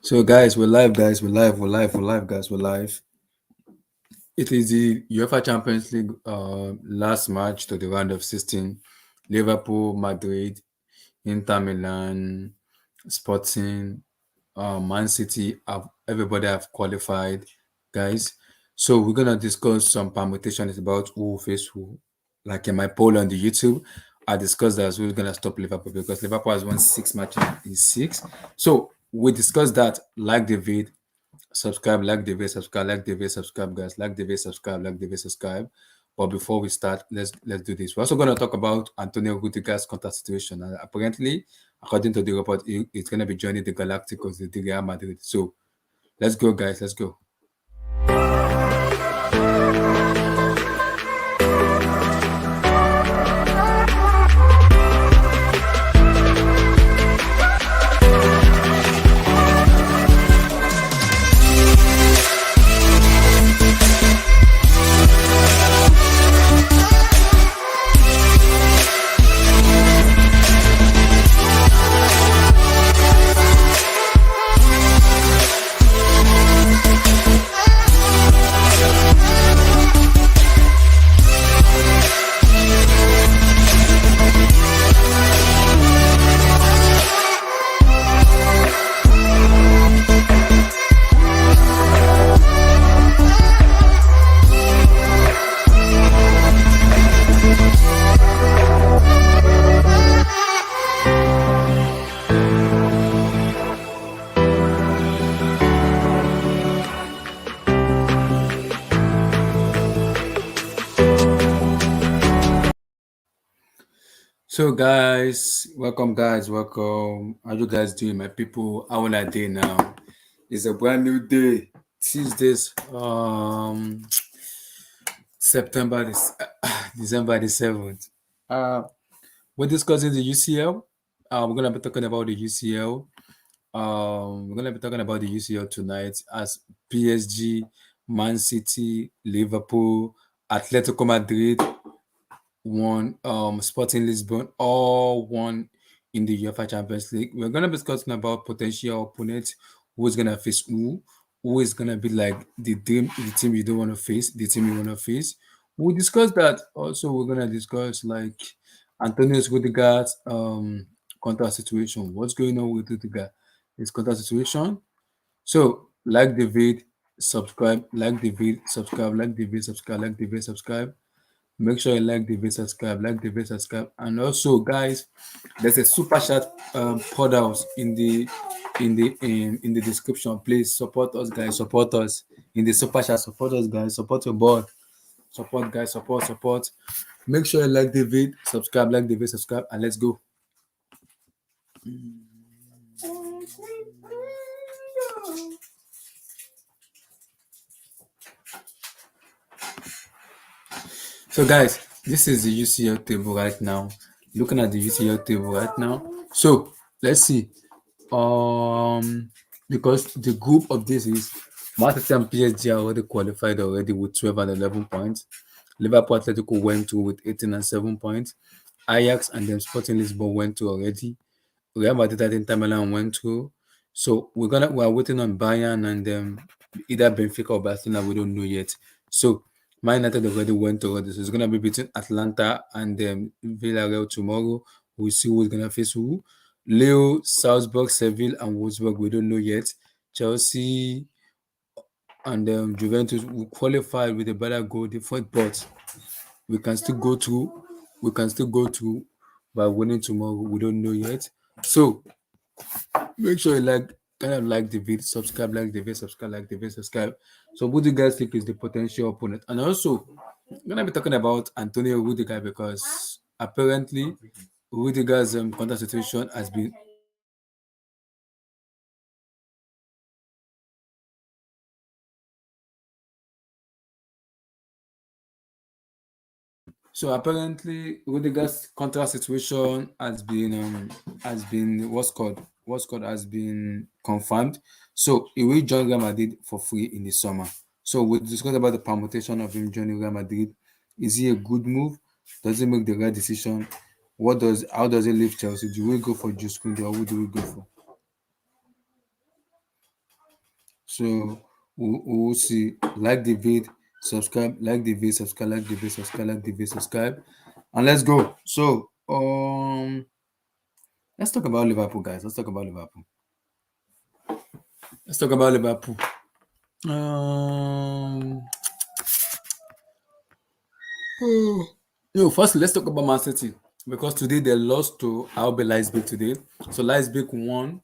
So guys, we're live, guys. We're live, guys. We're live. It is the UEFA Champions League last match to the round of 16. Liverpool, Madrid, Inter Milan, Sporting, Man City everybody have qualified, guys. So we're gonna discuss some permutations about who will face who. Like in my poll on the YouTube, I discussed that who's gonna stop Liverpool because Liverpool has won 6 matches in 6. So we discussed that. Like the vid, subscribe, like the video, subscribe, like the video, subscribe, guys, like the video, subscribe, like the video, subscribe. But before we start, let's do this. We're also going to talk about Antonio Rudiger's contract situation. And apparently, according to the report, he's going to be joining the Galacticos, the Real Madrid. So let's go, guys. Let's go. So guys, welcome guys, welcome. How you guys doing, my people? How are day now? It's a brand new day. Tuesdays, September this December the 7th. We're discussing the UCL. We're gonna be talking about the UCL. We're gonna be talking about the UCL tonight as PSG, Man City, Liverpool, Atletico Madrid won, Sporting Lisbon all won in the UEFA Champions League. We're gonna be discussing about potential opponents, who's gonna face who is gonna be like the team you don't want to face, the team you want to face. We'll discuss that. Also, we're gonna discuss like Antonio's Rudiger's contract situation. What's going on with Rudiger? His contract situation. So like the vid, subscribe, like the vid, subscribe, like the vid, subscribe, like the vid, subscribe. Make sure you like the video, subscribe, like the video, subscribe, and also, guys, there's a super chat pod house in the description. Please support us, guys. Support us in the super chat. Support us, guys. Support your board. Support, guys. Support. Make sure you like the video, subscribe, like the video, subscribe, and let's go. So guys, this is the UCL table right now. Looking at the UCL table right now. So let's see. Because the group of this is Man City and PSG are already qualified already with 12 and 11 points. Liverpool Atletico went to with 18 and 7 points. Ajax and then Sporting Lisbon went to already. Real Madrid and Inter Milan went to. So we are waiting on Bayern and either Benfica or Barcelona. We don't know yet. So Man United already went already. So it's gonna be between Atlanta and Villarreal tomorrow. We'll see who's gonna face who. Leo, Salzburg, Seville, and Wolfsburg. We don't know yet. Chelsea and Juventus will qualify with a better goal different, but we can still go through. We can still go through by winning tomorrow. We don't know yet. So make sure you like the video, subscribe, like the video, subscribe, like the video, subscribe. So who do you guys think is the potential opponent? And also, I'm gonna be talking about Antonio Rudiger because apparently Rudiger's contract situation has been. So apparently Rudiger's contract situation has been has been confirmed. So he will join Real Madrid for free in the summer. So we discussed about the permutation of him joining Real Madrid. Is he a good move? Does he make the right decision? How does he leave Chelsea? Do we go for Juice Kunde or who do we go for? So we'll see. Like the vid, subscribe, like the vid, subscribe, like the vid, subscribe, like the vid, subscribe, and let's go. So let's talk about Liverpool, guys. Let's talk about Liverpool. Let's talk about Liverpool. Um, no, first let's talk about Man City because today they lost to RB Leipzig today. So Leipzig won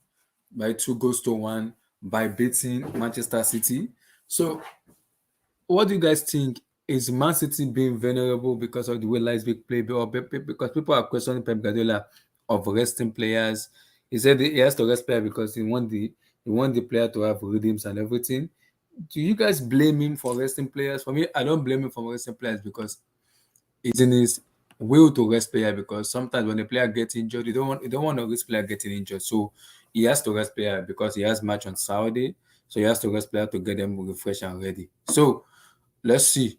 by 2 goals to 1 by beating Manchester City. So what do you guys think? Is Man City being vulnerable because of the way Leipzig play, or because people are questioning Pep Guardiola of resting players? He said he has to rest player because he want the player to have rhythms and everything. Do you guys blame him for resting players? For me, I don't blame him for resting players because it's in his will to rest player, because sometimes when the player gets injured, you don't want to risk player getting injured. So he has to rest player because he has match on Saturday. So he has to rest player to get them refreshed and ready. So let's see.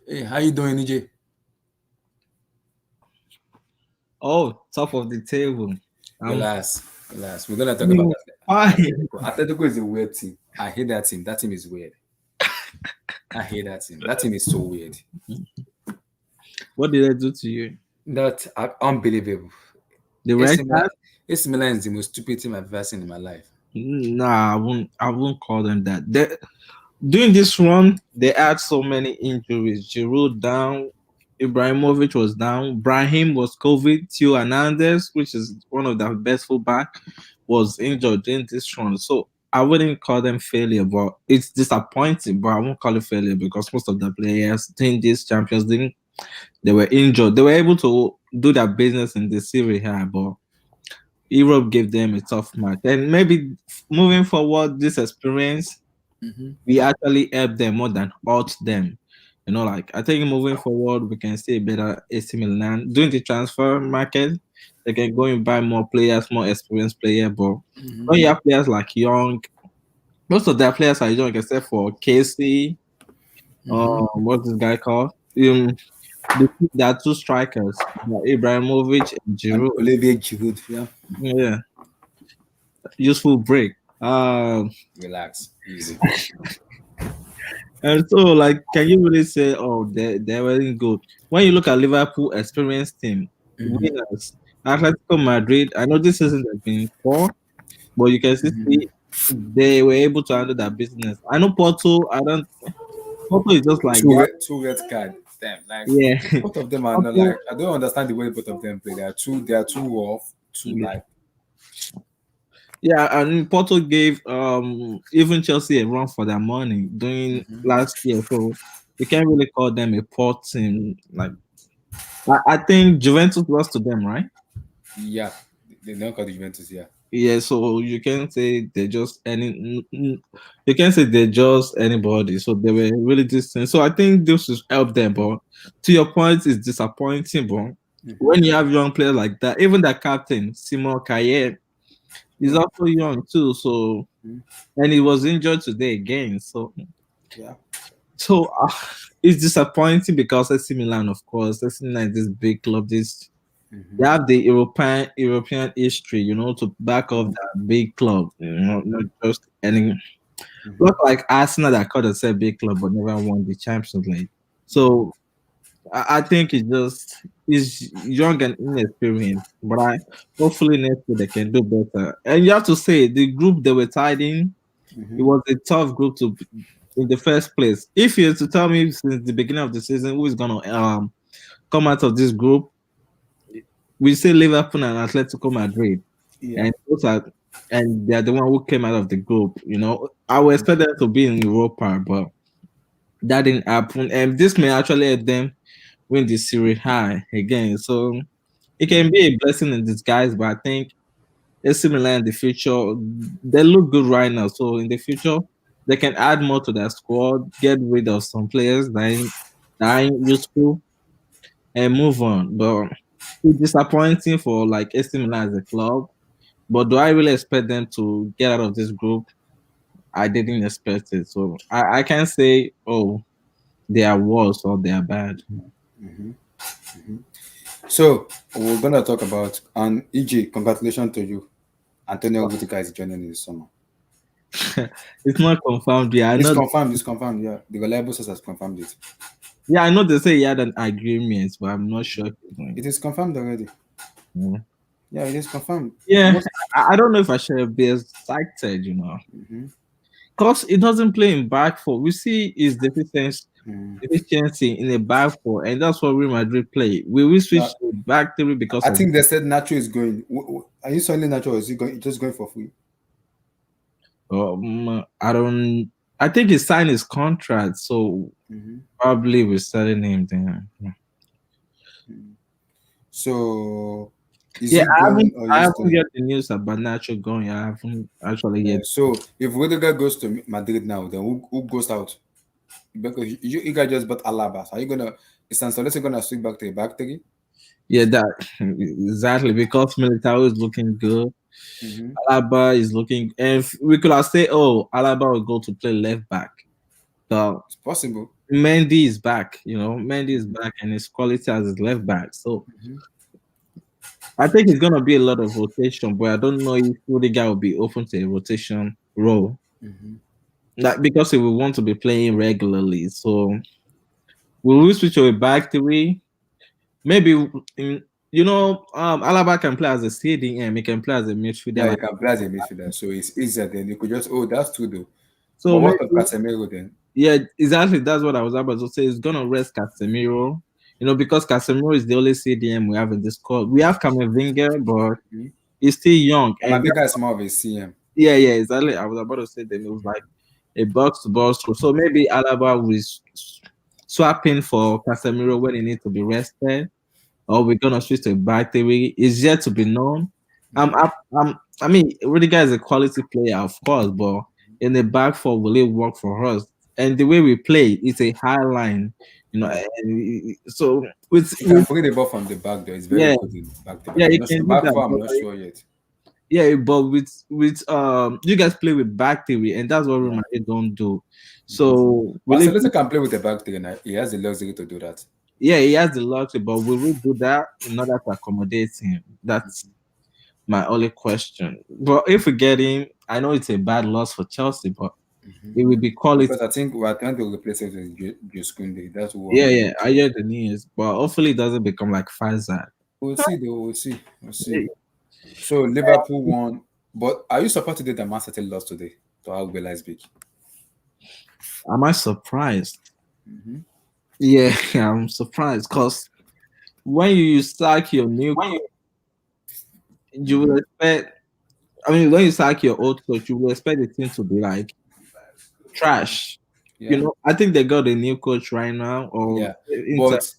Hey, how you doing, EJ? Oh, top of the table. I'm Relax, relax. We're gonna talk about doing fine. Atletico. Atletico is a weird team. I hate that team. That team is weird. I hate that team. That team is so weird. What did I do to you? That's unbelievable. The red AC Milan, card? AC Milan is the most stupid team I've ever seen in my life. Nah, I won't call them that. During this run, they had so many injuries. Giroud down, Ibrahimovic was down, Brahim was COVID, Theo Hernandez, which is one of the best fullback, was injured during this run. So I wouldn't call them failure, but it's disappointing. But I won't call it failure because most of the players during this Champions League they were injured. They were able to do their business in the Serie A, but Europe gave them a tough match. And maybe moving forward, this experience Mm-hmm. we actually help them more than hurt them. Like I think moving forward, we can see a better AC Milan doing the transfer market. They can go and buy more players, more experienced player. But Mm-hmm. when you have players like Young, most of their players are young except for Casey. Mm-hmm. What's this guy called? There are two strikers, Ibrahimovic and And Giroud. Olivier Giroud, yeah. Yeah, useful break. Relax, easy. And so, like, can you really say, oh, they weren't good? When you look at Liverpool experienced team, Mm-hmm. winners, Atletico Madrid, I know this season has been poor, but you can still Mm-hmm. see they were able to handle that business. I know Porto, I don't, Porto is just like, Two red card. Damn, like yeah, both of them are not Porto, like, I don't understand the way both of them play. They are too rough, too yeah. like. Yeah, and Porto gave even Chelsea a run for their money during Mm-hmm. last year, so we can't really call them a poor team. Like I think Juventus lost to them, right? Yeah, they don't call the Juventus. Yeah. Yeah, so you can say they're just you can say they're just anybody. So they were really distant. So I think this will help them. But to your point, it's disappointing. But Mm-hmm. when you have young players like that, even the captain Simon Kaye is Yeah. also young too. So Mm-hmm. and he was injured today again. So Yeah. so it's disappointing because AC Milan, of course, AC Milan is this big club. Mm-hmm. They have the European history, to back up that big club. Not just any. Mm-hmm. Not like Arsenal that called themselves big club but never won the Champions League. So I think it's young and inexperienced, but I hopefully next year they can do better. And you have to say the group they were tied in, it Mm-hmm. was a tough group in the first place. If you were to tell me since the beginning of the season who is gonna come out of this group, we say Liverpool and Atletico Madrid, Yeah. and those are and they're the one who came out of the group. I would expect them to be in Europa, but that didn't happen. And this may actually help them win the Serie A again. So it can be a blessing in disguise, but I think AC Milan in the future, they look good right now. So in the future, they can add more to their squad, get rid of some players that ain't useful, and move on. But it's disappointing for like AC Milan as a club. But do I really expect them to get out of this group? I didn't expect it. So I can't say, oh, they are worse or they are bad. Mm-hmm. So we're gonna talk about and EJ. Congratulations to you. Antonio Rudiger is joining in the summer. It's not confirmed. Yeah, I It's know. confirmed. It's confirmed. Yeah, the reliable source has confirmed it. Yeah, I know they say he had an agreement, but I'm not sure if he's going. It is confirmed already. Yeah, Yeah, it is confirmed. yeah. Most. I don't know if I should be excited, Mm-hmm. because it doesn't play in back four. We see his Mm. deficiency in a back four, and that's what Real Madrid play. Will we Yeah, switch to back three because I of? think they said Nacho is going. Are you selling Nacho or is he going just going for free? I don't. I think he signed his contract, so Mm-hmm. probably we're selling him then. Mm. So is Yeah, he going or I is he haven't staying? got the news about Nacho going. I haven't actually Yeah. yet. So if Rudiger goes to Madrid now, then who goes out? Because you guys just bought Alaba. So are you gonna is Ancelotti gonna switch back to a back three? Yeah, that exactly because Militao is looking good. Mm-hmm. Alaba is looking, and we could have said, "Oh, Alaba will go to play left back." So It's possible. Mendy is back. Mendy is Mm-hmm. back, and his quality as his left back. So Mm-hmm. I think it's gonna be a lot of rotation, but I don't know if Rudiger will be open to a rotation role. Mm-hmm. Not because he will want to be playing regularly. So will we switch to a back three? Maybe Alaba can play as a CDM. He can play as a midfielder. Yeah, you Like can play as a midfielder, so it's easier. Then you could just that's true though. so, But what of maybe Casemiro then? yeah, exactly. That's what I was about to say. It's gonna rest Casemiro. Because Casemiro is the only CDM we have in this squad. We have Camavinga, but Mm-hmm. he's still young. And Kamavinga is more of a CM. yeah, exactly. I was about to say that it was like a box to box. So maybe Alaba will swap in for Casemiro when he needs to be rested, or we're gonna switch to a back three. It's yet to be known. I mean, Rudiger is a quality player, of course, but in the back four, will it work for us? And the way we play, it's a high line, Yeah. so with He can bring the ball from the back though. It's very yeah, good in back to back. yeah, I'm you not sure. can do Back that. four, I'm But not sure yet. yeah, but with you guys play with back three, and that's what Real Yeah. Madrid don't do. Mm-hmm. So will it? Barcelona can play with the back three now. He has the luxury to do that. Yeah, he has the luxury, but will we do that in order to accommodate him? That's my only question. But if we get him, I know it's a bad loss for Chelsea, but Mm-hmm. it will be quality. Because I think we're trying to replace it with Juskunde. That's who Yeah, I'm yeah, going I to. hear the news, but hopefully it doesn't become like Faisal. We'll see though. We'll see. We'll see. So Liverpool won. But are you surprised today that Man City lost today to RB Leipzig? Am I surprised? Mm-hmm. Yeah, I'm surprised because when you sack your new coach, you Mm-hmm. will expect. I mean, when you sack your old coach, you will expect the team to be like trash. Yeah. I think they got a new coach right now, or Yeah. Inter. But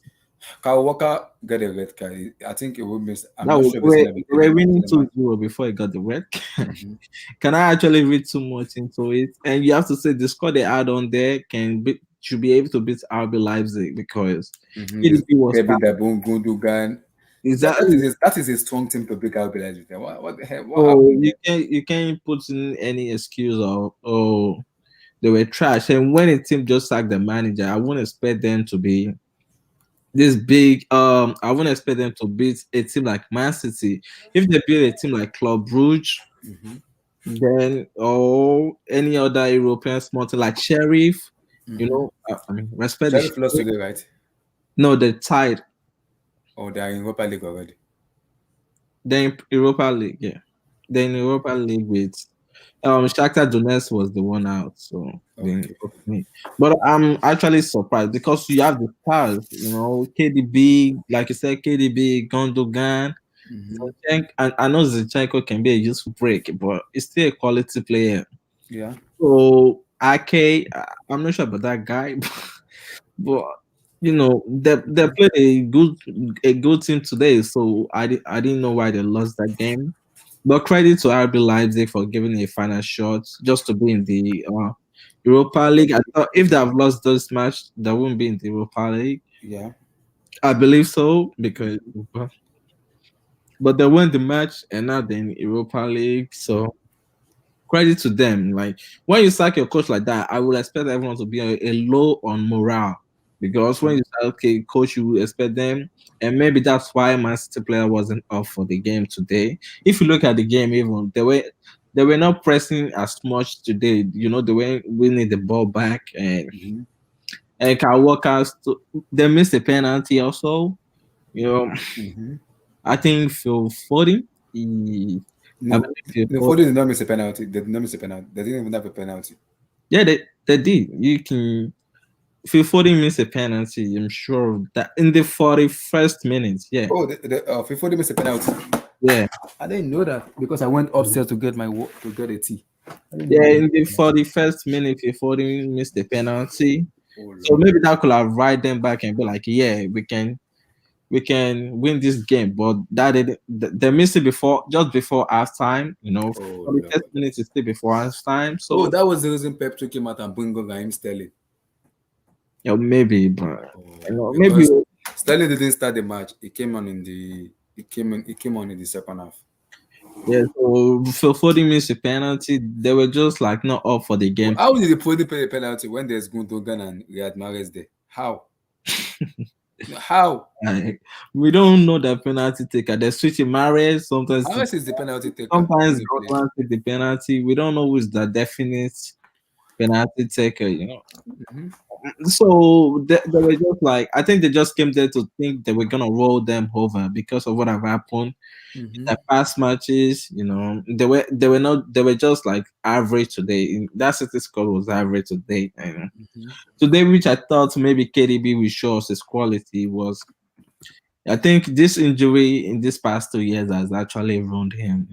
Kyle Walker got a red card. I think it will miss. I'm That not was sure if it's gonna be we were winning Telemann. 2-0 before he got the red. Mm-hmm. Can I actually read too much into it? And you have to say the score they had on there should be able to beat RB Leipzig because Mm-hmm. This KDB was David fast. Dabun Gundogan. Exactly. That is a strong team to pick RB Leipzig. What the hell? What So happened there? you can't put in any excuse of they were trash. And when a team just sacked the manager, I wouldn't expect them to be this big. I wouldn't expect them to beat a team like Man City. If they beat a team like Club Brugge, Mm-hmm. then any other European small team like Sheriff, Mm-hmm. I mean, respect the Sheriff lost Sheriff. today, right? No, they tied. Or they are in Europa League already. Then Europa League, yeah. Then Europa League with Shakhtar Donetsk was the one out, so then Okay. but I'm actually surprised because you have the stars, KDB, like you said, KDB, Gundogan, Mm-hmm. Zinchenko, and I know Zinchenko can be a useful break, but it's still a quality player. Yeah. So I'm not sure about that guy, but they played a good team today, so I didn't know why they lost that game. But credit to RB Leipzig for giving a final shot just to be in the Europa League. I thought if they have lost this match, they won't be in the Europa League. Yeah. I believe so because, but they won the match and now they're in Europa League. So credit to them. Like when you sack your coach like that, I would expect everyone to be a low on morale. because when Okay. you say okay, coach, you expect them, and maybe that's why Man City player wasn't up for the game today. If you look at the game, even they were not pressing as much today. They were winning the ball back, Mm-hmm. and Kyle Walker they missed a penalty also. You know, Mm-hmm. I think Phil Foden, I No, believe Phil no, Foden, Foden did not miss a penalty. They did not miss a penalty. They didn't even have a penalty. yeah, they did. You can Phil Foden missed a penalty. I'm sure of that in the 41st minute. Yeah, Oh, Foden missed a penalty. yeah. I didn't know that because I went upstairs to get to get a tea. I didn't know Yeah, they missed in the a penalty. 41st minute, before they missed the penalty. Oh So Lord. maybe that could have right them back and be like, yeah, we can win this game. But that they missed it before, just before halftime. Oh For the first Lord. minute is still before halftime. Oh, So that was the reason Pep took him out and bring on Raheem Sterling. maybe, but maybe Because Sterling didn't start the match. He came on in the second half. yeah. So for Foden missed a penalty, they were just like not up for the Well, game. how did the Foden pay a penalty when there's Gundogan and Riyad Mahrez there? How? How? Like, we don't know the penalty taker. They switch in marriage sometimes. Mahrez is the penalty taker Sometimes when he plays. Dortmund take the penalty. We don't know who's the definite penalty taker. Mm-hmm. So they were just like, I think they just came there to think they were gonna roll them over because of what have happened in Mm-hmm. the past matches. They were just like average today. That City score was average today. Mm-hmm. Today, which I thought maybe KDB will show us his quality was. I think this injury in this past 2 years has actually ruined him.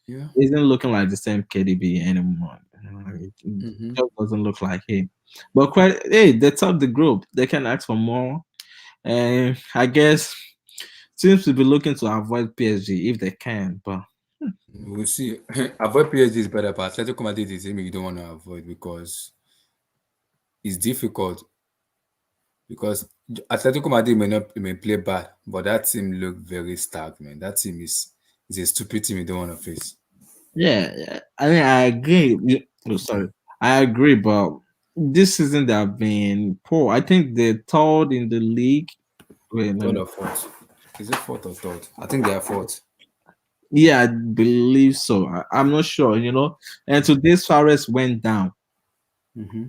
Yeah. He isn't looking like the same KDB anymore. It Mm-hmm. just doesn't look like him. But quite, hey, they top the group. They can ask for more. And I guess seems to be looking to avoid PSG if they can. But We'll see. Avoid PSG is better, but Atletico Madrid is something you don't want to avoid because it's difficult. Because Atletico Madrid may play bad, but that team look very stark, man. That team is a stupid team you don't want to face. yeah, I mean, I agree. Oh, sorry, I agree. But this season they have been poor. I think they're third in the league. Wait, let Third me. or fourth? Is it fourth or third? I think they are fourth. Yeah, I believe so. I'm not sure. And today Suarez went down. Mm-hmm.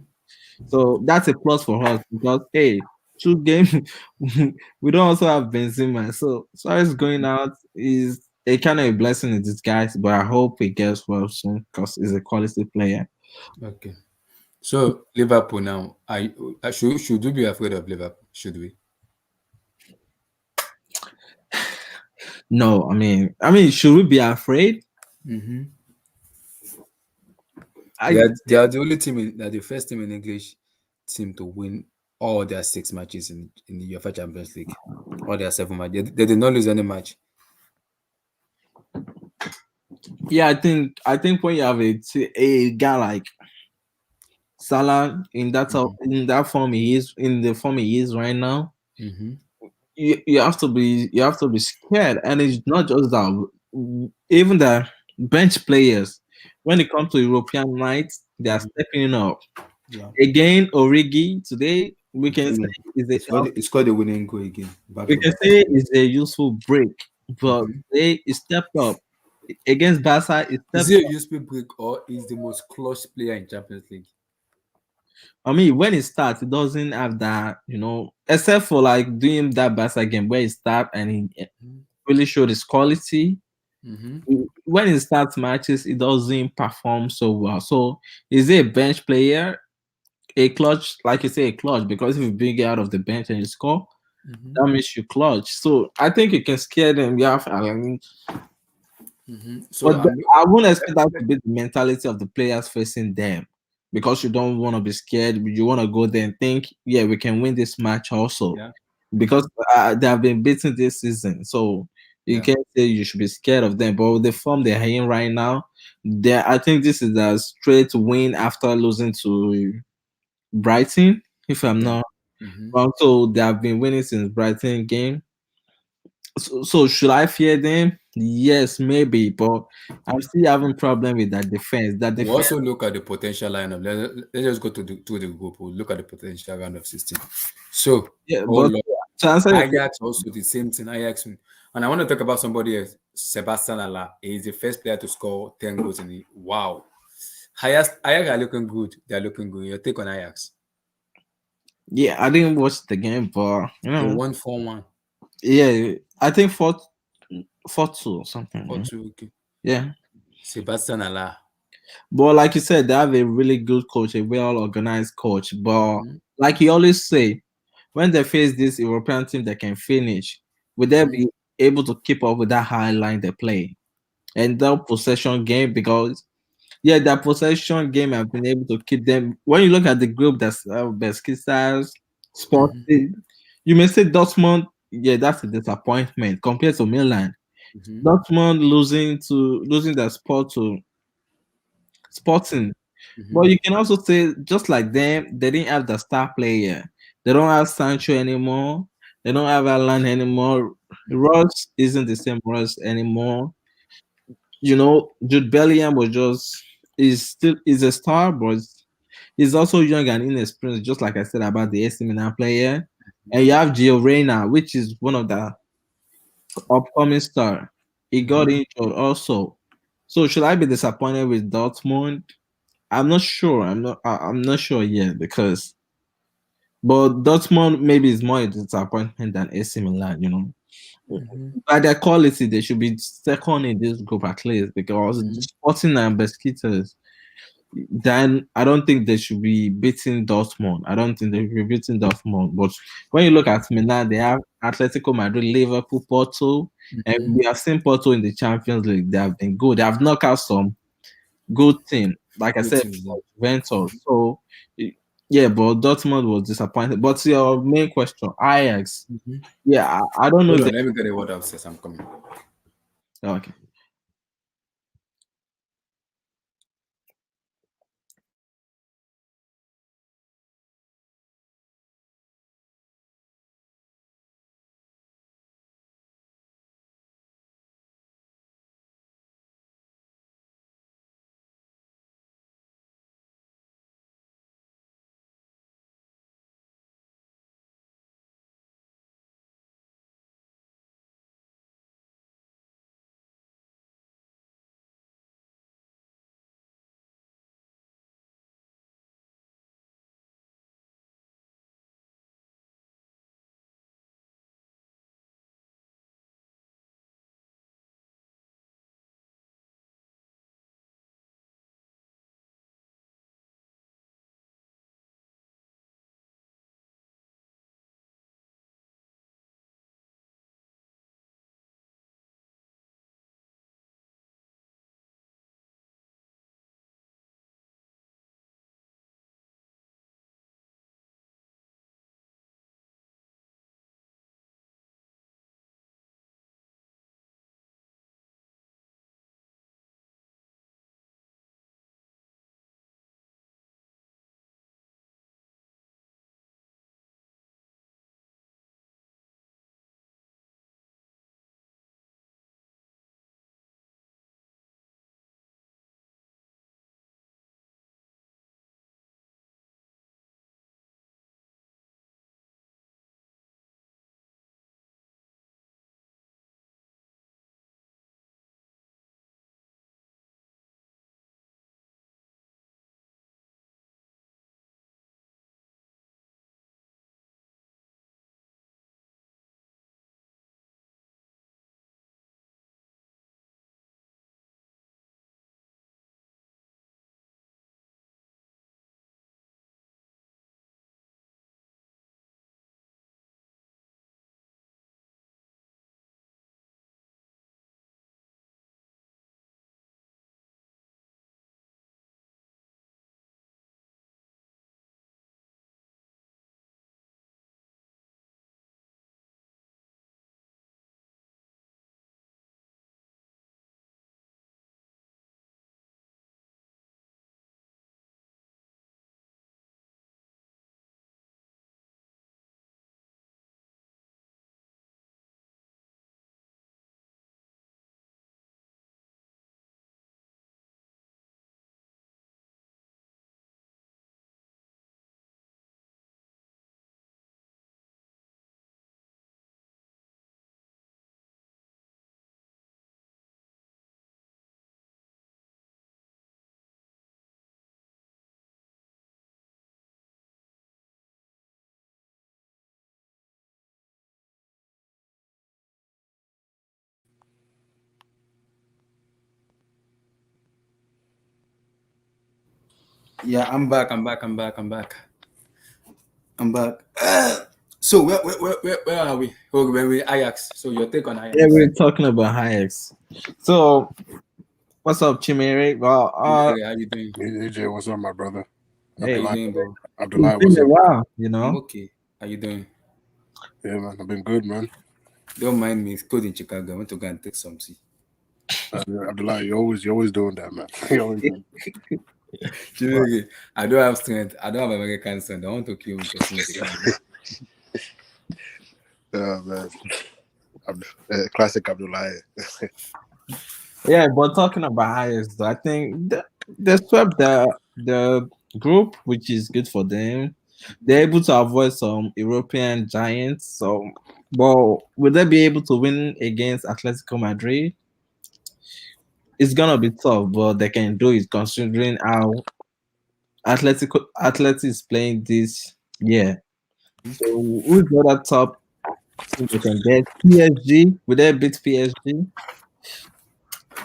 So that's a plus for us because hey, two games we don't also have Benzema. So Suarez going out is a kind of a blessing in disguise, but I hope he gets well soon because he's a quality player. Okay. So Liverpool now. Should we be afraid of Liverpool? Should we? No, I mean, should we be afraid? Mm-hmm. They I are, they are the only team they are the first team in English team to win all their 6 matches in the UEFA Champions League. All their 7 matches. They did not lose any match. yeah, I think when you have a guy like Salah in that form he is in the form he is right now, Mm-hmm. you have to be scared, and it's not just that. Even the bench players, when it comes to European nights, they are Mm-hmm. stepping up. Yeah. Again, Origi today we can say Mm. is It's called the winning goal again. Back we to can back. say is a useful break, but Mm-hmm. he stepped up against Barca. He Is stepped he a up. useful break or is the most clutch player in Champions League? I mean, when he starts, he doesn't have that, except for like doing that Barca game where he start and he really showed his quality. Mm-hmm. When he starts matches, he doesn't perform so well. So is he a bench player, a clutch, like you say, a clutch? Because if you bring it out of the bench and you score, Mm-hmm. that means you clutch. So I think you can scare them. Yeah, I mean, Mm-hmm. So but I'm. I wouldn't expect that to be the mentality of the players facing them, because you don't want to be scared. You want to go there and think, yeah, we can win this match also, Yeah. because they have been beaten this season. So you Yeah. can't say you should be scared of them. But with the form they're in right now, I think this is a straight win after losing to Brighton, if I'm Yeah. not Mm-hmm. wrong. So they have been winning since Brighton game. So should I fear them? Yes, maybe, but I'm still having problem with that defense. That We defense, also look at the potential lineup. Let's just go to the group. We'll look at the potential round of 16. So, yeah. oh But Lord, to answer your question, Ajax also the same thing. Ajax, and I want to talk about somebody else, Sebastian Allah. He's the first player to score 10 goals in the wow. Ajax are looking good. They're looking good. Your take on Ajax? yeah, I didn't watch the game, but They won 4-1, yeah, I think 4-2 or something. 4-2. Okay. Yeah, Sebastian Allah. but like you said, they have a really good coach, a well organized coach. But Mm-hmm. like you always say, when they face this European team that can finish, will they Mm-hmm. be able to keep up with that high line they play and that possession game? Because yeah, that possession game have been able to keep them. When you look at the group that's Besiktas, Mm-hmm. Sporting, you may say Dortmund. Yeah, that's a disappointment compared to Milan. Mm-hmm. Dortmund losing their spot to Sporting. Mm-hmm. But you can also say, just like them, they didn't have the star player. They don't have Sancho anymore. They don't have Alan anymore. Ross isn't the same Ross anymore. Jude Bellingham was just is a star, but he's also young and inexperienced, just like I said about the AC Milan player. And you have Gio Reyna, which is one of the upcoming star. He got Mm-hmm. injured also. So should I be disappointed with Dortmund? I'm not sure. I'm not sure yet because, but Dortmund maybe is more a disappointment than AC Milan. Mm-hmm. By their quality, they should be second in this group at least because Mm-hmm. Sporting and Besiktas. Then I don't think they should be beating Dortmund. I don't think they should be beating Dortmund. But when you look at Milan, they have Atletico Madrid, Liverpool, Porto, and Mm-hmm. we have seen Porto in the Champions League. They have been good. They have knocked out some good team. Like I Good said, teams. Yeah. Juventus. So yeah, but Dortmund was disappointed. But your main question, Ajax. Mm-hmm. Yeah, I don't know Hold if on, they. let me get a word upstairs. I'm coming. Okay. Yeah, I'm back. I'm back. So where are we? Oh, when we Ajax. So your take on Yeah, Ajax? we're talking about Hayeks. So, what's up, Chimere? Well, Hey, how you doing? Hey, AJ, what's up, my brother? How hey, you Abdullah, doing, bro? it's Abdullah, been what's a up? while, I'm okay. How you doing? Yeah, man, I've been good, man. Don't mind me. It's cold in Chicago. I want to go and take some tea. Abdullah, you always doing that, man. You always doing. Chimere, I don't have strength. I don't have American strength. I want to kill person in Chicago. Yeah, man. Classic Abdullah. Yeah, but talking about Hayeks, though, I think they swept the group, which is good for them. They're able to avoid some European giants. So, but will they be able to win against Atletico Madrid? It's gonna be tough, but they can do it considering how Atletico is playing this year. So, who's the other top team they can get? PSG. Will they beat PSG?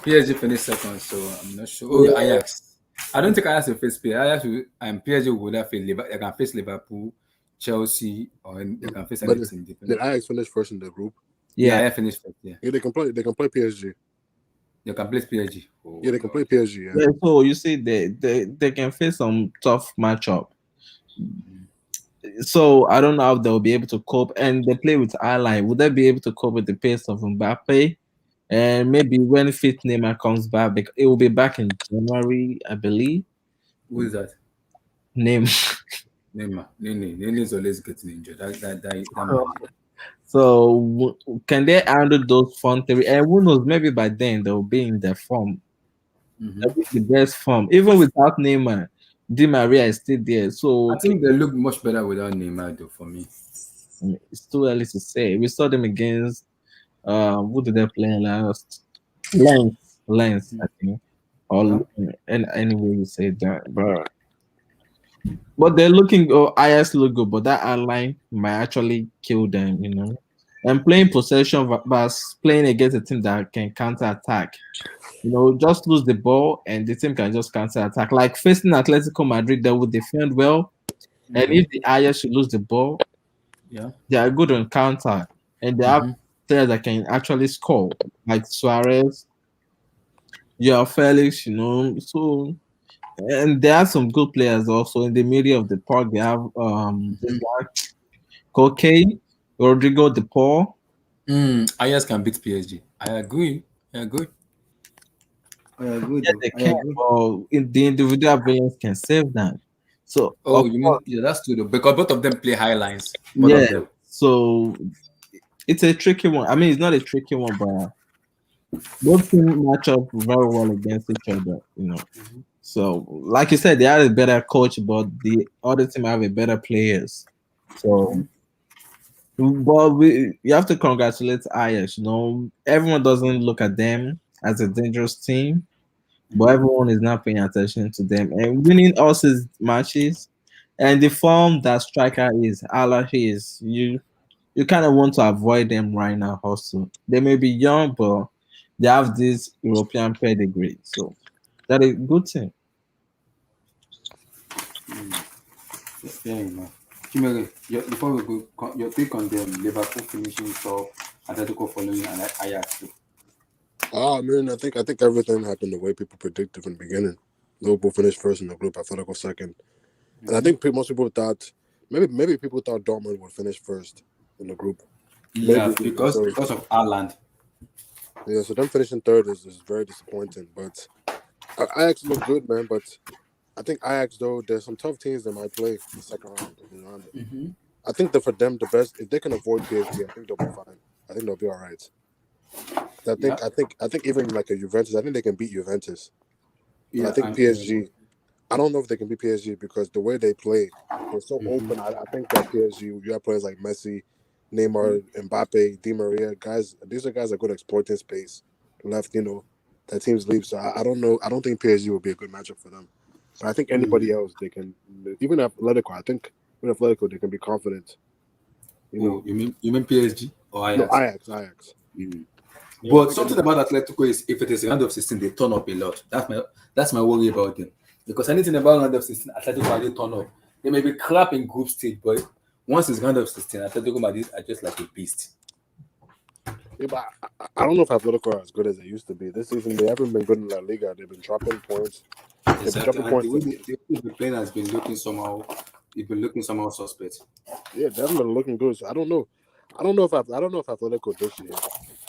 PSG finished second, so I'm not sure. Oh, Yeah. Ajax. I don't think Ajax will face PSG. Ajax will, and PSG would have face Liverpool. They can face Liverpool, Chelsea, or they can face But any team. did Depending. Ajax finish first in the group? Yeah, Yeah. Ajax finished first. Yeah, Yeah, they can play. They can play PSG. they can place PSG. Yeah, Oh they can play Lord. PSG. Yeah. Yeah, so you see, they can face some tough matchup. So I don't know how they'll be able to cope. And they play with Ireland. Would they be able to cope with the pace of Mbappe? And maybe when fit Neymar comes back, it will be back in January, I believe. Who is that? Name. Neymar. Nene is always getting injured. That man. So can they handle those fun theory? And who knows? Maybe by then they'll be in their form. Mm-hmm. They'll be in the best form, even without Neymar. Di Maria is still there. I So think they look much better without Neymar, though. For me, it's too early to say. We saw them against who did they play last? Lens, I think. yeah. Or and anyway you say that, but they're looking. Oh, IS look good, but that outline might actually kill them. And playing possession versus playing against a team that can counter attack. Just lose the ball and the team can just counter attack. Like facing Atletico Madrid, they will defend well, and Mm-hmm. if the IS should lose the ball, Yeah. they are good on counter, and they have Mm-hmm. players that can actually score, like Suarez, yeah, Felix, So, and there are some good players also in the middle of the park. They have this Mm-hmm. guy, Koke, Rodrigo De Paul. Ajax can beat PSG. I agree. I agree. I agree, Yeah, though. they I can, agree. but the individual brilliance can save them. So, Oh, of you mean course, yeah? That's true, though, because both of them play high lines. Both yeah. of them. So it's a tricky one. I mean, it's not a tricky one, but both teams match up very well against each other. So, like you said, they are a better coach, but the other team have a better players. So, but you have to congratulate Ajax. Everyone doesn't look at them as a dangerous team, but Mm-hmm. everyone is not paying attention to them and winning all his matches. And the form that striker is, Allah is, you kind of want to avoid them right now. Also, they may be young, but they have this European pedigree, so that is a good thing. Fair enough. Chimere, before we go, your take on them, Liverpool finishing top, Atletico following, and Ajax too. Oh man, I think everything happened the way people predicted from the beginning. Liverpool finished first in the group. Athletico second, and I Mm-hmm. think most people thought maybe people thought Dortmund would finish first in the group. Yeah, Maybe so. because of Ireland. Yeah, so them finishing third is very disappointing. But Ajax look good, man. But I think Ajax though, there's some tough teams that might play the second round. Mm-hmm. I think that for them the best if they can avoid PSG, I think they'll be fine. I think they'll be all right. I Yeah, think I think I think even like a Juventus, I think they can beat Juventus. But I yeah, think PSG, I don't know if they can beat PSG because the way they play, they're so open. I think that PSG, you have players like Messi, Neymar, Mbappe, Di Maria, guys. These are guys that good exploiting space left. That teams leave. So I don't know. I don't think PSG will be a good matchup for them. But I think mm. anybody else they can. Even Atletico, I think with Atletico they can be confident. You Oh, know, you mean PSG or no Ajax? Ajax. Mm. Yeah, I But think something about Atletico is if it is a round of 16, they turn up a lot. That's my worry about them. Because anything about round of 16, Atletico Madrid turn up. They may be crap in group stage, but once it's round of 16, Atletico Madrid are just like a beast. Yeah, but I don't know if Atletico are as good as they used to be. This season, they haven't been good in La Liga. They've been dropping points. They've been Exactly. dropping And the points. way the playing has been looking somehow, it's been looking somehow suspect. Yeah, they haven't been looking good. So I don't know. I don't know if Atletico this year.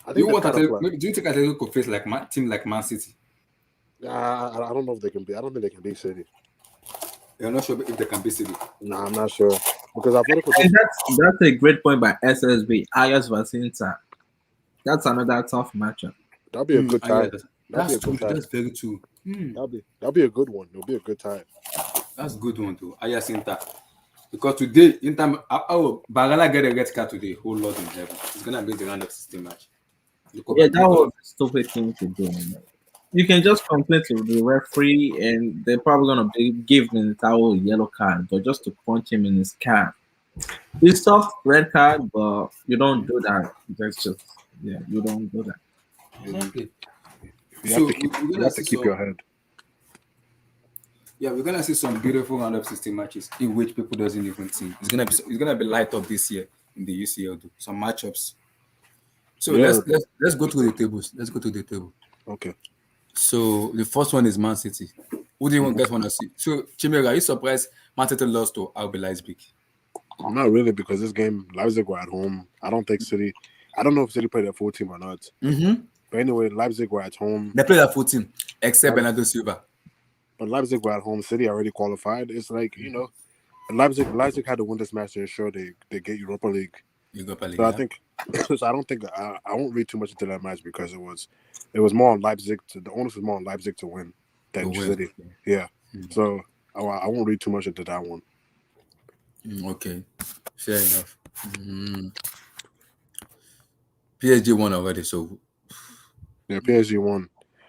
I Do you think they've want kind of Atletico? like. Do you think Atletico could face like team like Man City? I don't know if they can be. I don't think they can beat City. You're not sure if they can beat City. Nah, I'm not sure because Atletico And just. that's a great point by SSB. Ajax versus Inter. That's another tough matchup. That'll be a good Yeah, tie. That'll be that's a good true. tie. That's very true. That'll be a good one. It'll be a good tie. That's a good one too. Ayas Inter. Because today, Inter, Barala get a red card today. Oh Lord in heaven. It's gonna be the round of 16 match. Yeah, that was a stupid thing to do. Man. You can just complain to the referee, and they're probably gonna give Militao a yellow card, but just to punch him in his calf. It's soft red card, but you don't do that. That's just you don't do that. Exactly. You So have to keep. we're You gonna have to see keep some. your head. Yeah, we're gonna see some beautiful round of 16 matches in which people doesn't even see. It's gonna be light up this year in the UCL too. Some matchups. So Yeah. let's go through the tables. Let's go to the table. Okay. So the first one is Man City. Who do you guys want to see? So Chimera, are you surprised Man City lost to RB Leipzig? Not really because this game Leipzig were at home. I don't think City. I don't know if City played their full team or not. But anyway, Leipzig were at home. They played a full team except Bernardo Silva. But Leipzig were at home. City already qualified. It's like Leipzig had to win this match to ensure they get Europa League. Europa League. So I think so. I don't think I won't read too much into that match because it was more on Leipzig. The onus was more on Leipzig to win than City. Yeah. So I won't read too much into that one. Okay, fair enough. PSG won already, so yeah, PSG won.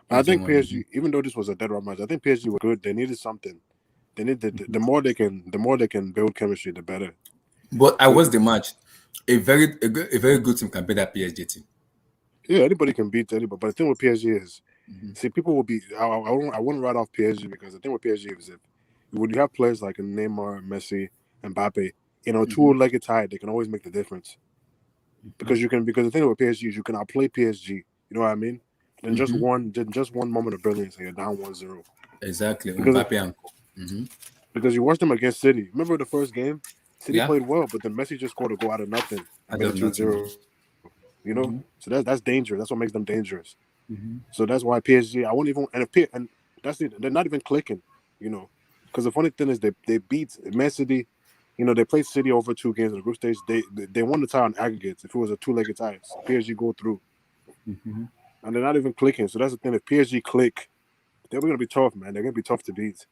I think won. PSG, even though this was a dead run match, I think PSG was good. They needed something. They need the more they can build chemistry, the better. But I watched the match. A very good team can beat that PSG team. Yeah, anybody can beat anybody. But the thing with PSG is, see, people will be. I wouldn't write off PSG because the thing with PSG is if when you have players like Neymar, Messi, and Mbappe, two-legged tie, they can always make the difference. Because the thing with PSG is you can outplay PSG. You know what I mean? Then just one moment of brilliance and you're down 1-0. Exactly. Mbappe because you watched them against City. Remember the first game? City played well, but then Messi just scored a goal out of nothing. And made it 2-0. You know? So that's dangerous. That's what makes them dangerous. So that's why PSG, I won't even and that's it. They're not even clicking, Because the funny thing is they beat Man City. They played City over 2 games in the group stage. They won the tie on aggregates. If it was a 2-legged tie, so PSG go through, and they're not even clicking. So that's the thing. If PSG click, they're gonna be tough, man. They're gonna be tough to beat.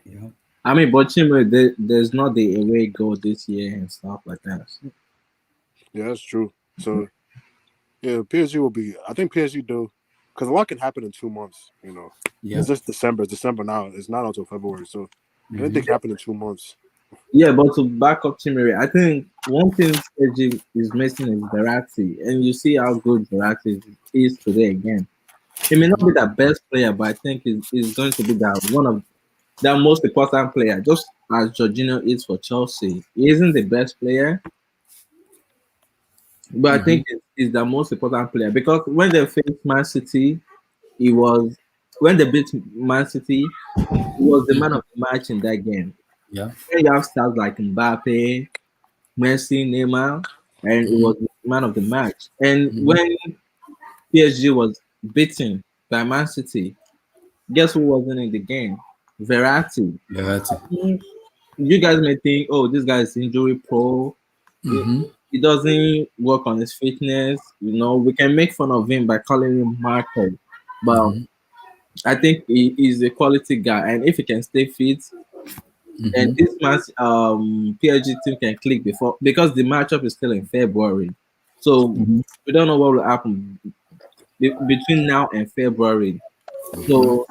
Yeah. I mean, but Chimwe, there's not the away goal this year and stuff like that. Yeah, that's true. So yeah, PSG will be. I think PSG do, because a lot can happen in 2 months. It's just December. It's December now. It's not until February. So anything can happen in 2 months. Yeah, but to back up Chimere, I think one thing PSG is missing is Verratti, and you see how good Verratti is today again. He may not be the best player, but I think he's going to be one of the most important player, just as Jorginho is for Chelsea. He isn't the best player, but I think he's the most important player because when they faced Man City, when they beat Man City, he was the man of the match in that game. Yeah. When you have stars like Mbappe, Messi, Neymar, and it was the man of the match. And when PSG was beaten by Man City, guess who wasn't in the game? Verratti. You guys may think, oh, this guy is injury pro. He doesn't work on his fitness. We can make fun of him by calling him Marco. But I think he is a quality guy. And if he can stay fit, and this match, PSG team can click because the matchup is still in February. So we don't know what will happen between now and February. So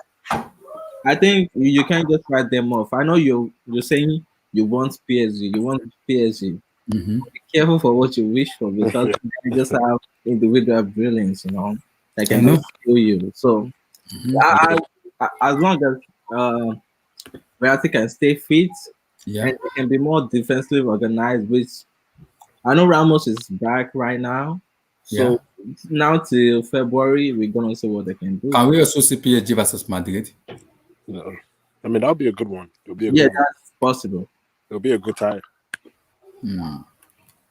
I think you can't just write them off. I know you're saying you want PSG, Be careful for what you wish for because you just have individual brilliance, that can just kill you. So as long as Verratti can stay fit Yeah. and they can be more defensively organized, which I know Ramos is back right now. Yeah. So now till February, we're gonna see what they can do. Can we also see PSG versus Madrid? No. I mean, that'll be a good one. It'll be a Yeah, good one. that's possible. It'll be a good tie. It's And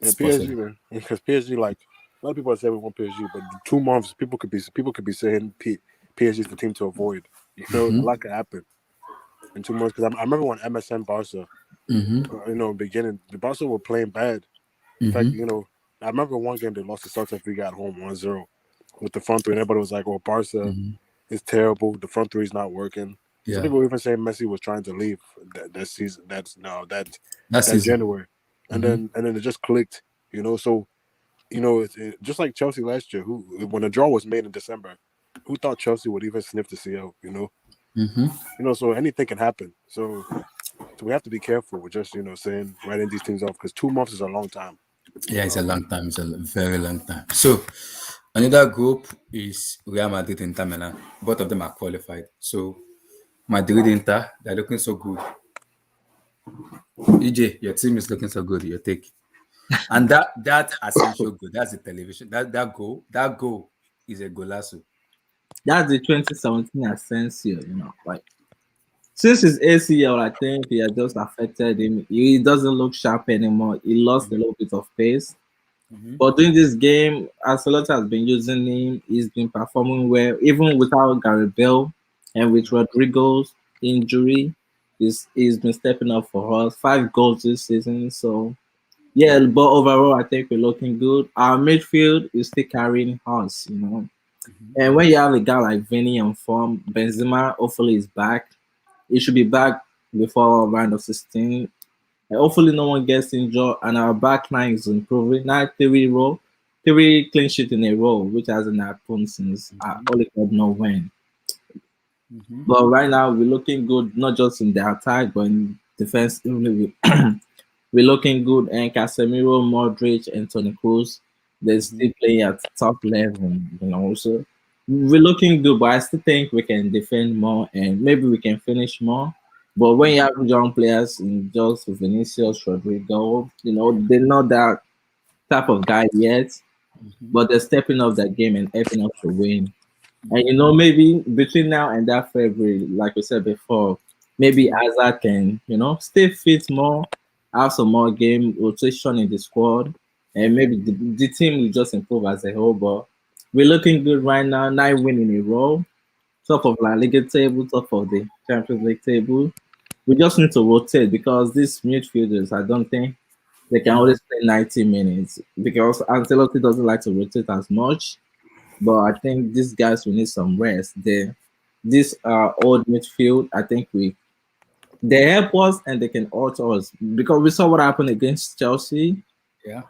PSG, possible. man, because PSG, like a lot of people say we want PSG, but 2 months, people could be saying PSG is the team to avoid. You know, a lot could happen in 2 months. Because I remember when MSN Barca, beginning the Barca were playing bad. In fact, I remember one game they lost to Celta Vigo at home 1-0 with the front three, and everybody was like, "Oh, Barca is terrible. The front three is not working." Some Yeah. people were even saying Messi was trying to leave that season. That That season. January, and then it just clicked. So it's just like Chelsea last year. Who, when the draw was made in December, who thought Chelsea would even sniff the CL? So anything can happen. So we have to be careful with just saying writing these teams off because 2 months is a long time. Yeah, it's a long time. It's a very long time. So another group is Real Madrid, Inter Milan. Both of them are qualified. So Madrid, Inter, they're looking so good. EJ, your team is looking so good. Your take. And that Asensio goal, that's the television. That goal is a golazo. That's the 2017 Asensio, like since his ACL, I think he has just affected him. He doesn't look sharp anymore. He lost a little bit of pace. But during this game, Ancelotti has been using him. He's been performing well, even without Gary Bell and with Rodrigo's injury. He's been stepping up for us. 5 goals this season. So yeah, but overall, I think we're looking good. Our midfield is still carrying us. And when you have a guy like Vinny on form, Benzema hopefully is back. He should be back before round of 16. And hopefully no one gets injured and our back line is improving. Now 3 clean sheet in a row, which hasn't happened since only God know when. But right now we're looking good, not just in the attack, but in defense. We're looking good, and Casemiro, Modric, and Toni Kroos, they're still playing at top level. So we're looking good, but I still think we can defend more and maybe we can finish more. But when you have young players in just Vinicius, Rodrigo, they're not that type of guy yet, but they're stepping up that game and helping us to win. And maybe between now and that February, like we said before, maybe Hazard can, stay fit more, have some more game rotation in the squad, and maybe the team will just improve as a whole. But we're looking good right now, 9 wins in a row, top of La Liga table, top of the Champions League table. We just need to rotate because these midfielders, I don't think they can always play 90 minutes because Ancelotti doesn't like to rotate as much. But I think these guys will need some rest. This old midfield, I think they help us and they can alter us because we saw what happened against Chelsea. Yeah.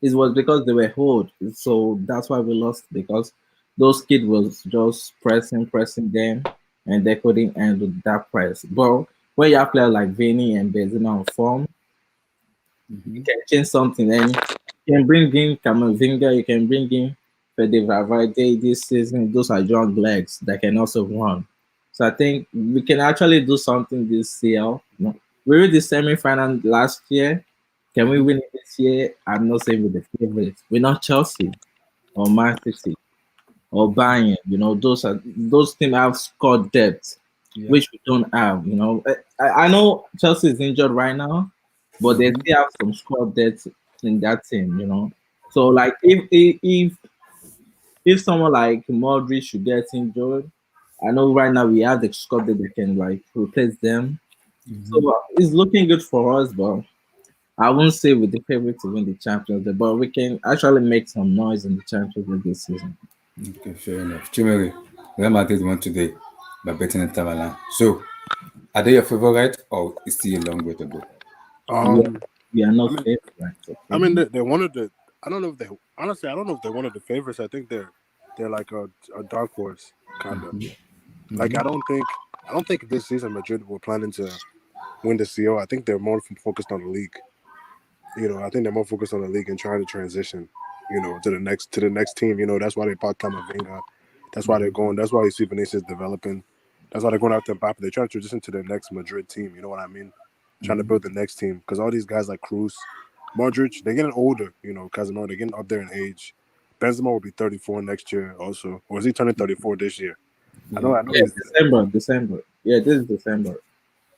It was because they were old, so that's why we lost because those kids was just pressing them, and they couldn't handle that press. But when you have players like Vinny and Benzema on form, you can change something. And you can bring in Camavinga, you can bring in Fede Valverde this season. Those are young legs that can also run. So I think we can actually do something this CL. We reached the semi-final last year. Can we win it this year? I'm not saying with the favorites. We're not Chelsea or Man City or Bayern. Those teams have scored depth, Yeah. which we don't have. I know Chelsea is injured right now, but they still have some squad depth in that team. So like if someone like Modric should get injured, I know right now we have the squad that they can like replace them. So it's looking good for us, but I won't say with the favorite to win the Champions League, but we can actually make some noise in the Champions League this season. Okay, fair enough. Chimere, Real Madrid won today by betting Inter Milan. So, are they your favorite or is still a long way to go? We are, Um, we are I not mean, favorites, I okay? mean, they're one of the. I don't know if they. Honestly, I don't know if they're one of the favorites. I think they're like a dark horse kind of. Like I don't think this season Madrid were planning to win the CO. I think they're more focused on the league. I think they're more focused on the league and trying to transition. To the next team. That's why they bought Camavinga. That's why they're going. That's why you see Vinicius developing. That's why they're going after Mbappe. They're trying to transition to the next Madrid team. You know what I mean? Trying to build the next team because all these guys like Cruz, Modric, they're getting older. You know, Casemiro, they're getting up there in age. Benzema will be 34 next year, also, or is he turning 34 this year? Yeah. I know Yeah, he's. December. Yeah, this is December.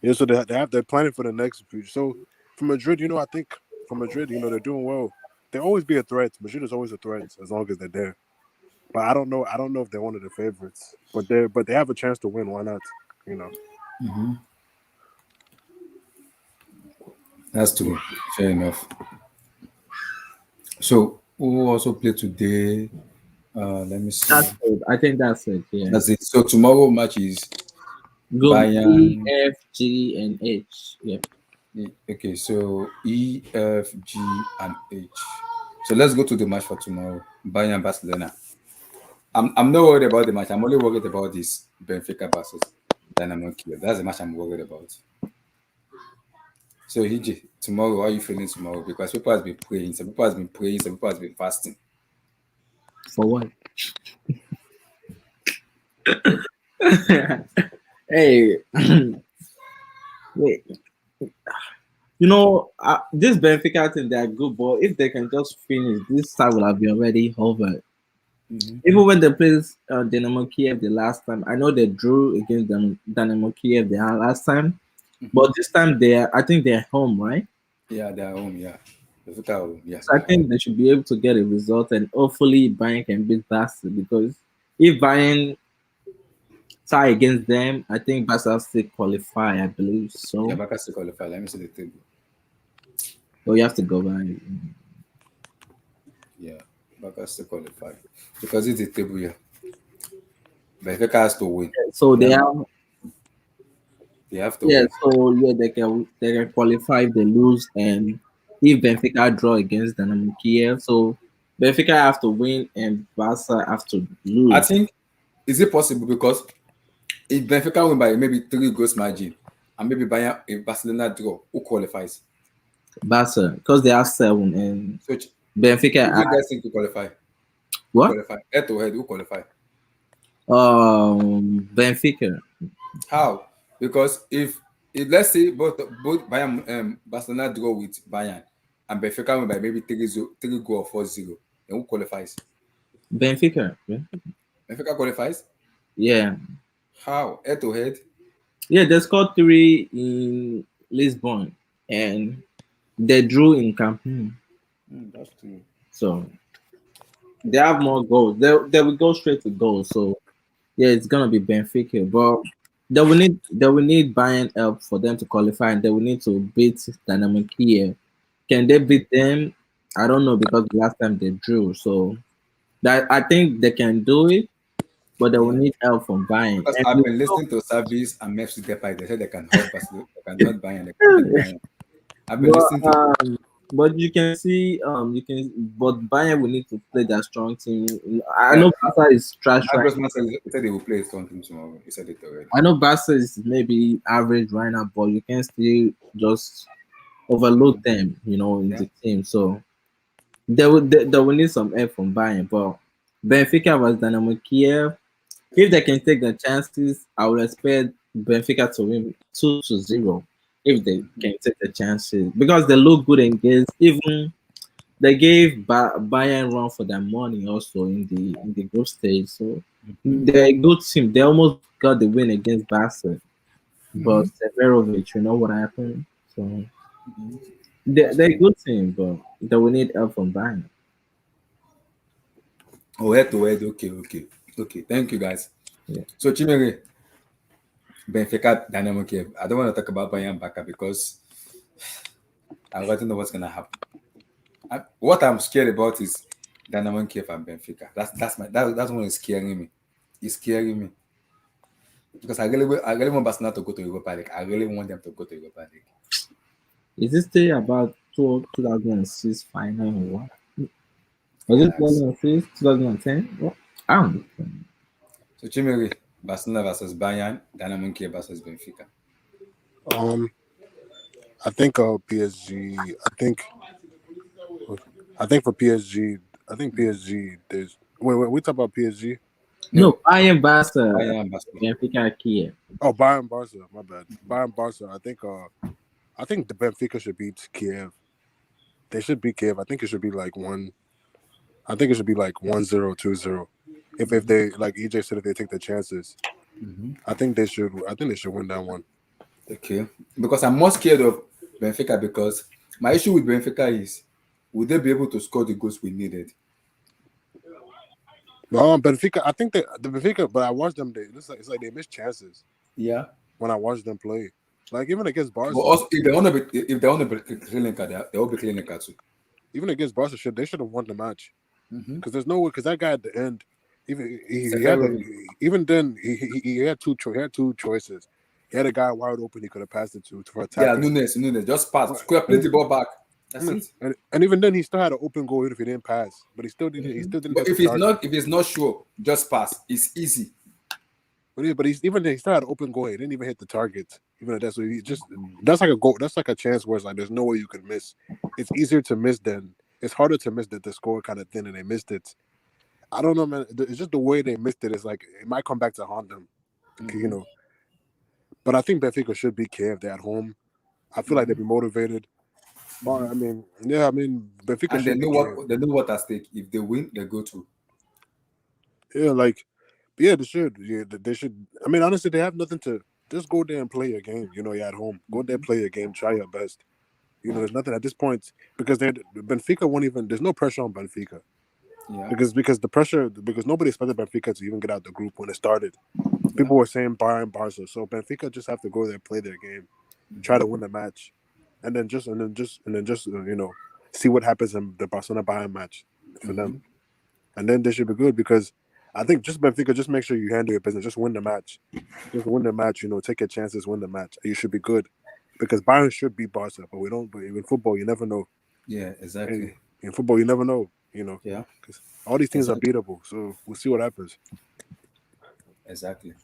Yeah, so they're planning for the next future. So for Madrid, you know, I think for Madrid, you know, they're doing well. They always be a threat. Madrid is always a threat as long as they're there. But I don't know. I don't know if they're one of the favorites. But they have a chance to win. Why not? You know. That's true. Fair enough. So who also play today? Let me That's see. it. I think that's it. Yeah. That's it. So tomorrow match is Group E, Bayern. F, G, and H. Yeah. Okay, so E, F, G, and H. So let's go to the match for tomorrow. Bayern Barcelona. I'm not worried about the match. I'm only worried about this Benfica versus Dynamo Kiev. That's the match I'm worried about. So Hiji, tomorrow, how are you feeling tomorrow? Because people has been praying, some people has been praying, some people has been fasting. For what? Hey, wait. You know, this Benfica thing, they're good, but if they can just finish, this side will have been already over. Even when they played Dynamo Kiev the last time, I know they drew against them Dynamo Kiev the last time, but this time I think they're home, right? Yeah, they're home, yeah. Benfica home, yeah, So I they're home. think they should be able to get a result, and hopefully Bayern can beat Barca because if Bayern tie against them, I think Barca still qualify. I believe Yeah, so. Barca still qualify. Let me see the table. So you have to go by. Yeah, Barca still qualify. Because it's the table, yeah. Benfica has to win. So They they have, have they have to yeah. win. So yeah, they can qualify if they lose, and if Benfica draw against Dynamo Kiev, so Benfica have to win and Barca have to I lose. think, is it possible? Because if Benfica win by maybe 3 goals margin, and maybe Bayern, if Barcelona draw, who qualifies? Barca because they have 7 and So Benfica who do you guys think will qualify? Who what? qualify? Head to head, who qualify? Benfica. How? Because if let's say both Bayern Barcelona draw with Bayern and Benfica win by maybe 3 goal or 4-0, then who qualifies? Benfica. Yeah. Benfica qualifies? Yeah. How? Head to head? Yeah, they scored 3 in Lisbon and they drew in Camp Nou. That's true. So they have more goals. They will go straight to goals. So yeah, it's gonna be Benfica. But they will need Bayern help for them to qualify and they will need to beat Dynamo Kiev. Can they beat them? I don't know because the last time they drew. So that I think they can do it, but they will Yeah. need help from Bayern. Because And I've we been know- listening to Service and Memphis Depay. They said they can hurt Barcelona, they can hurt Bayern, they can beat Bayern. I've been but listening to them. but you can see but Bayern will need to play that strong team. I Yeah, know Barca is trash my right. Grossman said he said they will play something tomorrow. He said it already. I know Barca is maybe average right now, but you can still just overload them, in Yeah. the team. So they will need some help from Bayern. But Benfica was Dynamo Kiev. If they can take the chances, I would expect Benfica to win 2-0 if they can take the chances because they look good against even they gave Bayern run for their money also in the group stage. So they're a good team. They almost got the win against Barca, but Severovic, you know what happened. So That's they're a true. good team, but they will need help from Bayern. Oh, head to head. Okay, okay. Okay. Thank you guys. Yeah. So Chimere, Benfica Dynamo Kiev. I don't want to talk about Bayern Baka because I don't know what's gonna happen. What I'm scared about is Dynamo Kiev and Benfica. That's what is scaring me. It's scaring me because I really want Barcelona to go to Europa League. I really want them to go to Europa League. Is this still about 2006 final or what? Was it Yes. 2006, 2010? What? I don't know. So Chimere, Barcelona versus Bayern, Dynamo Kiev versus Benfica. Um, I think PSG. I think for PSG. I think PSG. There's wait. We talk about PSG. No, No, Bayern, Barca, Bayern Basel. Benfica, Kiev. Oh, Bayern Barca. My bad. Bayern Barca. I think the Benfica should beat Kiev. They should beat Kiev. I think it should be like one. I think it should be like 1-0, 2-0. If they like EJ said, if they take the chances, Mm-hmm. I think they should. I think they should win that one. Okay, because I'm more scared of Benfica because my issue with Benfica is would they be able to score the goals we needed? Benfica. I think the Benfica, but I watched them. It's like they missed chances Yeah, when I watched them play. Like even against but Barca, also if they want to be clinical, they will be clinical too. even against Barca, they should have won the match Mm-hmm. because there's no way. Because that guy at the end, even he had Seferovic. even then he had he had two choices. He had a guy wide open. He could have passed it to for Yeah, attackers. Nunes, just pass. Could have played And, the ball back. That's it. and even then, he still had an open goal even if he didn't pass. But he still didn't. He Mm-hmm. still didn't But hit the target. if it's not sure, just pass. It's easy. But he's even then, he still had an open goal. He didn't even hit the target. Even at that, so he just that's like a goal. That's like a chance where it's like there's no way you can miss. It's easier to miss than it's harder to miss than the score kind of thing, and they missed it. I don't know, man. It's just the way they missed it. It's like it might come back to haunt them, you know. But I think Benfica should be Kiev. They're at home. I feel like they'd be motivated. Well, I mean, yeah, I mean, Benfica And they should be know Kiev. what at stake. If they win, they go to. Yeah, like, yeah, they should. Yeah, they should. I mean, honestly, they have nothing to just go there and play your game. You know, you're at home. Go there, play your game, try your best. You know, there's nothing at this point because Benfica won't even. There's no pressure on Benfica Yeah. because the pressure because nobody expected Benfica to even get out the group when it started. People were saying Bayern, Barca, so Benfica just have to go there, play their game, try to win the match, and then just you know see what happens in the Barcelona Bayern match for them, and then they should be good because I think just Benfica, just make sure you handle your business, just win the match, you know, take your chances, win the match, you should be good because Bayern should beat Barca, but we don't. But in football, you never know. Yeah, exactly. In football, you never know. You know, Yeah, because all these teams exactly. are beatable, so we'll see what happens. Exactly.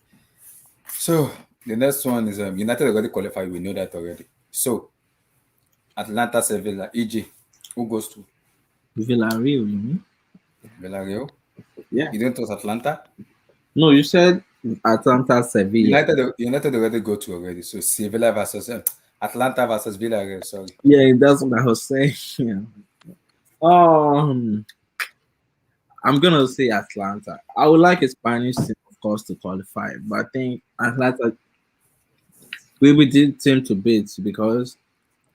So the next one is United already qualified. We know that already. So Atlanta, Sevilla, EG. Who goes to Villarreal, you mean? Villarreal? Yeah. You don't trust Atlanta? No, you said Atlanta, Sevilla. United already go to already. So Sevilla versus Atlanta versus Villarreal. Sorry. Yeah, that's what I was saying. Yeah. Um, I'm gonna say Atlanta. I would like a Spanish team, of course, to qualify, but I think Atlanta will be the team to beat because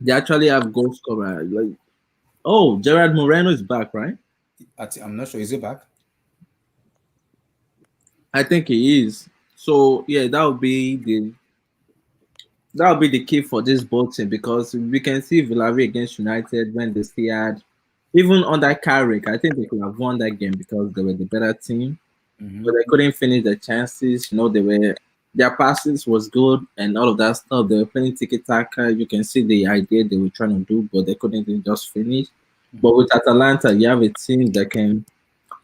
they actually have goal scorer. Like, oh, Gerard Moreno is back, right? I'm not sure. Is he back? I think he is. So yeah, that would be the key for this both team because we can see Villarreal against United when they still had even under Carrick. I think they could have won that game because they were the better team, but they couldn't finish their chances. You know, their passes was good and all of that stuff. They were playing tiki taka. You can see the idea they were trying to do, but they couldn't just finish. But with Atalanta, you have a team that can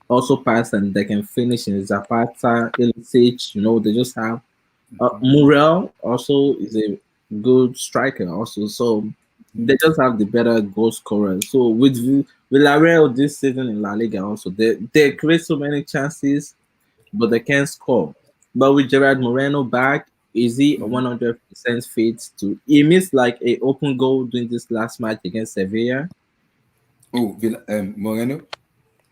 also pass and they can finish in Zapata, Ilicic. You know, they just have Muriel also is a good striker also. So they just have the better goal scorer. So with Villarreal this season in La Liga also, they create so many chances, but they can't score. But with Gerard Moreno back, is he 100% fit to? He missed like a open goal during this last match against Sevilla. Oh, Moreno.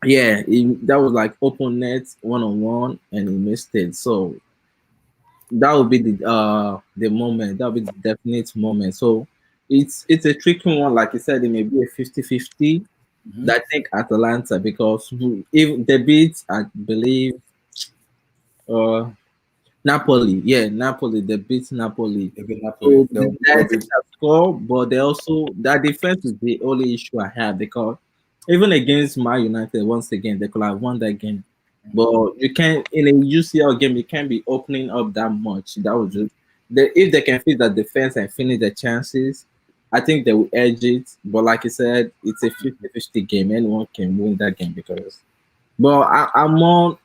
Yeah, that was like open net 1-on-1, and he missed it. So that would be the moment. That would be the definite moment. So it's a tricky one. Like you said, it may be a 50-50. I think Atalanta because if they beat, I believe, uh, Napoli. Yeah, Napoli. They beat Napoli. Maybe Napoli. So they can score, but they also that defense is the only issue I have because even against Man United, once again they could have won that game. But you can't in a UCL game, you can't be opening up that much. That would just if they can fit that defense and finish the chances, I think they will edge it. But like I said, it's a 50-50 game. Anyone can win that game because. But I'm more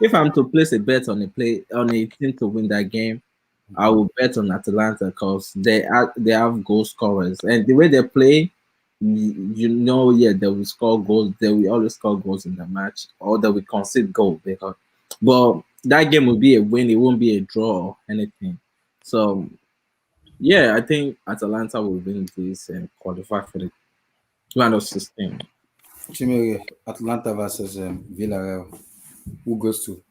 if I'm to place a bet on a team to win that game, I will bet on Atalanta because they have goal scorers and the way they play, you know, yeah, they will score goals. They will always score goals in the match, or they will concede goal because But that game will be a win. It won't be a draw or anything. So yeah, I think Atalanta will win this and qualify for the round of 16. Chimere, Atlanta versus Villarreal. Who goes to?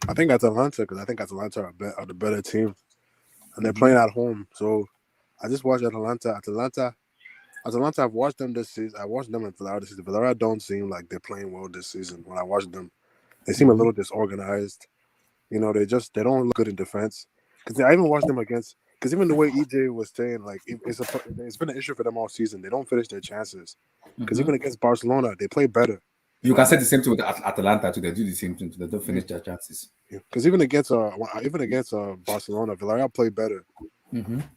I think Atalanta, because I think Atalanta are the better team, and they're playing at home. So I just watched Atalanta. Atalanta. I've watched them this season. I watched them in Villarreal this season. Villarreal don't seem like they're playing well this season. When I watch them, they seem a little disorganized. You know, they don't look good in defense. Because I even watched them against. Because even the way EJ was saying, like it's been an issue for them all season. They don't finish their chances. Because even against Barcelona, they play better. You can say the same thing with Atalanta too. They do the same thing too. They don't finish their chances. Because even against Barcelona, Villarreal played better.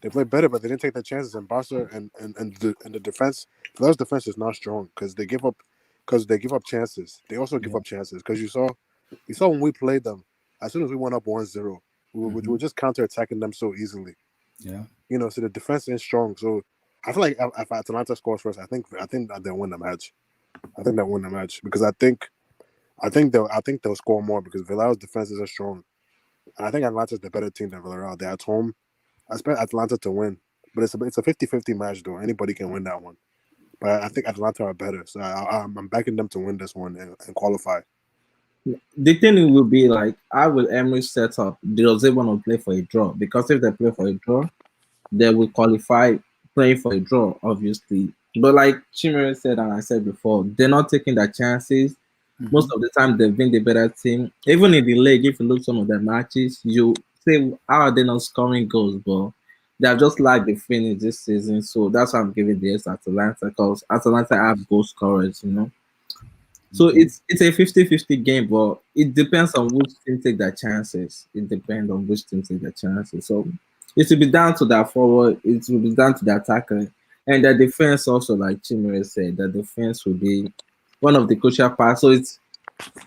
They played better, but they didn't take their chances. And Barca and the defense, Villarreal's defense is not strong because they give up chances. They also give up chances because you saw when we played them. As soon as we went up 1-0, we were just counter-attacking them so easily. Yeah. You know, so the defense is strong. So I feel like if Atalanta scores first, I think that they'll win the match. I think they'll win the match because I think they'll score more because Villarreal's defenses are strong. And I think Atlanta's the better team than Villarreal. They're at home. I expect Atlanta to win, but it's a 50-50 match though. Anybody can win that one. But I think Atlanta are better, so I'm backing them to win this one and qualify. The thing will be like, how will Emery set up? Does they want to play for a draw? Because if they play for a draw, they will qualify playing for a draw, obviously. But like Chimere said and I said before, they're not taking their chances. Most of the time, they've been the better team. Even in the league, if you look some of their matches, you say, how are they not scoring goals? But they have just like the finish this season. So that's why I'm giving the S to Atalanta because Atalanta have goal scorers. So it's a 50-50 game, but it depends on which team take their chances. It depends on which team take their chances. So it will be down to that forward, it will be down to the attacker. And the defense also, like Chimere said, the defense will be one of the crucial parts. So it's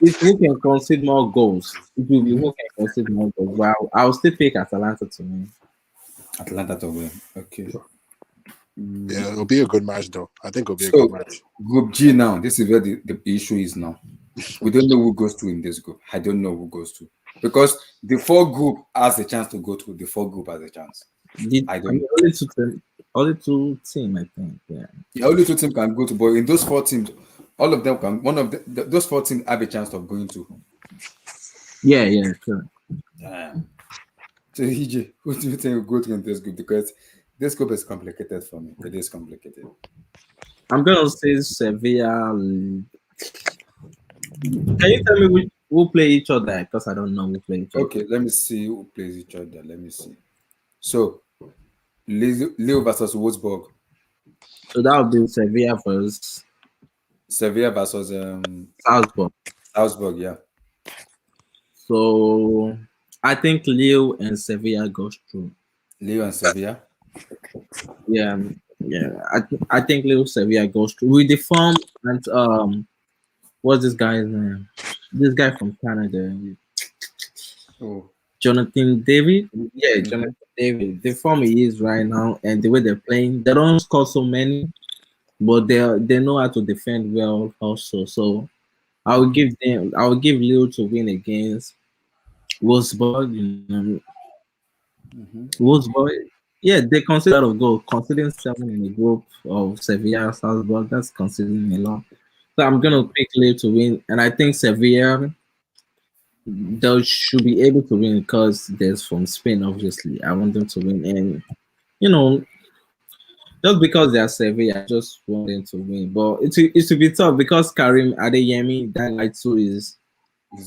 who can concede more goals. It will be who can concede more goals. But I'll still pick Atalanta to win. Atlanta to win. Okay. Yeah, it'll be a good match though. I think it'll be a So good match. Group G now. This is where the issue is now. We don't know who goes to in this group. I don't know who goes to because the four group has a chance to go through. The four group has a chance. I don't know. Only two team, I think. Yeah. The only two teams can go to, but in those four teams, all of them can. One of those four teams have a chance of going to. Yeah, sure. So EJ, who do you think will go to in this group? Because this group is complicated for me. It is complicated. I'm gonna say Sevilla. Can you tell me who play each other? Because I don't know who play each other. Okay, let me see who plays each other. Let me see. So, Leo versus Wolfsburg. So that would be Sevilla versus Sevilla versus Salzburg. Salzburg, yeah. So I think Leo and Sevilla goes through. Leo and Sevilla. Yeah. I think Leo Sevilla goes through with the form and what's this guy's name? This guy from Canada. Oh. Jonathan David. Yeah, Jonathan David. The form he is right now and the way they're playing, they don't score so many, but they know how to defend well also. So I will give Leo to win against Wolfsburg. Wolfsburg. Yeah, they conceded a lot of goals, considering 7 in a group of Sevilla and Salzburg. That's considering a lot. So I'm gonna pick Leo to win, and I think Sevilla they should be able to win because there's from Spain. Obviously, I want them to win, and you know, just because they are Sevilla, I just want them to win. But it will be tough because Karim Adeyemi, that guy too It's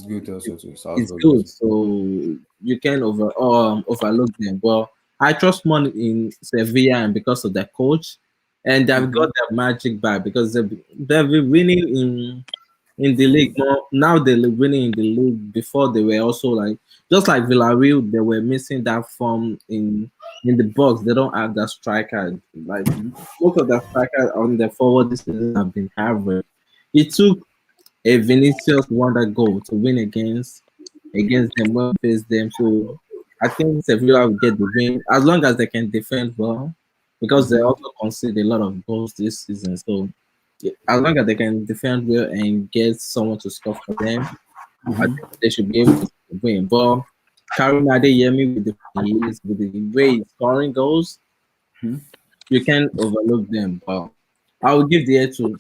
good also too. is Salzburg good. is So you can overlook them. But I trust more in Sevilla and because of their coach, and they've got their magic back because they've been winning in the league. Now they're winning in the league. Before they were also like just like Villarreal, they were missing that form in the box. They don't have that striker. Like most of the strikers on the forward this season have been average. It took a Vinicius wonder goal to win against them when we face them. So I think Sevilla will get the win as long as they can defend well, because they also concede a lot of goals this season. So yeah, as long as they can defend well and get someone to score for them, I think they should be able to win. But Karim Adeyemi with the he is with the way he's scoring goals, you can't overlook them. But I will give the edge to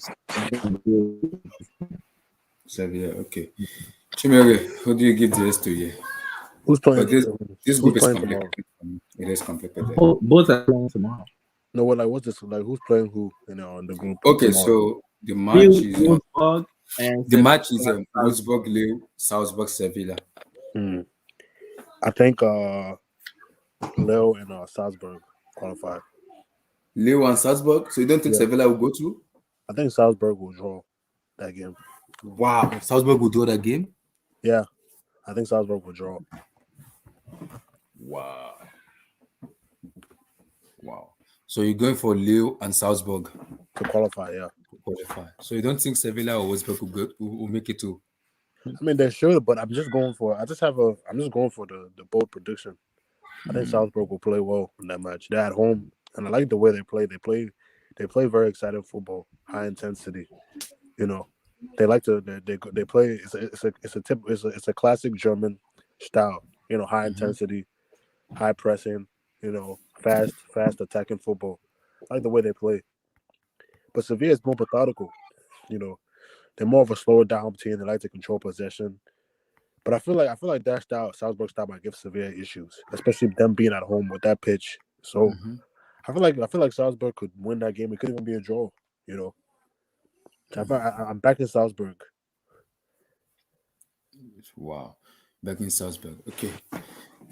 Sevilla, okay. Chimere, who do you give the S to here? Who's playing? But this Who's group is playing tomorrow? complicated for me. It is complicated. both are playing tomorrow. No, what like what's this like? Who's playing who in the group Okay, tomorrow? so the Lille, match is Wolfsburg, and the match is Sevilla. Wolfsburg, Lille, Salzburg, Sevilla. I think Leo and Salzburg qualified. Lille and Salzburg. So you don't think Yeah. Sevilla will go through? I think Salzburg will draw that game. Wow, Salzburg will draw that game. Yeah, I think Salzburg will draw. Wow. So you're going for Lille and Salzburg To qualify, yeah. to qualify. So you don't think Sevilla or Wolfsburg will make it to? I mean they should, but I'm just going for the bold prediction. I think Salzburg will play well in that match. They're at home, and I like the way they play. They play very exciting football, high intensity. You know, they like to they play. It's a classic German style. You know, high intensity, high pressing. You know, fast attacking football. I like the way they play. But Sevilla is more methodical. You know, they're more of a slower down team. They like to control possession. But I feel like that style, Salzburg style, might give Sevilla issues, especially them being at home with that pitch. So I feel like Salzburg could win that game. It could even be a draw. You know, I'm back in Salzburg. Wow, back in Salzburg. Okay.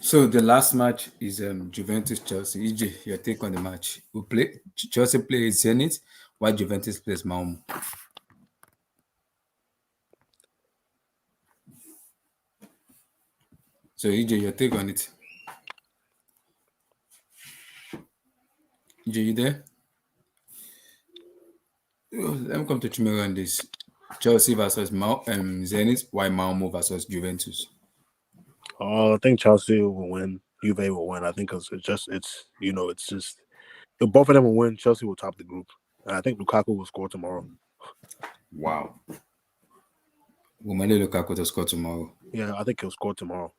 So the last match is Juventus Chelsea. EJ, your take on the match? We play Chelsea plays Zenit, while Juventus plays Malmo. So EJ, your take on it? EJ, you there? Let me come to Chimera on this. Chelsea versus Zenit, while Malmo versus Juventus. I think Chelsea will win. Juve will win. I think it's just if both of them will win, Chelsea will top the group. And I think Lukaku will score tomorrow. Wow. Romelu Lukaku to score tomorrow. Yeah, I think he'll score tomorrow.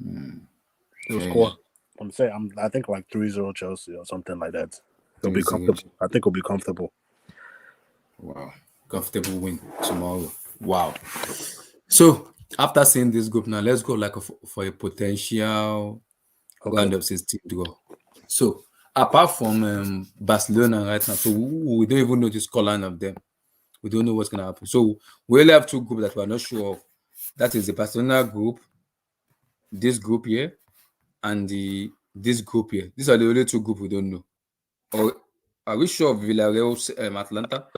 He'll Fair score. enough. I think like 3-0 Chelsea or something like that. He'll be 3-0. comfortable. I think he'll be comfortable. Wow. Comfortable win tomorrow. Wow. So after seeing this group now, let's go for a potential round of 16 draw. So apart from Barcelona right now, so we don't even know the scoreline of them. We don't know what's gonna happen. So we only have two groups that we're not sure of. That is the Barcelona group, this group here, and this group here. These are the only two groups we don't know. Or are we sure of Villarreal Atlanta?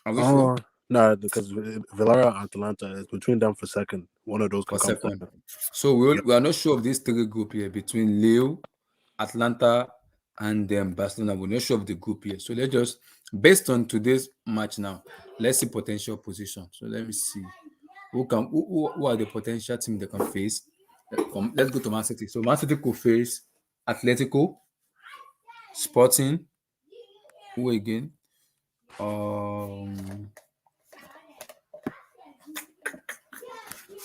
Are we sure? No, because Villarreal and Atlanta is between them for second. One of those can come second. So we are not sure of this three group here between Lille, Atlanta, and Barcelona. We're not sure of the group here. So let's just, based on today's match now, let's see potential position. So let me see who are the potential teams they can face. Let's go to Man City. So Man City could face Atletico, Sporting. Who again?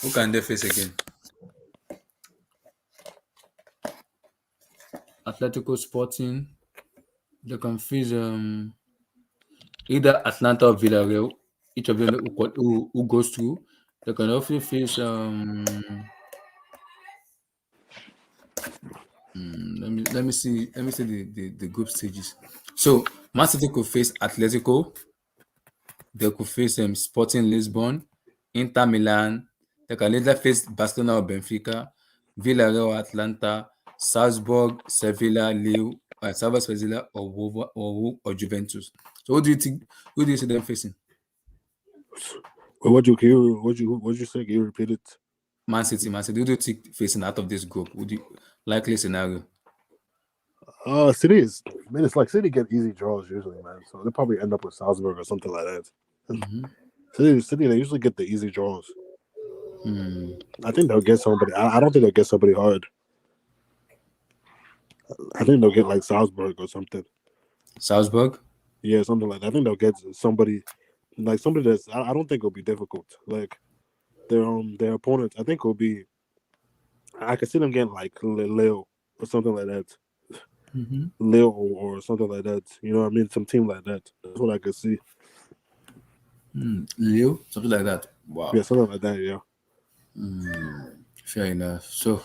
Who can they face again? Atletico, Sporting. They can face either Atlanta or Villarreal. Each of them who goes through. They can also face let me see the group stages. So Man City could face Atletico. They could face Sporting Lisbon, Inter Milan. They can either face Barcelona or Benfica, Villarreal or Atlanta, Salzburg, Sevilla, Lille, Sevilla or Juventus. So what do you think? Who do you see them facing? What'd you say? Can you repeat it? Man City. Who do you think facing out of this group? Would you likely scenario? City is, man, it's like City get easy draws usually, man. So they probably end up with Salzburg or something like that. City, they usually get the easy draws. I think they'll get somebody. I don't think they'll get somebody hard. I think they'll get like Salzburg or something. Salzburg? Yeah, something like that. I think they'll get somebody that's. I don't think it'll be difficult. Like their opponents. I think it'll be. I could see them getting like Leo or something like that. Mm-hmm. Leo or something like that. You know what I mean? Some team like that. That's what I could see. Leo, something like that. Wow. Yeah, something like that. Yeah. Fair enough. So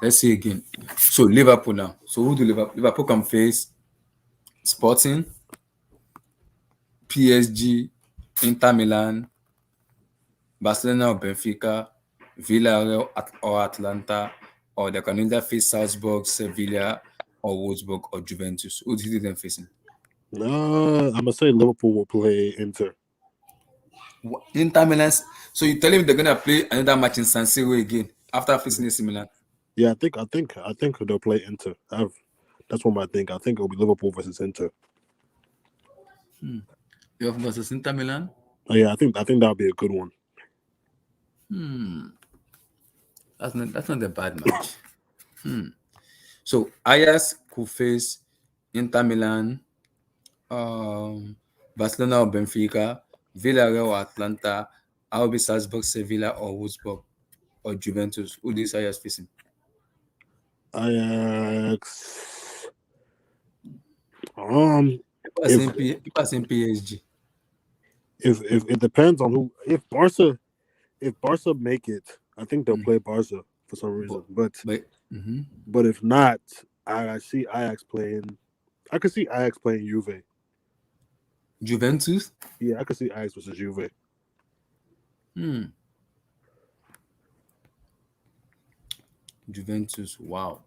let's see again. So Liverpool now. So who do Liverpool can face? Sporting, PSG, Inter Milan, Barcelona or Benfica, Villarreal or Atlanta, or they can either face Salzburg, Sevilla, or Wolfsburg or Juventus. Who do you think they're facing? I'm gonna say Liverpool will play Inter. Inter Milan. So you telling me they're gonna play another match in San Siro again after facing AC Milan? Yeah, I think they'll play Inter. That's what I think. I think it'll be Liverpool versus Inter. Liverpool versus Inter Milan. Oh, yeah, I think that'll be a good one. That's not a bad match. So Ajax could face Inter Milan, Barcelona or Benfica, Villarreal or Atlanta, RB Salzburg, Sevilla or Wolfsburg or Juventus. Who is Ajax facing? Ajax. People are saying PSG. If it depends on who. If Barca make it, I think they'll play Barca for some reason. But if not, I see Ajax playing. I could see Ajax playing Juve. Juventus. Yeah, I could see Ajax versus Juve. Juventus. Wow,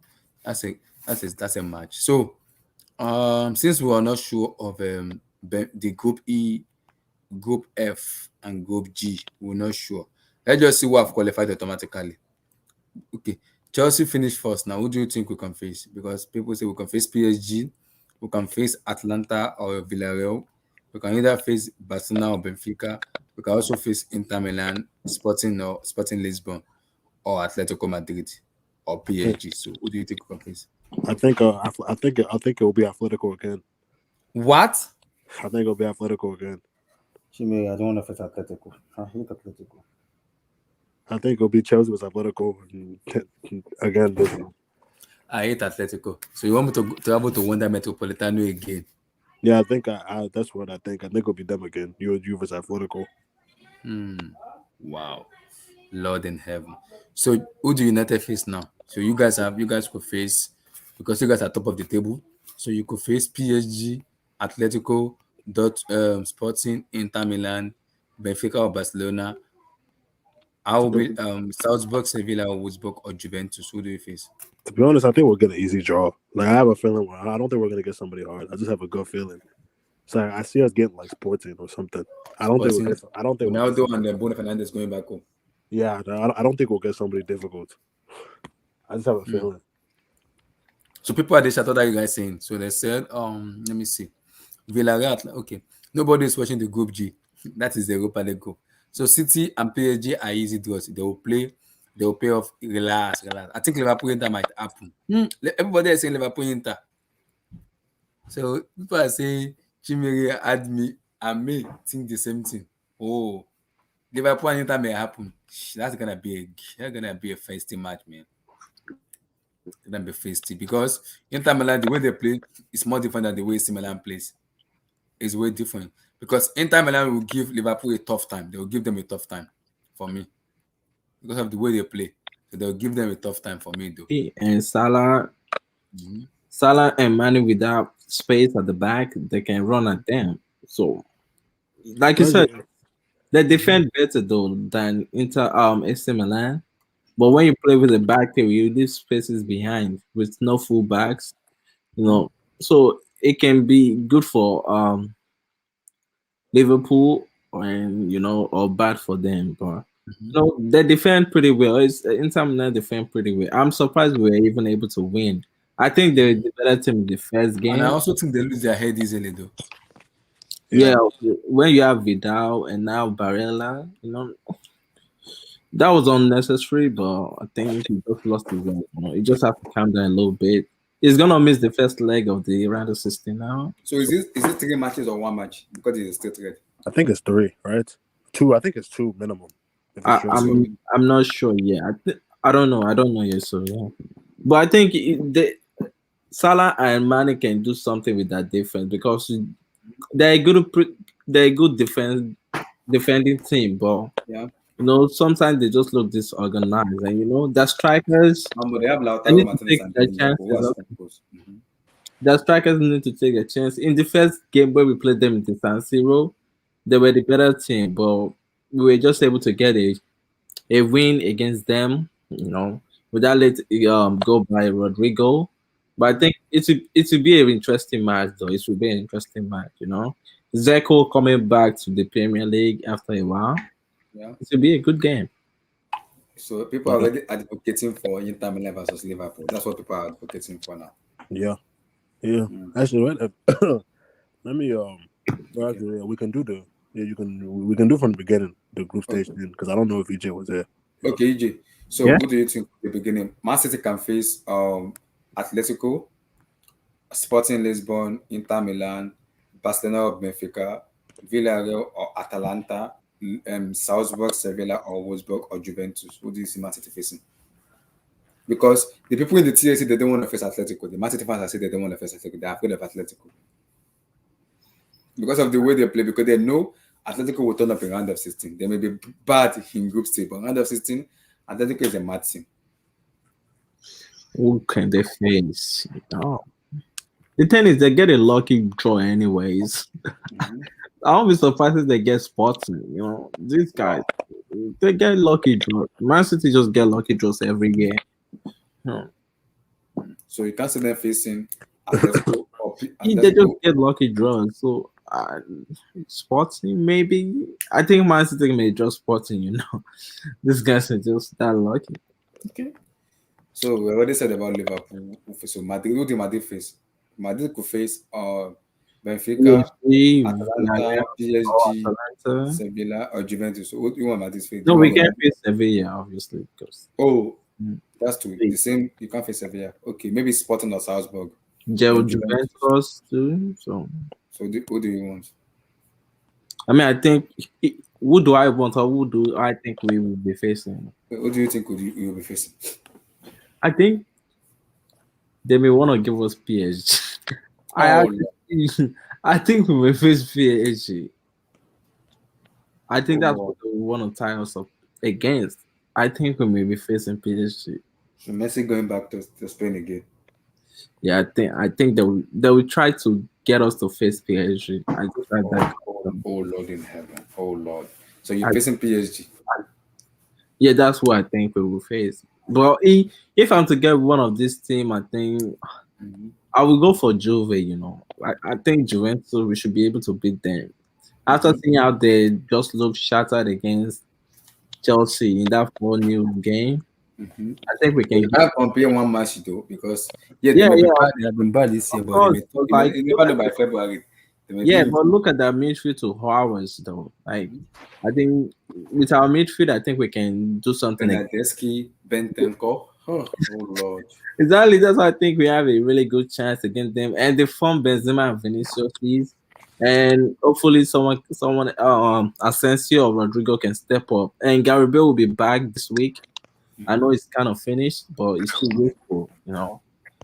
that's a match. So, since we are not sure of the Group E, Group F, and Group G, we're not sure. Let's just see who have qualified automatically. Okay, Chelsea finished first. Now, who do you think we can face? Because people say we can face PSG, we can face Atlanta or Villarreal, we can either face Barcelona or Benfica, we can also face Inter Milan, Sporting Lisbon, or Atletico Madrid, or PSG. So, who do you think we can face? I think it will be Athletico again. What? I think it'll be Athletico again. Chimere, I don't want to face Atletico. I hate Atletico. I think it'll be Chelsea with Atletico again this year. I hate Atletico. So you want me to travel to Wanda Metropolitano again? Yeah, I think that's what I think. I think it'll be them again. You versus Atletico. Wow. Lord in heaven. So who do United face now? So you guys could face, because you guys are top of the table. So you could face PSG, Atletico, Sporting, Inter Milan, Benfica or Barcelona. How will Salzburg, Sevilla, or Wolfsburg or Juventus? Who do you face? To be honest, I think we'll get an easy draw. Like I have a feeling. I don't think we're gonna get somebody hard. I just have a good feeling. So I see us getting like Sporting or something. I don't think we'll get Ronaldo and then Bruno Fernandes going back home. Yeah, I don't think we'll get somebody difficult. I just have a feeling. So people at the chat, what are you guys saying? So they said, let me see. Villarreal, okay. Nobody is watching the Group G. That is the Europa League group. So City and PSG are easy draws. They will pay off. Relax. I think Liverpool Inter might happen. Everybody is saying Liverpool Inter. So people are saying Chimere had me and me think the same thing. Oh, Liverpool and Inter may happen. That's gonna be a feisty match, man. It's gonna be feisty because Inter Milan, the way they play is more different than the way AC Milan plays. It's way different because Inter Milan will give Liverpool a tough time. They will give them a tough time for me because of the way they play. So they'll give them a tough time for me, though. And Salah and Mane without space at the back, they can run at them. So, like you said, they defend better though than AC Milan. But when you play with the back here, you leave spaces behind with no full backs, so it can be good for Liverpool and or bad for them. But they defend pretty well. Inter Milan defend pretty well. I'm surprised we were even able to win. I think they're the better team in the first game. And I also think they lose their head easily though. Yeah, when you have Vidal and now Barella, that was unnecessary, but I think he just lost his way. You just have to calm down a little bit. He's gonna miss the first leg of the round of 16 now. So is it 3 matches or 1 match? Because it's still 3. I think it's 3, right? 2. I think it's 2 minimum. if it's I, true. So I'm not sure. Yeah, I don't know. I don't know yet. So yeah, but I think Salah and Mane can do something with that defense because they're a they're a good defending team, but yeah, sometimes they just look disorganized, and the strikers but they have they Lautaro need to Martinez take and their Liverpool, chances. who are strikers. The strikers need to take a chance. In the first game where we played them in the San Siro, they were the better team, but we were just able to get a win against them, without let go by Rodrigo. But I think it will be an interesting match, though. It will be an interesting match. Zeko coming back to the Premier League after a while. Yeah. It will be a good game. So people are Yeah, already advocating for Inter Milan versus Liverpool. That's what people are advocating for now. yeah, yeah. Mm. Actually, wait, let me well, Okay. actually, yeah, we can do the yeah you can we can do from the beginning the group stage Okay. then because I don't know if EJ was there. Okay, EJ. So Yeah. who do you think at the beginning? Man City can face Atletico, Sporting Lisbon, Inter Milan, Barcelona or Benfica, Villarreal or Atalanta, Salzburg, Sevilla or Wolfsburg or Juventus. Who do you see Man City facing? Because the people in the TAC they don't want to face Atletico. The Man City fans are saying they don't want to face Atletico. They are afraid of Atletico because of the way they play. Because they know Atletico will turn up in round of 16. They may be bad in group stage, but round of 16, Atletico is a mad team. Who can they face? Oh. The thing is, they get a lucky draw anyways. Mm-hmm. I won't be surprised if they get Sporting. These guys, they get lucky draws. Man City just get lucky draws every year. Hmm. So you can't see them facing Atletico or They just Atletico. get lucky draws. So, Sporting maybe. I think Man City may just Sporting. These guys are just that lucky. Okay. So we already said about Liverpool. So Madrid, who do Madrid face? Madrid could face Benfica, PSG, Atalanta, Villarreal, or PSG, Atalanta. Sevilla, or Juventus. So who do you want Madrid face? Do No, you want we can Ronaldo? face Sevilla, obviously, because Oh, mm, that's two. The same. You can't face Sevilla. Okay, maybe Sporting or Salzburg. Then Juventus. Juventus too. So So who do you want? I mean, I think who do I want or who do I think we will be facing? Who do you think you will be facing? I think they may want to give us PSG. I Oh, actually, I think we will face PSG. I think that's Lord. what they want to tie us up against. I think we may be facing PSG. So Messi going back to Spain again. Yeah, I think they will try to get us to face PSG. I just like that. Oh Lord in heaven. Oh Lord. So you're I, facing PSG. yeah, that's what I think we will face. But if I'm to get one of this team, I think Mhm. I will go for Juve. I think Juventus we should be able to beat them. After Mhm. seeing how they just look shattered against Chelsea in that 4-0 game, Mhm. I think we But can you give. can't compare one match though, because yeah, they Yeah, may be yeah, bad. They have been bad this year, of but they course. may. But You, like, you look never know at by February. They may yeah, be. but look at that midfield to ours though. Like, I think with our midfield, I think we can do something. Bernadeschi, Bentenko. Oh Lord. Exactly. That's why I think we have a really good chance against them. And they form Benzema and Vinicius, please. And hopefully someone Asensio or Rodrigo can step up. And Gary Bale will be back this week. I know Mhm. it's kind of finished, but it's still useful.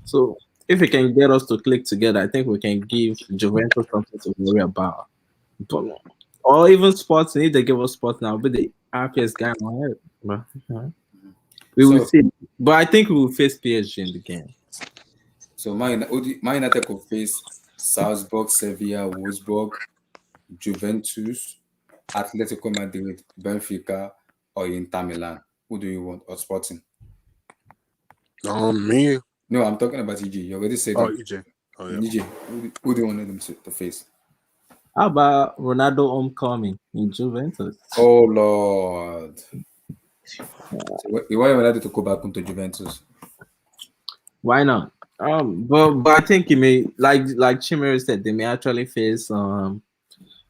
So if we can get us to click together, I think we can give Juventus something to worry about. But, or even Sporting, if they give us Sporting, I'll be the happiest guy on earth. But, we will So see. But I think we will face PSG in the game. Man United could face Salzburg, Sevilla, Wolfsburg, Juventus, Atletico Madrid, Benfica, or Inter Milan. Who do you want? Or Sporting? Me. No, I'm talking about EG. You already said Oh, them. EJ. Oh yeah. EG. Who do you want them to face? How about Ronaldo homecoming in Juventus? Oh Lord. So you want Ronaldo to go back into Juventus? Why not? But I think he may like Chimere said, they may actually face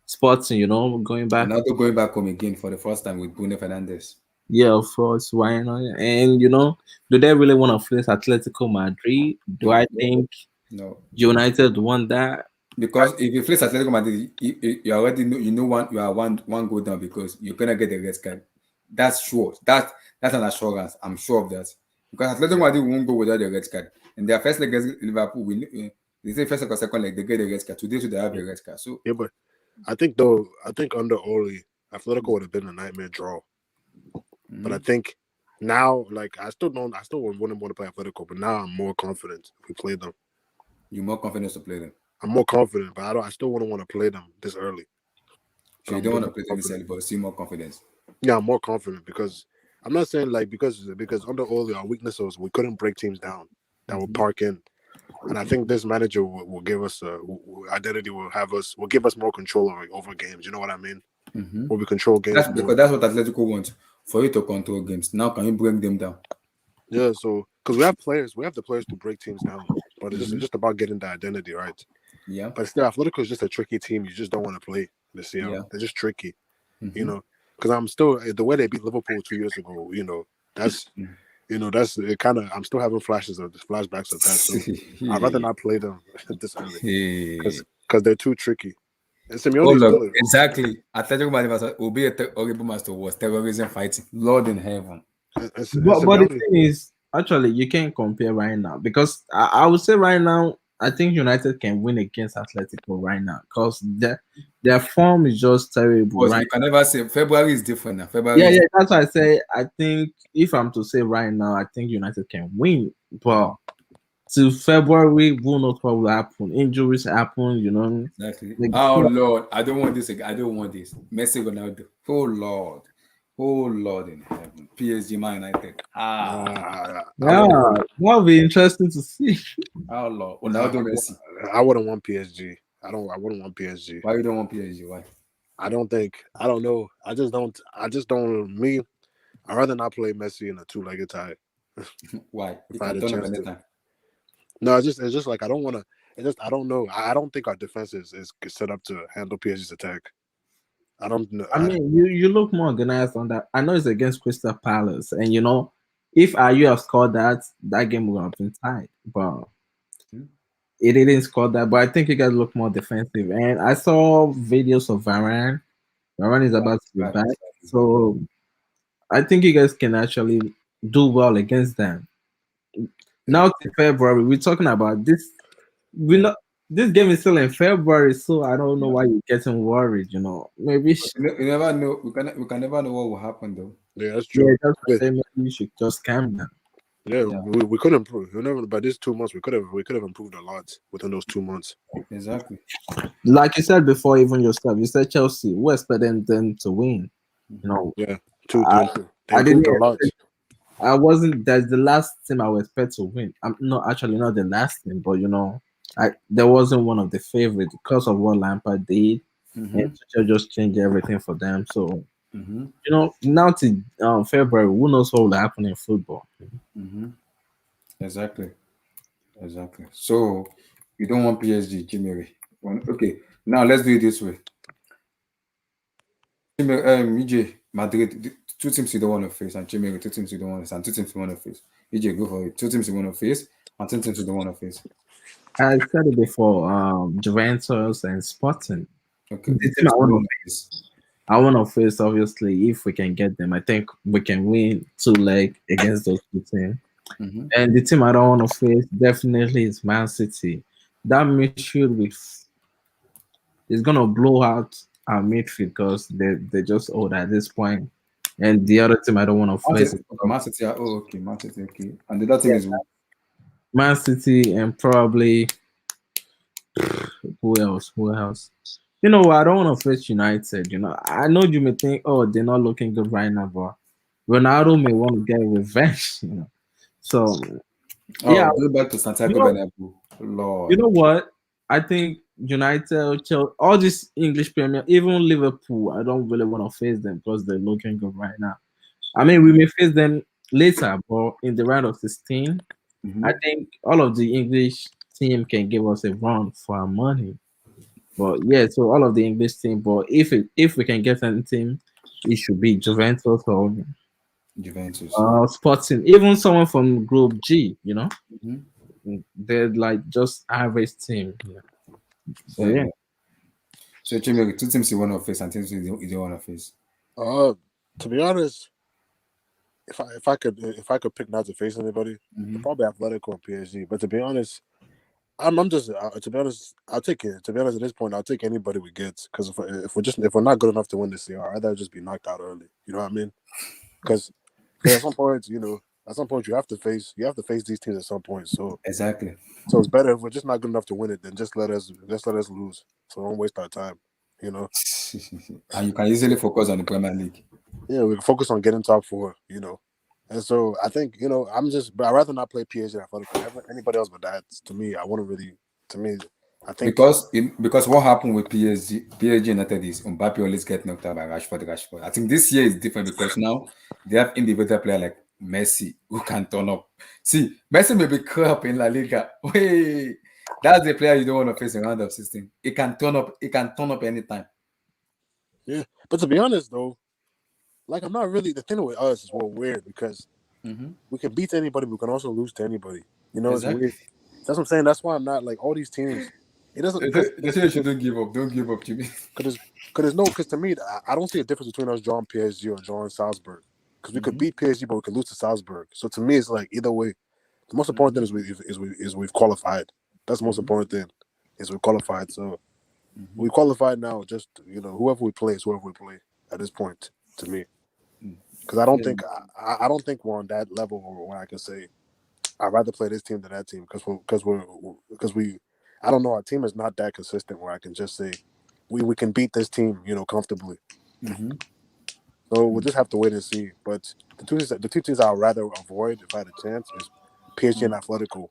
Sporting, going back. Ronaldo going back home again for the first time with Bruno Fernandes. Yeah, of course, why not? And do they really want to face Atletico Madrid? Do No, I think no. United want that? Because if you face Atletico Madrid, you already know you are one goal down because you're gonna get the red card. That's sure. That's an assurance. I'm sure of that. Because Atletico Madrid won't go without the red card. And their first leg against Liverpool, they say first or second leg, they get the red card. Today, should they have a red card? So Yeah, but I think under Oli, Atletico would have been a nightmare draw. But I think now, like I still wouldn't want to play Atletico, but now I'm more confident if we play them. you're more confident to play them. I'm more confident, but I still wouldn't want to play them this early. So you don't want to play them initially, but see more confidence. Yeah, I'm more confident because I'm not saying like because under Oli our weakness was we couldn't break teams down that would park in. And I think this manager will give us identity. Will give us more control over games. You know what I mean? Will we control games? Because that's what Atletico wants for you to control games. Now, can you break them down? Yeah. So because we have the players to break teams down, but it's just about getting the identity right. Yeah. But still, Atletico is just a tricky team. You just don't want to play this year. Yeah. They're just tricky. You know, because I'm still the way they beat Liverpool 2 years ago. You know, that's. You know, that's it. I'm still having flashbacks of that. So I'd rather not play them this early because they're too tricky. And Simeone exactly. Atletico Madrid will be a horrible master was terrorism fighting. Lord in heaven. But the thing is, actually, you can't compare right now because I would say right now, I think United can win against Atletico right now because their form is just terrible. Right? You can never say February is different now. February. Yeah, that's why I say I think if I'm to say right now, I think United can win, but till February, who knows what will happen? Injuries happen, you know. Exactly. Oh Lord, I don't want this. I don't want this. Messi Ronaldo. Oh Lord in heaven. PSG Man United. That'll be interesting to see. Oh Lord, Ronaldo Messi. I wouldn't want PSG. I wouldn't want PSG. Why you don't want PSG? Why? I don't know. I just don't. Me, I'd rather not play Messi in a two-legged tie. Why? If I had a chance to. No, it's just like I don't want to. I don't know. I don't think our defense is set up to handle PSG's attack. I don't know. I mean, you look more organized on that. I know it's against Crystal Palace, and you know, if you have scored that game would have been tied, but it didn't score that. But I think you guys look more defensive, and I saw videos of Varane. Varane is about to be back, so I think you guys can actually do well against them. Now to February, we're talking about this. This game is still in February, so I don't know why you're getting worried. You know, maybe you never know. We can never know what will happen though. Yeah, that's true. Yeah, that's what maybe you should just calm down. Yeah, we could improve. By these 2 months, we could have improved a lot within those 2 months. Exactly. Like you said before, even yourself, you said Chelsea. We're expecting them to win. You know. Yeah, I didn't a lot. I wasn't. That's the last team I would expect to win. I'm not the last team, but you know, there wasn't one of the favorites because of what Lampard did, and just changed everything for them. So you know, now to February, who knows what will happen in football? Exactly. So you don't want PSG, Jimmy. Okay, now let's do it this way. EJ, Madrid, 2 teams you don't want to face, and Jimmy, 2 teams you don't want to face, and 2 teams you want to face. EJ, go for it. 2 teams you want to face, and 2 teams you don't want to face. I said it before, Juventus and Sporting. Okay. The team I want to face, obviously, if we can get them. I think we can win 2 legs against those 2 teams. And the team I don't want to face definitely is Man City. That midfield is going to blow out our midfield because they're just old at this point. And the other team I don't want to face. Man City. Okay. Man City. Okay. And the other team is Man City and probably who else? You know, I don't want to face United. You know, I know you may think, oh, they're not looking good right now, but Ronaldo may want to get revenge. You know, so yeah. Go back to Santiago Bernabeu. Lord. You know what? I think United, Chelsea, all this English Premier, even Liverpool, I don't really want to face them because they're looking good right now. I mean, we may face them later, but in the round of 16, I think all of the English team can give us a run for our money. But yeah, so all of the English team. But if we can get any team, it should be Juventus or Sporting, even someone from Group G. You know, they're like just average team. Yeah. So yeah. So Jimmy, 2 teams you want to face and 2 teams you don't want to face. To be honest, if I could pick not to face anybody, probably Atletico and PSG. But to be honest, I'm just to be honest, I'll take it. To be honest, at this point, I'll take anybody we get because if we're not good enough to win this year, I'd rather just be knocked out early. You know what I mean? Because at some point, you have to face these teams at some point. So Exactly. So it's better if we're just not good enough to win it than just let us lose. So don't waste our time. You know. And you can easily focus on the Premier League. Yeah, we can focus on getting top 4. You know. And so I think but I'd rather not play PSG and Athletico. Anybody else but that, to me, I think because what happened with PSG United is Mbappe always get knocked out by Rashford. I think this year is different because now they have individual player like Messi who can turn up. See, Messi may be crap in La Liga. Wait, that's the player you don't want to face in round of 16. It can turn up. It can turn up anytime. Yeah, but to be honest though, like I'm not really. The thing with us is weird because we can beat anybody, but we can also lose to anybody. You know, Exactly. It's weird. That's what I'm saying. That's why I'm not like all these teams. It doesn't. They say you shouldn't give up. Don't give up, Jimmy. Because to me, I don't see a difference between us drawing PSG or drawing Salzburg. Because we could beat PSG, but we could lose to Salzburg. So to me, it's like either way. The most important thing is we've qualified. That's the most important thing. Is we've qualified. So we qualified now. Just whoever we play is whoever we play at this point. To me, because I don't think we're on that level where I can say I'd rather play this team than that team because we I don't know, our team is not that consistent where I can just say we can beat this team comfortably. So we'll just have to wait and see. But the two teams I'd rather avoid if I had a chance is PSG and Athletico.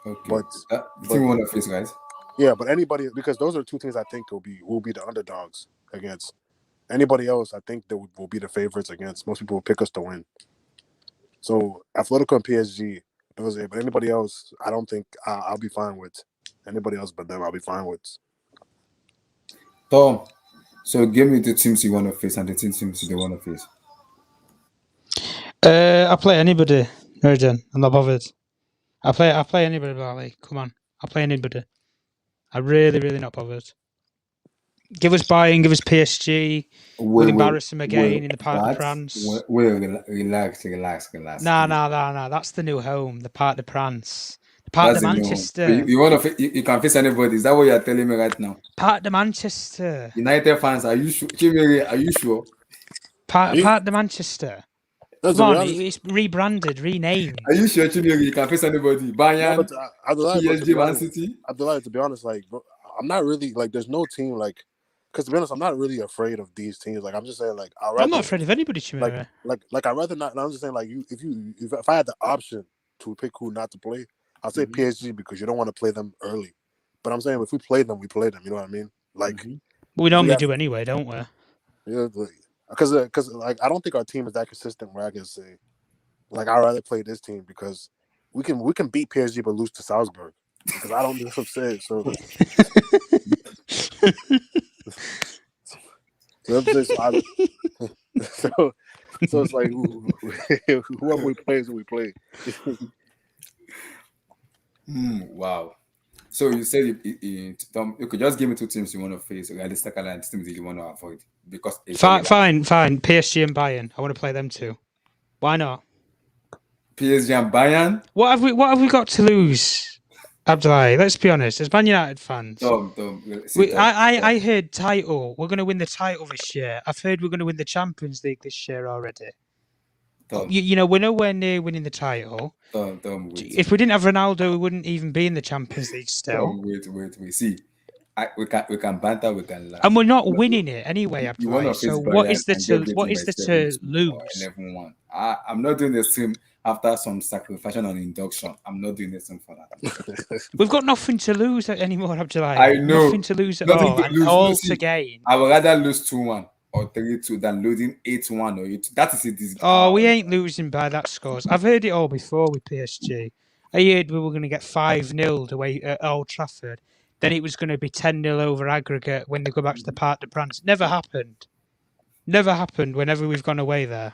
Okay. But the team we want to face, guys. Yeah, but anybody, because those are two teams I think will be the underdogs against. Anybody else, I think that will be the favorites against. Most people will pick us to win. So Atletico and PSG, those are. But anybody else, I don't think I'll be fine with. Anybody else but them, I'll be fine with. Tom, so give me the teams you want to face and the teams you don't want to face. I'll play anybody, Virgin. I'm not bothered. I'll play anybody, Barley. Come on. I'll play anybody. I'm really, really not bothered. Give us Bayern, give us PSG. We'll embarrass them again in the Parc de France. Relax. Nah. That's the new home, the Parc de France. The Parc de Manchester. You can face anybody. Is that what you're telling me right now? Parc de Manchester. United fans, are you sure? Chimere, are you sure? Parc de Manchester. Come on, it's rebranded, renamed. Are you sure, Chimere, you can face anybody? Bayern, PSG, Man City? Abdullah, to be honest, like, I'm not really, like, there's no team, like, because to be honest, I'm not really afraid of these teams. Like, I'm just saying, like, I'm not afraid of anybody, Chimere. Like, I'd rather not, and I'm just saying, like, if I had the option to pick who not to play, I'll say PSG because you don't want to play them early. But I'm saying if we play them, you know what I mean? Like, we normally do anyway, don't we? Yeah, because like I don't think our team is that consistent where I can say, like, I'd rather play this team because we can beat PSG but lose to Salzburg because I don't do what I'm saying. So it's like whoever we play is who we play. Wow. So you said Tom, you could just give me two teams you want to face, realistic and teams you want to avoid because fine. PSG and Bayern. I want to play them too. Why not? PSG and Bayern. What have we got to lose, Abdullah? Let's be honest. As Man United fans, I heard title. We're going to win the title this year. I've heard we're going to win the Champions League this year already. We're nowhere near winning the title. If we didn't have Ronaldo, we wouldn't even be in the Champions League still. Wait. See, we can banter, we can laugh. And we're not winning it anyway, Abdullah. So what is there to lose? I'm not doing the same after some sacrifice on induction. I'm not doing the same for that. We've got nothing to lose anymore, Abdullah. I know. Nothing to lose at all. And all to gain. I would rather lose 2-1 or 3-2 than losing 8-1 or 8-2. That is it. We ain't losing by that scores. I've heard it all before with PSG. I heard we were going to get 5-0 away at Old Trafford. Then it was going to be 10-0 over aggregate when they go back to the Parc de France. Never happened. Whenever we've gone away there.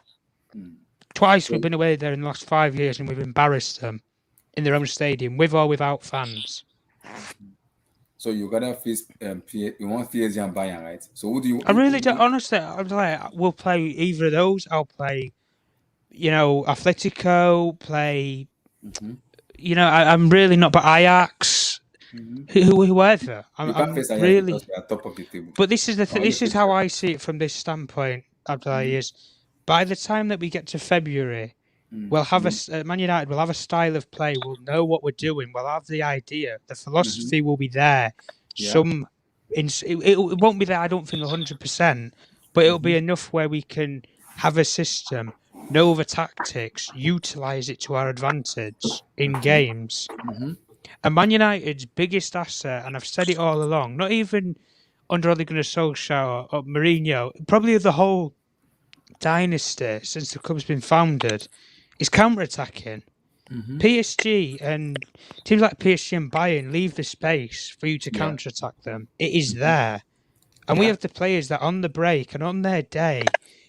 Twice we've been away there in the last 5 years and we've embarrassed them in their own stadium, with or without fans. So you're gonna face you want PSG and Bayern, right? So who do you? I really don't. Honestly, I'm like, we'll play either of those. I'll play Atletico play. I'm really not, but Ajax, whoever. You can't face Ajax really. because they are top of the table. But this is this is how I see it from this standpoint, Abdullahi, is by the time that we get to February, we'll have Man United will have a style of play. We'll know what we're doing. We'll have the idea. The philosophy will be there. Yeah. It won't be there, I don't think 100%, but it'll be enough where we can have a system, know the tactics, utilize it to our advantage in games. And Man United's biggest asset, and I've said it all along, not even under Ole Gunnar Solskjaer or Mourinho, probably the whole dynasty since the club's been founded, is counter-attacking. PSG and teams like PSG and Bayern leave the space for you to counter-attack them. It is there. And we have the players that on the break and on their day,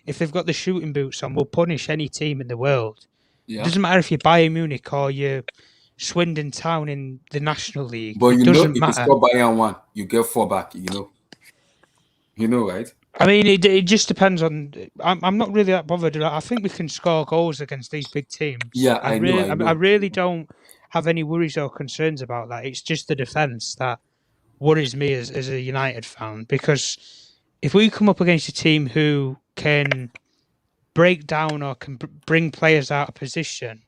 if they've got the shooting boots on, will punish any team in the world. It doesn't matter if you're Bayern Munich or you're Swindon Town in the National League. But it doesn't if matter. you score Bayern 1, you get 4 back, right? I mean, it just depends on. I'm not really that bothered. I think we can score goals against these big teams. Yeah, I really don't have any worries or concerns about that. It's just the defence that worries me as a United fan, because if we come up against a team who can break down or can bring players out of position,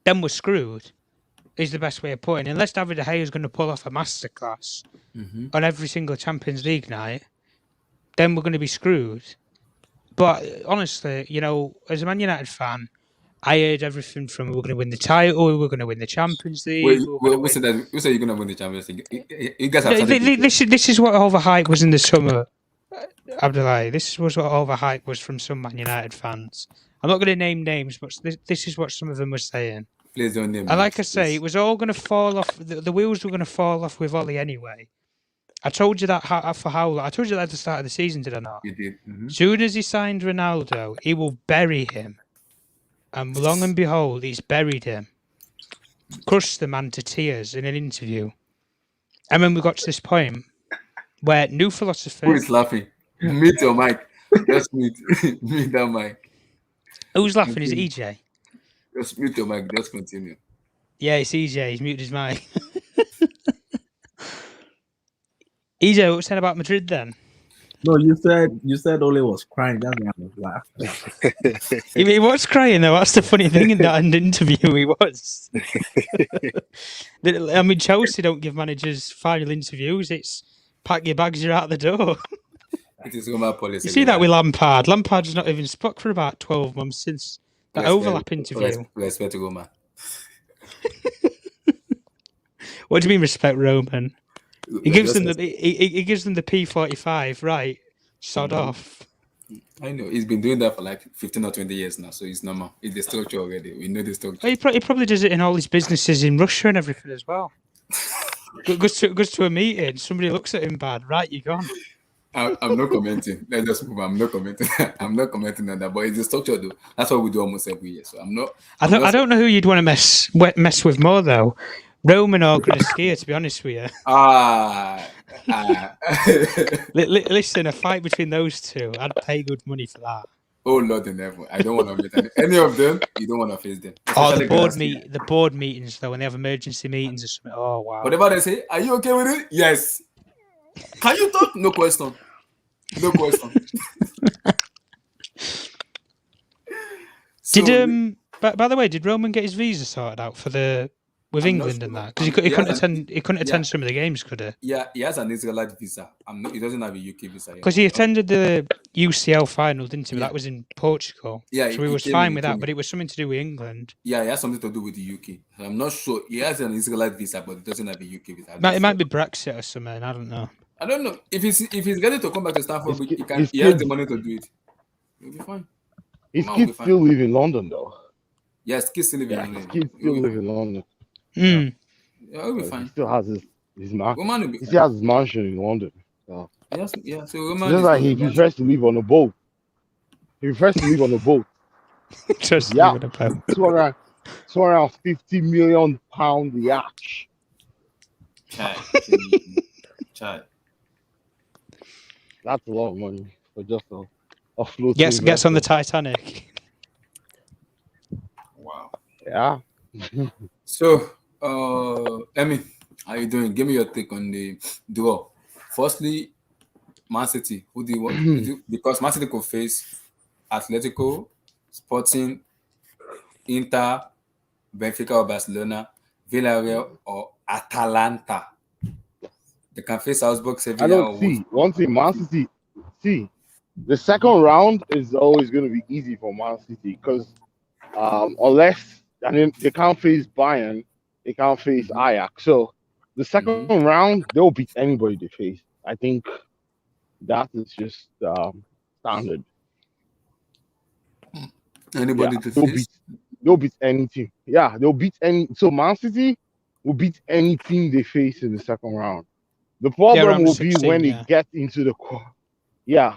then we're screwed. Is the best way of putting it. Unless David De Gea is going to pull off a masterclass on every single Champions League night, then we're going to be screwed. But honestly, as a Man United fan, I heard everything from we're going to win the title, we're going to win the Champions League. Who said you're going to win the Champions League? You guys have this is what all the hype was in the summer, Abdullahi. This was what all the hype was from some Man United fans. I'm not going to name names, but this is what some of them were saying. Please don't name. And like I say, it was all going to fall off. The wheels were going to fall off with Ollie anyway. I told you that for how long? I told you that at the start of the season, did I not? You did. Soon as he signed Ronaldo, he will bury him. And long and behold, he's buried him. Crushed the man to tears in an interview. And then we got to this point where new philosophy... Who is laughing? Mute your mic. Just mute that mic. Who's laughing? Is it EJ? Just mute your mic. Just continue. Yeah, it's EJ. He's muted his mic. EJ, what was saying about Madrid then? No, you said Ole was crying. That's why I was laughing. He was crying though. That's the funny thing in that interview. He was. I mean, Chelsea don't give managers final interviews. It's pack your bags, you're out the door. It is Roma policy. You see that with Lampard. Lampard's not even spoke for about 12 months since that overlap interview. Respect Roma. What do you mean respect Roman? He gives them the P45, right? Sod off. I know he's been doing that for like 15 or 20 years now, so it's normal. It's the structure already. We know the structure. He probably does it in all his businesses in Russia and everything as well. goes to a meeting, somebody looks at him bad, right? You're gone. I'm not commenting. Let's just move on. I'm not commenting. I'm not commenting on that, but it's the structure though. That's what we do almost every year. So I'm not. I don't know who you'd want to mess with more though. Roman or Gracia, to be honest with you. Listen, a fight between those two, I'd pay good money for that. Oh Lord in heaven, I don't want to meet any of them. You don't want to face them. Oh, the board meetings though, when they have emergency meetings or something. Oh wow. Whatever they say, are you okay with it? Yes. Can you talk? No question. No question. By the way, did Roman get his visa sorted out with England and that? Because he couldn't attend some of the games, could he? Yeah, he has an Israelite visa. He doesn't have a UK visa. Because he attended the UCL final, didn't he? But that was in Portugal. Yeah, so he was fine with that, but it was something to do with England. Yeah, he has something to do with the UK. I'm not sure. He has an Israelite visa, but he doesn't have a UK visa. It might be Brexit or something. I don't know. I don't know. If he's ready to come back to Stamford, he has the money to do it. He'll be fine. His kids still live in London, though. Yes, kids still live in London. His kids still live in London. Yeah, he'll be fine. He still has his mansion. He still has his mansion in London. So. Yeah, so Roman just like he prefers to live on a boat. He prefers to live on a boat. Just yeah, 250 million pound yacht. Chai. That's a lot of money for just a floating. Gets on the Titanic. Wow. Yeah. So, Emmy, how you doing? Give me your take on the duel. Firstly, Man City. Who do you want? Because Man City could face Atletico, Sporting, Inter, Benfica or Barcelona, Villarreal or Atalanta. They can face Salzburg, I Sevilla don't or see Wolfsburg. one thing. Man City. See, the second round is always going to be easy for Man City because unless they can't face Bayern, they can't face Ajax. So the second round they'll beat anybody they face. I think that is just standard. Anybody Yeah, to face? they'll beat any team. Yeah, they'll beat any. So Man City will beat any team they face in the second round. The problem around will be 16, when yeah. it gets into the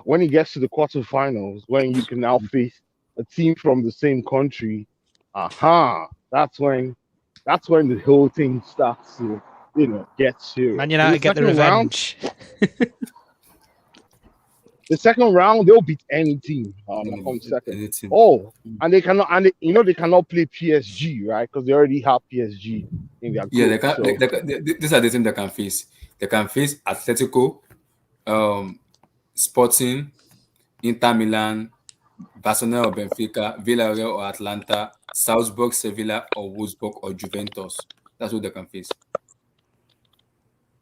when it gets to the quarterfinals, when you can now face a team from the same country. That's when the whole thing starts to get serious. Man In the United get the second round, revenge. they'll beat any team that comes second. Anything. Oh, and they cannot, they cannot play PSG, right? Because they already have PSG in their group. Yeah, they can. So These are the teams they can face. They can face Atletico, Sporting, Inter Milan, Barcelona or Benfica, Villarreal or Atlanta, Salzburg, Sevilla or Wolfsburg or Juventus. That's what they can face.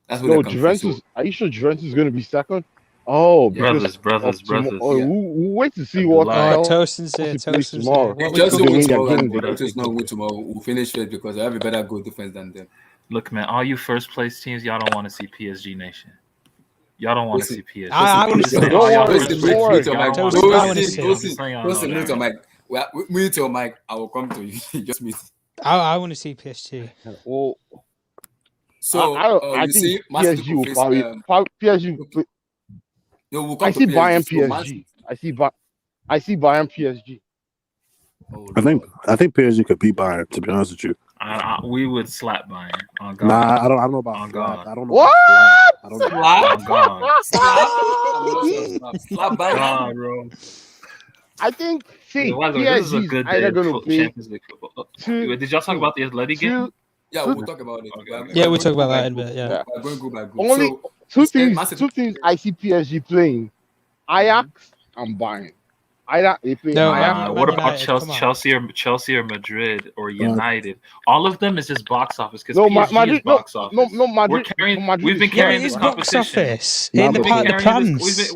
That's what no, they can face. Juventus. Are you sure Juventus is going to be second? Oh, Yeah. because Brothers. Oh, Yeah. we'll wait to see what Abdullah. Oh, Chelsea Tosin's here. plays Tosin's tomorrow. here. What If we Chelsea They cooking? win win their tomorrow, game, they and get Chelsea not win taken. tomorrow, we'll finish first because they have a better goal defense than them. Look, man, all you first place teams, y'all don't want to see PSG Nation. Y'all don't want to see PSG. I want to see Just saying, Don't all y'all worry, first don't place worry. teams, y'all don't want Tosin, to I wanna see see. PSG. I'm just letting y'all know Mute your that. mic. Well, mute your mic. I will come to you. Just mute. I want to see PSG. Well, So I you think see, Man City PSG could will face. probably PSG. Okay. No, we'll I come to see Bayern PSG. So Man PSG. City- I see Bayern PSG. Oh, I think Lord. PSG could beat Bayern. To be honest with you, We would slap Bayern. On God. nah, I don't know about On slap. God. I don't know What? about slap. I don't know. Slap? On God. Slap Bayern. God, bro. I think. See, By the way, this is a PSG is good day either of going to be Champions League football. Wait, did y'all talk about the Atleti game? Yeah, we'll talk about it. Okay. Yeah, we'll talk about that in a bit. Yeah. We're going group by group. Only So two Man City- things I see PSG playing: Ajax and Bayern. Either they play No, Ajax. Man What about United, come on. Chelsea or Madrid or United? All of them is just box office because No, PSG Madrid. is box office. No, Madrid. We've been Yeah, carrying it is this box competition. office Nah, in the but- part of the carrying plans. this,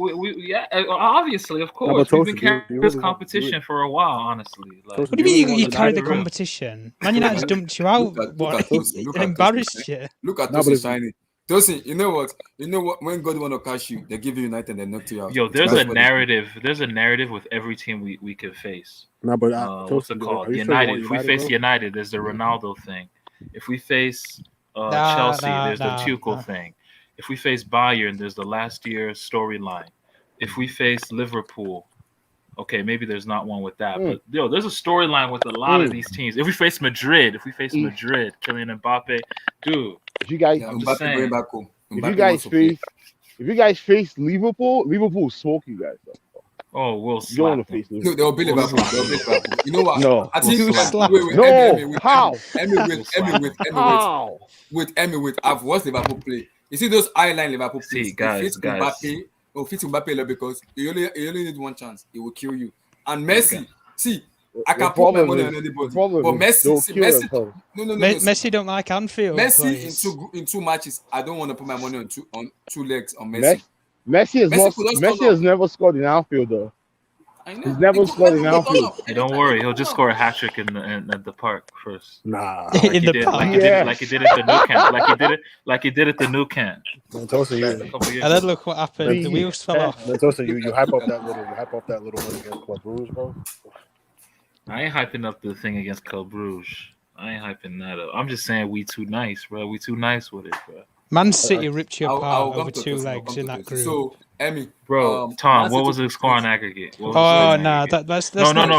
obviously, of course. but We've been Tosin, carrying do you this really want- competition for a while, honestly. Like, Tosin, What do you mean really you want carry the United to- competition? Man United's dumped you out. Look at Tosin. Look It at embarrassed Tosin. you. Look at Nah, but Tosin if- signing. Tosin, you know what? When God want to catch you, they give you United and they knock you out. yo, there's That's a what they do. narrative. There's a narrative with every team we could face. Nah, but What's Tosin, it called? are you sure you United. want If we face bro? United, there's the Ronaldo thing. If we face Nah, Chelsea, nah, there's the nah, Tuchel nah. thing. If we face Bayern, there's the last year storyline. If we face Liverpool, okay, maybe there's not one with that, but there's a storyline with a lot of these teams. If we face Madrid, Kylian Mbappe, dude, If you guys, Yeah, I'm just Mbappe saying. going back home. if Mbappe you guys wants to play. face Liverpool will smoke you guys. Though. Oh, we'll You don't want slap to them. face Liverpool. No, they'll be Liverpool. They'll be Liverpool. You know what? No. I think We'll slap wait, them. No, Emmy, how? How? I've watched Liverpool play. You see those eyeline Liverpool plays. See, guys. It will fit Mbappe a lot because you only need one chance. It will kill you. And Messi, see, I can put my money on anybody, but Messi, no. Messi don't like Anfield. Messi boys. in two matches. I don't want to put my money on two legs on Messi. Messi has never scored in Anfield though. I know. He's never scored in Anfield. Hey, don't worry, he'll just score a hat trick in the park first. Nah. Like In he the did, park. like he did, like he did at the new camp, like he did at the new camp. Tosin, A couple years And then ago. look what happened. The wheels fell off. Tosin, you hype up that little one against Club Brugge, bro. I ain't hyping up the thing against Club Brugge. I ain't hyping that up. I'm just saying we too nice, bro. We too nice with it, bro. Man City ripped you I'll apart come over to two Tosin, I'll legs come in to that Tosin. group. So, Emmy, Bro, Tom, what was the score on aggregate? What was the score Oh on no, aggregate? let's No. not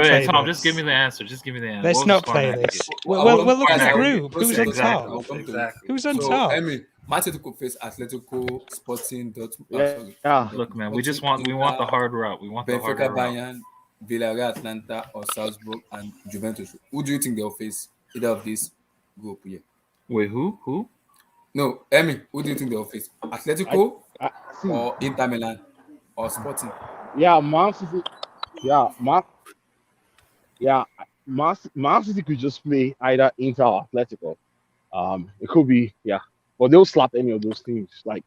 play Tom, this. just give me the answer. Just give me the answer. Let's What was the not score on play aggregate? this. We'll look at the group. Tosin, Who's on Exactly. top? Exactly. Who's on So, top? Emmy, Man City could face Atletico, Sporting, Dortmund. Yeah. Look, man, we want the hard route. We want the hard Benfica, route. Bayern, Villarreal, Atlanta, or Salzburg and Juventus. Who do you think they'll face? Either of this group here. Wait, who? Who? No, Emi, who do you think they'll face? I, Atletico I see. or Inter Milan or Sporting? Yeah, Man City. Yeah, yeah, Man City could just play either Inter or Atletico. It could be, yeah, but they'll slap any of those teams. Like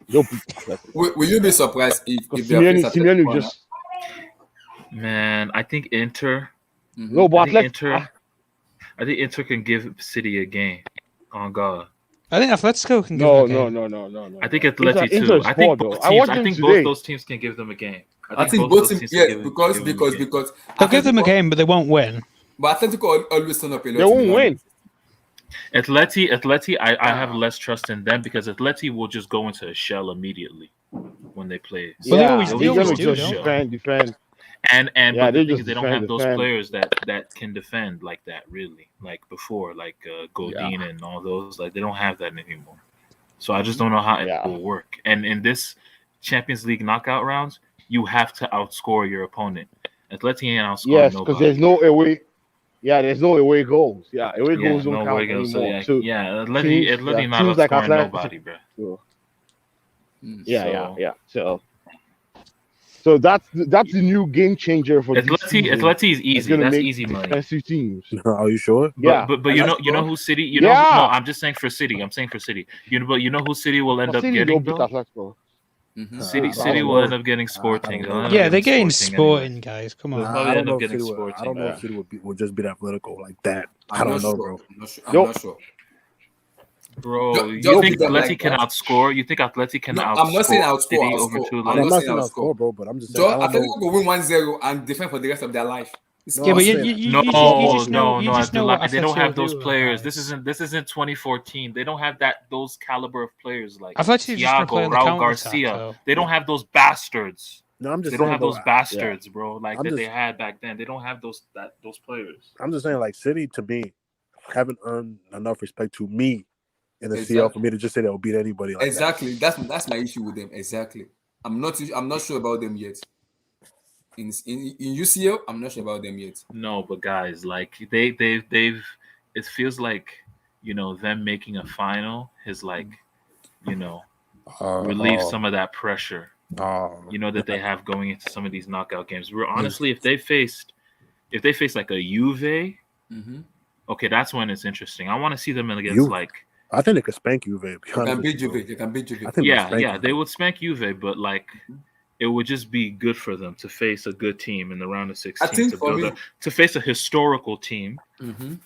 they'll beat Atletico. Will you be surprised if they Simeone, face Simeone Atletico? will just Man, I think Inter. no, but I think Atletico. I think Inter can give City a game. On God. I think Atletico can give No, them a game. no. I think Atleti Inter too. is I think poor, both though. teams. I watched I them think today. both those teams can give them a game. I think both both those teams, teams yes, can give because them a game. They'll give them a Atletico- game, but they won't win. But Atletico always turn up a lot. They won't in win. Atleti, I have less trust in them because Atleti will just go into a shell immediately when they play. Well, they always- they're they always gonna do, just don't defend. And Yeah, but they the thing just is they don't defend, have those defend. players that can defend like that really, like before, like Godin and all those. Like they don't have that anymore. So I just don't know how it will work. And in this Champions League knockout rounds, you have to outscore your opponent. Atleti ain't outscoring Yes, nobody. because there's no away. Yeah, there's no away goals. Yeah, away goals don't no count way goes. So, anymore. Atleti not teams like outscoring Atletico- nobody, bro. So, So- yeah. So that's the new game changer for this season. Atleti is It's easy. gonna That's make easy money. defensive teams. Are you sure? Yeah, But you know who City. You know Yeah. no. I'm just saying for City. I'm saying for City. But you know who City will end but up City getting don't beat though. Atletico. City I don't will know. end up getting Sporting. I don't They'll know. end up Yeah, they're getting anyway. Sporting, guys. Come on. They'll probably I don't end know up if getting City would, I Sporting. don't know if City would just beat Atletico like that. I I'm don't not know, sure. bro. I'm Nope. not sure. Bro, Don't you think beat them Atleti like can that. outscore? You think Atleti can No, outscore? I'm not saying outscore. City over outscore. 2 I'm legs? I'm not not saying saying I'll outscore. score, bro, but I'm just saying. Just I don't Atletico know. will win 1-0 and defend for the rest of their life. It's No, Yeah, I'm but saying- you No, just know what they don't Atleti have will those do, players. guys. This isn't 2014. They don't have those caliber of players like Atleti are just gonna play Thiago, on the Raul counter-attack, Garcia. though. They don't have those bastards. No, I'm just They saying. don't have bro, those bastards, bro. Like I'm that they just- had back then. They don't have those players. I'm just saying, like City to me haven't earned enough respect to me in the Exactly. CL for me to just say they'll beat anybody like Exactly. That's my issue with them. Exactly. I'm not sure about them yet. In UCL, I'm not sure about them yet. No, but guys, like they've. It feels like them making a final has like that. relieved some of that pressure. that. That they have going into some of these knockout games. We're honestly, if they faced like a Juve, okay, that's when it's interesting. I want to see them against Juve. like I think they could spank Juve. They can beat Juve. They can beat Juve. I think they would spank Juve, but like it would just be good for them to face a good team in the round of 16 I think to face a historical team,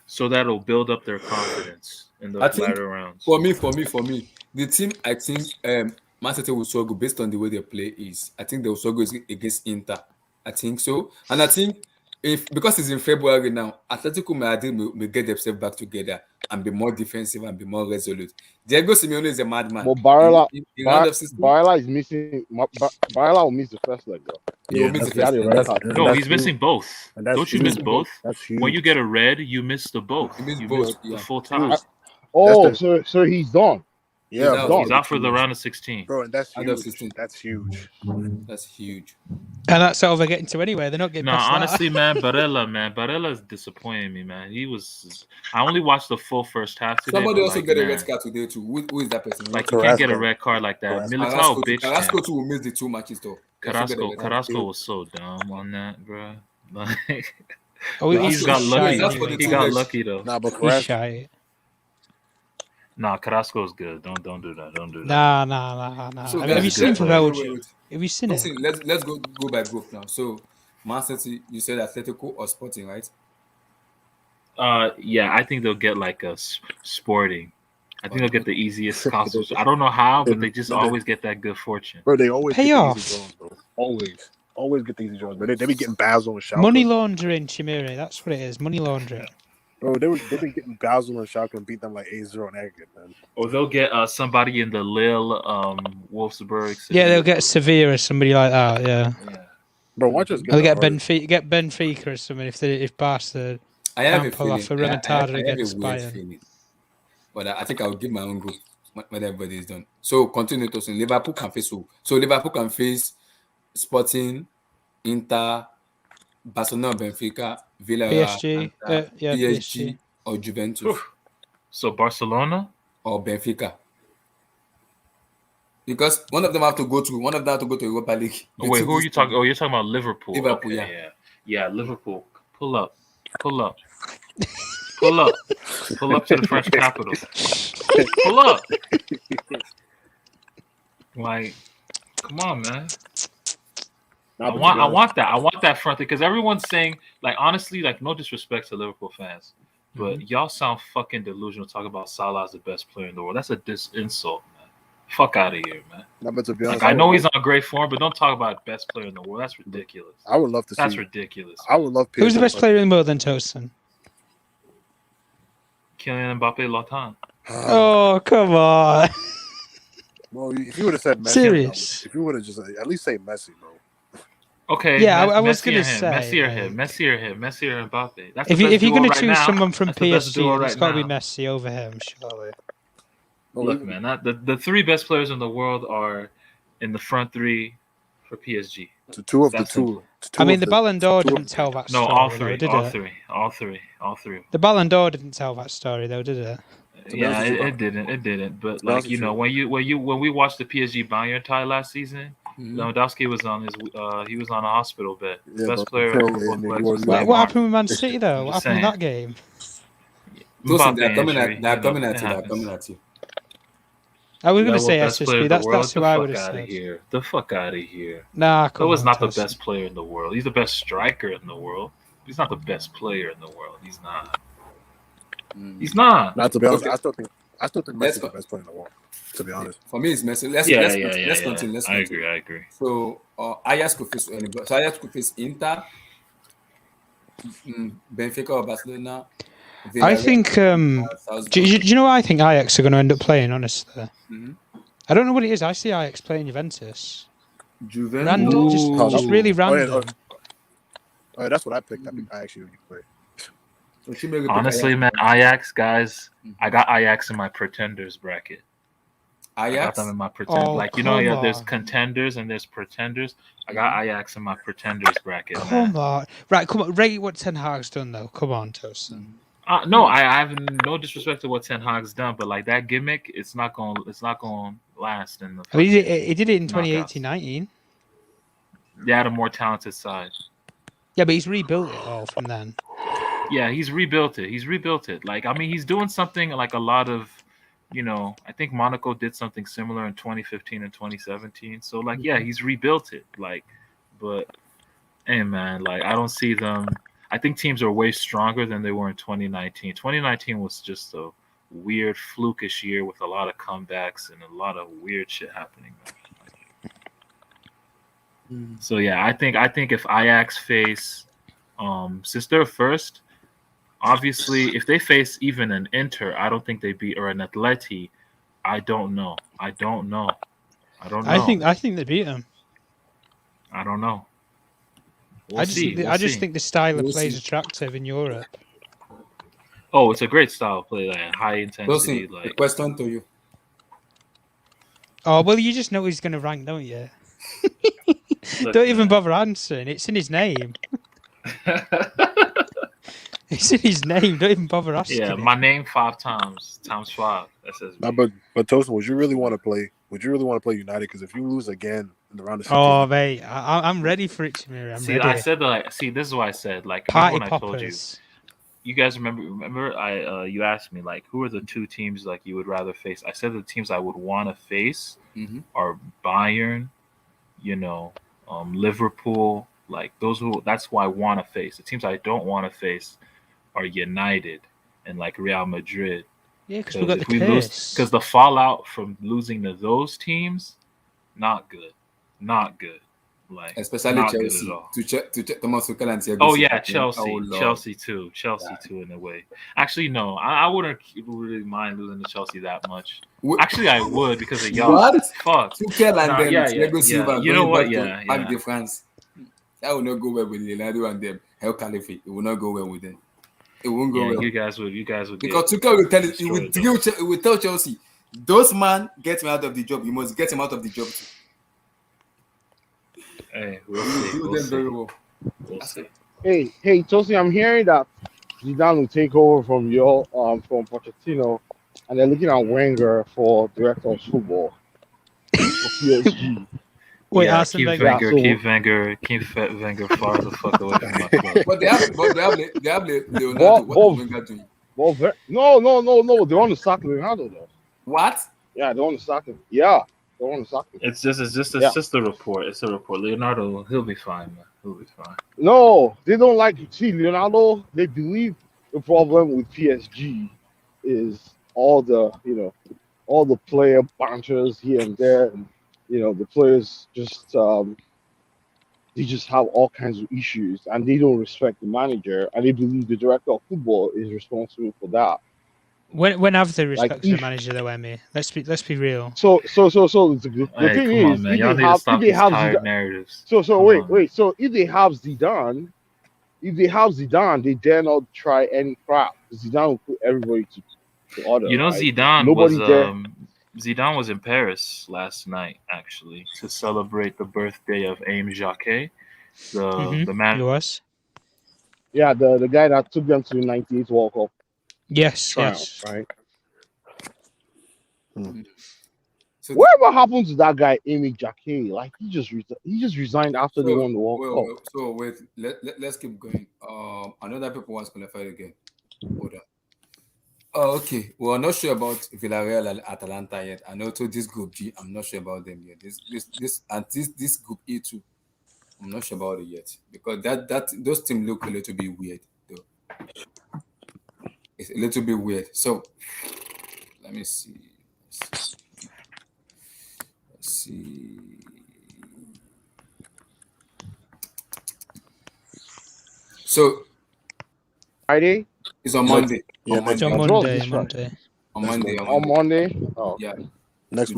so that'll build up their confidence in the I think latter rounds. For me, the team I think Man City will struggle based on the way they play is I think they will struggle against Inter. I think so, and I think because it's in February now, Atletico Madrid will get themselves back together and be more defensive and be more resolute. Diego Simeone is a madman. But Barella is missing. Barella will miss the first leg, though. He will miss the first leg. No, he's missing both. Don't you miss huge. both? That's huge. When you get a red, you miss the both. You miss You both, miss yeah. the full time. Oh, so he's done. Yeah, done. He's out for the round of 16. bro, and that's Out of huge. 16. That's huge. That's huge. And that's all they're getting to anyway. They're not getting No, past that. honestly, man, Barella is disappointing me, man. I only watched the full first half today. Somebody but, also like, get a man, red card today too. Who is that person? Like you can't get a Carrasco. red card like that. Carrasco. Militao bitched him. Carrasco too will miss the 2 matches though. Carrasco was so dumb on that, bro. Like, Oh, he's got lucky. That's for the He 2 got legs. lucky though. Nah, but He's Carrasco, shy. Nah, Carrasco's good. Don't do that. Don't do that. Nah. So, I mean, have you guys, seen wait, for wait, Belgium? wait. Have you seen it? Let's go by group now. So Man City, you said Atletico or Sporting, right? Yeah, I think they'll get like a Sporting. I think they'll get the easiest consoles. I don't know how, but they just always get that good fortune. bro, they always Pay get the off. easy draws, bro. Always get the easy draws, but they be getting Basel and Schalke. Money laundering, Chimere. That's what it is. Money laundering. Bro, they've been getting Basel and Schalke and beat them like 8-0 on aggregate, man. Or they'll get somebody in the Lille, Wolfsburg. Yeah, they'll get Sevilla or somebody like that. Yeah, Bro, watch us they'll get the Benfica or something if Barca I have a can't pull off a feeling. I remontada have a against weird Bayern. feeling. But I think I'll give my own group when everybody is done. So continue to say Liverpool can face who? So Liverpool can face Sporting, Inter, Barcelona, Benfica, Villarreal, PSG, Atalanta, yeah, PSG, or Juventus, So Barcelona. or Benfica. Because one of them have to go to Europa League. Oh, wait, who are you talking? Oh, you're talking about Liverpool. Liverpool, Okay, yeah, Liverpool. Pull up, pull up, pull up, pull up to the French capital. Pull up. Like, come on, man. I want that front because everyone's saying, like, honestly, like, no disrespect to Liverpool fans, but y'all sound fucking delusional talking about Salah as the best player in the world. That's a insult, man. Fuck out of here, man. No, but to be honest, like, I know he's on great form, but don't talk about best player in the world. That's ridiculous. I would love to see. That's ridiculous. I would love. Who's the best player in the world then, Tosin? Kylian Mbappe, Latan. Oh, come on. Well, if you would have said Messi, Serious? if you would have just at least say Messi, bro. Okay. Yeah, I was going to say Messi or him, Messi or Mbappe. That's if you're going to choose someone from PSG, PSG, it's got to be Messi over him, surely. Look, man, the three best players in the world are in the front three for PSG. Two of the two. I mean, the Ballon d'Or didn't tell that story. No, all three. The Ballon d'Or didn't tell that story, though, did it? Yeah, it didn't. But like, you know, when we watched the PSG Bayern tie last season, Lewandowski was on he was on a hospital bed. Best player. What happened with Man City though? What happened in that game? They're coming at you. I was going to say SSB. That's who I would have said. The fuck out of here. Nah, that was not the best player in the world. He's the best striker in the world. He's not the best player in the world. He's not. He's not. Not to be honest, I still think Messi is the best player in the world. To be honest, for me, it's Messi. Let's continue. I agree. So Ajax could face anybody. So Ajax could face Inter, Benfica, or Barcelona. I think. Do you know what I think Ajax are going to end up playing? Honestly, I don't know what it is. I see Ajax playing Juventus. Random, just really random. Oh, that's what I picked. I actually play. Honestly, man, Ajax guys, I got Ajax in my pretenders bracket. Ajax? I got them in my pretenders. There's contenders and there's pretenders. I got Ajax in my pretenders bracket. Come on, rate what Ten Hag's done though. Come on, Tosin. No, I have no disrespect to what Ten Hag's done, but like that gimmick, it's not going to last in the. I mean, he did it in 2018-19. They had a more talented side. Yeah, but he's rebuilt it all from then. Yeah, he's rebuilt it. Like, I mean, he's doing something like a lot of, you know, I think Monaco did something similar in 2015 and 2017. So, like, yeah, he's rebuilt it. Like, but, hey, man, like, I don't see them. I think teams are way stronger than they were in 2019. 2019 was just a weird, flukish year with a lot of comebacks and a lot of weird shit happening. So, yeah, I think if Ajax face, since they're first, obviously, if they face even an Inter, I don't think they beat, or an Atleti. I don't know. I think they beat them. I don't know. I just think the style of play is attractive in Europe. Oh, it's a great style of play, like high intensity. Like, question to you. Oh well, you just know he's going to rank, don't you? Don't even bother answering. It's in his name. It's in his name. Don't even bother asking. Yeah, my name 5 times 5. That says. But Tosin, would you really want to play? Would you really want to play United? Because if you lose again in the round of 16, oh mate, I'm ready for it, Chamiri. I'm ready. I said that. See, this is what I said. Like, party when poppers. I told you, you guys remember? You asked me like, who are the 2 teams like you would rather face? I said the teams I would want to face are Bayern, you know, Liverpool. Like that's who I want to face. The teams I don't want to face are United and like Real Madrid. Yeah, because we got the curse. Because the fallout from losing to those teams, not good. Like, especially not Chelsea. To check Thomas Tuchel and Thiago. Oh yeah, Chelsea too in a way. Actually, no, I wouldn't really mind losing to Chelsea that much. Actually, I would because of y'all. What? Fuck. Tuchel and Thiago Silva. You know what? Yeah. Back to France. That would not go well with Leonardo and them. Hell Khalifa. It will not go well with them. It won't go well. You guys would. Because Tuchel will tell it. He will tell Chelsea, those man get me out of the job. You must get him out of the job too. Hey, we'll see. Very well. We'll see. Hey, Tosi, I'm hearing that Zidane will take over from Pochettino, and they're looking at Wenger for director of football for PSG. Wait, Yeah, Arsene Wenger. Yeah, so keep Wenger far the fuck away from my club. But they have Leonardo. What is Wenger doing? no. They want to sack Leonardo though. What? Yeah, they want to sack him. Yeah, they want to sack him. It's just a report. It's a report. Leonardo, he'll be fine, man. He'll be fine. No, they don't like Leonardo. They believe the problem with PSG is all the player banters here and there, and the players just they just have all kinds of issues, and they don't respect the manager, and they believe the director of football is responsible for that. When have they Like, respected the manager though, Emmy? Let's be real. So the Hey, thing come on, is, man. if Y'all they need to have stop if they these have tired Zidane, narratives. so Come wait. on. So if they have Zidane, they dare not try any crap. Zidane will put everybody to order. You know, right? Zidane dare. Zidane was in Paris last night, actually, to celebrate the birthday of Aimé Jacquet, the man. He was. Yeah, the guy that took them to the '98 World Cup Yes, triumph, yes. right? So Whatever happened to that guy, Aimé Jacquet? Like he just resigned after they won the World Cup. So wait, let's keep going. Another people wants qualified again. Hold on. Oh, okay. We're not sure about Villarreal and Atalanta yet. And also this group G, I'm not sure about them yet. This group E too. I'm not sure about it yet. Because those teams look a little bit weird though. It's a little bit weird. So let me see. Let's see. So Friday? it's on Monday. Yeah, On next It's on Monday. Monday. On On Monday? Oh, Yeah. next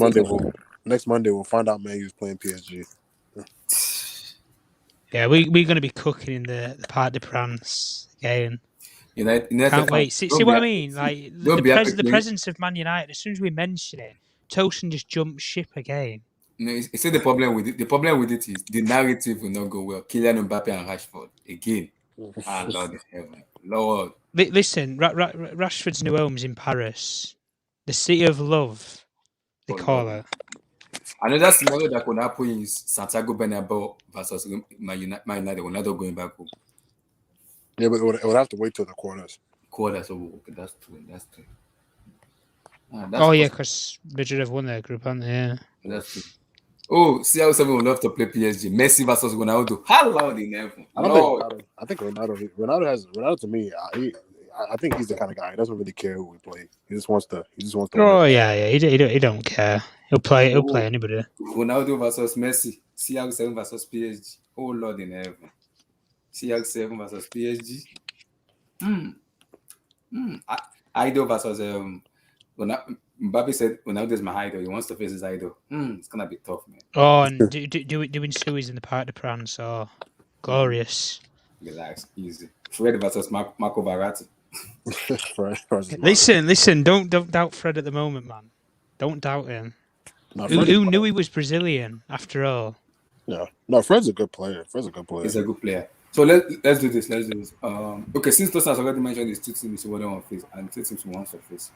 Monday we'll find out Man U's playing PSG. Yeah, we're going to be cooking in the Parc des Princes again. United Can't wait. See what I mean? Like the playing. presence of Man United. As soon as we mention it, Tosin just jumps ship again. No, it's the problem with it. The problem with it is the narrative will not go well. Kylian Mbappe and Rashford again. Ah, Lord in heaven, Lord. Listen, Rashford's new home's in Paris, the city of love. They call it. Another scenario that could happen is Santiago Bernabeu versus Man United. We're not going back home. Yeah, but it would have to wait till the quarters. Quarters. Oh, okay, that's true. That's true. Yeah, because Madrid have won their group, haven't they? Yeah. That's true. Oh, CR7 would love to play PSG. Messi versus Ronaldo. How loud in heaven? I think Ronaldo to me. I think he's the kind of guy. He doesn't really care who we play. He just wants to. Oh win. yeah. He don't care. He'll play anybody. Ronaldo versus Messi. CR7 versus PSG. Oh Lord in heaven. CR7 versus PSG. Idol versus Mbappe said Ronaldo is my idol. He wants to face his idol. It's gonna be tough, man. Oh, and doing Suez in the Parc des Princes. Oh, glorious. Relax, easy. Fred versus Marco Verratti. Listen. Don't doubt Fred at the moment, man. Don't doubt him. No, Who knew he was Brazilian after all? Yeah. No, Fred's a good player. He's a good player. So let's do this. Okay, since Tosin has already mentioned these two teams who want to face and two teams who want to face.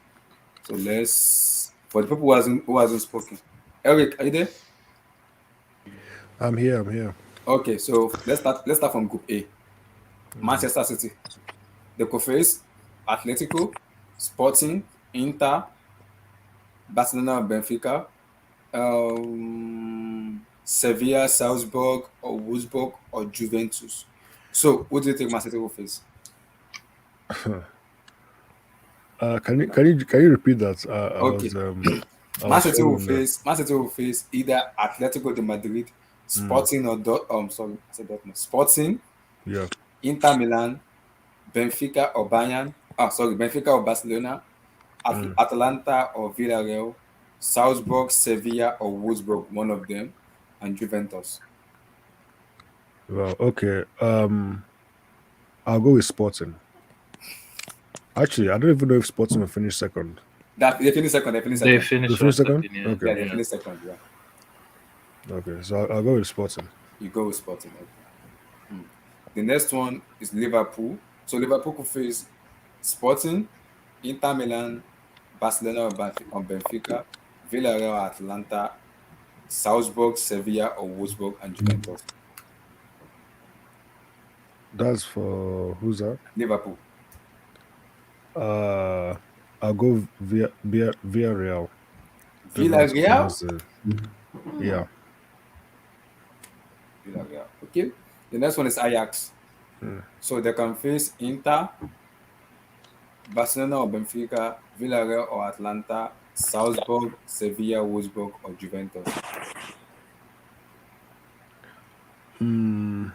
So let's, for the people who hasn't spoken. Eric, are you there? I'm here. Okay, so let's start from Group A. Manchester City. They could face Atletico, Sporting, Inter, Barcelona, Benfica, Sevilla, Salzburg, or Wolfsburg, or Juventus. So, what do you think Man City will face? Can you repeat that? Okay. Man City will face either Atletico de Madrid, Sporting or Sporting, yeah, Inter Milan, Benfica or Bayern. Benfica or Barcelona, Atalanta or Villarreal, Salzburg, Sevilla or Wolfsburg, one of them, and Juventus. Well, okay. I'll go with Sporting. Actually, I don't even know if Sporting will finish second. They finished second. They finished second? Yeah, Okay. they finished second. Yeah. Okay, so I'll go with Sporting. You go with Sporting. Okay. The next one is Liverpool. So Liverpool could face Sporting, Inter Milan, Barcelona or Benfica, Villarreal or Atlanta, Salzburg, Sevilla or Wolfsburg, and Juventus. That's for who's that? Liverpool. I'll go Villarreal. Villarreal? Yeah. Villarreal. Okay. The next one is Ajax. So they can face Inter, Barcelona or Benfica, Villarreal or Atlanta, Salzburg, Sevilla, Wolfsburg, or Juventus. I'm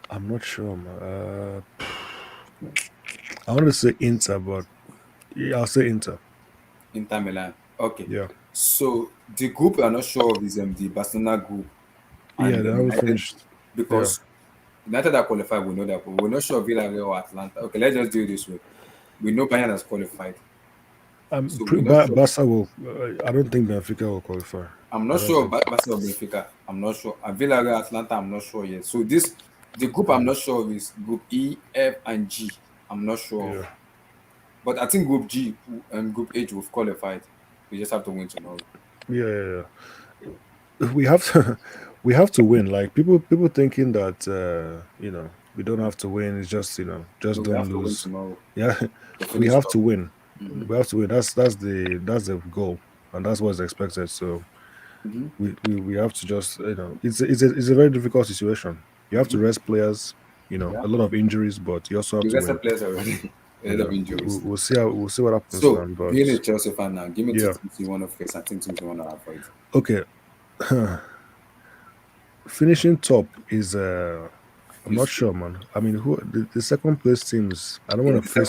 not sure, man. I want to say Inter, but yeah, I'll say Inter. Inter Milan. Okay. Yeah. So the group I'm not sure of is the Barcelona group. And Yeah, they haven't finished. Because United are qualified, we know that, but we're not sure of Villarreal or Atlanta. Okay, let's just do it this way. We know Bayern has qualified. So we're not sure. Barca will. I don't think Benfica will qualify. I'm not sure of Barca or Benfica. I'm not sure. And Villarreal, Atlanta, I'm not sure yet. So the group I'm not sure of is Group E, F, and G. I'm not sure. Yeah. But I think Group G and Group H we've qualified. We just have to win tomorrow. Yeah. We have to win. Like people thinking that we don't have to win. It's just just don't lose. Yeah, we have to win. We have to win. That's the goal, and that's what's expected. So we have to just it's a very difficult situation. You have to rest players. A lot of injuries, but you also have to win. Players already. A lot of injuries. We'll see what happens. So man, but being a Chelsea fan now, give me two teams you want to face and two teams you want to avoid. Okay. Finishing top is I'm not sure, man. I mean, who the second place teams? I don't want to face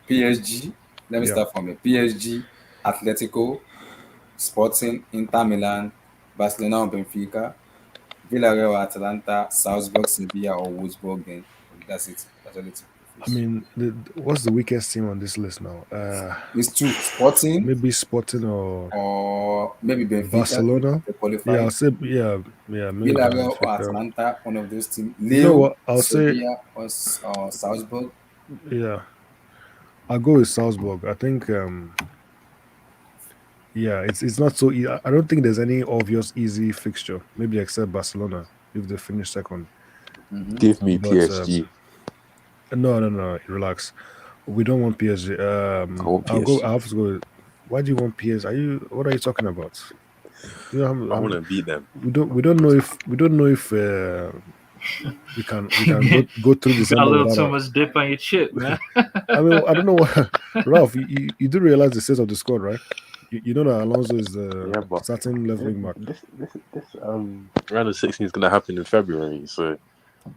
PSG. Let me start from it. PSG, Atletico, Sporting, Inter Milan, Barcelona or Benfica, Villarreal, Atlanta, Salzburg, Sevilla or Wolfsburg. Then that's it. That's all it. I mean, what's the weakest team on this list now? It's two. Sporting, maybe Sporting or maybe Benfica. Barcelona. Yeah, I'll say maybe Villarreal or Atlanta, one of those teams. I'll Sevilla or Salzburg. Yeah, I'll go with Salzburg. I think it's not so easy. I don't think there's any obvious easy fixture. Maybe except Barcelona if they finish second. Give me PSG. No. Relax. We don't want PSG. I want PSG. I have to go. Why do you want PSG? What are you talking about? I want to beat them. We don't know if we can go through this. You got a little too much dip on your chip, man. I mean, I don't know what, Ralph. You do realize the state of the squad, right? You know that Alonso is the starting leveling mark. This round of 16 is going to happen in February, so.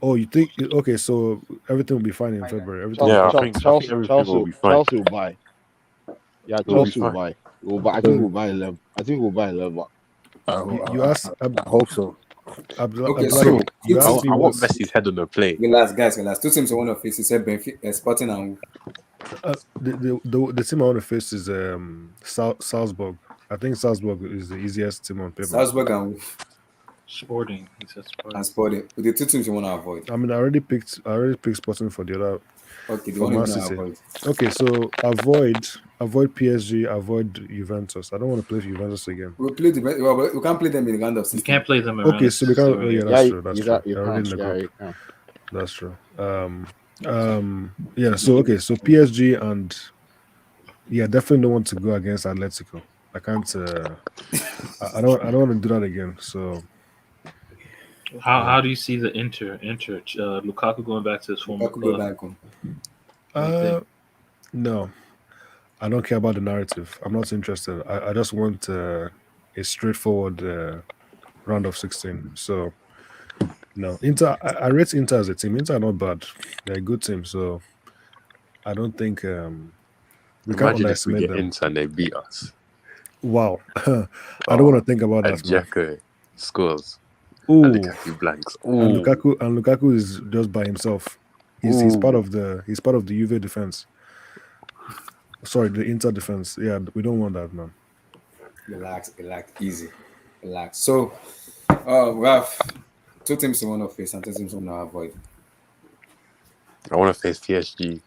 Oh, you think? Okay, so everything will be fine in February. I think Chelsea will be fine. Chelsea will buy. Yeah, Chelsea will buy. I think we'll buy 11. You asked. I hope so. Okay, so I want Messi's head on the plate. Relax. Two teams I want to face. You said Benfica, Sporting, and the team I want to face is Salzburg. I think Salzburg is the easiest team on paper. Salzburg and Sporting. He said Sporting. And Sporting. The two teams you want to avoid. I mean, I already picked Sporting for the other. Okay, the one you want to avoid. Okay, so avoid PSG, avoid Juventus. I don't want to play Juventus again. We can't play them in the round of 16. You can't play them in okay, so we can't. Yeah, that's true. That's true. They're already in the group. That's true. Yeah. So okay, so PSG and definitely don't want to go against Atletico. I can't. I don't want to do that again. So. How do you see the Inter Lukaku going back to his former club? No, I don't care about the narrative. I'm not interested. I just want a straightforward round of 16. So no, Inter. I rate Inter as a team. Inter are not bad. They're a good team. So I don't think we can't underestimate them. Inter and they beat us. Wow, I don't want to think about that. Jacko scores. Ooh. And Lukaku blanks. Ooh. And Lukaku is just by himself. He's part of the Juve defense. Sorry, the Inter defense. Yeah, we don't want that, man. Relax, easy, relax. So We have two teams you want to face and two teams you want to avoid. I want to face PSG.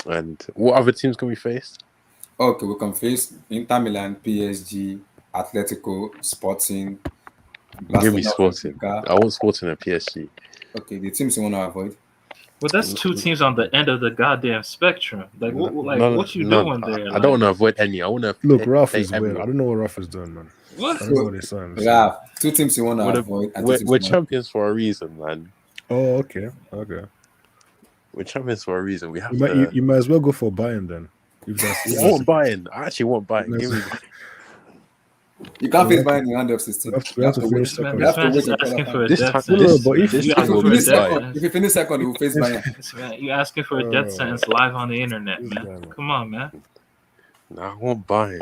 And what other teams can we face? Okay, we can face Inter Milan, PSG, Atletico, Sporting, Give me Barcelona, Sporting. Benfica. I want Sporting and PSG. Okay, the teams you want to avoid. Well, that's two teams on the end of the goddamn spectrum. Like, what you doing there? I don't want to avoid any. I want to Look, Raf play is weird. everyone. I don't know what Raf is doing, man. What? I don't know what he's saying. Yeah, two teams you want to avoid. And We're champions for a reason, man. Oh, okay. We're champions for a reason. We have you might as well go for Bayern then. If that's, I want Bayern. I actually want Bayern. Give me. You can't face Bayern in the round of 16. We have to finish second. This man just asking for a death sentence. If you finish second, you will face Bayern. You asking for a death sentence live on the internet, man. Come on, man. Nah, I want Bayern.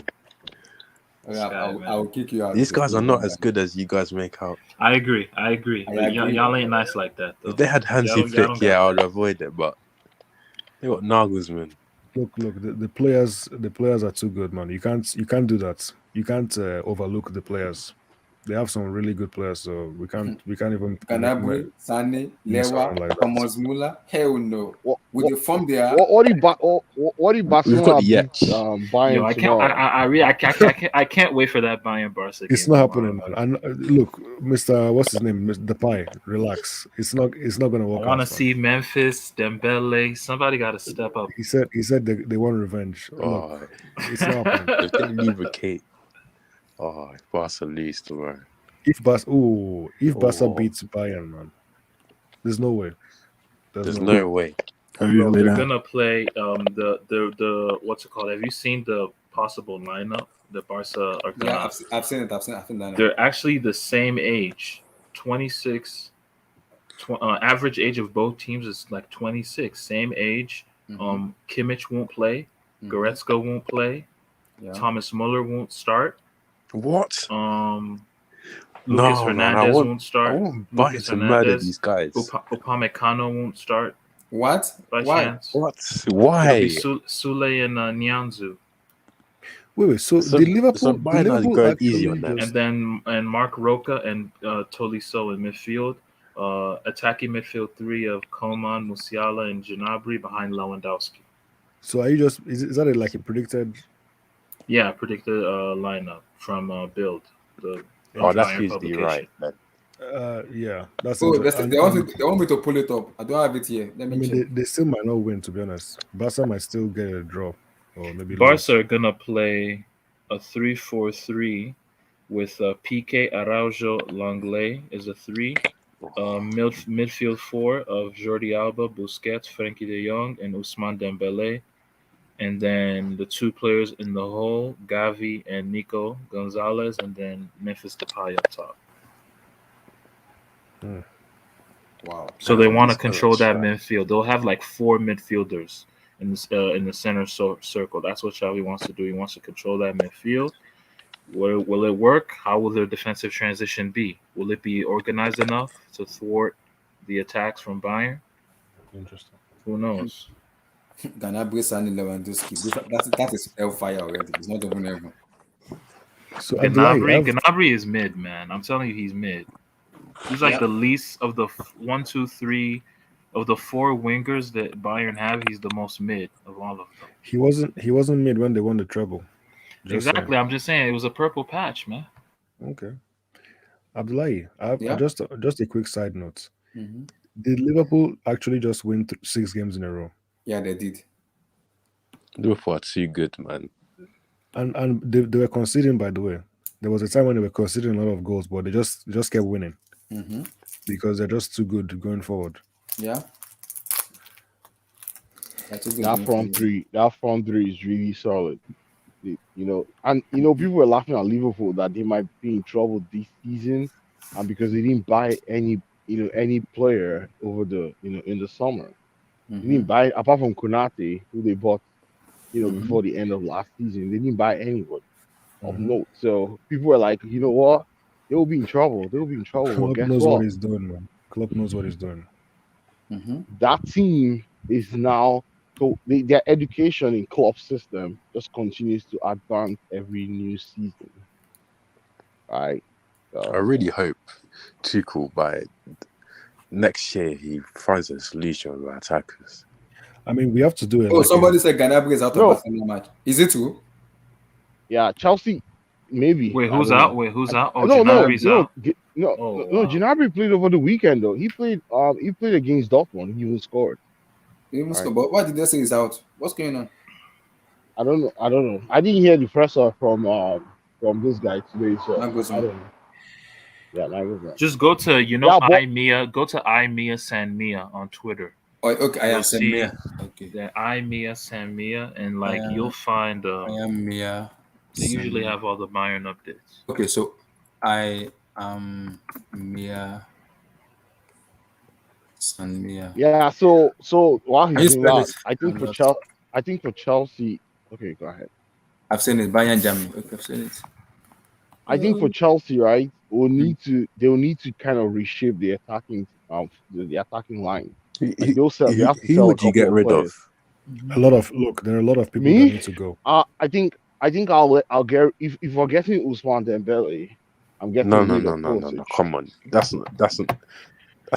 I will kick you out. These guys are not as good as you guys make out. I agree. Y'all ain't nice like that, though. If they had Hansi Flick, I would avoid it, but they got Nagelsmann. Look, the players are too good, man. You can't do that. You can't overlook the players. They have some really good players, so we can't even. Gnabry, Sané, Lewa, Thomas Muller. Hell no. With the form they are. What do Barcelona beat Bayern? Yo, I can't wait for that Bayern Barca. It's not happening, man. And look, what's his name, Mr. Depay, relax. It's not gonna work. I want to see Memphis, Dembele. Somebody got to step up. He said they want revenge. Look, it's not happening. If they leave a cake. Oh, if Barca lose tomorrow. If Barca beats Bayern, man, there's no way. There's no way. They're gonna play the what's it called? Have you seen the possible lineup that Barca are gonna? Yeah, I've seen it. They're actually the same age, 26. Average age of both teams is like 26. Same age. Kimmich won't play. Goretzka won't play. Yeah. Thomas Muller won't start. What? Lucas Hernandez won't start. I want Bayern to murder these guys. Upamecano won't start. What? Why? What? Why? Sule and Nyanzu. Wait. So the Liverpool going easy on them. And Mark Roca and Tolisso in midfield. Attacking midfield three of Coman, Musiala, and Gnabry behind Lewandowski. So are you just is that like a predicted? Yeah, predicted lineup from Build. That's usually right. Yeah, that's. They want me to pull it up. I don't have it here. Let me check. They still might not win, to be honest. Barca might still get a draw, or maybe. Barca are gonna play a 3-4-3 with Piqué, Araujo, Langley is a 3. Midfield 4 of Jordi Alba, Busquets, Frenkie de Jong, and Ousmane Dembele. And then the two players in the hole, Gavi and Nico Gonzalez, and then Memphis Depay up top. Wow! So they want to control that midfield. They'll have like 4 midfielders in the center circle. That's what Xavi wants to do. He wants to control that midfield. Will it work? How will their defensive transition be? Will it be organized enough to thwart the attacks from Bayern? Interesting. Who knows? Gnabry, Sané, Lewandowski. That is hellfire already. It's not even ever. So Gnabry is mid, man. I'm telling you, he's mid. He's like the least of the 1, 2, 3 of the 4 wingers that Bayern have. He's the most mid of all of them. He wasn't mid when they won the treble. Exactly. I'm just saying it was a purple patch, man. Okay. Abdullahi, just a quick side note. Did Liverpool actually just win 6 games in a row? Yeah, they did. Liverpool are too good, man. And they were conceding, by the way. There was a time when they were conceding a lot of goals, but they just kept winning. Because they're just too good going forward. Yeah. That front three is really solid. People were laughing at Liverpool that they might be in trouble this season, and because they didn't buy any player over in the summer. They didn't buy, apart from Konate, who they bought, before the end of last season. They didn't buy anyone of note. So people were like, you know what? They will be in trouble. Klopp knows what he's doing, man. Klopp knows what he's doing. That team is now, so their education in Klopp's system just continues to advance every new season. Right? I really hope Tuchel by next year he finds a solution with attackers. I mean, we have to do it. Oh, like somebody said Gnabry is out of Barcelona match. Is it true? Yeah, Chelsea, maybe. Wait, I who's don't out? know. Wait, who's out? Oh, No, Gnabry's out. No, Oh, no. wow. Gnabry played over the weekend though. He played against Dortmund. He even scored. But why did they say he's out? What's going on? I don't know. I didn't hear the presser from this guy today, so I don't know. Yeah, that. Just go to go to iMia Sanmia on Twitter. Oh, okay, I am Sanmia. Okay. The iMia Sanmia, and like you'll find I am Mia. They usually have all the Bayern updates. Okay, so I am Mia Sanmia. Yeah, so while he's doing that, I think for Chelsea. Okay, go ahead. I've seen it. Bayern Germany. Okay, I've seen it. I think for Chelsea, right, they'll need to kind of reshape the attacking line. Who would you get rid of? There are a lot of people that need to go. I think I'll get if we're getting Ousmane Dembele, I'm getting no. Come on, that's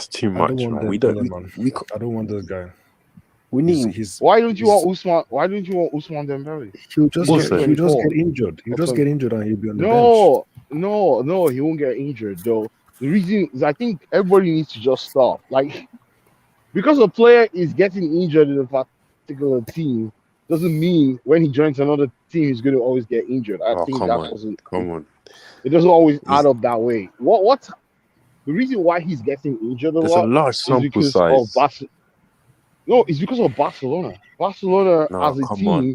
too much. I don't want this guy. We need. Why don't you want Ousmane? Why don't you want Ousmane Dembele? He'll just get injured. He'll just get injured and he'll be on the bench. No, he won't get injured though. The reason is I think everybody needs to just stop. Like, because a player is getting injured in a particular team doesn't mean when he joins another team he's going to always get injured. I think that doesn't. Come on. It doesn't always add up that way. What? The reason why he's getting injured a lot a large sample size. No, it's because of Barcelona. Barcelona as a team,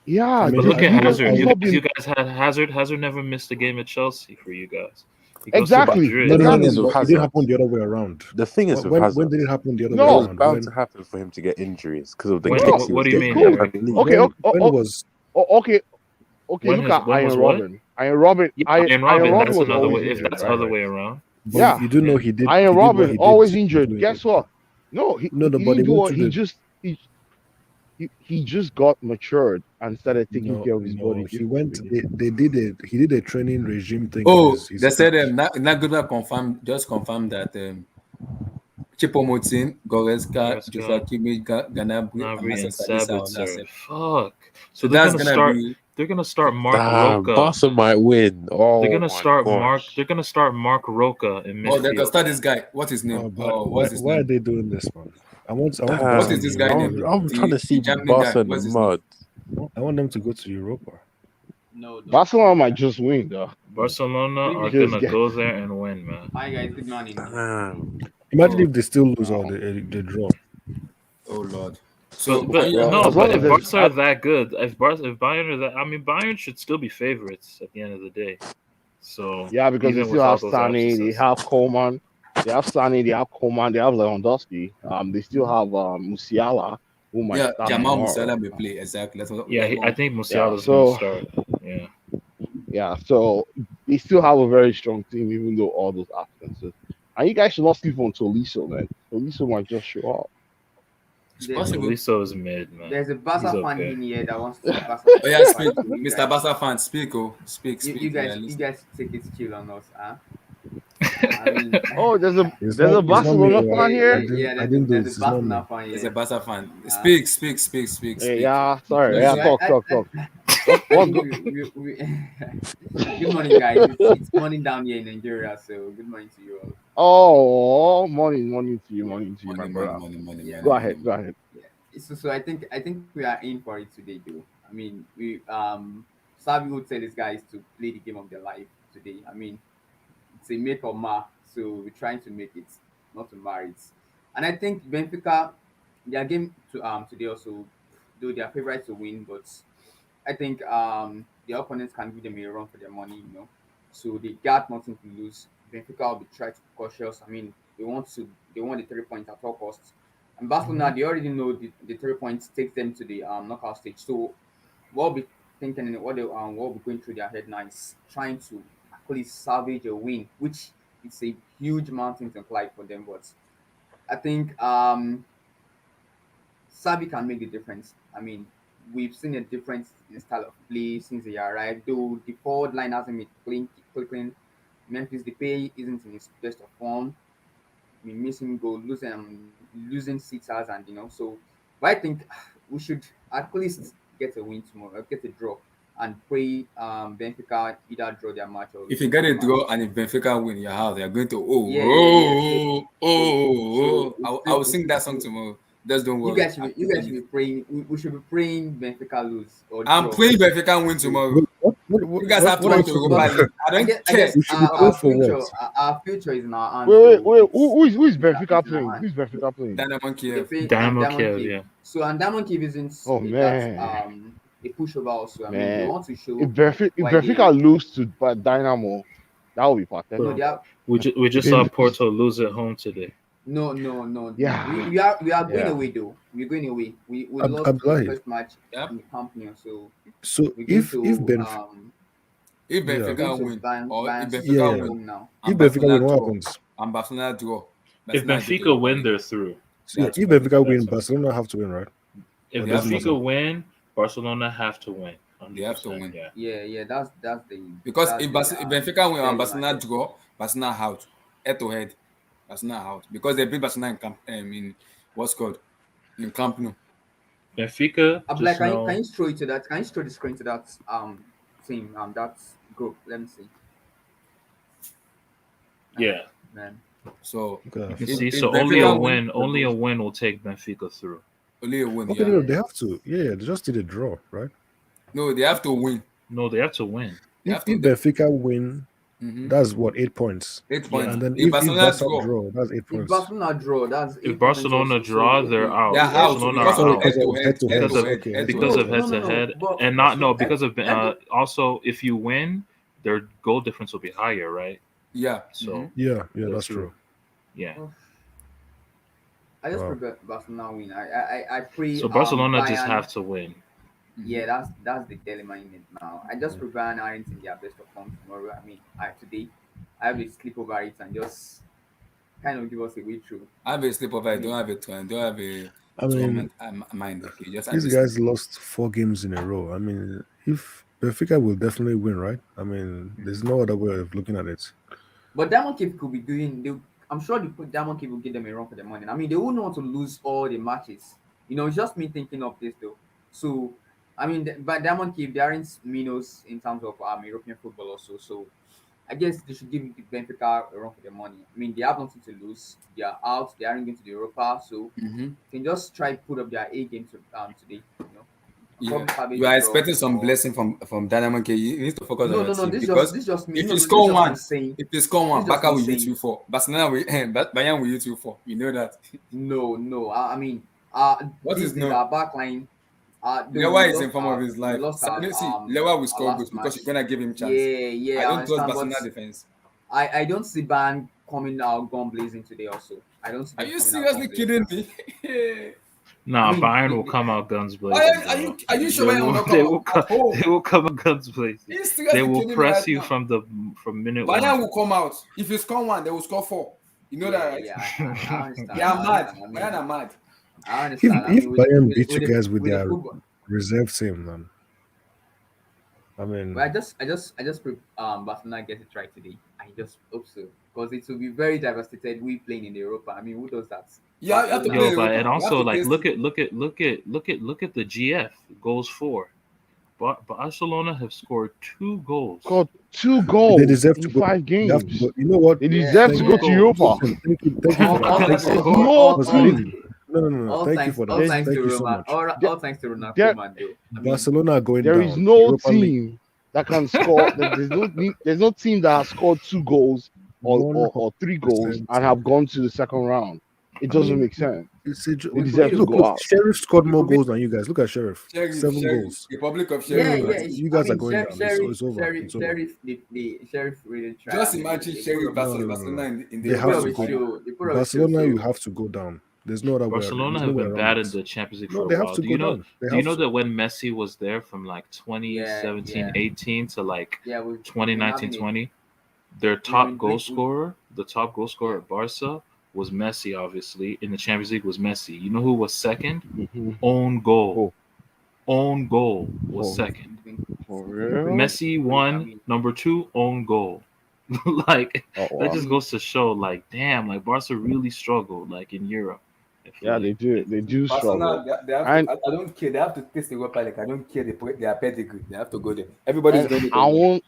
Yeah, but look at Hazard. You guys had Hazard. Hazard never missed a game at Chelsea for you guys. Exactly. It didn't happen the other way around. The thing is, when did it happen the other way around? It was bound to happen for him to get injuries because of the kicks. What do you mean? Okay. Look at Iron Robin. Iron Robin. That's another way. If that's the other way around. Yeah, you do know he did. Iron Robin always injured. Guess what? No, he just got matured and started taking care of his body. He went. They did a training regime thing. Oh, they said Nagoda confirmed that Choupo-Moting, Goretzka, Joshua Kimmich, Gnabry, and Sabitzer. Fuck. So they're gonna start Mark Roca. Barca might win. Oh, they're gonna start Mark Roca in midfield. Oh, they're gonna start this guy. What's his name? Why are they doing this, man? What is this guy name? I'm trying to see Barca in the mud. I want them to go to Europa. No, Barcelona might just win, though. Barcelona are gonna go there and win, man. Hi guys, good morning. Imagine if they still lose or they draw. Oh Lord. But if Barca are that good, if Bayern are that, I mean, Bayern should still be favorites at the end of the day. So yeah, because they still have Sané, they have Coman, they have Lewandowski. They still have Musiala, who might start. Jamal Musiala may play exactly. I think Musiala's going to start. Yeah. Yeah, so they still have a very strong team, even though all those absences. And you guys should not sleep on Tolisso, man. Tolisso might just show up. Tolisso is mid, man. There's a Barca fan in here that wants to Barca. Oh yeah, speak, Mr. Barca fan, speak. You guys take it chill on us, huh? There's a Barcelona fan here. Yeah, there's a Barcelona fan here. There's a Barca fan. Speak. Yeah, sorry. Yeah, talk. Good morning, guys. It's morning down here in Nigeria, so good morning to you all. Oh, morning to you, my brother. Go ahead. Yeah. So I think we are in for it today, though. I mean, Savi would tell his guys to play the game of their life today. I mean, it's a make or mark, so we're trying to make it, not to mar it. And I think Benfica, their game today also, though they are favorites to win, but I think the opponents can give them a run for their money, So they got nothing to lose. Benfica will be trying to be cautious. I mean, they want the 3 points at all costs. And Barcelona, they already know the 3 points takes them to the knockout stage. So what we'll be thinking and what will be going through their head now is trying to actually salvage a win, which is a huge mountain to climb for them. But I think Savi can make the difference. I mean, we've seen a different style of play since he arrived. Though the forward line hasn't been clicking. Memphis Depay isn't in his best of form. I mean, missing goal, losing sitters, and so. But I think we should at least get a win tomorrow, get a draw, and pray Benfica either draw their match or If you lose get their a match. draw and if Benfica win your house, you're going to I will sing that song tomorrow. Just don't You worry. guys should be praying. We should be praying Benfica lose or I'm draw. praying Benfica win tomorrow. You guys have to what are win you to talking Europa about? League. I don't I care. guess We should be praying for what? our future is in our hands. Wait. so Who is it's our Benfica future in our playing? hands. Who's Benfica playing? Dynamo They Kiev. play Dynamo Diamond Kiev, Cave. yeah. So and Diamond Cave isn't Oh that's man, a pushover also. I mean, they man. want to show If why Benfica lose to Dynamo, that would be pathetic. no, they are We just saw Porto lose at home today. no. Yeah. We are going Yeah. away though. We're going away. We I'm lost the glad. first match Yep. in the Camp Nou, so So we're going if to Benfica If Yeah. Benfica going to win Bayern or if Bayern Benfica Yeah. City win home now. if and Benfica Barcelona win, what draw happens? and Barcelona draw, If Barcelona go to Benfica Europa win, League. they're through. So yeah, That's if right. Benfica win, That's right. Barcelona have to win, right? If Or it doesn't matter. Benfica win, Barcelona have to win. They have to 100%, win. Yeah. Yeah, that's the Because that's if the Benfica win and deadline. Barcelona draw, Barcelona out. Head to head. Barcelona out. Because they beat Barcelona in what's called in Camp Nou. Benfica, Abdullah, just know, can you throw it to that? Can you throw the screen to that team that group? Let me see. yeah. Man, So Okay. You can if see, if so only a Benfica win, only a win will take Benfica through. only a win, Okay, yeah. no, they have to. Yeah, they just did a draw, right? No, they have to win. No, they have to win. They If, have to if Benfica win, Mhm. that's what 8 points. 8 points. And then If if Barcelona Barca draw, draw, that's 8 if points. Barcelona draw, that's If 8 points Barcelona also. draw, So, they're okay. out. they're out Barcelona because are of out. head to head. Head to head. Because of Okay, head to because head. of head to No, head, but and not no because of head- also if you win, their goal difference will be higher, right? Yeah. So Mhm. Yeah, They're that's through. true. Yeah. I just Wow. prefer Barcelona win. I pray. So Barcelona just Bayern- have to win. Yeah, that's the dilemma in it now. I just prefer Bayern aren't in their best of form tomorrow. I mean, today I have a sleep over it and just kind of give us a way through. I have a sleepover. I don't have a don't have a I mean, tournament mind. Okay, just have these a guys sleep. lost 4 games in a row. I mean, if Benfica will definitely win, right? I mean, there's no other way of looking at it. But Diamond Cave could be doing. I'm sure Diamond Cave will give them a run for the money. I mean, they wouldn't want to lose all the matches. It's just me thinking of this though. So, I mean, but Diamond Cave, they aren't minnows in terms of European football also. So, I guess they should give Benfica a run for the money. I mean, they have nothing to lose. They are out. They aren't going to the Europa, so Mhm. they can just try to put up their A game today. Yeah. Probably have a You are draw expecting some or- blessing from Dynamo K. You need to focus on your team This because just me. if No, you this score just one, me saying. if you score one, This just Barca me will saying. hit you 4. Barcelona will Bayern will hit you 4. You know that. No. I mean, What this is is no? our backline. Lewa is in form of his we life. lost our, See, Lewa will our score last goals because match. you're gonna give him chance. Yeah, I don't trust understand, Barcelona but defense. I don't see Bayern coming out gun blazing today. Also, I don't see. Are them you coming out seriously gun blazing. kidding me? Nah, I mean, Bayern they- will come out guns blazing. Are you sure Bayern will not They come will out at home? They will come out guns blazing. Are you seriously They will kidding me press right you now? from minute Bayern one. will come out. If you score 1, they will score 4. You know that, right? Yeah, I understand. They are I mad. understand. Bayern are mad. I If understand. I if mean, Bayern beat you the- guys with the their football. reserve team, man. I mean, But I just pray Barcelona get it right today. I just hope so because it will be very devastated. We playing in the Europa. I mean, who does that? Yeah, you have to Barcelona. play Yo, in but Europa. and You have also to like taste look at the GF goals for. But Barcelona have scored 2 goals. Got 2 goals they deserve to in go. 5 They have to games. go. You know what? They deserve to Thank go you. to Europa. Thank you for All that. thanks Thank to you. No Because I team. didn't. No. all Thank you thanks for that. all thanks Thank to you so Roma. much. All thanks to Ronald There- Koeman, though. I mean, Barcelona are going There down. is no Europa League, team that can score. There's no team that has scored 2 goals or 3 goals 100%. and have gone to the second round. It doesn't make sense. It's a, They deserve to look, go out. Sheriff scored more goals than you guys. Look at Sheriff. Sheriff, 7 goals. Republic of yeah, Sheriff. yeah. You guys I mean, are going down. It's over. It's over. Sheriff, the Sheriff really tried. Just I mean, imagine they Sheriff put up- No. Barcelona in the They they have put up to a go show. They put up a show, Barcelona, so- you have to go down. There's no other way. Barcelona There's have no way been around bad in this. the Champions League No, for they a have while. to Do go you know? down. They Do you have know to. that when Messi was there from like 2017, Yeah. 18 to like Yeah, we've been 2019, having it. 20, their top been- goal we- scorer, the top goal scorer at Barca was Messi. Obviously, in the Champions League was Messi. You know who was second? Mhm. Own goal. own goal was Oh. second. For real? Messi won. Number 2, own goal. Like that just goes to show, like, damn, like Barca really struggled, like in Europe. Yeah, they do. They do struggle. Barcelona, they have to, And I don't care. They have to taste the Europa League. I don't care their pedigree. They have to go there. Everybody's going to go.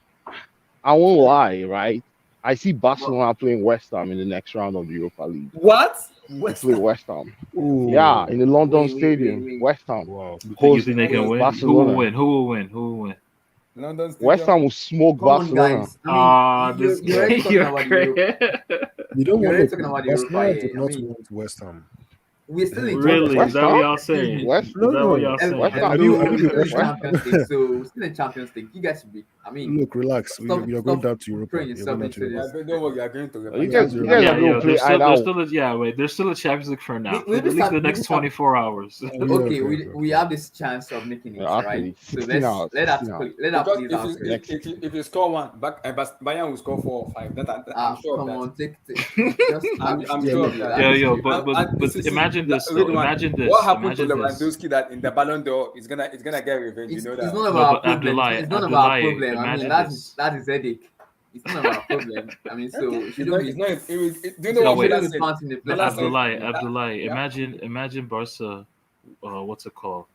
I won't lie, right? I see Barcelona playing West Ham in the next round of the Europa League. What? They play West Ham. Ooh. Yeah, in the London Stadium, West Ham. Wow. You think they can win? Barcelona. Who will win? London Stadium. West Ham will smoke Come on, Barcelona. guys. I mean, This you're already talking you're about the Europa. You don't You're want already to. talking about the Europa. Barcelona did I not mean, want West Ham. we're still in Really? West Is that what Ham? y'all saying? West, Is that what y'all saying? West Ham. Have you we're been still in watching? Champions League, so we're still in Champions League. You guys should be. I mean, Look, relax. You're going down to Europa. throwing You're yourself going down to into Europa. this. Don't worry, you are going to Europa. You guys are going to play There's still a Champions League for now. We At least the next have- 24 hours. Okay, we have this chance of making it, Yeah, right? So 16 hours, let that 16 hours. let that Because please answer. if you score one, Bayern will score 4 or 5. I'm sure Come of on, that. just I'm just sure of leave that. it. But imagine this though. Imagine this. What happened to Imagine this. Lewandowski that in the Ballon d'Or is gonna get revenge? It's, You know it's that. none of No, our but problem. Abdullahi, It's none of our Abdullahi, problem. I mean, imagine this. that is headache. It's none of our problem. I mean, so It's she not. don't It's be. not. Do you know No, what wait. Milan Shouldn't said? be planting the Milan flag. said- Abdullahi, Yeah. imagine Barca. What's it called?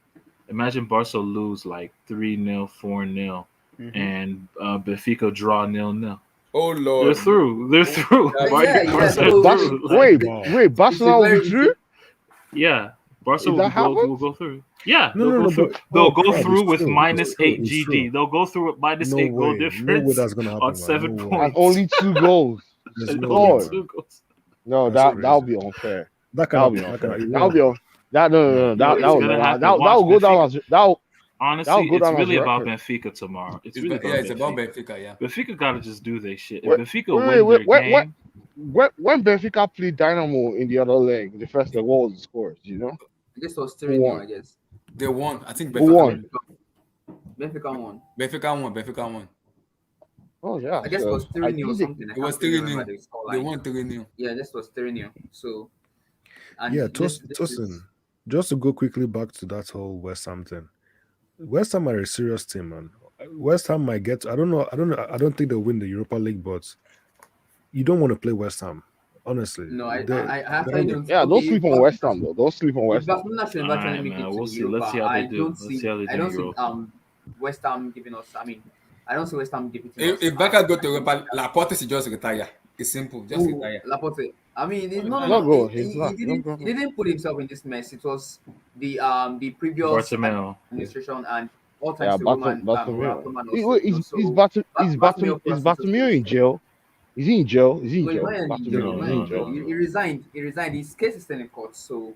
Imagine Barca lose like 3-0, 4-0, and Benfica draw 0-0. Oh They're Lord. through. They're through. Yeah, Barca so- are through. Wait, It's Barcelona will very be through? Yeah, Barca Is that will go through. Yeah, No, they'll no, go no, through. but- They'll oh, go crap, through it's with true, minus it's true, 8 it's GG. true. They'll go through with minus No 8 goal way. difference. No way that's gonna happen, on man. 7 No way. And points. only 2 goals. There's And no only Lord. way, 2 man. goals. No, That's that'll crazy. be unfair. That That'll cannot be be. That unfair. cannot. That'll be on. That no, It's that will gonna never. happen. That'll Watch, go down Benfica- as that'll Honestly, go it's down as really about record. Benfica tomorrow. It's It's really about about Benfica. Benfica. Yeah. Benfica gotta just do their shit. If Wait, Benfica wait, win their wait, game, when Benfica played Dynamo in the other leg, the first leg, what was the scores? You know, I guess it was Who 3-0, won? I guess. They won. I think Who Benfica won? Benfica won. Benfica won. Oh yeah, I guess it so was I 3-0 or think something. I It was can't really 3-0. remember the They scoreline. won 3-0. Yeah, this was 3-0. So, and Yeah, this Tosin. is- Just to go quickly back to that whole West Ham thing. West Ham are a serious team, man. West Ham might get. I don't know. I don't think they'll win the Europa League, but you don't want to play West Ham, honestly. No, I They- actually don't. yeah, don't sleep on West Ham though. Don't sleep on If West Ham. Barcelona should Alright, eventually make man, it to we'll the see. Europa, Let's see how they I do. don't Let's see. see how they I do don't in see Europe. West Ham giving us. I mean, I don't see West Ham giving us. If Barca go to Europa, Laporte is just retire. It's simple. Just retire. Laporte. I mean, it's Not no. go. He, He's he, not. he didn't. Not He go. didn't put himself in this mess. It was the previous Bartomeu. administration and all Yeah, times to Roman. Bartomeu. Is Bartomeu in jail? Is he in jail? Is he in No, jail? he's not in Bartomeu, jail. No, is he in no, jail? no. He resigned. He resigned. His case is still in court. So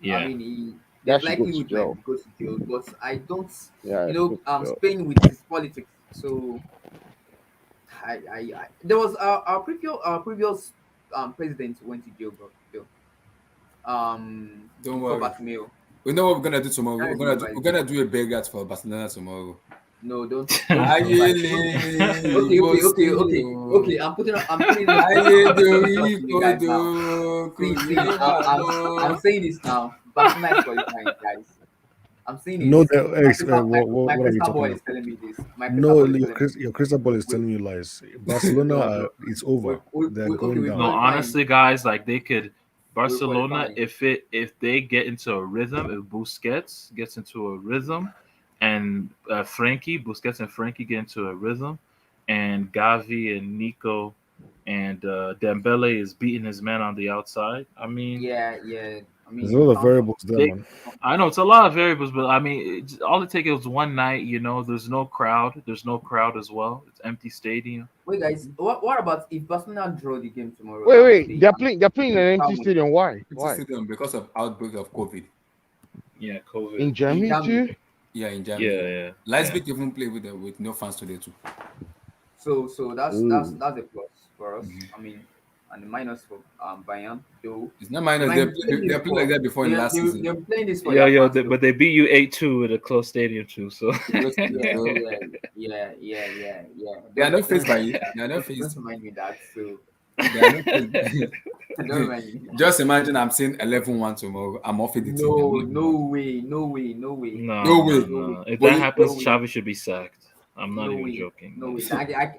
Yeah. I mean, That there's should go to likelihood jail. might go to jail. But I don't. Yeah, You he know, should go to jail. Spain with his politics. So I there was our previous president went to jail, bro. Don't For worry. Bartomeu. We know what we're gonna do tomorrow. That We're is gonna my- we're gonna do a Belgrade for Barcelona tomorrow. No, don't. Okay. I'm putting it guys now. See, I'm saying this now. Barcelona is qualifying, guys. I'm saying it. No, what My are you crystal ball talking is telling me this. My crystal No, ball is your, telling me your crystal ball is telling you lies. Barcelona, No. it's over. They're going we- down. No, Qualifying. honestly, guys, like they could Barcelona qualifying. if they get into a rhythm, if Busquets gets into a rhythm, and Busquets and Frankie get into a rhythm, and Gavi and Nico and Dembele is beating his man on the outside. I mean, Yeah. I mean, There's a lot of variables there, They- man. I know it's a lot of variables, but I mean, all it takes is one night. You know, there's no crowd. There's no crowd as well. It's empty stadium. Wait, guys. What about if Barcelona draw the game tomorrow? Wait. They're playing in an empty stadium. Why? Stadium because of outbreak of COVID. Yeah, COVID. In Germany too? Yeah, in Germany. Yeah. Leipzig even play with no fans today too. So that's Ooh. that's a plus for us. I mean, and the minus for Bayern. Though It's not minus. They played like that before in last season. They're playing this for Yeah, their fans, though. but they beat you 8-2 at a close stadium too. So Yeah. They are not faced by you. They are not Don't faced. remind me that. So They are not faced. Don't remind me. Just imagine I'm saying 11-1 tomorrow. I'm off the team. No way. No, way. no. If But that happens, no way. Xavi should be sacked. I'm not No even way. joking. No way.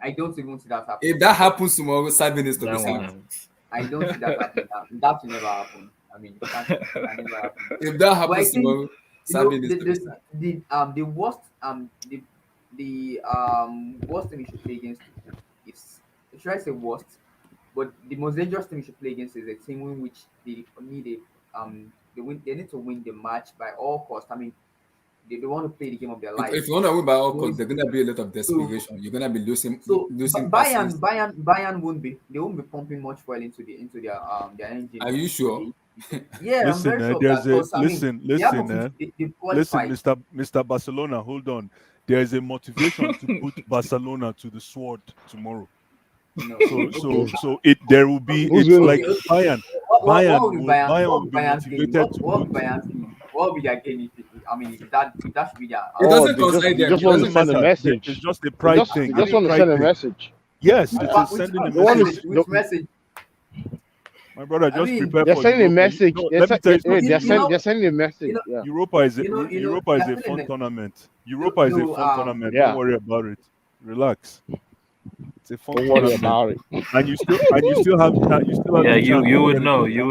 I don't even see that happen. If that happens tomorrow, Sabi needs to That be won't sacked. happen. I don't see that happening. That will never happen. I mean, that never happen. If that But I happens think tomorrow, Sabi needs to be sacked. the worst worst team you should play against is, should I say worst, but the most dangerous team you should play against is a team in which they need they need to win the match by all costs. I mean, they want to play the game of their life. If you want to win by all So costs, there's gonna be a lot of desperation. You're gonna be losing So passes. Bayern won't be pumping much fuel into their engine. Are you sure? Yeah, I'm Listen, very sure of there's that. a 'Cause, I mean, they have listen, qualified. Mr. Barcelona, hold on. There is a motivation to put Barcelona to the sword tomorrow. No. So there will be. Who's It's gonna- like Bayern. What will Bayern will be be Bayern's game? motivated to What will put. Bayern's game? What will be their game? I mean, that should be their. It doesn't they concern them. just It want to doesn't send a matter. message. It's just a They pride just, thing. they just want to send a message. Yes, Which it's sending a message? message. Which message? My brother, just mean, prepare They're for sending a Europa. message. No, They're let me tell you something. they're sending a message. Yeah. Europa is a Europa is a fun tournament. Europa is a fun tournament. Yeah. Don't worry about it. Relax. It's a fun Don't worry tournament. about it. And you still have Yeah, the chance you to would get know. it. You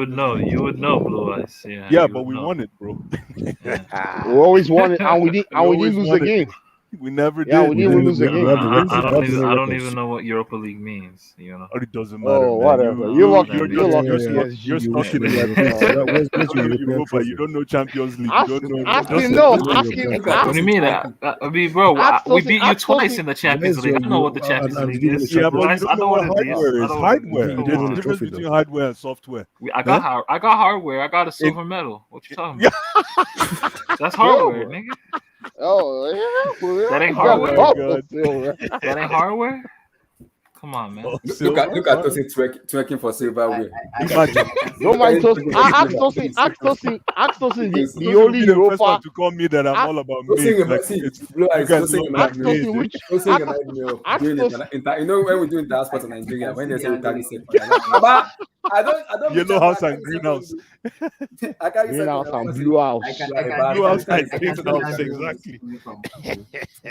would know, Blue Eyes. Yeah. Yeah, you but would we know. won it, bro. Yeah. We always won it, and we didn't always lose won the it. game. We never did. Yeah, we didn't lose the game. I don't even know what Europa League means. You know. Or it doesn't matter. Oh, man. whatever. You- You're lucky. you're You're lucky. You're stuck in PSG. Europa. Where's You don't know your Europa. You don't know Champions League. Ask- You don't know. ask just him, no, just- ask him. What do you mean? I mean, bro, Ask we Tosin- beat you ask twice Tosin- in the Champions Where's League. I your know what the Euro- Champions and League did you is. win the Yeah, but Champions you I don't know know what what it is. hardware I is. know what it is. Hardware. You Come didn't win on. the Difference trophy, between though. hardware and software. I got hardware. I got a silver medal. What you talking about? That's hardware, nigga. Oh, yeah. For real? That ain't You got hardware. both God. of silver. That ain't hardware. Come on, man. Look at Tosin twerking for silverware. Imagine. Don't mind Tosin. Ask Tosin the only Be the first Europa. one to call me that I'm all about me. Tosin Like, see, it's, Blue Eyes, guys Tosin don't Ask like me. Tosin which. Tosin remind me of ask doing Tosin- you know when we do inter-sport in Nigeria, when they say we carry second. But I don't Yellow house and greenhouse. I carry Greenhouse second. and blue house. Blue house and greenhouse, exactly.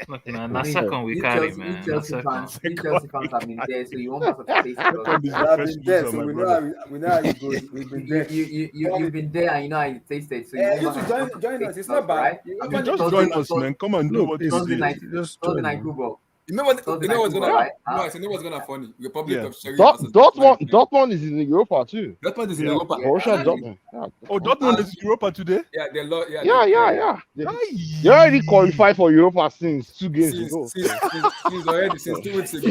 Look, man, na second we carry, man. Na Chelsea second. fans have been there, so you won't have to face Second is it. the I've first been there, loser, so my we brother. know how it goes. We've been there. You've been there and you know how it tasted, so you You won't should have to join us. face It's it, not bad. right? You You just Thursday- join us, man. Come and do Look, what it's you Thursday do. night, just Thursday join, night man. football. know what's Thursday gonna night football, happen? right? You know what's gonna funny? Republic Yeah. of Czech. Dortmund is in Europa too. Dortmund is in Yeah. Europa. Borussia Dortmund. Yeah. Oh, Dortmund is Europa today? Yeah, they lost. Yeah. They already qualified for Europa since 2 games ago. Since 2 weeks ago.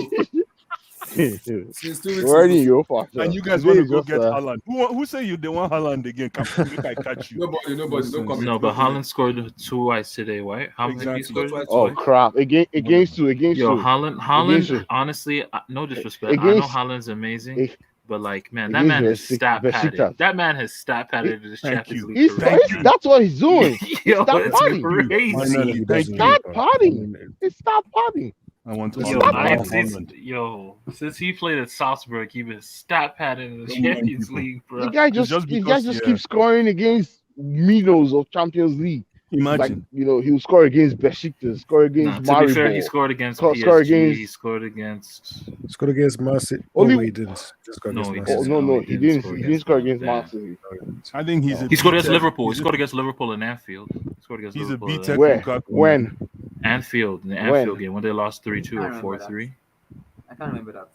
Since 2 weeks We're already in ago. Europa. And you guys Today want to is go just, get Haaland. Who say you they want Haaland again? Make I catch you. Nobody, Listen. no comment. No, but Haaland scored twice today, right? How many Exactly. he scored? Twice. Oh crap! Against two. Yo, Against Haaland. you. Honestly, no disrespect. I know Against- Haaland's amazing, Ag- but like, man, that against man has Besiktas. stat padded. Besiktas. That man has stat padded in his Thank Champions you. League He's career. crazy. That's what he's doing. Yo, Stop it's partying. crazy. Finally, he does Thank it. Start partying. It's stop partying. I want to Yo, Stop since he played at Salzburg, he was stat padded in the Don't mind Champions people. League, bro. The guy It's just just the because- guy just yeah. keeps scoring against Minos of Champions League. Imagine. Like he'll score against Besiktas, score against Nah, to be fair, he Maribor. scored against Score PSG. against- He scored against. Scored against Man City. Only- Oh, he didn't. Just got No, against he Man Oh City. no, He he didn't didn't. score He didn't against score them. against Yeah. Man City. I think he's a He scored against B-Tech. Liverpool. He scored against Liverpool in Anfield. He scored against He's a Liverpool. in B-Tech Where? Lukaku. When? Anfield, in the When? Anfield game when they lost 3-2 I or remember that. 4-3. I can't remember that.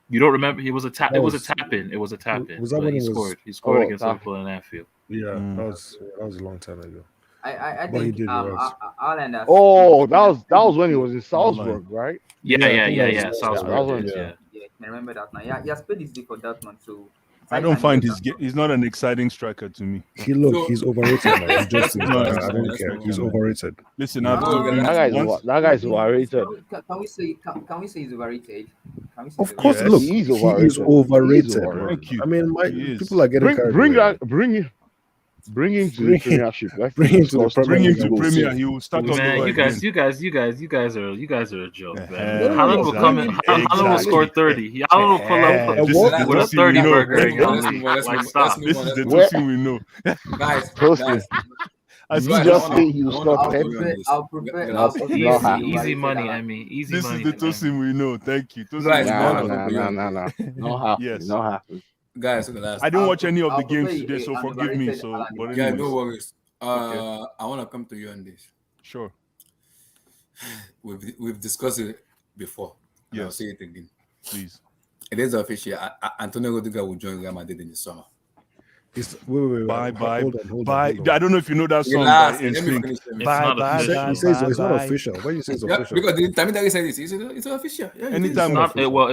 You don't remember? It was a tap. That It was a was- tap in. It was a tap in. was that but when he it was- scored? He scored Oh, against that- Liverpool in Anfield. Yeah, Mm. that was a long time ago. I But he think did well. Haaland has. Oh, that was when he was in Salzburg, right? Yeah. Yeah, Salzburg. that was- yeah. Yeah, I can remember that now. Yeah, he has played this league for Dortmund, so I don't find he's not an exciting striker to me. He's overrated. Now. He's just No, I that's don't fine. care. He's overrated. Listen, No, I've told you That once. guy's overrated. Can we say he's overrated? Can we say Of he's course, Yes. look, He he is is overrated. overrated. He is overrated. Thank you. I mean, He is. people are getting carried away. Bring Bring him to the Premiership. Let's bring him to the discuss Premier Bring him League to and we'll Premier. see. He will start all Man, over you again. guys are a joke, man. No, Haaland will come in. Haaland will score 30. Haaland will pull up This is the with a Tosin we 30 know. burger in your Let's league. move on. Let's Like, move stop. on. This is the Where- Tosin we know. Guys, Toasted. As You this just is- say he will I wanna stop come to 10. you on this. I'll prefer. Guys, I'll Not prefer not the happy. Easy money, overrated Emmy. Easy this money. is the for Emmy. Tosin we know. Thank you. Tosin Guys, we I know. wanna come to you on Nah. this. Not happy. Yes. Not happy. Guys, okay, last. I didn't watch any of the I'll games prefer today, so an forgive me. overrated So, Haaland but over Yeah, anyways, no worries. Okay. I want to come to you on this. Sure. We've discussed it before. And I'll Yes. say it again. Please. It is official. Antonio Rudiger will join Real Madrid in the summer. Wait. Bye. Hold on. I don't know if you know that song Relax. by Let me Instinct. finish. Let me It's not Bye, official. He says it's not official. Why you say it's Yeah, official? because the intermediary said this. It's official. Yeah, it is. Anytime Not official. well.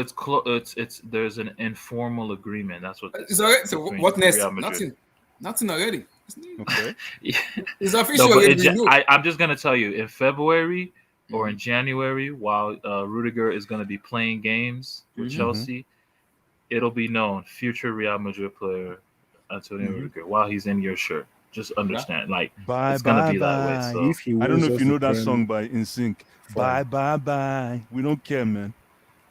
It's there's an informal agreement. That's what. It's already. So between what next? Real Madrid. Nothing already. Okay. It's official. No, but already, we know. I'm just gonna tell you, in February or in January, while Rudiger is gonna be playing games with Chelsea, it'll be known future Real Madrid player Antonio Rudiger while he's in your shirt. Just understand, like Bye. it's gonna be that way. So If he I don't wins know if us you know the that Prem- song by InSync. Fine. Bye. We don't care, man.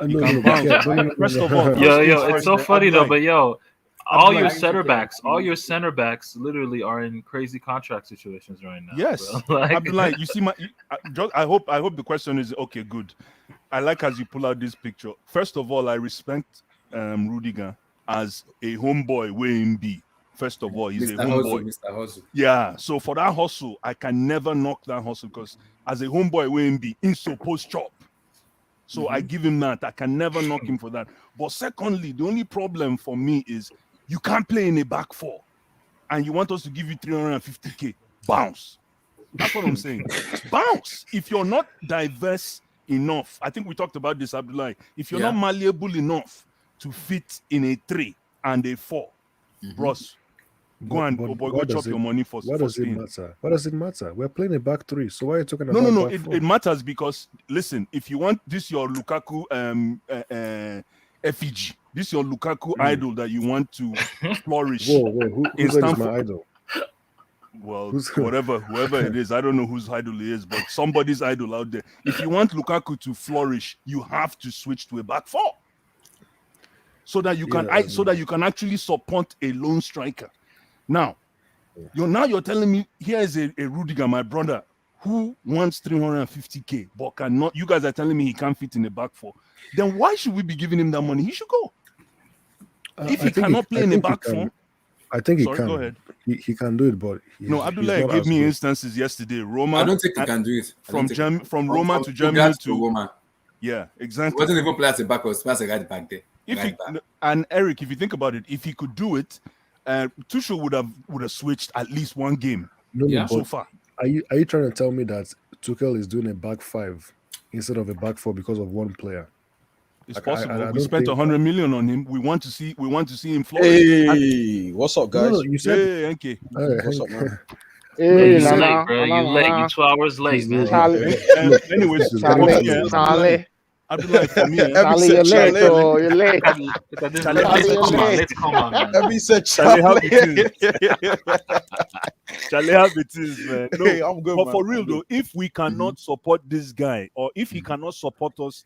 No, can no, bounce. no. First of all, yo, it's first, so man, funny I'm though. like- But yo, I'm all like- your center backs literally are in crazy contract situations right now. Yes, bro. Like, Abdullah, you see I hope the question is okay. Good. I like as you pull out this picture. First of all, I respect Rudiger as a homeboy way in B. First of all, he's a homeboy. Mr. Hustle. Yeah. So for that hustle, I can never knock that hustle because as a homeboy way in B, in supposed chop. So I give him that. I can never knock him for that. But secondly, the only problem for me is you can't play in a back four, and you want us to give you 350k. Bounce. That's what I'm saying. Bounce. If you're not diverse enough, I think we talked about this, Abdullah. If you're not malleable enough to fit in a 3 and a 4, bros, go chop your money for. What does it Spain. matter? What does it matter? We're playing a back 3, so why are you talking about? No. back four? It matters because listen, if you want this your Lukaku effigy, this your Lukaku idol that you want to flourish. Whoa, who in is Stamford- my idol? Well, Who's- whoever it is, I don't know whose idol he is, but somebody's idol out there. If you want Lukaku to flourish, you have to switch to a back 4, so that you can actually support a lone striker. Now, you're telling me here is a Rudiger, my brother, who wants 350k but cannot. You guys are telling me he can't fit in a back 4. Then why should we be giving him that money? He should go. If he cannot play in a back 4. I think he Sorry, can. go ahead. He can do it, but No, Abdullah gave me instances yesterday. Roma. I don't think he can do it. From Roma to Germany Stuttgart to Roma. Yeah, He exactly. wasn't even playing as a back, was playing as a right back there. And Eric, if you think about it, if he could do it, Tuchel would have switched at least one game. No, so but far. Are you trying to tell me that Tuchel is doing a back 5 instead of a back 4 because of one player? It's Like, possible. I We don't spent think- 100 million on him. We want to see him flourish. Hey, what's up, guys? No, you said. Hey, Enke. What's up, man? Hey, you Nana, late, bro. You Nana, late. Nana. You 2 hours late, man. Charlie. Anyways, Charlie. Abdullah, for me, Charlie, you're late. Oh, you're late. Look at this. Charlie, Let's come on, man. Every said Charlie, how Charlie. it is. Charlie, how it is, man. No, Hey, I'm good, but man. for real I'm though, if we cannot support this guy, or if he cannot support us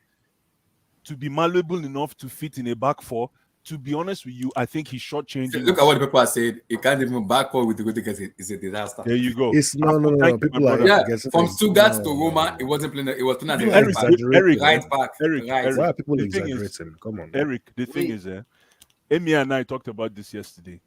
to be malleable enough to fit in a back 4, to be honest with you, I think he's shortchanging. Look at what the people are saying. He can't even back forward with the Rudiger. It's a disaster. There you go. It's no. Thank you, People my are brother. getting From things- Stuttgart no, to Roma, it wasn't playing. It was playing as a Eric, right back. Eric, Right back. Eric, Right. Eric. Why are people The thing is- exaggerating? Come on. Eric, the thing is, Amy and I talked about this yesterday.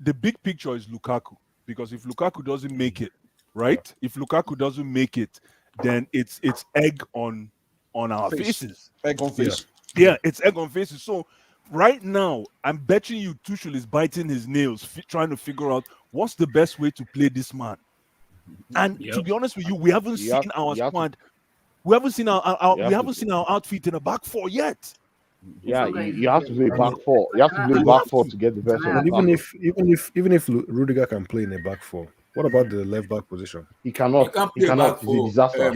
The big picture is Lukaku, because if Lukaku doesn't make it, right? If Lukaku doesn't make it, then it's egg on our Face. faces. Egg on face. Yeah, it's egg on faces. So right now, I'm betting you Tuchel is biting his nails, trying to figure out what's the best way to play this man. And to be honest with you, we haven't You have- seen our you have to- squad. We haven't seen our You we have haven't to- seen our outfit in a back 4 yet. Yeah, you have to play back 4. You have to play back 4 to get the best of But the even if Rudiger can play in a back 4, what about the left back position? He cannot. You can't He play cannot. back It's a four. disaster.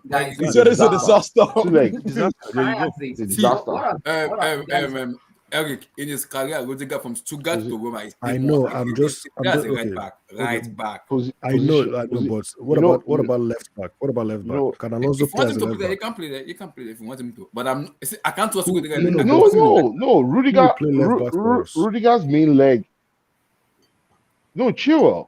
Guys, He said it's a disaster. Too late. Disaster. There you go. It's a See, disaster. what are- what are- guys, It's Eric, in his career, Rudiger from Stuttgart to Roma is I played know. more. I'm He just as a okay. right back. I know, Position. but You know, what about left back? What about left you back? know, Can Alonso If you play want as him a to left play there, back? you can play there. You can play there if you want him to. But I can't trust Who, Rudiger. no, no, no, but no, no. who will Rudiger, play left back for us? Rudiger's main leg. No, Chilwell.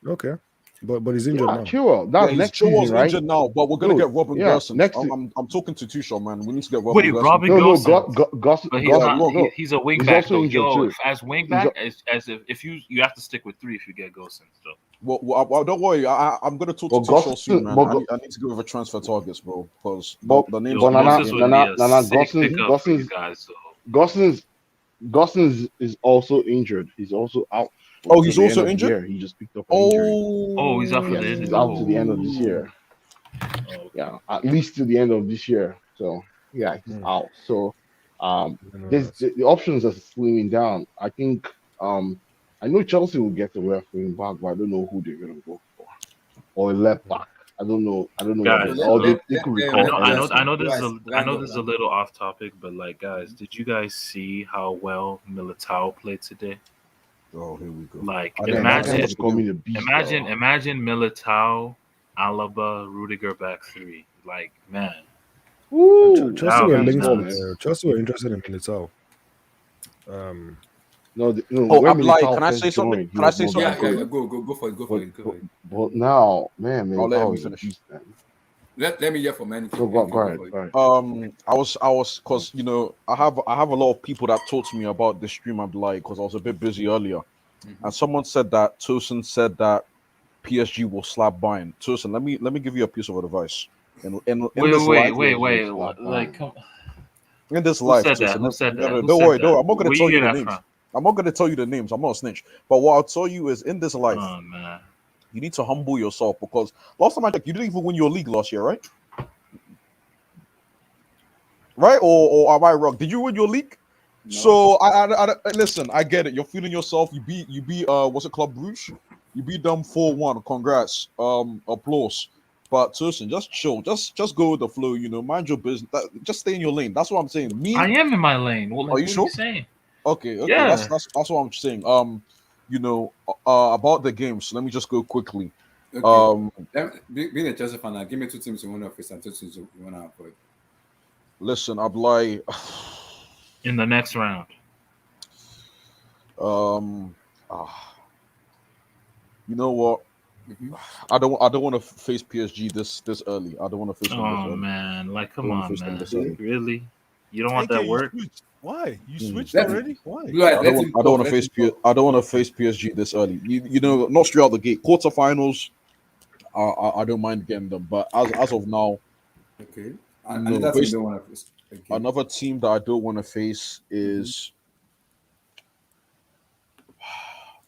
Okay, but he's injured Yeah, now. Chilwell. That's he's next season, right? injured now, but we're gonna No, get Robin yeah, Gosens. next. I'm talking to Tushaw, man. We need to get Robin Wait, Gosens. Robin No, Gosens. But he's not. no, He's a wing he's back also though. injured Yo, too. if as wing He's back, as if you have to stick with 3 if you get Gosens. So. Well, don't worry. I'm gonna talk to Tushaw soon, man. I need to go over transfer targets, bro, because the names. Yo, Gosens would be a sick pickup for you guys. So. Gosens is also injured. He's also out. Oh, he's the also end of the injured? year. He just picked up an injury. Oh, he's out for Yes, the end. he's out to the end of this year. Yeah, at least to the end of this year. So yeah, he's out. So the options are slimming down. I think I know Chelsea will get a left wing back, but I don't know who they're gonna go for. Or a left back. I don't know. Guys, they could recall. I know this is a little off topic, but like, guys, did you guys see how well Militao played today? Oh, here we go. Like, imagine Militao, Alaba, Rudiger back 3. Like, man. Chelsea were linked. Chelsea were interested in Militao. Can I say something? Yeah, go for it. But now, man, I'll let him finish. Let me hear from anything. Go ahead. I was because I have a lot of people that talk to me about this stream. I'm like, because I was a bit busy earlier, and someone said that Tosin said that PSG will slap Bayern. Tosin, let me give you a piece of advice. Wait. Like, come. In this life, Who said that? Don't worry. I'm not going to tell you the names. I'm not going to tell you the names. I'm not a snitch. But what I'll tell you is, in this life, you need to humble yourself, because last time I checked, you didn't even win your league last year, right? Right? Or am I wrong? Did you win your league? No. So I listen. I get it. You're feeling yourself. You beat what's it, Club Bruges? You beat them 4-1. Congrats. Applause. But Tosin, just chill. Just go with the flow. Mind your business. Just stay in your lane. That's what I'm saying. I am in my lane. Well, are you sure? What are you saying? Okay. Yeah. That's what I'm saying. About the games. Let me just go quickly. Okay. Being a Chelsea fan, give me 2 teams you want to face and 2 teams you want to avoid. Listen, I'm like in the next round. You know what? I don't want to face PSG this early. I don't want to face them this early. Oh man, like come on, man. Really? You don't want that work? Why? You switched already? Why? I don't want to face PSG this early. Not straight out the gate. Quarterfinals, I don't mind getting them, but as of now, okay. Another team that I don't want to face is.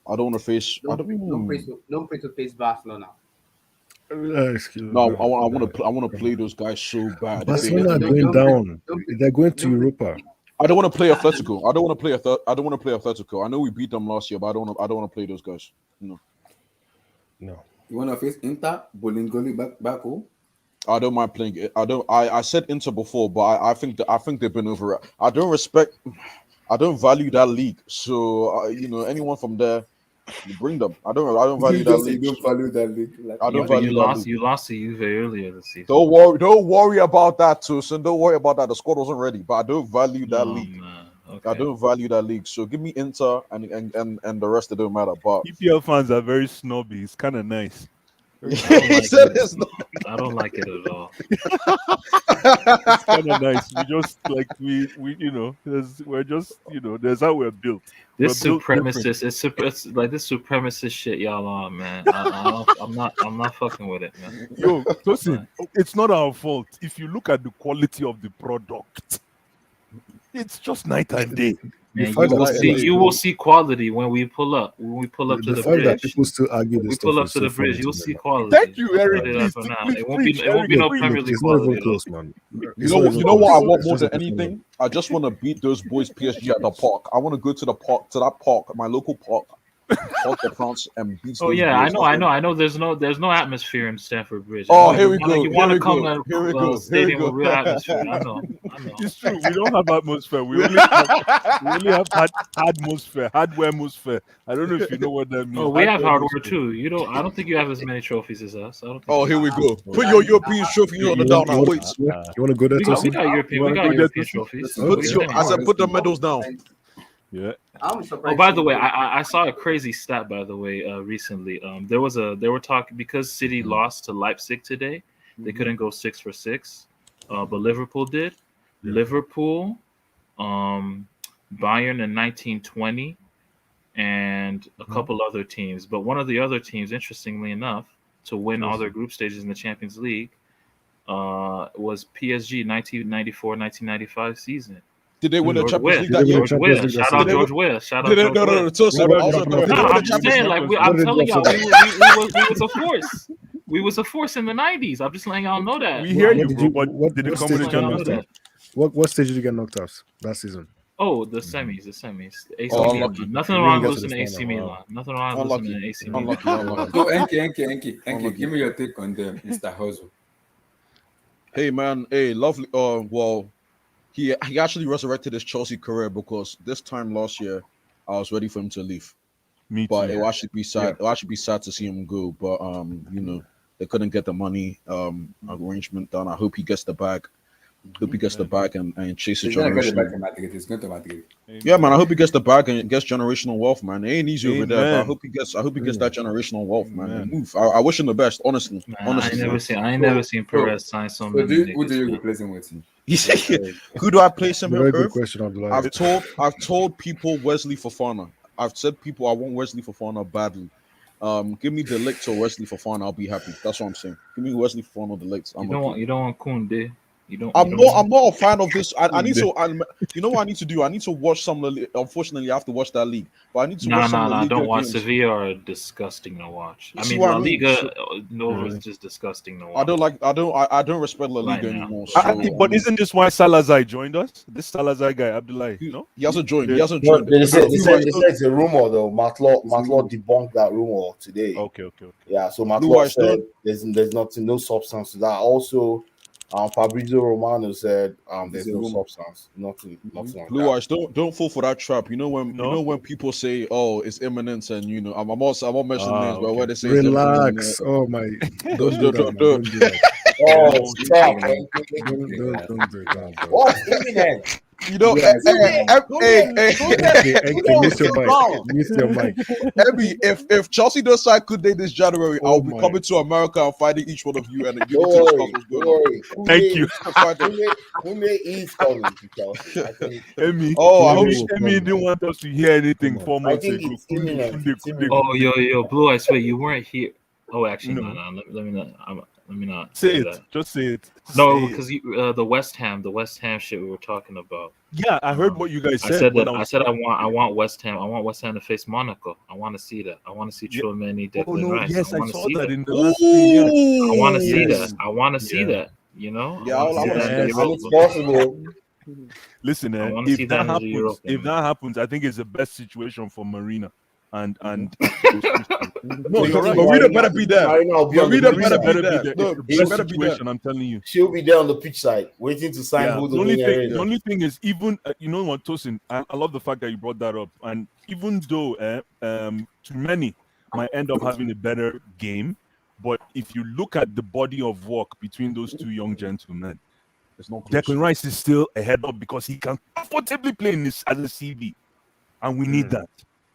I don't want to face. Don't pray to face Barcelona. Excuse me. No, I want to play those guys so bad. Barcelona are going down. They're going to Europa. I don't want to play Athletico. I don't want to play Athletico. I know we beat them last year, but I don't want to play those guys. No. You want to face Inter, Bolingoli back home? I don't mind playing it. I said Inter before, but I think they've been over. I don't value that league. So anyone from there, you bring them. I don't value that league. You don't value that league. I don't value that league. You lost to Juve earlier this season. Don't worry about that, Tosin. Don't worry about that. The squad wasn't ready, but I don't value that league. Okay. I don't value that league. So give me Inter and the rest. It don't matter. But EPL fans are very snobby. It's kind of nice. I don't like it at all. It's kind of nice. We just like we're just that's how we're built. This supremacist, it's like this supremacist shit y'all on, man. I'm not fucking with it, man. Yo, Tosin, it's not our fault. If you look at the quality of the product, it's just night and day. Man, you will see quality when we pull up. When we pull up to the bridge, that people still argue this we pull up to the bridge. You'll see quality. Thank you, Eric. It won't be no Premier League quality. Close, man. You know what I want more than anything? I just want to beat those boys PSG at the park. I want to go to the park, to that park, my local park. Fuck the France and beat Oh those yeah, boys. I know. There's no atmosphere in Stamford Bridge. Oh, I know here we go. You want to Here we come go. to Here we a go. Here we stadium go. with real atmosphere. I know. It's true. We don't have atmosphere. We only have atmosphere, hardware atmosphere. I don't know if you know what that means. Oh, we have hardware atmosphere. too. You don't. I don't think you have as many trophies as us. I don't think. Oh, here we go. Put your European trophy on the down now. Wait. You want to go there, We got Tosin? European trophies. I said put the medals down. Yeah. I'm surprised. Oh, by the way, I saw a crazy stat. By the way, recently, they were talking because City lost to Leipzig today. They couldn't go 6 for 6, but Liverpool did. Yeah. Liverpool, Bayern in 1920, and a couple other teams. But one of the other teams, interestingly enough, to win all their group stages in the Champions League, was PSG 1994-1995 season. Did they win the George Champions Weah. League that year? George Weah. Shout out George Weah. Shout out Did they, George no, no, Weah. no, Tosin, No, I was like, no, did they no, win the I'm just Champions saying, League? like, What I'm did telling you y'all, say? we was a force. We was a force in the 90s. I'm just letting y'all know that. We hear What you, did bro. you- But what- did it what come with stage the did you Champions get League? What stage did you get knocked out that season? Oh, the semis. The AC Oh, Milan. unlucky. Nothing You wrong didn't with get to losing the to AC final, Milan. wow. Nothing wrong with losing to AC Milan. Unlucky. So Enki, give me your take on them, Mr. Hustle. Hey man, hey, lovely. Well, he actually resurrected his Chelsea career because this time last year, I was ready for him to leave. Me But too. it will actually be sad. Yeah. It will actually be sad to see him go. But they couldn't get the money arrangement done. I hope he gets the bag. Hope he gets the bag and chases He's gonna get it back generational. to Madrid. He's going to Madrid. Yeah, man. I hope he gets the bag and gets generational wealth, man. It ain't easy over there, but I Amen. hope he gets that generational wealth, man. Amen. And move. I wish him the best, honestly. I ain't never seen Perez sign so So many who do you niggas. replace him with? Who do I place him Very here? good Irv? question, Abdullah. I've told people Wesley Fofana. I've said people I want Wesley Fofana badly. Give me the Ligt or Wesley Fofana, I'll be happy. That's what I'm saying. Give me Wesley Fofana or the Ligt. You don't want Kunde. I'm not a fan of this. I need to. You know what I need to do? I need to watch some of the. Unfortunately, I have to watch that league. But I need to watch some of the Liga don't watch games. Sevilla are disgusting to watch. You I see mean, what La I mean? Liga Nova is just disgusting to watch. I don't respect La Liga Right now. anymore. But isn't this why Salazar joined us? This Salazar guy, Abdullahi, no? He hasn't joined. He Yeah. hasn't No, joined. they said it's a rumor though. Matlaw debunked that rumor today. Okay. Yeah, so Blue Matlaw Eyes said there's nothing, no substance to that. Also, Fabrizio Romano said there's no substance, nothing like Blue that. Eyes, don't fall for that trap. You know when people say, "Oh, it's imminent," and I'm not mentioning names, but where they say Relax. Oh my! Don't do that. Man. Don't do that. Oh, stop! Don't do that. What's imminent? You know, Yes. Mute Mute your mic. Emmy, if Chelsea does sign Kunde this January, I'll be my. coming to America and finding each one of you and you Don't to worry, discuss what's don't going on. worry. Thank you. Kunde is coming to Chelsea. I think. Emmy, Oh, I hope Emmy didn't want us to hear anything 4 I months think ago. it's imminent. It's imminent. Oh, yo, Blue Eyes, wait, you weren't here. Oh, actually, No. no. Let me not Say that. it. Just say it. No, Say it. because the West Ham shit we were talking about. Yeah, I heard what you guys I said. said but that. I said I want West Ham. I want West Ham to face Monaco. I want to see that. I want to see Tchouaméni, Declan Oh no! Rice. Yes, I wanna saw see that in the last stream. Yeah. I want to see Yes. that. I want to see Yeah. that. You know. Yeah, I wanna I see wanna that see in that. Europa. It's possible. Listen, I wanna see if that that in the happens, Europa, I think it's the best situation for Marina. And No, Marina better be there. Marina will be on the Marina pitch better side. be there. No, It's the she best better be there. situation. I'm telling you. She'll be there on the pitch side, waiting to sign who the winner is. The only thing is, even you know what, Tosin, I love the fact that you brought that up. And even though too many might end up having a better game, but if you look at the body of work between those two young gentlemen, There's no close. Declan Rice is still ahead up because he can comfortably play in this as a CB, and we need that.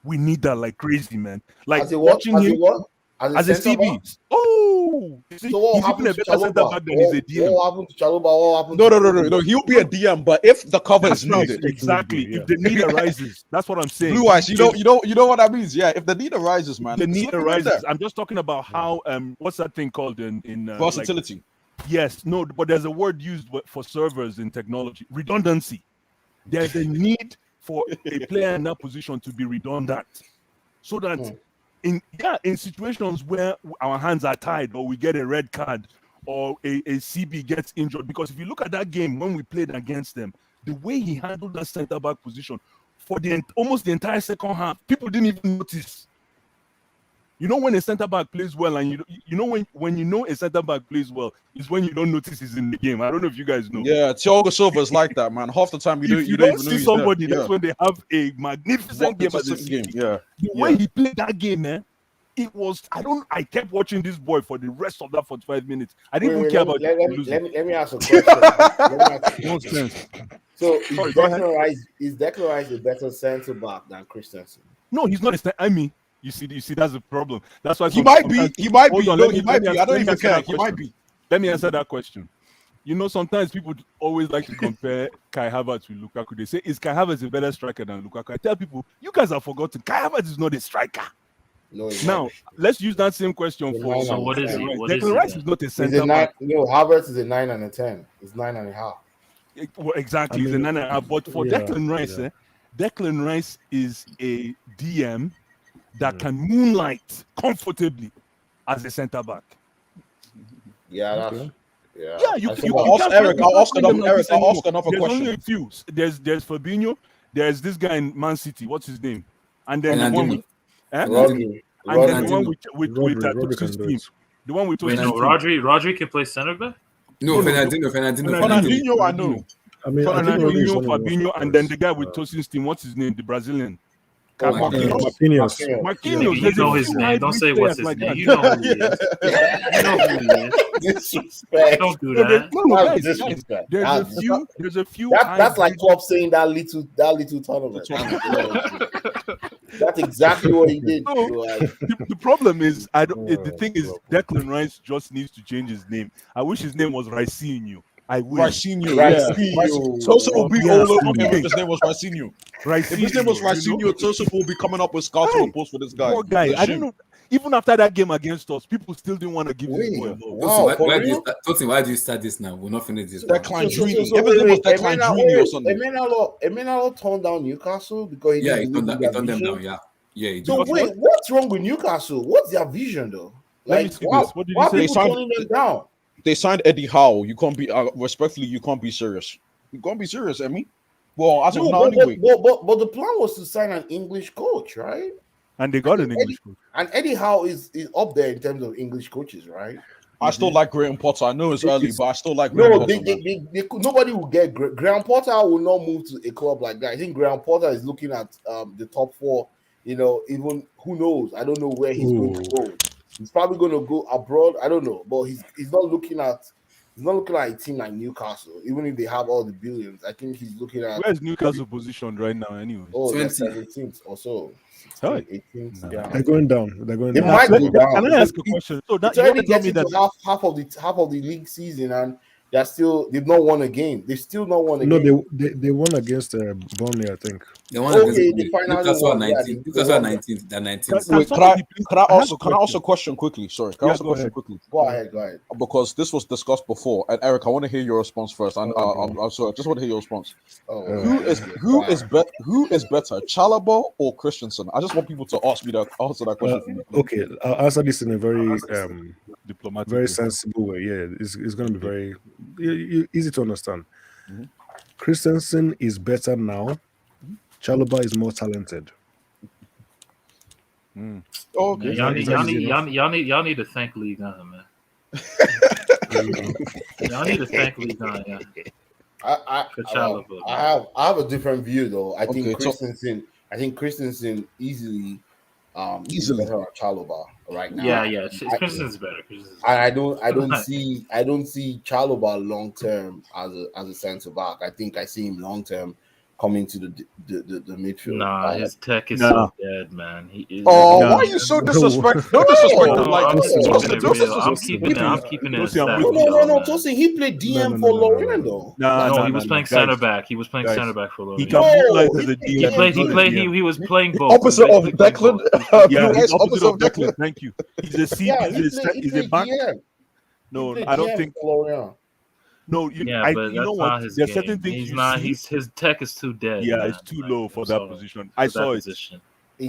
We need that like crazy, man. Like As a what? watching As a him what? as a CB. Oh, So what he's even happened a to better centre Chaluba? back than he's a DM. What happened to Chaluba? What happened to No. He'll be a DM, but if the cover is That's right, needed, exactly. If the need arises, that's what I'm saying. Blue Eyes, you know what that means. Yeah, if the need arises, man, The it's need looking right arises. there. I'm just talking about how what's that thing called in Versatility. yes, no, but there's a word used for servers in technology: redundancy. There's a need for a player in that position to be redundant, so that in situations where our hands are tied or we get a red card or a CB gets injured, because if you look at that game when we played against them, the way he handled that centre back position for almost the entire second half, people didn't even notice. You know when a centre back plays well, and you know when you know a centre back plays well is when you don't notice he's in the game. I don't know if you guys know. Yeah, Thiago Silva is like that, man. Half the time If you don't don't even know see he's somebody, there. that's when they have a magnificent game as a game. Yeah, the way he played that game, man. It was I kept watching this boy for the rest of that 45 minutes. I didn't even care about let losing. me ask a question. Nonsense. So Sorry, is Declan Rice a better centre back than Christensen? No, he's not. I mean, you see, that's the problem. That's why he might be. Hold on, No, let me- he might let me be. answer- I don't let me even answer care. that He might question. be. Let me answer that question. You know, sometimes people always like to compare Kai Havertz with Lukaku. They say, is Kai Havertz a better striker than Lukaku? I tell people, you guys have forgotten. Kai Havertz is not a striker. No, now, let's use that same question for. So what is he? What is Declan he Rice then? is not a He's centre a 9. back. No, Havertz is a 9 and a 10. It's 9.5. Well, exactly, I he's a mean, 9.5. But for yeah, Declan Rice, yeah. Declan Rice is a DM that can moonlight comfortably as a centre back. Yeah, that's Okay. Yeah, you I'll can't ask Eric. find- I'll ask you can't find them another. like Eric, this I'll anymore. ask another There's question. only a few. There's Fabinho. There's this guy in Man City. What's his name? And then the one Fernandinho. with, eh? Rodri. And then the Rodri. one with Rodri Tosin's can do team. it. The one with Wait, Tosin's no, team. Rodri can play center back. No, No, Fernandinho. Fernandinho, I know. I mean, I think Rodri is Fernandinho, one of the most Fabinho, and then the players. guy with Tosin's team. What's his name? The Brazilian. Marquinhos. Marquinhos. Marquinhos. You There's know a his few name. Don't hybrid say players what's his like name. that. You know who he is. You know who he is. Disrespect. Don't do No, that. guys, Disrespect. there's a few. That's like Klopp saying that little tournament. That's exactly what he did. No, Like, the problem is, the thing is, Declan Rice just needs to change his name. I wish his name was Ricinho. I wish. Ricinho, Ricinho. Tosin will be Yeah, all over him Ricinho. if his name was Ricinho. If his name was you know? Ricinho, Tosin will be coming up with scouting reports for this guy. Poor guy. I don't know. Even after that game against us, people still didn't want to give this boy a vote. Wow, why do you start this now? We'll not finish this. Declan So Drini. If his name was Declan Drini or something. Emenalo turned down Newcastle because he didn't believe in their turned them vision. down. Yeah, he So did. wait, what's wrong with Newcastle? What's their vision though? Let me Like, see why this. What did why you say? people turning them down? They signed Eddie Howe. You can't be respectfully. You can't be serious. You can't be serious, Emmy. Well, as of now, anyway. But the plan was to sign an English coach, right? And they got an English coach. And Eddie Howe is up there in terms of English coaches, right? I still like Graham Potter. I know it's early, but I still like Graham No, Potter. nobody will get Graham Potter will not move to a club like that. I think Graham Potter is looking at the top 4. You know, even who knows? I don't know where he's going to go. He's probably going to go abroad. I don't know, but he's not looking at a team like Newcastle, even if they have all the billions. I think he's looking at Where's Newcastle positioned right now, anyway? oh, they're 17th or so. 16th, 18th. Yeah. They're going down. They're going They down. might go down. Can I ask a question? So that It's you want already to tell me getting that to half of the league season, and they've not won a game. They've still not won a No, game. they won against Burnley, I think. They won Okay, against they finally Newcastle won. 19. Newcastle 19. They're 19. Wait, can I ask a question quickly? Sorry, can I ask a question quickly? Go ahead. Because this was discussed before, and Eric, I want to hear your response first. And I'm sorry, I just want to hear your response. Who is better, Chalobah or Christensen? I just want people to answer that question. For me. Okay, I'll answer this in a very diplomatic, very sensible way. Yeah, it's going to be very easy to understand. Christensen is better now. Chalobah is more talented. Okay. Y'all need to thank League One, man. Y'all need to thank League One, yeah. I have a different view though. I think Christensen easily better than Chalobah right now. Yeah. Christensen's better. I don't see Chalobah long term as a centre back. I think I see him long term coming to the midfield. Nah, his tech is so dead, man. He is. Why are you so disrespectful? Don't disrespect him like this. I'm keeping it. No. Tosin, he played DM for Lorient though. No, he was playing center back. He was playing center back for Lorient. He can move like the DM. He was playing both. Opposite of Declan. Yeah, he's opposite of Declan. Thank you. He's a C. He's a back. No, I don't think. No, but you that's know not what? his There's game. certain things His tech is too dead. Yeah, man. it's too low for that position. I saw it. It's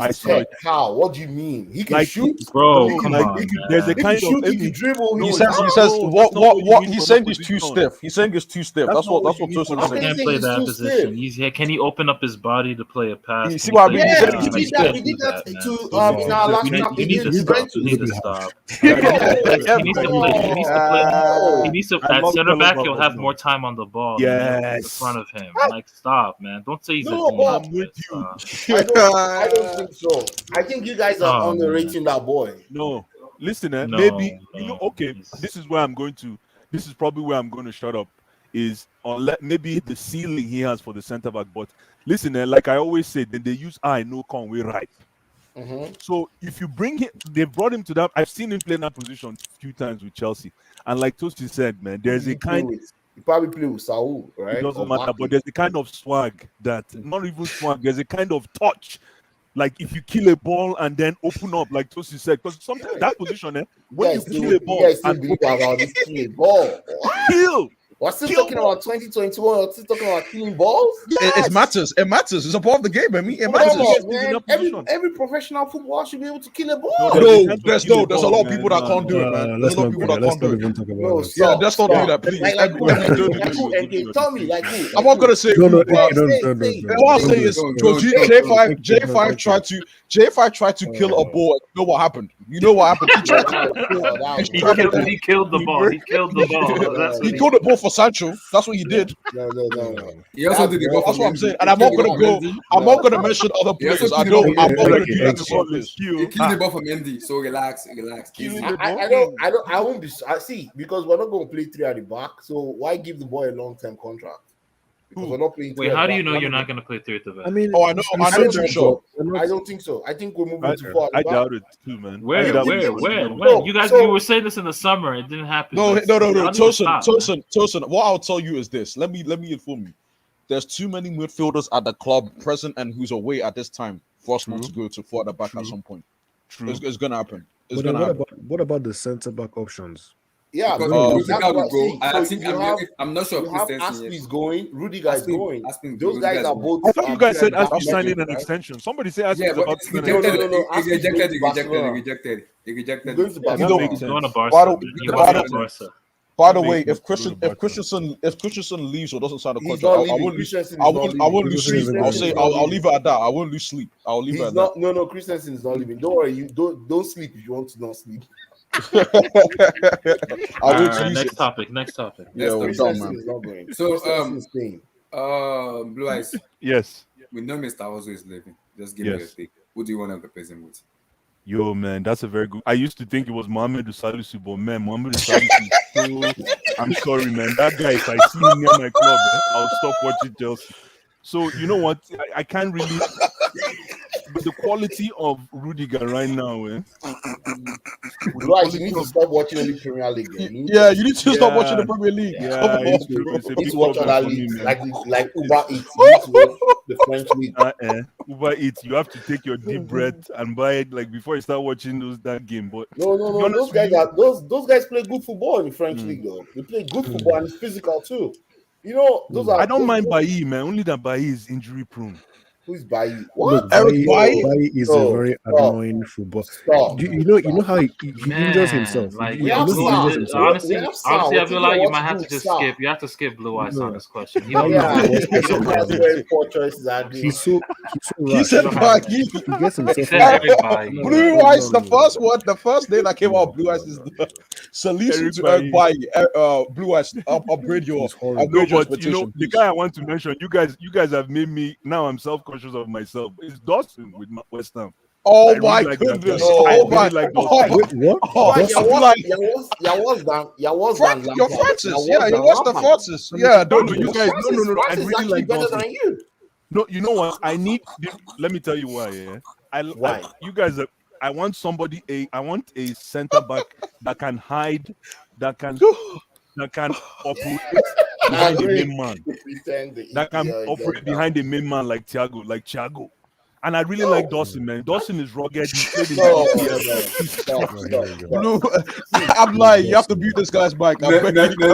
I His saw tech. it. How? What do you mean? He can Like, shoot. Bro, He come can- on, he can- There's a man. He kind can of shoot. He can dribble. He knows says how. he says No, what that's not what you need he's from saying that is too position. stiff. He's saying it's too stiff. That's what you need Tosin from is that saying. Can't saying play he's that too position. stiff. Can he open up his body to play a pass? You Can see he what I play mean? a He Yeah, said pass? he's he too did that. stiff. We did that Man. to Wow. in our last You champions need to against stop. You need to Juventus. stop. Yeah, He needs to play. He needs to play. He needs to I at love center back. Chalobah, He'll but have no. more time on the ball than anyone in Yes. front of him. Like, stop, man. Don't say he's No, a but I'm with you. I don't think so. I think you guys are Oh, underrating that boy. No, listen, No, maybe you know. no, Okay, this is where I'm going to. This is probably where I'm going to shut up. Is on maybe the ceiling he has for the center back. But listen, like I always say, then they use I know Conway right. So if you bring him, they brought him to that. I've seen him play in that position a few times with Chelsea, and like Tosti said, man, there's a kind. You probably play with Saul, right? It doesn't Or matter, Barkley. but there's a kind of swag that not even swag. There's a kind of touch. Like if you kill a ball and then open up, like Tosi said, because sometimes that position, when you kill a ball, you guys still believe about this killing ball. kill. We're still talking about 2021. We're still talking about killing balls. It matters. It matters. It's a part of the game. I mean, it Come matters. on, man. Every professional footballer should be able to kill a ball. No, there's a lot of people that can't do it, man. There's Let's a lot not of people go that there. Let's can't do not it. even talk about No, that. Yeah, let's not do that, please. Like who? Tell me, like who? I'm not gonna say No, who, no, but what I'll say is J5 tried to kill a ball. You know what happened? You know what happened? He killed the ball. He killed the ball. He killed the ball for Sancho. That's what he did. No. He also did the ball That's for what I'm Mendy. saying. And I'm not gonna go. I'm not gonna mention other He also players. I killed the don't. ball I'm for not gonna Mendy. do that before this. He killed the ball for Mendy. So relax. Easy. I won't be. I see, because we're not going to play three at the back. So why give the boy a long-term contract? Because we're not playing. Wait, how do you know you're not going to play three at the back? I mean, I know for sure. I don't think so. I think we're moving too far. I doubt it too, man. When? No, You guys, so- you were saying this in the summer. It didn't happen. No. How do you stop, man? Tosin. What I'll tell you is this. Let me inform you. There's too many midfielders at the club present and who's away at this time for us not to go to four at the back at some point. True. It's gonna happen. It's But then gonna happen. what about the centre back options? Yeah, Because that's Rudiger will what- go. see, I so think you have- I'm not sure You have Christensen Aspie's yet. going, Rudiger is Aspie- going. Aspie- Those Rudiger guys is are going. both. I thought you guys said Aspie Aspie signing an right? extension. Somebody said Aspie Yeah, is but about to he sign an rejected. extension. No, He rejected. Aspie's He going to rejected. He Barcelona. rejected. He rejected. He's going to Yeah, that Barcelona. makes He's going to sense. Barca. He By wants the- to go to Barca. By the That way, makes if sense. Christensen leaves or doesn't sign a He's contract, not I leaving. won't Christensen is I not won't leaving. lose sleep. I'll leave it at that. I won't lose sleep. I'll leave it He's at not. No, Christensen is not leaving. Don't worry. You don't sleep if you want to not sleep. that. I All won't right, lose next it. topic. Next topic. Yeah, we're done, Christensen man. is not going. So, Christensen is staying. Blue Eyes. Yes. We know Mr. Ozo is leaving. Just give Yes. me a pick. Who do you want to replace him with? Yo, man, that's a very good. I used to think it was Mohamed Salisu, but man, Mohamed Salisu is so. I'm sorry, man. That guy, if I see him near my club, I'll stop watching Chelsea. So you know what? I can't really. But the quality of Rudiger right now, Right, you need to stop watching any Premier League. Yeah, you need to stop watching the Premier League. Yeah, Come on, it's bro. a You need big to watch problem other for me, leagues man. like Uber Eats. You need to watch the French league. Uber Eats, you have to take your deep breath and buy it like before you start watching that game. But No. to be honest Those with guys you- are those guys play good football in the French league, though. They play good football and it's physical too. You know, those are. I don't mind those- Bailly, man. Only that Bailly is injury prone. Who's Bailly? Look, What? Eric Bailly? Bailly is a very annoying football. Stop. You know how he injures himself. Like, You we know have he Sam. injures himself. honestly, We have Sam. Abdullah, What do you you might have do to just with Sam? skip. You have to skip Blue Eyes on No. this question. He Bailly don't Yeah, is the know. worst He person don't ever. know. very poor choices. I agree. He's so He rash. said Bailly. He gets himself. He said everybody. Blue Eyes, the first one, the first name that came out, Blue Eyes is the Salisu to Eric Bailly. Blue Eyes, upgrade your It's horrible. No, upgrade your but you know expectation. the guy I want to mention. You guys have made me now. I'm self-conscious of myself. It's Dawson with West Ham. Oh I really my like that goodness! guy. Oh I really my! like Oh, Dawson. Wait, what? oh, Dawson? You're Francis. Yeah, he was the Francis. Yeah, don't No, you you guys. No. I Francis is really actually like better Dawson. than you. No, you know what? I need. Let me tell you why. Yeah, Why? you guys. I want somebody. I want a center back that can hide, that can operate behind the main man, that can operate behind the main man like Thiago. And I really like Dawson, man. Dawson is rugged. He played in the Blue, I'm lying. You have to mute this guy's mic. I'm begging you.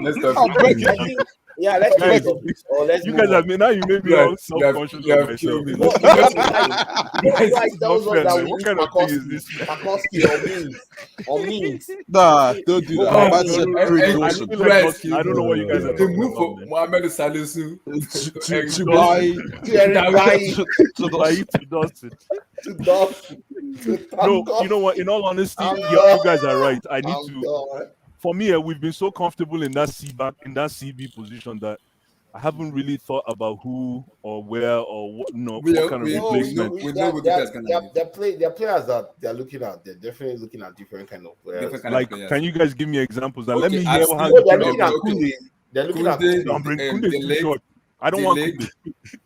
Let's I'm begging you. Yeah, let's Guys, change it. Or let's you move guys on. have now you made me all self-conscious you of have myself. killed me. Guys, This is tells not us fair, that man. we What use kind of thing is this, man? Makoski or means. Nah, don't do that. Oh, Man no, said no, no, Craig no. I Dawson feel like Guys, I don't know what you guys are They talking move about, for man. Mohamed Salisu to Dawson. buy To Eric Bailly, to Like to Dawson. to Dawson, to No, Tankos. you know what? In all honesty, I'm you done. guys are right. I need I'm to. done. For me, we've been so comfortable in that CB position that I haven't really thought about who or where or what, what kind of replacement. we know what guys gonna do. They're players that they're looking at. They're definitely looking at different kind of players. Different kind Like, of players. can you guys give me examples and let Okay, me I've hear seen- how Oh, you they're think looking at about Kunde. They're looking at Kunde, Kunde. Kunde is too Delete, short. I don't want delete.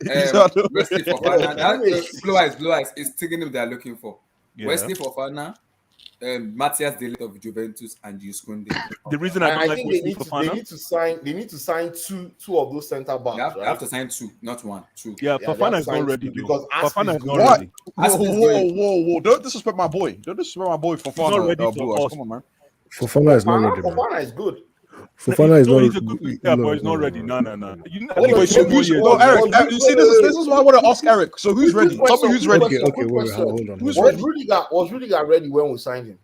Kunde. Wesley Fofana. Blue eyes is taking him they're looking for. Yeah. Wesley Fofana, Matthias Delete of Juventus, and Kunde. The reason I don't I like think Wesley Fofana. they need to sign two of those centre backs. They have to sign two, not one. Two. Yeah, Yeah, Fofana they is have not signed ready two though. because Fofana is not What? ready. Whoa! Don't disrespect my boy. Don't disrespect my boy for He's not ready for Blue Eyes. us. Come on, man. Fofana is not ready, man. Fofana is good. Fofana is No, not. he's a good player, but he's not ready. No. You know, Wait, so who's Eric? You see, this is why I want to ask Eric. So who's ready? Tell me who's ready. Okay, wait, hold on. Who's hold on. ready? Was Rudiger ready when we signed him?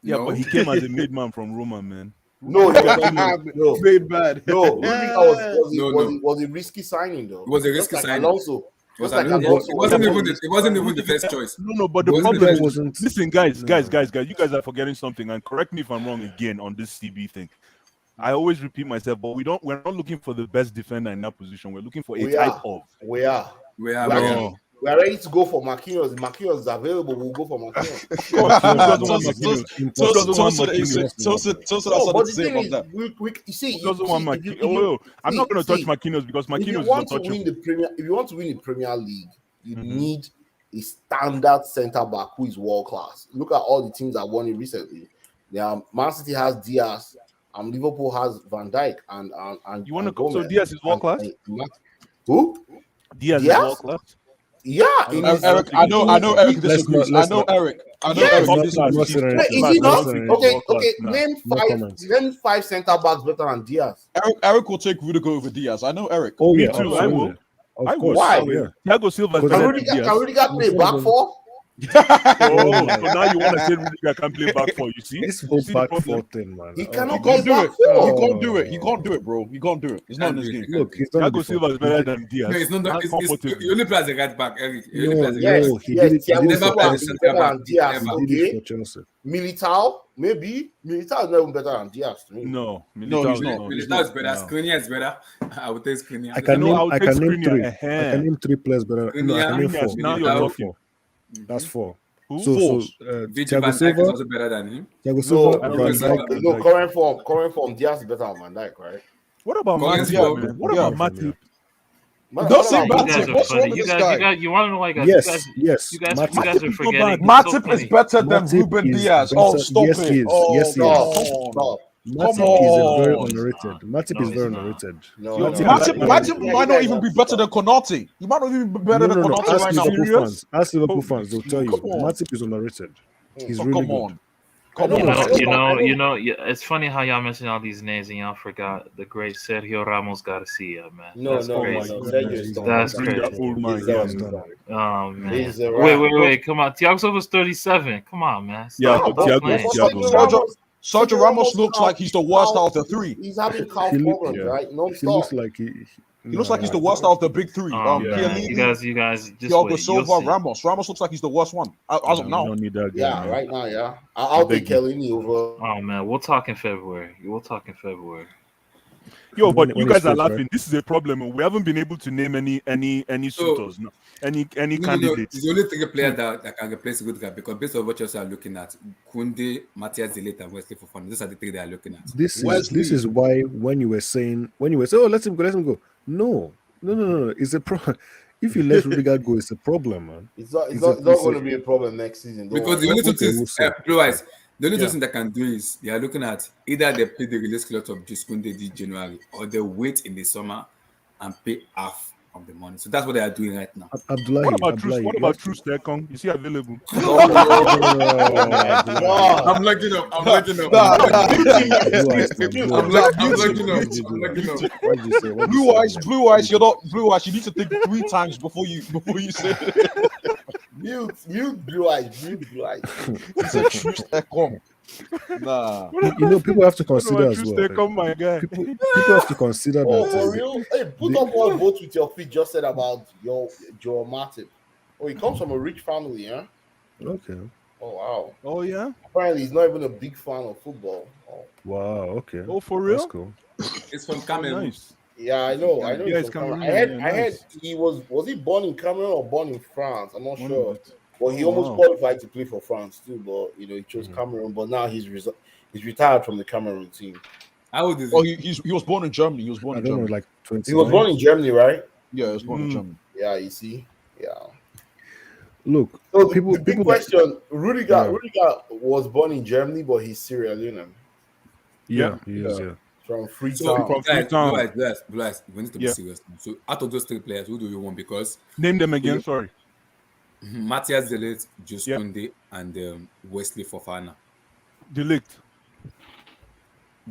Yeah, No. but he came as a midman from Roma, man. No, Made bad. No, Rudiger was a risky signing though. It was a Just risky like signing. Alonso. It Just like wasn't Alonso. it wasn't even the first choice. No, but the Wasn't problem the is, wasn't- listen, guys, you guys are forgetting something, and correct me if I'm wrong again on this CB thing. I always repeat myself, but we're not looking for the best defender in that position. We're looking for a type of. We are. We are No. We are ready to go for Marquinhos. If Marquinhos is available, we'll go for Marquinhos. Who doesn't want Marquinhos? No, but the thing is, you see, Who doesn't want Marquinhos? I'm not going to touch Marquinhos because Marquinhos if you is want to untouchable. win the Premier League, you need a standard centre back who is world class. Look at all the teams that won it recently. Man City has Diaz, Liverpool has Van Dijk, and You want to Gomez. so Diaz is world class? Who? Diaz is Diaz? world class. Yeah, Eric, I know Eric disagrees. I know Eric disagrees. Is he not? Okay. No. Name five centre backs better than Diaz. Eric will take Rudiger over Diaz. I know Eric. Oh Me yeah, too, I will. Of course. Why? Yeah. Thiago Silva is Can better than Can Diaz. Rudiger play back four? So now you want to say Rudiger can play back for you? See, This whole You see the back problem? four thing, man. He He cannot can't do back it. four. He can't do it. He can't do it, bro. He can't do it. It's not in this game. Look, he's done it Thiago before. Silva is better than Diaz. No, it's not. That's comfortable. You only play as a right back, Eric. You only No, play as a Yes, no, he yes, did it. He Thiago did it Silva for is Chelsea. better than Diaz. Ever. He did it Okay, for Chelsea. Militao, maybe. Militao is not even better than Diaz to me. No, No, Militao he's is not. Militao is better. No. Skriniar is better. I would take Skriniar. I can No, name. I'll I take can name Skriniar. three. I can name three players better. No, I can name Skriniar, four. Now you're Militao. That's talking. four. That's four. Who? So Vici Van Thiago Dijk is Silva, also better than him. Thiago Silva, I don't Van think Dijk. so. No, current form, Diaz is better than Van Dijk, right? What about Collins Matip, Paul. man? What Yeah. about Matip? Don't say You guys Matip. are What's wrong funny. with You this guys, guy? you want to know why, guys? Yes, yes. You guys Matip. are Matip is so forgetting. bad. It's so Matip is funny. better than Matip Ruben is Diaz. better- Oh, stop yes, it. he is. Oh, Yes, he no. is. No, Matip Come is very on. underrated. Matip No, is very he's not. underrated. no, Yo, no. Matip might not even be better than Konate. He might not even be better than Konate Ask right now. Liverpool Serious? fans. Ask Liverpool fans. They'll tell you. Come on. Matip is underrated. He's Oh, really come good. on. Come I on. It's funny how y'all mentioned all these names and y'all forgot the great Sergio Ramos Garcia, man. No, That's no, crazy. no. That's Bring that crazy. old man. He's Yeah, done. Oh man. He's a Wait, rat. come on. Thiago Silva's 37. Come on, man. Yeah, Stop but Thiago- playing. Sergio Ramos looks like he's the worst out of the three. He's having calf He look- problems, yeah. right? He Non-stop. looks like He looks like he's the worst out of the big three. Yeah, Chiellini, you guys just Thiago wait. You'll Silva, see. Ramos. Ramos looks like he's the worst one as of We now. don't need that guy. Yeah, man. right now, yeah. I'll take beg you. Kellini over. Oh man, we'll talk in February. Yo, but When you it's guys are fit, right? laughing. This is a problem. We haven't been able to name any So- suitors, no. any No, candidates. it's the only three players that can replace a good guy because based on what you are looking at, Kunde, Matthias Delete, and Wesley Fofana. These are the three they are looking at. This Wesley. is why when you were saying, oh, let him go. No. It's a problem. If you let Rudiger go, it's a problem, man. It's not It's going to be a problem next season. don't Because worry. the only two Okay, we'll things, see. otherwise, the only two Yeah. things they can do is they are looking at either they pay the release slot of Kunde this January or they wait in the summer and pay half of the money. So that's what they are doing right now. Abdullahi, What about Abdullahi, What about True Stekong? Is he available? Oh my God. I'm looking up. I'm looking up. Nah, I'm nah. looking up. What did you say? What did Blue you eyes, say? blue eyes. You're not blue eyes. You need to think 3 times before you say it. Mute blue eyes. It's a true Stekong. Nah. You know, people have to What consider about as True well. Stekong, my guy? People have to consider Oh, that. for real? Hey, put up one vote with your feet. Just said about your Joe Matip. Oh, he comes from a rich family, huh? Okay. Oh wow. Oh yeah. Apparently, he's not even a big fan of football. Oh, Wow. Okay. Oh, for real? That's cool. It's from Oh, Cameroon. nice. yeah, I know. Yeah, He's it's from Cameroon. Cameroonian. I heard Nice. he was he born in Cameroon or born in France? I'm not One sure. of it. But he Oh, almost wow. qualified to play for France too. But he chose Cameroon. But now he's retired from the Cameroon team. How old is Oh, he? he was born in Germany. He was born I in don't know, Germany. like 20. He was born in Germany, right? Yeah, he was born in Germany. Yeah, you see. Yeah. Look, So people, the big people. question: Rudiger Yeah. was born in Germany, but he's Sierra Leonean Yeah, he is. Yeah. from So, Freetown. From guys, Freetown. we need to be Yeah. serious now. So, out of those 3 players, who do you want? Because Name them again. Sorry. Matthias Delit, Jus Yeah. Koundé, and Wesley Fofana. Delete.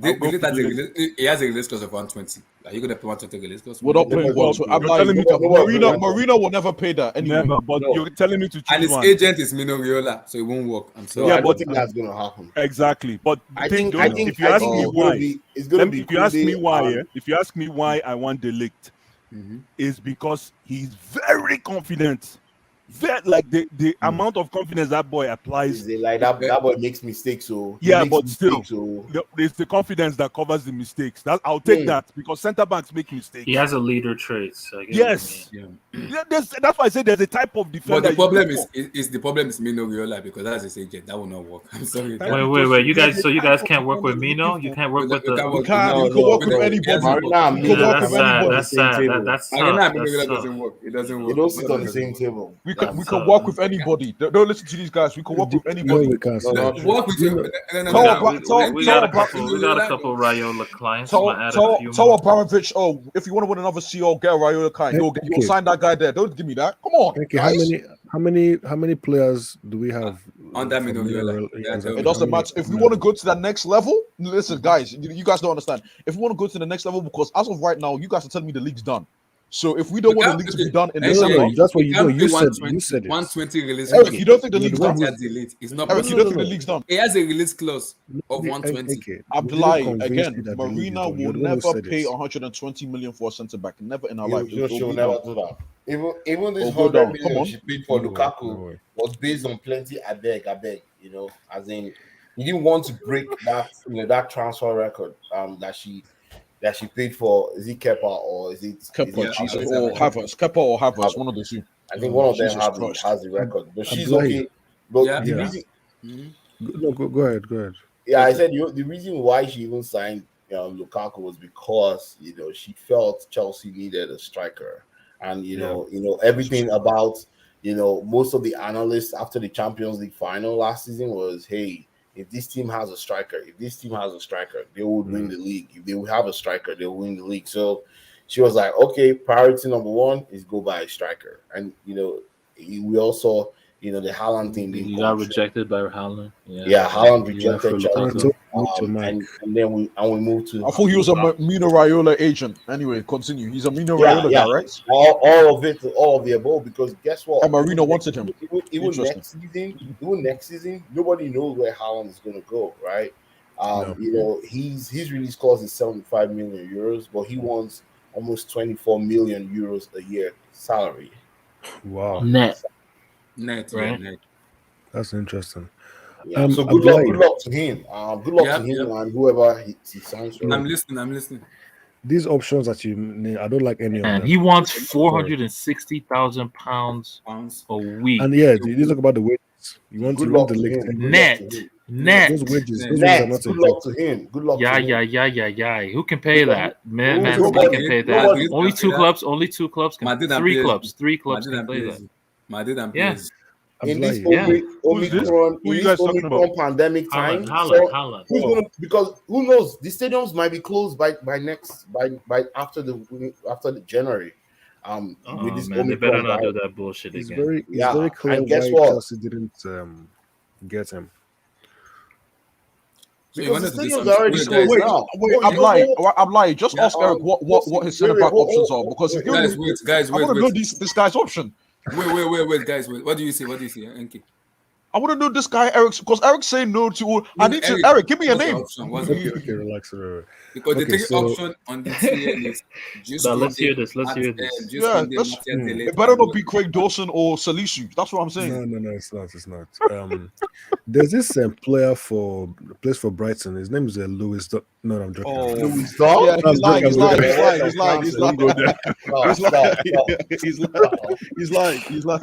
I'll go Delit for has Delete. he has a release clause of 120. Are you going to pay 120 release clause? We're not playing ball. So I'm You're like, telling me to Marina will never pay that anyway. Never, but No. you're telling me to And choose his one. agent is Mino Riola, so it won't work. I'm No, sorry. Yeah, I don't but- think that's gonna happen. Exactly. But I think, think if you ask me it's why, gonna be it's gonna be. if you ask me Koundé why, and- yeah, if you ask me why I want Delict, Mhm. is because he's very confident. Like the amount of confidence that boy applies. Is it like that boy makes mistakes, so he Yeah, makes but still, mistakes, so it's the confidence that covers the mistakes. I'll take that because center backs make mistakes. He has a leader trait. So I get Yes. Yeah. Yeah, that's why I said there's a type of defender. But the you problem look is for. the problem is Mino Riola, because that's his agent. That will not work. I'm sorry. Thank Wait, you, wait, Tosin. wait. You There's guys, a so you type guys of can't work with defender Mino? looking You for. can't work with the. We can work with anybody. Marina, We Mino, can work that's with sad. anybody. That's sad. That's Again, tough. Mino That's Riola tough. doesn't work. It doesn't they work. don't sit on the Doesn't same work. table. We can tough. work with anybody. Don't listen to these guys. We can work with No, anybody. we can't. No, not true. Work with you. We got a couple Rayola clients. Tell Might add a few tell more. Abramovich, oh, if you want to win another CO, get a Raiola kind. You'll Okay. sign that guy there. Don't give me that. Come on, Okay, guys. how many players do we have Under from Mino Mino Riola? Riola? Yeah, Exactly. It doesn't How many- matter. If we want to go to that next level, listen, guys, you guys don't understand. If we want to go to the next level, because as of right now, you guys are telling me the league's done. So if we don't want the league to be done in No, December, no, that's what you do. You said 120 it. 120 release. Eric, you don't think the You're league's the one done? who's- Delete. It's not Eric, possible. you don't think the league's done? He has a release clause of Okay, 120. okay. Abdullahi, Convinced again, you that the league is Marina done. will You're the one who never said pay it. 120 million for a centre back. Never in her You- life. you- It'll She'll be never done. do that. Even this Oh, go 100 down. million Come on. she paid for No way, Lukaku no way. was based on plenty. I beg, as in he didn't want to break that that transfer record that she paid for. Is it Kepa or is it Kepa, Yeah, Jesus, I or believe Havertz. Kepa or Havertz, Havertz. one of the two. I think one of them Jesus Christ. has the record, but she's Abdullahi. okay. But Yeah. the Yeah. reason, No, go ahead. Go ahead. yeah, I said the reason why she even signed Lukaku was because she felt Chelsea needed a striker, and everything about most of the analysts after the Champions League final last season was, hey, if this team has a striker, they would win the league. If they would have a striker, they'll win the league. So she was like, okay, priority number one is go buy a striker, and we also. The Haaland thing. You got rejected by Haaland. Yeah, Haaland rejected for Chelsea. Lukaku. And then we moved to. I thought he was a Mino Raiola agent. Anyway, continue. He's a Mino Raiola guy, right? All of the above. Because guess what? And Marino wanted him. Even next season, nobody knows where Haaland is going to go, right? His release clause is 75 million euros, but he wants almost 24 million euros a year salary. Wow. Net. Net, right? yeah, net. That's interesting. Yeah, so good luck to him. Good luck to him and whoever he signs for. I'm listening. These options that you name, I don't like any of And them. he wants £460,000 a week. And yeah, you talk about the wages. You want the league Net. Those wages are not good luck to him. Good luck. Yeah. Who can pay that? Man City can pay that. Madrid Only can two pay clubs. Only two clubs. Madrid and Three PSG. clubs can pay that. Madrid and Yeah. PSG. In this Abdullahi. Omicron pandemic time, Haaland. who's gonna, because who knows, the stadiums might be closed by after the January, Oh with this man, they better Omicron not do virus. that bullshit It's again. very clear And guess why what? Chelsea didn't get him. So you Because the wanted to do stadiums something. are already Wait, So closed guys. wait, now. I'm lying. I'm lying. Just Yeah. ask Eric what Chelsea, his centre back options are, because he's giving Guys, me. wait. Guys, I wait. want to know Wait. this guy's option. Wait, guys. Wait. What do you say? Enki? I want to know this guy Eric's, because Eric's saying no to. I No, need to. Eric, give me a what's your name. option? What's your Okay, option? relax. Because the Okay, three so option on the TL is Now just let's hear Kunde, this. Let's hear this. just Yeah, Kunde, that's. Matthias Delete, It better and not be Craig Dawson or Salisu. That's what I'm saying. no, it's not. There's this player plays for Brighton. His name is Lewis. No, I'm joking. Oh, Louis Dog? yeah, I'm joking. he's lying. He's Don't lying. go there. He's like.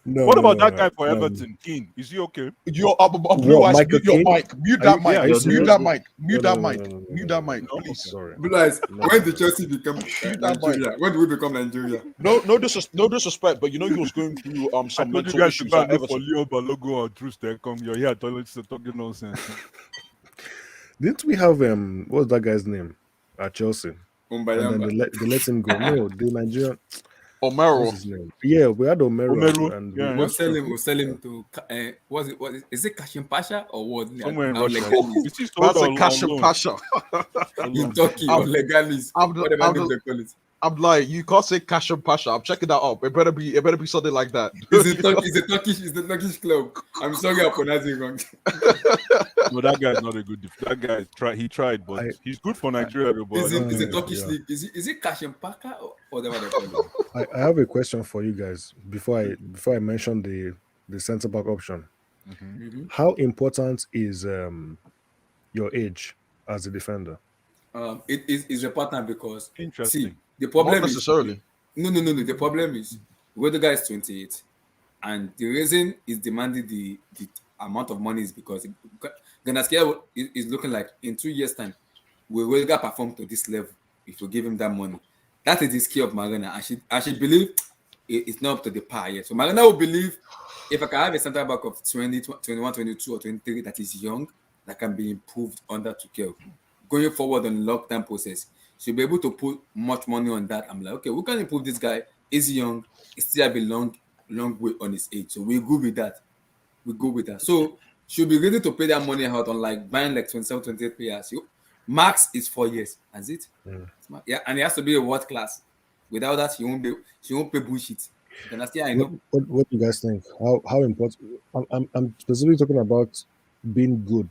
No, What no, about no. that guy for Everton? Keane, is he okay? Blue eyes, Michael mute your Keane? mic. Mute Are that you- mic. are you Mute serious? that mic. Mute No, that no, mic. no, no, Mute no, that no, mic, no, please. Sorry. Blas, No, when did Chelsea become Mute that mic. Nigeria? When did we become Nigeria? No disrespect, but you know he was going through I some told you mental guys to issues go at and look for Everton. Leon Balogun or Drew Steckham. You're here talking nonsense. Didn't we have what's that guy's name at Chelsea? And then Umbayamba. they let him go. No, the Nigerian. Omero. What's his name? Yeah, we had Omero, Omeru, and yeah. We'll sell him to is it Kashim Pasha or what? Somewhere in Or Russia. Legalis? Is he sold That's a on Kashim loan? Pasha. In Turkey or Legalis? Whatever name they call it. I'm like, you can't say Kashim Pasha. I'm checking that up. It better be something like that. It's the Turkish club. I'm sorry I'm pronouncing it wrong. No, that guy's not a good. That guy he tried, but he's good for Nigeria. But Is it Turkish league? Is it Kashim Paka or whatever they call it? I have a question for you guys before I mention the centre back option. How important is your age as a defender? It is important because interesting. See, the problem Not necessarily. No. The problem is Rudiger is 28, and the reason he's demanding the amount of money is because Ganaskia is looking like in 2 years' time, will Rudiger perform to this level if you give him that money? That is the skill of Marina, and she believe it's not up to the par yet. So Marina will believe if I can have a centre back of 20, 21, 22, or 23 that is young, that can be improved under Tuchel. Going forward on the lockdown process, she'll be able to put much money on that. I'm like, okay, we can improve this guy. He's young. He still have a long way on his age. So we go with that. So she'll be ready to pay that money out on like buying like 27, 28 players. Max is 4 years. That's it. Yeah, and he has to be a world class. Without that, she won't pay bullshit. I know. What do you guys think? How important? I'm specifically talking about being good.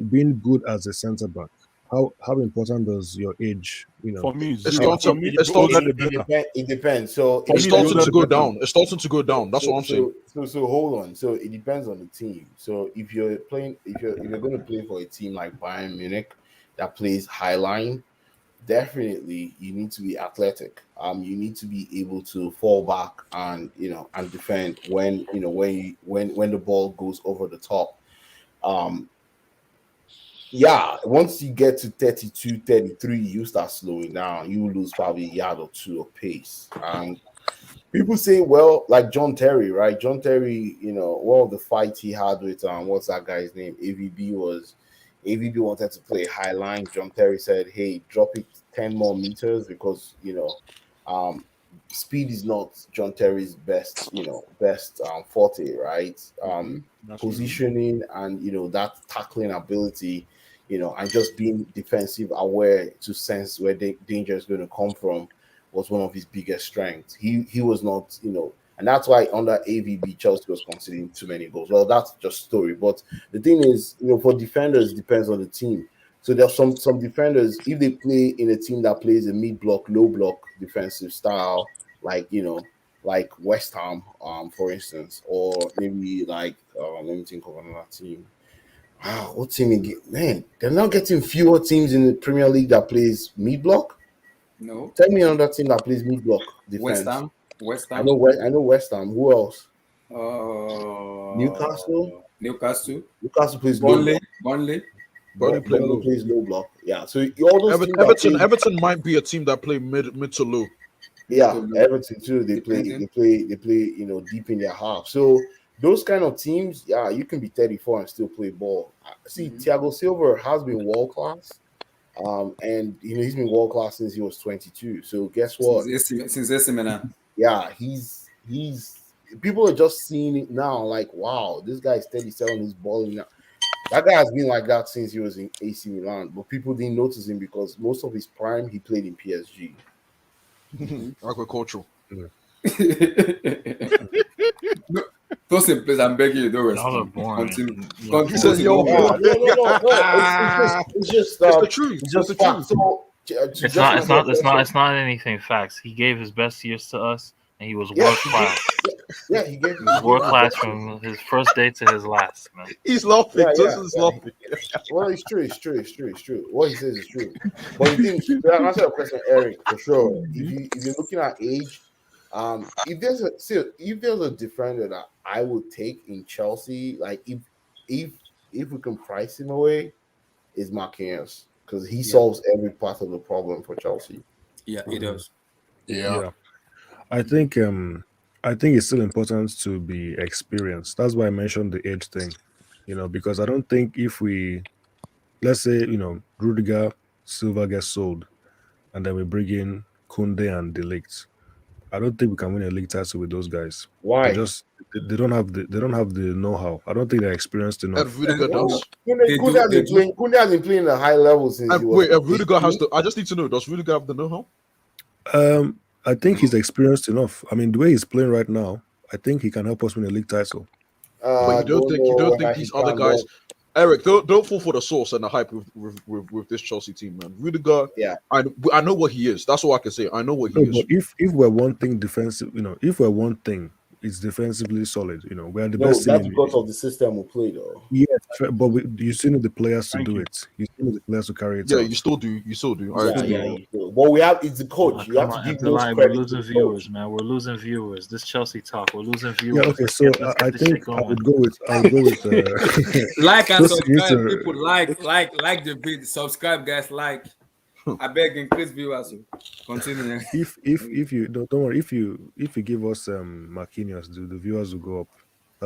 Being good as a centre back. How important does your age? For me, It zero. starts It depends. So it's starting to go down. It's starting to go down. That's what I'm saying. So hold on. So it depends on the team. So if you're going to play for a team like Bayern Munich that plays high line, definitely you need to be athletic. You need to be able to fall back and and defend when when the ball goes over the top. Yeah, once you get to 32, 33, you start slowing down. You lose probably a yard or two of pace. People say, well, like John Terry, right? John Terry, one of the fights he had with what's that guy's name? AVB wanted to play high line. John Terry said, hey, drop it 10 more meters because speed is not John Terry's best forte, right? Positioning and that tackling ability, and just being defensive aware to sense where the danger is going to come from was one of his biggest strengths. He was not, and that's why under AVB Chelsea was conceding too many goals. Well, that's just story. But the thing is, for defenders, it depends on the team. So there's some defenders, if they play in a team that plays a mid block, low block defensive style, like West Ham, for instance, or maybe like let me think of another team. Wow, what team again? Man, they're not getting fewer teams in the Premier League that plays mid block. No. Tell me another team that plays mid block defense. West Ham. I know West Ham. Who else? Newcastle. Newcastle plays Burnley. Burnley plays low block. Yeah. So all those Everton might be a team that play mid to low. Yeah, Everton too. They play deep in their half. So those kind of teams, yeah, you can be 34 and still play ball. See, Thiago Silva has been world class. And he's been world class since he was 22. So guess what? Since AC Milan. Yeah, he's people are just seeing it now. Like, wow, this guy is 37. He's balling now. That guy has been like that since he was in AC Milan, but people didn't notice him because most of his prime he played in PSG. Agricultural. Tosin, please, I'm begging you, don't respond. Continue. He said, "Yo, no. It's just the truth. It's just the fact. truth. So, It's not anything facts. He gave his best years to us, and he was world class. Yeah, he gave world class from his first day to his last. Man. He's laughing. Tosin's laughing. Well, it's true. What he says is true. But you think to answer your question, Eric, for sure. If you're looking at age, if there's a defender that I would take in Chelsea, like if we can price him away, is Marquinhos, because he solves every part of the problem for Chelsea. Yeah, he does. Yeah. I think it's still important to be experienced. That's why I mentioned the age thing, because I don't think if let's say, Rudiger, Silva gets sold, and then we bring in Koundé and De Ligt, I don't think we can win a league title with those guys. Why? They don't have the know-how. I don't think they're experienced enough. And Rudiger does. Koundé has been playing at high levels since he was. Wait, Rudiger has the. I just need to know. Does Rudiger have the know-how? I think he's experienced enough. I mean, the way he's playing right now, I think he can help us win a league title. But you don't think these other guys, Eric, don't fall for the sauce and the hype with this Chelsea team, man. Rudiger, I know what he is. That's all I can say. I know what he is. But if we're one thing defensive, if we're one thing, it's defensively solid. We're the best team. That's because of the system we play, though. Yeah, but you still need the players to do it. You still need the players to carry it out. You still do. Well, we have it's the coach. You have to give those credit. We're losing viewers, man. We're losing viewers. This Chelsea talk. We're losing viewers. Yeah, okay. So I think I would go with like and subscribe. People like the video. Subscribe, guys. Like. I beg increase viewers. Continue. If you don't worry, if you give us Marquinhos, the viewers will go up.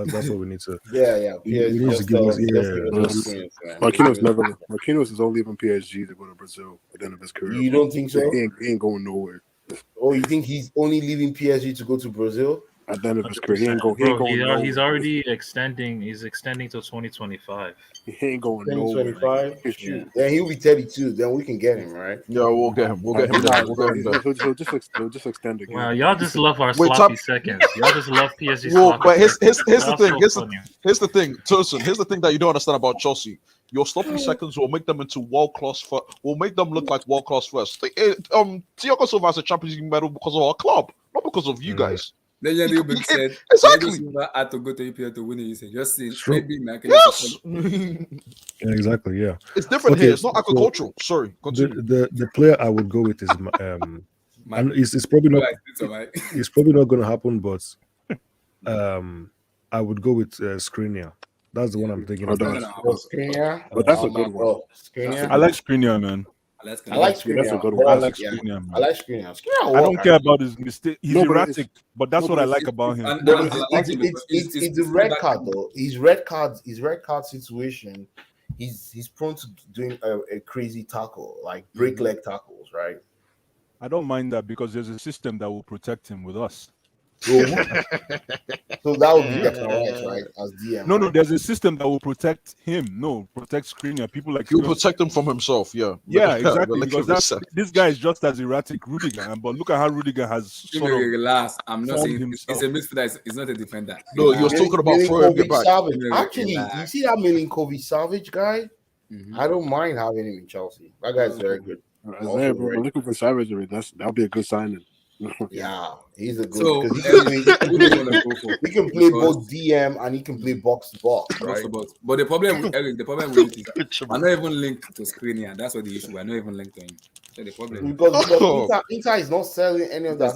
That's what we need to. Marquinhos is only leaving PSG to go to Brazil at the end of his career. You don't think so? He ain't going nowhere. Oh, you think he's only leaving PSG to go to Brazil? At the end of his career, he ain't going. He's already extending. He's extending till 2025. He ain't going 2025. Yeah. Then he'll be 32. Then we can get him, right? Yeah, we'll get him. We'll get him. He'll just extend again. Wow, y'all just love our sloppy seconds. Y'all just love PSG. Well, but here's the thing. Here's the thing, Tosin. Here's the thing that you don't understand about Chelsea. Your sloppy seconds will make them into world class. Will make them look like world class first. Thiago Silva has a Champions League medal because of our club, not because of you guys. Then you said exactly. I had to go to EPL to win it. You said just see maybe yes. Exactly. Yeah. It's different here. It's not agricultural. Sorry. Continue. The player I would go with is and it's probably not. It's probably not going to happen, but I would go with Skriniar. That's the one I'm thinking about. Skriniar, but that's a good one. I like Skriniar, man. I like Skriniar. That's a good one. I like Skriniar. I like Skriniar. I don't care about his mistake. He's erratic, but that's what I like about him. It's the red card though. His red card situation. He's prone to doing a crazy tackle, like break leg tackles, right? I don't mind that because there's a system that will protect him with us. So that would be Declan, right? As DM. No, there's a system that will protect him. No, protect Skriniar. People like you protect him from himself. Yeah, exactly. Because this guy is just as erratic, Rudiger. But look at how Rudiger has sort of relax. I'm not saying he's a midfielder. He's not a defender. No, you're talking about throwing it back. Actually, you see that Milinkovic Savage guy? I don't mind having him in Chelsea. That guy's very good. Looking for Savage, that'll be a good signing. Yeah, he's a good because he can play both DM and he can play box to box, right? But the problem with Eric, is I'm not even linked to Skriniar. That's what the issue. I'm not even linked to him. So the problem because Inter is not selling any of that.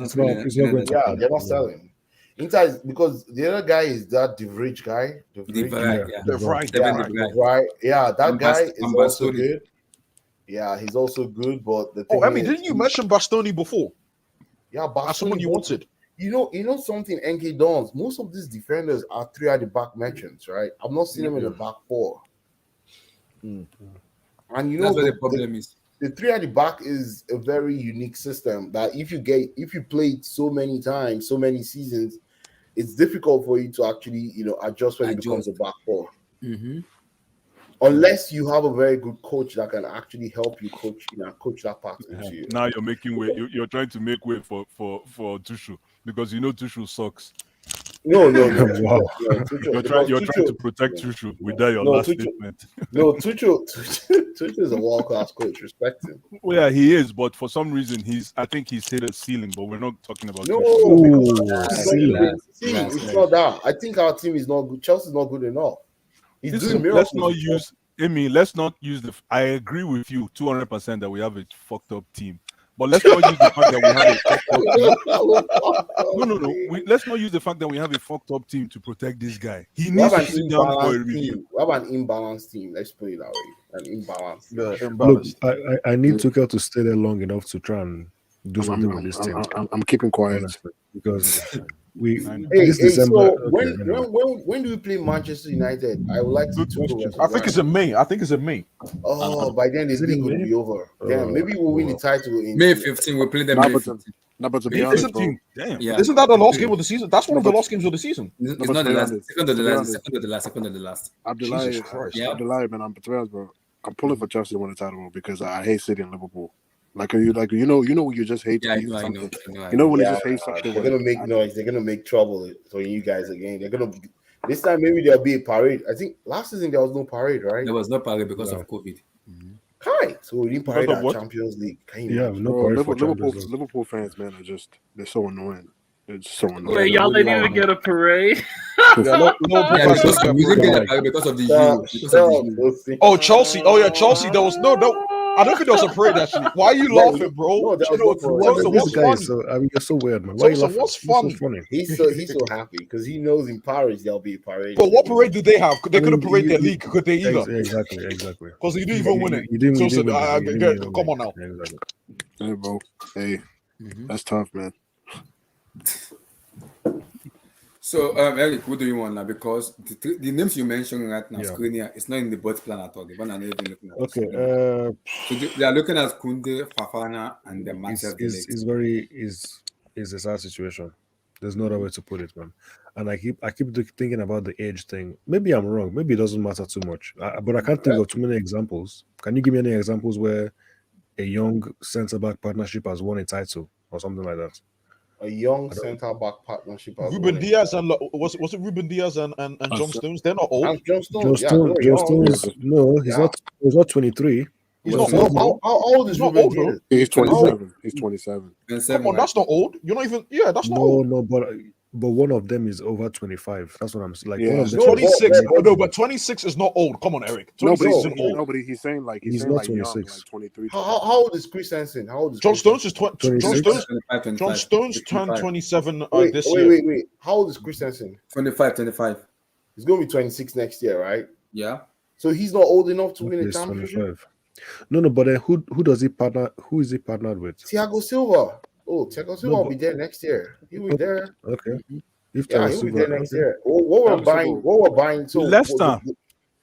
They're not selling. Inter is because the other guy is that De Vrij guy. Yeah, that guy is also good. Yeah, he's also good. But the thing didn't you mention Bastoni before? Yeah, but someone you wanted. You know something, NK Dons. Most of these defenders are 3 at the back merchants, right? I'm not seeing them in the back 4. And that's what the problem is. the three at the back is a very unique system that if you play it so many times, so many seasons, it's difficult for you to actually adjust when it becomes a back four. Mm-hmm. Unless you have a very good coach that can actually help you coach that part into you. Now you're making way. You're trying to make way for Tuchel because Tuchel sucks. No. Wow. You're trying to protect Tuchel with that your last statement. No, Tuchel is a world class coach. Respect him. Well, yeah, he is, but for some reason I think he's hit a ceiling. But we're not talking about No, Tuchel. it's not that. I think our team is not good. Chelsea's not good enough. He's doing miracles. Let's not use the. I agree with you 200% that we have a fucked up team. But let's not use the fact that we have a fucked up team. No. Let's not use the fact that we have a fucked up team to protect this guy. He needs to sit down for a review. We have an imbalanced team. Let's put it that way. An imbalanced. Look, I need Tuchel to stay there long enough to try and do something with this team. I'm keeping quiet because we. So when do we play Manchester United? I would like to. I think it's in May. Oh, by then the league will be over. Then maybe we'll win the title in May 15. We'll play them May 15. But to be honest, bro, isn't that the last game of the season? That's one of the last games of the season. It's not the last. Second of the last. Abdullahi, man, bro. I'm pulling for Chelsea to win the title because I hate City and Liverpool. When you just hate. Yeah, I know when you just hate something. They're gonna make noise. They're gonna make trouble for you guys again. They're gonna. This time maybe there'll be a parade. I think last season there was no parade, right? There was no parade because of COVID. Hi. So we didn't parade our Champions League. Liverpool fans, man, they're so annoying. It's so annoying. Wait, y'all didn't even get a parade? Because of the U. Oh, Chelsea. Oh, yeah, Chelsea. There was no. I don't think there was a parade, actually. Why are you laughing, bro? This guy is you're so weird, man. Why are you laughing? What's funny? He's so happy because he knows in Paris there'll be a parade. But what parade did they have? They couldn't parade their league, could they either? Exactly. Because you didn't even win it. You didn't win. Come on now. Exactly. Hey, bro. Hey, that's tough, man. So, Eric, what do you want now? Because the names you mentioned right now, Skriniar, it's not in the board plan at all. The one I'm even looking at. Okay. So they are looking at Kunde, Fafana, and the Matthias. It's a sad situation. There's no other way to put it, man. And I keep thinking about the age thing. Maybe I'm wrong. Maybe it doesn't matter too much. But I can't think of too many examples. Can you give me any examples where a young centre-back partnership has won a title or something like that? A young centre-back partnership. Ruben Diaz and was it Ruben Diaz and John Stones? They're not old. And John Stones, no, he's not 23. He's not old. How old is Ruben Diaz? He's 27. He's 27. Come on, that's not old. You're not even. Yeah, that's not old. No, but one of them is over 25. That's what I'm like. Yeah. One of them 26. No, but 26 is not old. Come on, Eric. 26 isn't old. No, but he's saying like he's not like 26. young, like 23. How old is Christensen? How old is John Stones? Is John 26? Stones turned 27 this year. Wait. How old is Christensen? 25. He's going to be 26 next year, right? Yeah. So he's not old enough to win a championship. No, but then who does he partner? Who is he partnered with? Thiago Silva. Oh, Thiago Silva will be there next year. He'll be there. Okay. If he'll be there next year. What we're buying. So Leicester.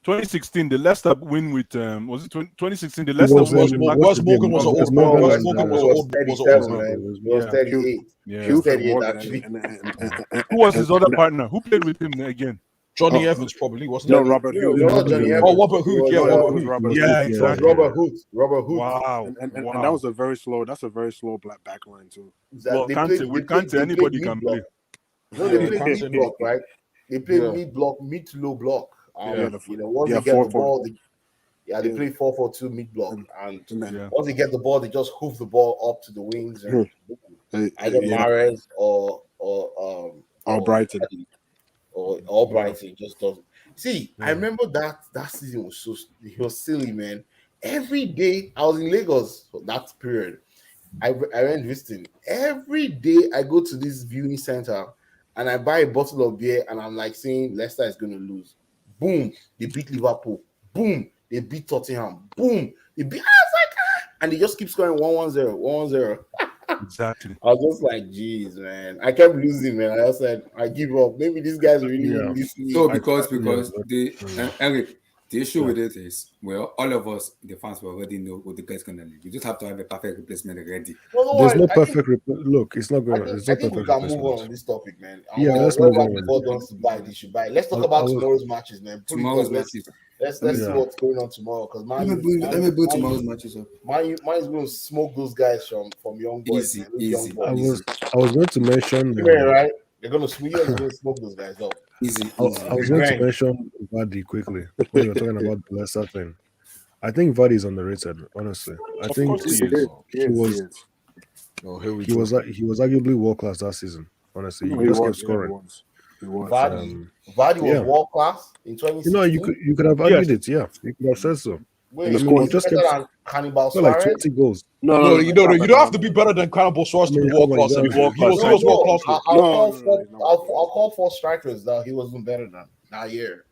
2016, the Leicester win with was it 2016? The Leicester win. Wes Morgan was old. Wes Morgan was 37, man. He was 38. Yeah. He was 38 actually. Who was his other partner? Who played with him again? Johnny Evans probably wasn't. No, Robert Hood. No, Johnny Evans. Oh, Robert Hood. Yeah, Robert Hood. Yeah, exactly. Robert Hood. Wow. And that was a very slow. That's a very slow black backline too. Well, anybody can play. No, they play mid block, right? They play mid block, mid to low block. Once they get the ball, they play 4-4-2 mid block, and once they get the ball, they just hoof the ball up to the wings, and either Mahrez or Brighton. Or Brighton just doesn't. See, I remember that season was silly, man. Every day I was in Lagos for that period. I went visiting. Every day I go to this viewing center and I buy a bottle of beer and I'm like saying Leicester is going to lose. Boom, they beat Liverpool. Boom, they beat Tottenham. Boom, they beat. I was like, and they just keep scoring 1-1-0, 1-0. Exactly. I was just like, geez, man. I kept losing, man. I said, I give up. Maybe these guys really listen. So because Eric, The issue with it is, well, all of us, the fans, will already know who the guy's gonna leave. You just have to have a perfect replacement ready. No, don't There's worry. no I think perfect look. It's not I going. think There's I no think we perfect can move on replacement. this topic, man. Yeah, let's move Whoever on. the board wants to buy, they should buy. Let's talk I about was, tomorrow's matches, man. Put it Tomorrow's on. matches. Let's see yeah. what's going on tomorrow. Because Let me put tomorrow's matches up. mine is going to smoke those guys from Young Boys, Easy, man. Those Young easy, Boys. I was going to mention. Yeah, right? They're going to smoke. They're going to smoke those guys up. Easy, I easy. was going to mention Vardy quickly when you were talking about the Leicester thing. I think Vardy is underrated, honestly. I Of think course he is. he was Oh, here we he go. was arguably world class that season. Honestly, No, he just kept scoring. He was. Vardy was yeah. world class in 2016. You could have argued it. Yeah, you could have said so. Wait, I mean, was he just better kept than Cannibal like Suarez? 20 goals. No, you don't have to be better than Cannibal Suarez to be world class. He was world class. I'll call 4 strikers that he wasn't better than that year.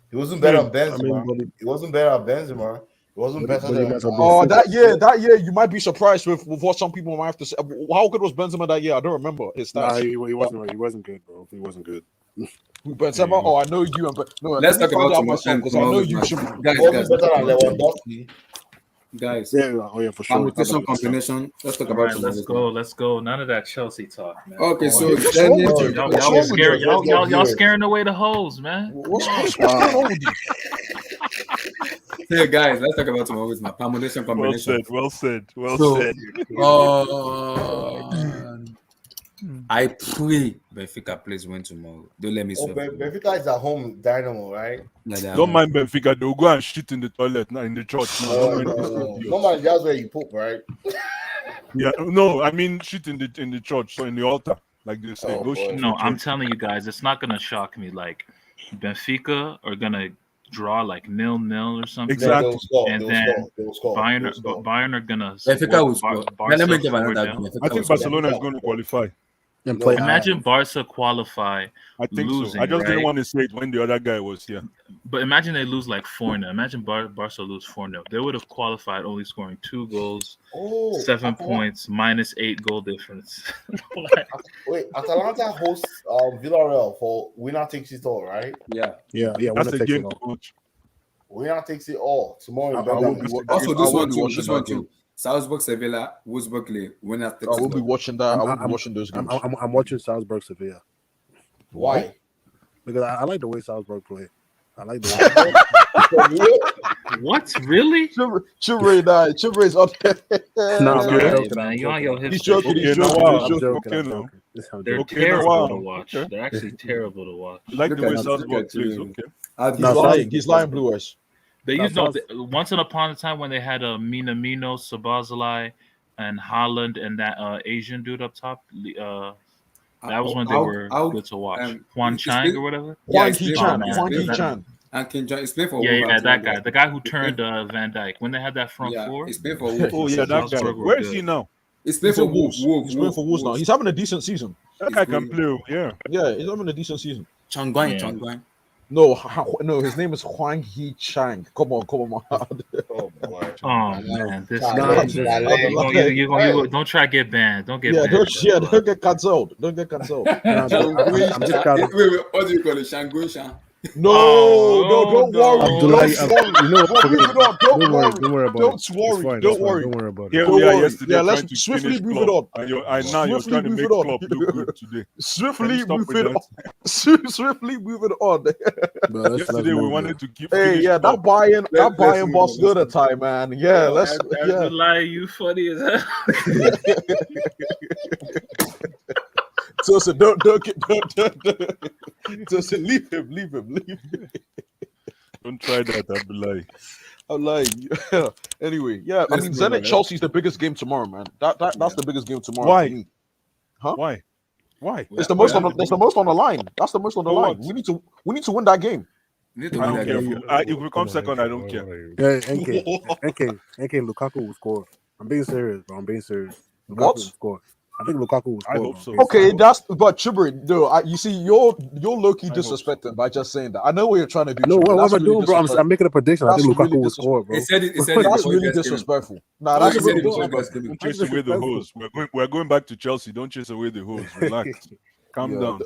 He wasn't better than Benzema. He wasn't better than Benzema. He wasn't better than. That year, you might be surprised with what some people might have to say. How good was Benzema that year? I don't remember his stats. Nah, he wasn't. He wasn't good, bro. He wasn't good. Benzema. Oh, I know you. No, let's talk about myself because I know you. Guys, better than Lewandowski. Guys, yeah, for sure. Permutation combination. Let's talk about. Let's go. None of that Chelsea talk, man. Okay, so y'all scaring away the hoes, man. What's going on with you? Hey guys, let's talk about tomorrow's match. Permutation combination. Well said. I pray Benfica plays win tomorrow. Don't let me swear. Benfica is at home Dynamo, right? Don't mind Benfica. They'll go and shit in the toilet, not in the church. No. Normally, that's where you poop, right? Yeah, no, I mean shit in the church, so in the altar, like they say. No, I'm telling you guys, it's not gonna shock me. Like Benfica are gonna draw like 0-0 or something. Exactly. And then Bayern are gonna. Benfica will score. Let me give another. I think Barcelona is going to qualify. Imagine Barca qualify. I think losing, so. I just didn't right? want to say it when the other guy was here. But imagine they lose like 4-0. Imagine Barca lose 4-0. They would have qualified only scoring 2 goals, 7 points, -8 goal difference. Wait, Atalanta hosts Villarreal for winner takes it all, right? Yeah. That's the game, coach. Winner takes it all tomorrow. Also, this one too. Salzburg, Sevilla, Wolfsburg, winner takes it all. I will be watching that. I will be watching those games. I'm watching Salzburg, Sevilla. Why? Because I like the way Salzburg play. I like the way. What? Really? Chibre is up there. Man, you on your hips. He's joking. They're terrible to watch. They're actually terrible to watch. Like the way Salzburg plays. Okay. He's lying, Blue Eyes. They used once upon a time when they had a Minamino, Sabazalai, and Holland, and that Asian dude up top. That was when they were good to watch. Juan Chang or whatever. Juan Hee-chan. And King John, it's playing for that guy, the guy who turned Van Dijk when they had that front four. It's playing for Wolves. Oh yeah, that guy. Where is he now? It's playing for Wolves. He's playing for Wolves now. He's having a decent season. That guy can play. Yeah, he's having a decent season. Changguan. No, his name is Huang Hee-chan. Come on. Oh boy. Oh man, this guy. Don't try to get banned. Don't get banned. Don't get cancelled. I'm just Wait, what do you call it? Shangun. No, don't worry. Don't worry about it. Don't worry about it. Here we are yesterday. Yeah, let's swiftly move it on. Now you're trying to make Klopp look good today. Swiftly move it on. Swiftly move it on. Yesterday we wanted to keep. Hey, yeah, that Bayern Barcelona time, man. Yeah, let's. Yeah, lie, you funny as hell. So don't so leave him. Don't try that, I'm lying. Yeah. Anyway, yeah. I mean, Zenit Chelsea's the biggest game tomorrow, man. That's the biggest game tomorrow. Why? Huh? Why? It's the most on the line. That's the most on the line. We need to win that game. I don't care. If we come second, I don't care. Yeah, NK Lukaku will score. I'm being serious, bro. Lukaku What? will score. I think Lukaku will score. I hope so. Okay, but Chibri, no, you see, you're low-key disrespecting by just saying that. I know what you're trying to do. No, Chibri. what am I doing, bro? I'm making a prediction. I think Lukaku will score, bro. That's really disrespectful. Nah, that's really disrespectful. Don't chase away the hose. We're going back to Chelsea. Don't chase away the hose. Relax. Calm down.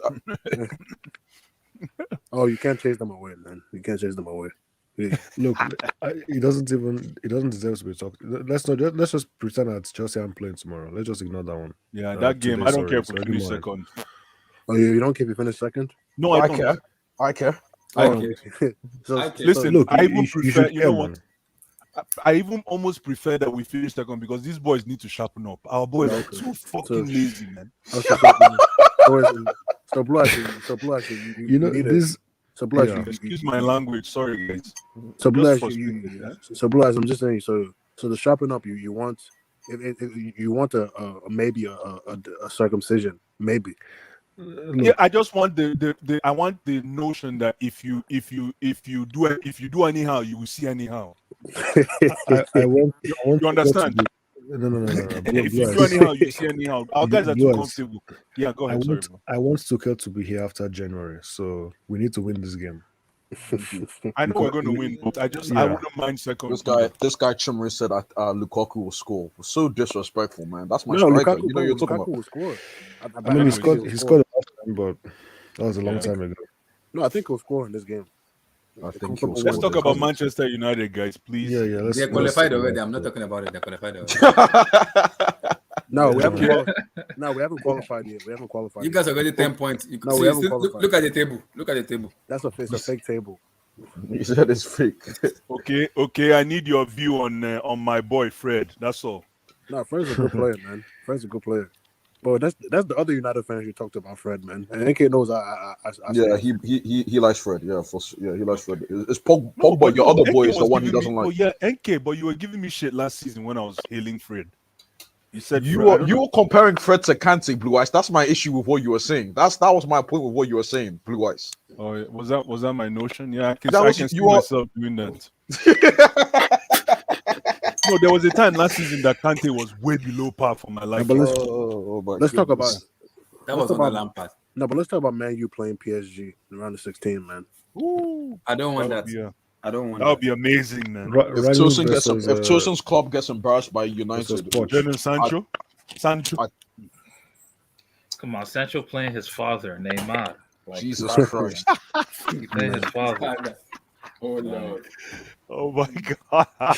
Oh, you can't chase them away, man. You can't chase them away. Yeah. Look, it doesn't deserve to be talked. Let's just pretend that Chelsea aren't playing tomorrow. Let's just ignore that one. Yeah, that game. I don't care if we finish second. Oh, you don't care if you finish second? No, I don't. care. I care. Listen, look, I even prefer. You know man. what? I even almost prefer that we finish second because these boys need to sharpen up. Our boys are too fucking lazy, man. So Blue, you know this. So Blue, excuse my language. Sorry, guys. So Blue, I'm just saying. So the sharpen up, you want if you want maybe a circumcision, maybe. Yeah, I just want I want the notion that if you do anyhow, you will see anyhow. I want you understand? No. If you do anyhow, you see anyhow. Our guys are too comfortable. Yeah, go ahead. I want Tuchel to be here after January, so we need to win this game. I know we're going to win, but I wouldn't mind second. This guy Chimri said that Lukaku will score. So disrespectful, man. That's my striker. Lukaku, you know you're talking Lukaku about. will score. I mean, he scored last time, but that was a long time ago. No, I think he'll score in this game. Let's talk about Manchester United, guys, please. Yeah. They're qualified already. I'm not talking about it. They're qualified already. No, we haven't qualified yet. We haven't qualified. You guys are already 10 points. We haven't qualified. Look at the table. Look at the table. That's a fake table. You said it's fake. Okay. I need your view on my boy Fred. That's all. No, Fred's a good player, man. Fred's a good player. But that's the other United fans you talked about, Fred, man. And NK knows he likes Fred. Yeah, he likes Fred. It's Pogba, your other boy, is the one he doesn't like. Oh yeah, NK, but you were giving me shit last season when I was hailing Fred. You said you were comparing Fred to Kante, Blue Eyes. That's my issue with what you were saying. That was my point with what you were saying, Blue Eyes. Oh, was that my notion? Yeah, I can see myself doing that. No, there was a time last season that Kante was way below par for my life. Let's talk about that was on the Lampard. No, but let's talk about Man U playing PSG around the 16, man. Ooh, I don't want that. I don't want that. Would be amazing, man. If Tosin's club gets embarrassed by United, Sancho. Come on, Sancho playing his father, Neymar. Like, Jesus Christ. He playing his father. Oh no! Oh my God! but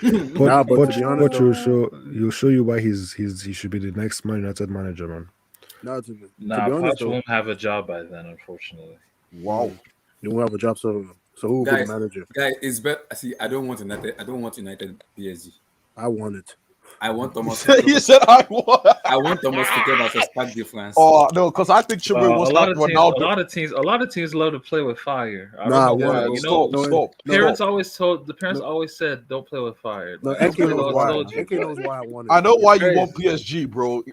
to be honest, he'll show you why he should be the next Man United manager, man. Poch won't have a job by then, unfortunately. Wow, you won't have a job, so who will be the manager? Guys, it's better. See, I don't want United. I don't want United PSG. I want it. I want Thomas. He said I want. I want Thomas to get us a spark difference. Oh no, because I think Chimwe wants that Ronaldo. A lot of teams love to play with fire. Stop. Parents always said don't play with fire. No, NK knows why I want it. I know why you want PSG, bro.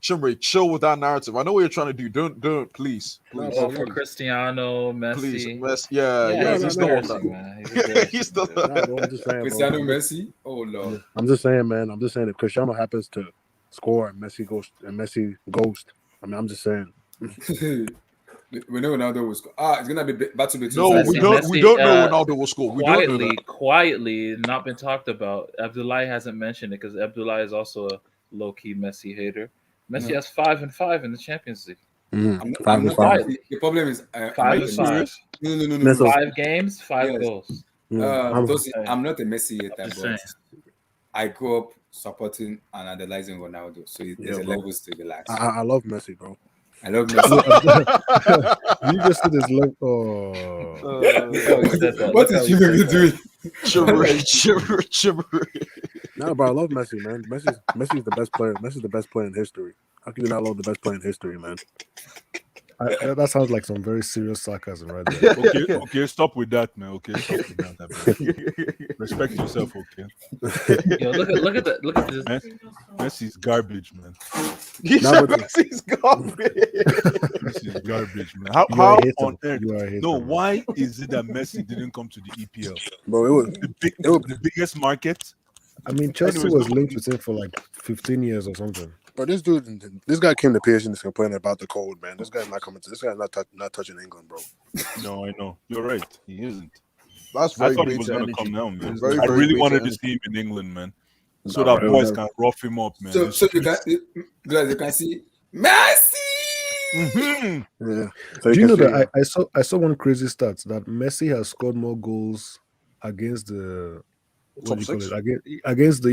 Chimre, chill with that narrative. I know what you're trying to do. Don't please. For Cristiano, Messi. Please. Yeah. He's still man. He's still Cristiano, Messi. Oh Lord. I'm just saying, man. I'm just saying if Cristiano happens to score and Messi ghost. I mean, I'm just saying. We know Ronaldo will score. It's gonna be battle between. No, we don't know Ronaldo will score. Quietly, not been talked about. Abdullahi hasn't mentioned it because Abdullahi is also a low-key Messi hater. Messi has 5-5 in the Champions League. 5-5. The problem is 5-5. No. 5 games, 5 goals. I'm not a Messi hater, but I grew up supporting and analyzing Ronaldo, so there's a levels to the life. I love Messi, bro. I love Messi. You just said his love. What is you doing? Shimmery. No, bro, I love Messi, man. Messi's the best player. Messi's the best player in history. How can you not love the best player in history, man? That sounds like some very serious sarcasm right there. Okay, stop with that, man. Okay, stop with that. Respect yourself, okay? Yo, look at this. Messi's garbage, man. Messi's garbage. Messi's garbage, man. How on earth? No, why is it that Messi didn't come to the EPL? Bro, it was the biggest market. I mean, Chelsea was linked with him for like 15 years or something. But this guy came to PSG and is complaining about the cold, man. This guy's not coming to. This guy's not touching England, bro. No, I know. You're right. He isn't. That's very I thought he was going to come now, man. I really wanted to see him in England, man, so that boys can rough him up, man. So you can see Messi. Mhm. Yeah. So Do you know can see, that I saw one crazy stat that Messi has scored more goals against the what Top do you call six? it against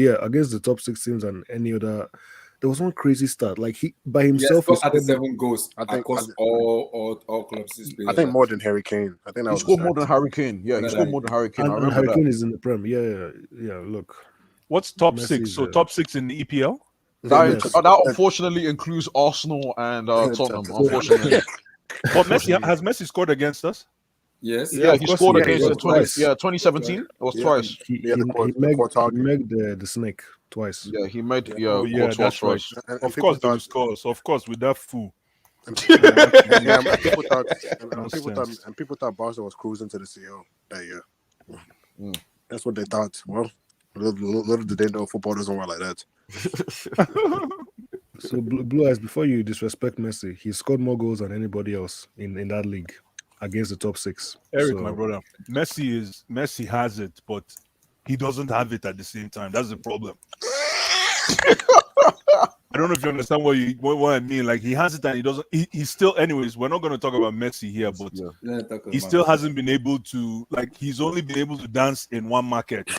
the top six teams than any other. There was one crazy stat like he by He has himself he scored scored 37 goals I think across all clubs he's I played think at. more than Harry Kane. I think that He was a scored more stat. than Harry Kane. Yeah, he More than scored Harry more than Kane. Harry Kane. I and remember Harry that. Kane is in the Prem. Yeah. Look, What's top Messi six? is So top six in the EPL. That, yes. that unfortunately includes Arsenal and Tottenham. Unfortunately, But has Messi scored against us? Yes. yeah, Of he course scored he Yeah, he against has. us did twice. 2017. It was Yeah, twice. yeah, the He Courtois game. megged the snake twice. Yeah, he made Oh yeah, Courtois that's right. twice. And Of people course they will thought, score. So of course with that fool. and, Nonsense. and people thought Barca was cruising to the CL that year. Mm. That's what they thought. Well, little did they know football doesn't work like that. So Blue Eyes, before you disrespect Messi, he scored more goals than anybody else in that league against the top six. Eric, So, my brother, Messi has it, but he doesn't have it at the same time. That's the problem. I don't know if you understand what I mean. Like he has it and he doesn't. He's still. Anyways, we're not going to talk about Messi here, but he still hasn't been able to. Like he's only been able to dance in one market.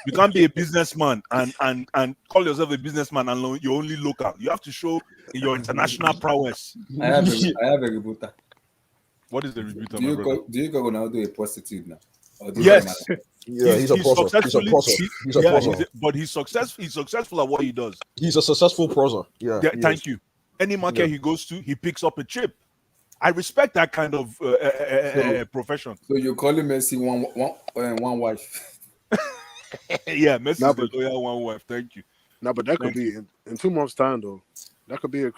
You can't be a businessman and call yourself a businessman and you're only local. You have to show your international prowess. I have a rebooter. What is the rebooter, Do my you brother? do you call Ronaldo a prostitute now? Or do you Yes. Yeah, he's a proser. He's a proser. He's a proser. But he's successful at what he does. He's a successful proser. Yeah. Thank you. Any market he goes to, he picks up a chip. I respect that kind of profession. So you're calling Messi one wife? Yeah, Messi is the loyal one wife. Thank you. No, but that could be in 2 months' time though. That could be that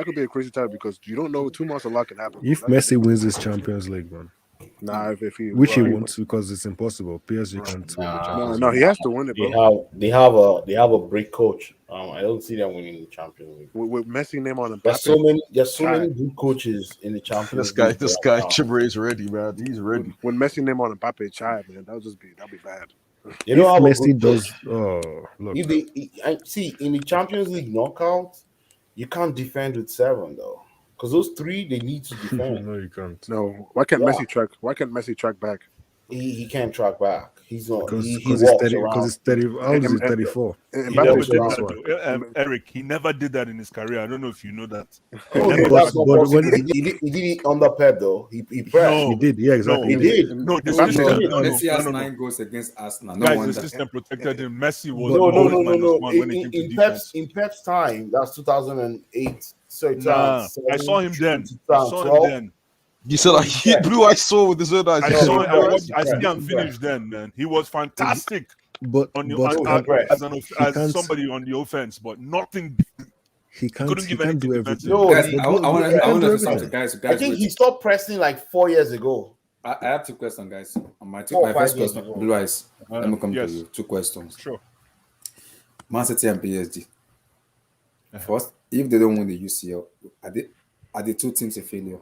could be a crazy time because you don't know 2 months a lot can happen. if Messi wins this Champions League, man, Nah, if he which he won't because it's impossible. PSG can't win the Champions League. No, he has to win it, bro. They have a great coach. I don't see them winning the Champions League. With Messi, Neymar, and There's so many good coaches in the Champions League. This guy Chibra is ready, man. He's ready. When Messi, Neymar, and Mbappe chai, man, that'll be bad. You know how Messi does. Oh, look. I see in the Champions League knockout, you can't defend with 7 though, because those 3 they need to defend. No, you can't. No, why can't Messi track? Why can't Messi track back? He can't track back. He's not Because he it's walks 30. around. Because it's 30. How old is he? 34. He never did that, though. Eric, he never did that in his career. I don't know if you know that. Okay, that's not possible. He did it under Pep though. He pressed. He did. Yeah, exactly. He did. No, Messi has 9 goals against Arsenal. No Guys, wonder. the system protected him. Messi was No. when it came to defense. In Pep's time, that's 2008. Sorry, Nah, I saw him then. You said like he blew. I saw with his own eyes. I see him finish then, man. He was fantastic. But as somebody on the offense, but nothing. He couldn't give do anything everything. No, Guys, I want to say something, guys. I think he stopped pressing like 4 years ago. I have 2 questions, guys. My 4 or 5 first years question, ago. Blue Eyes. Let me come Yes. to you. 2 questions. Sure. Man City and PSG. First, if they don't win the UCL, are the 2 teams a failure?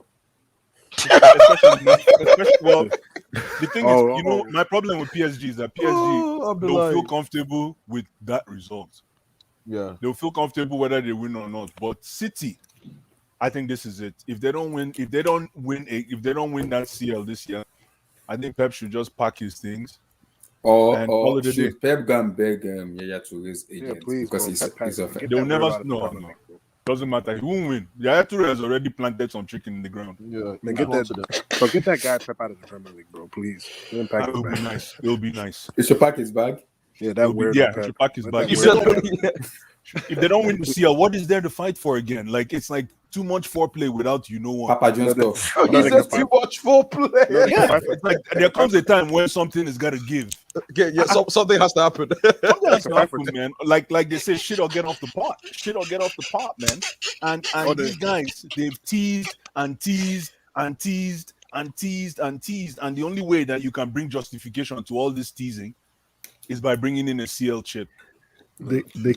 Well, the thing is, my problem with PSG is that PSG don't feel comfortable with that result. Yeah, they'll feel comfortable whether they win or not. But City, I think this is it. If they don't win that CL this year, I think Pep should just pack his things. Or should Pep go and beg Yaya to raise agent because he's they'll never no. Doesn't matter. He won't win. Yaya Toure has already planted some chicken in the ground. Yeah, get that guy Pep out of the Premier League, bro. Please. It'll be nice. It'll be nice. He should pack his bag. Yeah, that weird. Yeah, he should pack his bag. If they don't win the CL, what is there to fight for again? Like it's like too much foreplay without one. Papa John's stuff. He said too much foreplay. It's like there comes a time when something is gotta give. Something has to happen. Something has to happen, man. Like they say, shit or get off the pot. Shit or get off the pot, man. And these guys, they've teased and teased and teased and teased and teased, and the only way that you can bring justification to all this teasing is by bringing in a CL chip. They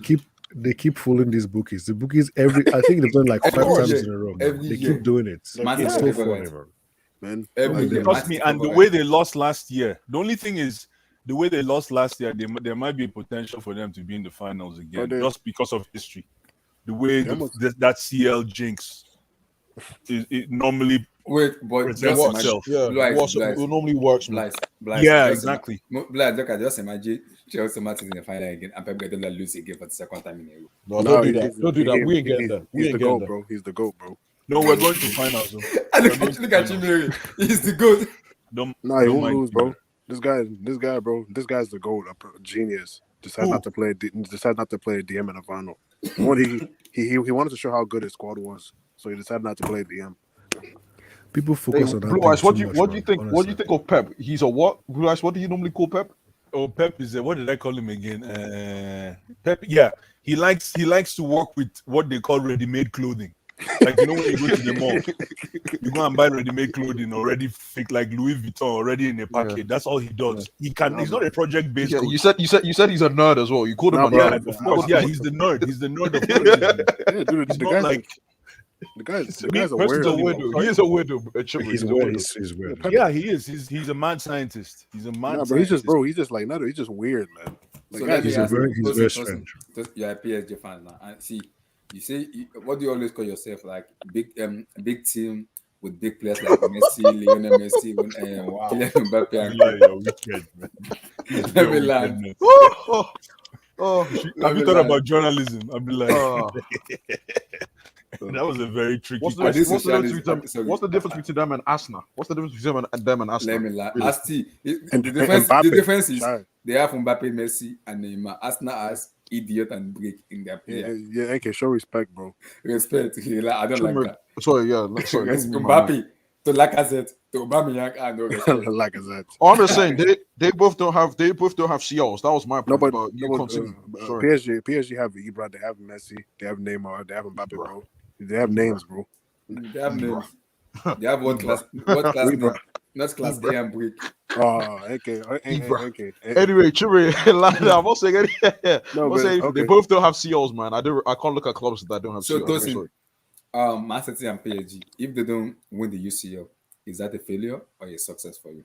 keep fooling these bookies. The bookies I think they've done like 5 times in a row. They keep doing it. It's so funny, man. Trust me, and the way they lost last year, the only thing is the way they lost last year, there might be a potential for them to be in the finals again, just because of history. the way that CL jinx it normally presents itself. It normally works, man. Yeah, exactly. Just imagine Chelsea matches in the final again and Pep Guardiola lose again for the second time in a row. No, don't do that. Don't do that. We ain't getting that. We ain't getting that, bro. He's the GOAT, bro. No, we're going to finals. Look at Chimere. He's the GOAT. No, he won't lose, bro. This guy, bro. This guy's the GOAT. A genius. Decided not to play DM in the final. He wanted to show how good his squad was, so he decided not to play DM. People focus on that. Blue Eyes, what do you think? What do you think of Pep? He's a what? Blue Eyes, what do you normally call Pep? Oh, Pep is what did I call him again? Pep. Yeah, he likes to work with what they call ready-made clothing. Like, you know, when you go to the mall, you go and buy ready-made clothing already fixed, like Louis Vuitton already in a packet. Yeah. That's all he does. He's not a project-based. Yeah, you said he's a nerd as well. You called him a nerd. Of course, yeah, he's the nerd. He's the nerd of clothing. Yeah, dude, the guy's like. The guy's a weirdo. He is a weirdo. He's weird. He's weird. Yeah, he is. He's a mad scientist. He's a mad scientist. He's just like, he's just weird, man. Like, so he's very strange. You're a PSG fan now. And see, you say, what do you always call yourself? Like big team with big players like Messi, Lionel Messi, Kylian Mbappe. Yeah, you're wicked, man. Have you thought about journalism? I'd be like, that was a very tricky. What's the difference between them and Arsenal? What's the difference between them and Arsenal? Let me lie. The difference is they have Mbappe, Messi, and Neymar. Arsenal has idiot and break in their player. Yeah, okay, show respect, bro. Respect. I don't like that. Sorry, Mbappe to Lacazette to Aubameyang and Lacazette. I'm just saying they both don't have CLs. That was my point. PSG have Ibra, they have Messi, they have Neymar, they have Mbappe, bro. They have names, bro. They have names. They have what class name? Not class A and break. Oh, okay. Anyway, Chiri, I'm not saying anything. They both don't have CLs, man. I can't look at clubs that don't have CLs. Man City and PSG, if they don't win the UCL, is that a failure or a success for you?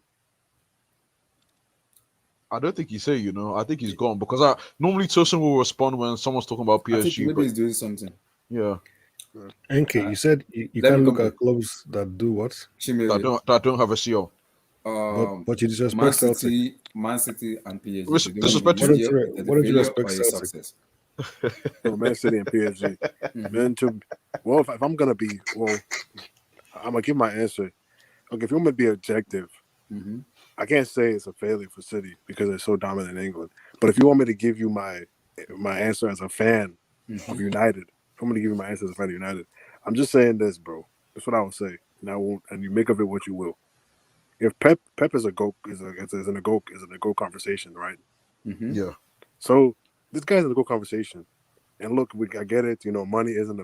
I don't think he's here, you know. I think he's gone because normally Tosin will respond when someone's talking about PSG. I think maybe he's doing something. Yeah. NK, you said you can't look at clubs that do what? That don't have a CO. But you disrespect Man City and PSG. What did you respect Celtic? Man City and PSG. Then if I'm gonna be, I'm gonna give my answer. Okay, if you want me to be objective, I can't say it's a failure for City because they're so dominant in England. But if you want me to give you my answer as a fan of United, if I'm gonna give you my answer as a fan of United, I'm just saying this, bro. That's what I would say. And you make of it what you will. If Pep is a GOAT, is in a GOAT conversation, right? Yeah. So this guy's in a GOAT conversation, and look, I get it. You know, money is an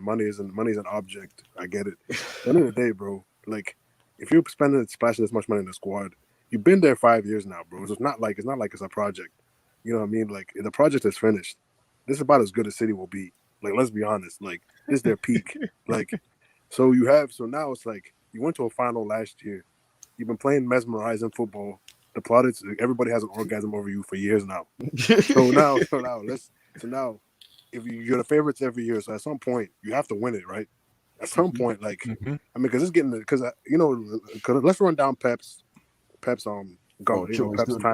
object. I get it. At the end of the day, bro, like if you're splashing this much money in the squad, you've been there 5 years now, bro. So it's not like it's a project. You know what I mean? Like the project is finished. This is about as good as City will be. Like, let's be honest. Like, this is their peak. Like, so now it's like you went to a final last year. You've been playing mesmerizing football. The plaudits, everybody has an orgasm over you for years now. So now, if you're the favorites every year, so at some point you have to win it, right? At some point, like, I mean, because let's run down Pep's go. Pep's time.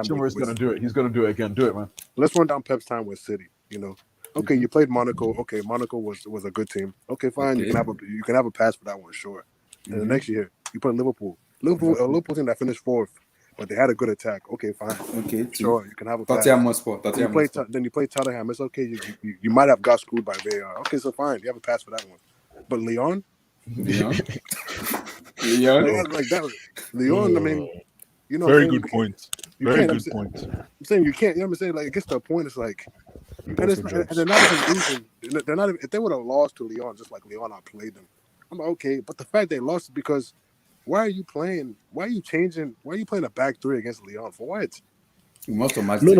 He's gonna do it. He's gonna do it again. Do it, man. Let's run down Pep's time with City. You know. Okay, you played Monaco. Okay, Monaco was a good team. Okay, fine. Okay. You can have a pass for that one, sure. And the next year, you put Liverpool. A Liverpool team that finished 4th, but they had a good attack. Okay, fine. Okay, sure. You can have a pass. Then you play Tottenham. It's okay. You might have got screwed by VAR. Okay, so fine. You have a pass for that one. But Lyon, Lyon, like that. Lyon. I mean, you know, very good point. Very good point. I'm saying you can't. You know what I'm saying? Like it gets to a point. It's like. And they're not even losing. They're not even, if they would have lost to Lyon, just like Lyon outplayed them, I'm like, okay. But the fact they lost is because why are you playing? Why are you changing? Why are you playing a back three against Lyon for what? No,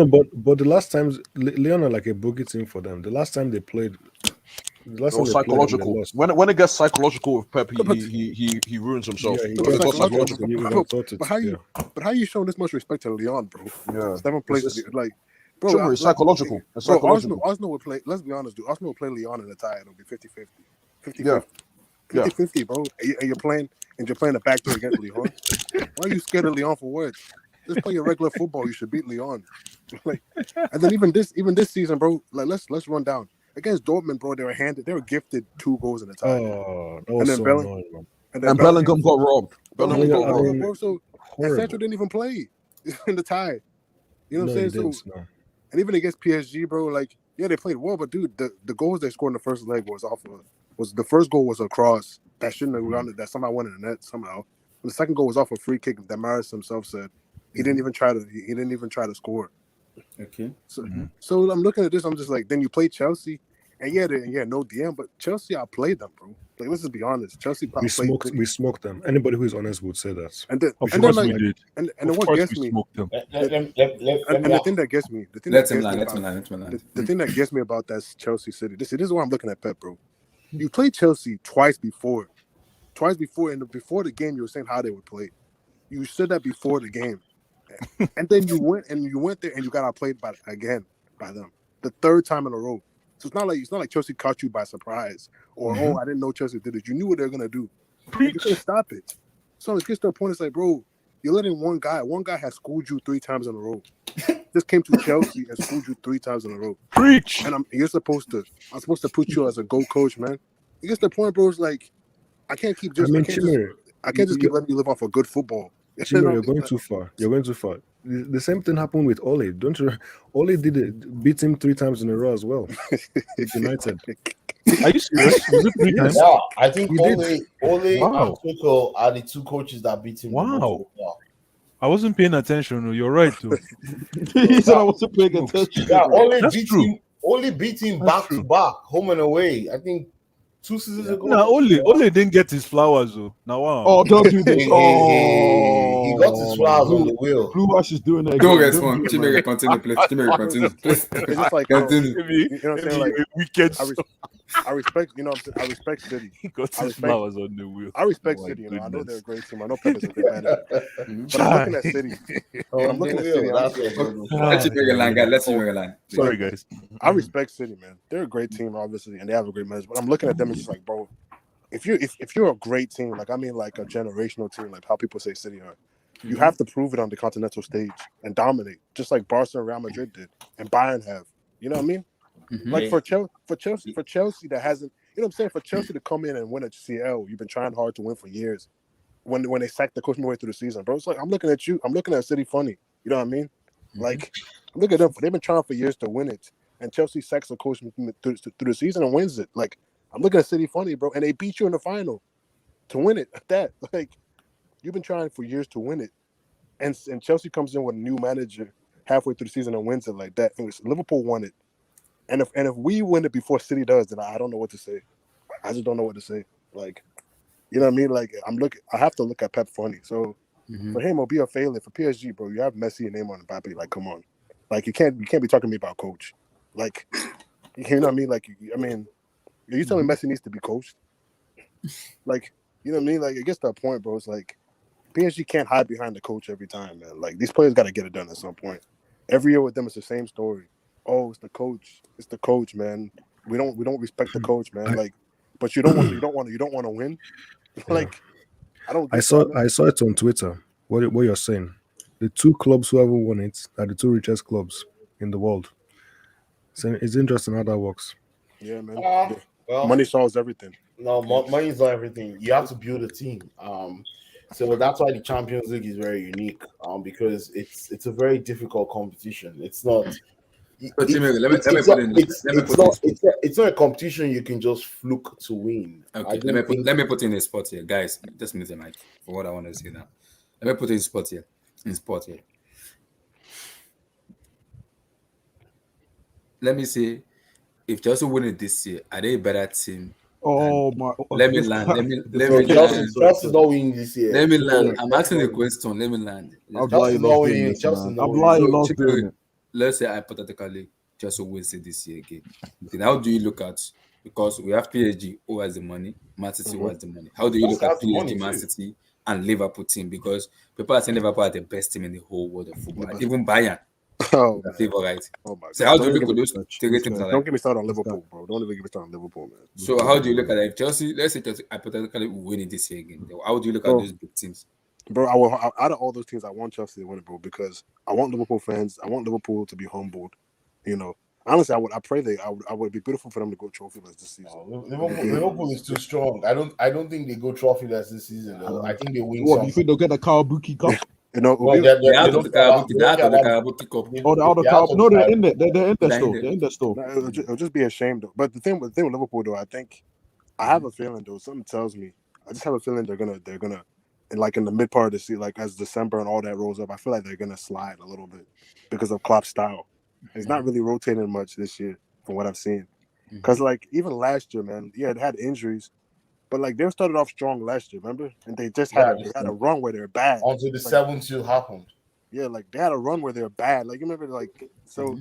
but the last times Lyon are like a boogie team for them. The last time they played, psychological. When it gets psychological with Pep, he ruins himself. Yeah, but how you showing this much respect to Lyon, bro? Yeah, 7 places like. Bro, Sure, it's psychological. It's bro, psychological. Arsenal would play. Let's be honest, dude. Arsenal would play Lyon in the tie. It'll be 50-50. 50-50. Yeah. 50-50, bro. And you're playing a back three against Lyon. Why are you scared of Lyon for what? Just play your regular football. You should beat Lyon. Like, and then even this season, bro. Like let's run down against Dortmund, bro. They were gifted 2 goals in the tie. Oh, that was so annoying, man. And Bellingham got robbed. Bellingham got robbed, mean, bro. So and Sancho didn't even play in the tie. You know what I'm saying? So, and even against PSG, bro, like, yeah, they played well, but dude, the goals they scored in the first leg was the first goal was a cross that shouldn't have gone, that somehow went in the net somehow. And the second goal was off a free kick that Maris himself said he didn't even try to score. Okay. So I'm looking at this, I'm just like, then you play Chelsea, and no DM, but Chelsea outplayed them, bro. Like, let's just be honest. Chelsea we smoked them. Anybody who is honest would say that. And then, of and course then, we like, did. And of what course gets we me, smoked them. the thing that gets me, the thing that gets me about that Chelsea City. This is why I'm looking at Pep, bro. You played Chelsea twice before, and before the game, you were saying how they would play. You said that before the game, and then you went there and you got outplayed by them the 3rd time in a row. So it's not like Chelsea caught you by surprise or I didn't know Chelsea did it. You knew what they were gonna do. You couldn't stop it. So it gets to a point. It's like, bro, you're letting one guy has schooled you 3 times in a row. Just came to Chelsea and schooled you 3 times in a row. Preach. And I'm supposed to put you as a GOAT coach, man. It gets to the point, bro. It's like I can't keep just. I can't just keep letting you live off of good football. Chimere, you're going too far. You're going too far. The same thing happened with Ole. Don't you? Ole beat him 3 times in a row as well. United. Are you serious? Was it 3 times? Yeah, I think Ole Wow. and Tuchel are the 2 coaches that beat him. Wow. I wasn't paying attention. You're right, too. He said I wasn't paying attention. Yeah, That's beat him back to back, home and away. I think 2 seasons ago. Nah, Ole didn't get his flowers, though. Now, wow. Oh, don't do this. He got his flowers on the wheel. Blue Ash is doing that. Don't respond. Chimere, continue, please. Chimere, continue, please. It's just like Continue. you know what I'm saying? Like, Wicked. I respect, you know what I'm saying? I respect City. He got his flowers on the wheel. I respect Oh, my City. You know, I know goodness. they're a great team. I know Pep is a good manager. But I'm looking at City. I'm looking at City. Let's Chimere line, guys. Let's Chimere line. Sorry, guys. I respect City, man. They're a great team, obviously, and they have a great manager. But I'm looking at them and just like, bro, if you're a great team, like I mean, like a generational team, like how people say City are, you have to prove it on the continental stage and dominate, just like Barcelona and Real Madrid did, and Bayern have. You know what I mean? Like for Chelsea that hasn't, you know what I'm saying? For Chelsea to come in and win a CL, you've been trying hard to win for years. When they sacked the coach midway through the season, bro, it's like I'm looking at you. I'm looking at City funny. You know what I mean? Like look at them. They've been trying for years to win it, and Chelsea sacks the coach through the season and wins it. Like I'm looking at City funny, bro, and they beat you in the final to win it. That like you've been trying for years to win it, and Chelsea comes in with a new manager halfway through the season and wins it like that. And Liverpool won it, and if we win it before City does, then I don't know what to say. I just don't know what to say. Like, you know what I mean? Like I have to look at Pep funny. So for him, it'll be a failure. For PSG, bro, you have Messi and Neymar and Mbappe. Like, come on, like you can't be talking to me about coach. Like, you know what I mean? Like, I mean. Are you telling Messi needs to be coached? Like, you know what I mean? Like, it gets to a point, bro. It's like PSG can't hide behind the coach every time, man. Like, these players got to get it done at some point. Every year with them, it's the same story. Oh, it's the coach. It's the coach, man. We don't respect the coach, man. Like, but you don't want to win. Like, I saw it on Twitter. What you're saying? The 2 clubs who haven't won it are the 2 richest clubs in the world. So it's interesting how that works. Yeah, man. Well, money solves everything. No, money is not everything. You have to build a team. So that's why the Champions League is very unique. Because it's a very difficult competition. It's not. It's not a competition you can just fluke to win. Okay, let me put in a spot here, guys. Just mute the mic for what I want to say now. Let me put in spot here. Let me see. If Chelsea win it this year, are they a better team? Oh my! Let me land. Chelsea's not winning this year. Let me land. I'm asking a question. Let me land. Chelsea's not winning. Let's say hypothetically, Chelsea wins it this year again. Then how do you look at? Because we have PSG who has the money, Man City who has the money. How do you look at PSG, Man City, and Liverpool team? Because people are saying Liverpool are the best team in the whole world of football. Even Bayern Oh, the favorite. oh my So God! how Don't do you even look get at me, those three This teams? guy. Like, don't get me started on This guy. Liverpool, bro. Don't even get me started on Liverpool, man. so how do you look at it? If Chelsea, let's say Chelsea hypothetically winning this year again, how do you look at Bro, those big teams? bro, out of all those teams, I want Chelsea to win it, bro, because I want Liverpool fans. I want Liverpool to be humbled. You know, honestly, I pray I would be beautiful for them to go trophyless this season. Liverpool is too strong. I don't think they go trophyless this season though. I think they win What do some. you think they'll get the Kawabuki Cup? You know, Well, we, they They're out of don't the care about Karabuki. They're out of the Karabuki Cup. Oh, they're out of they're out Cup. of No, the they're Carabao. in there. They're in there They're in still. there. They're in there still. no, it'll just be a shame though. But the thing with Liverpool though, I think I have a feeling though. Something tells me. I just have a feeling they're gonna and like in the mid part of the season, like as December and all that rolls up, I feel like they're gonna slide a little bit because of Klopp's style. It's not really rotating much this year from what I've seen. Because like even last year, man, yeah, it had injuries, but like they started off strong last year, remember? And they just had a run where they're bad until the like, 7-2 happened. Yeah, like they had a run where they're bad. Like you remember, like so.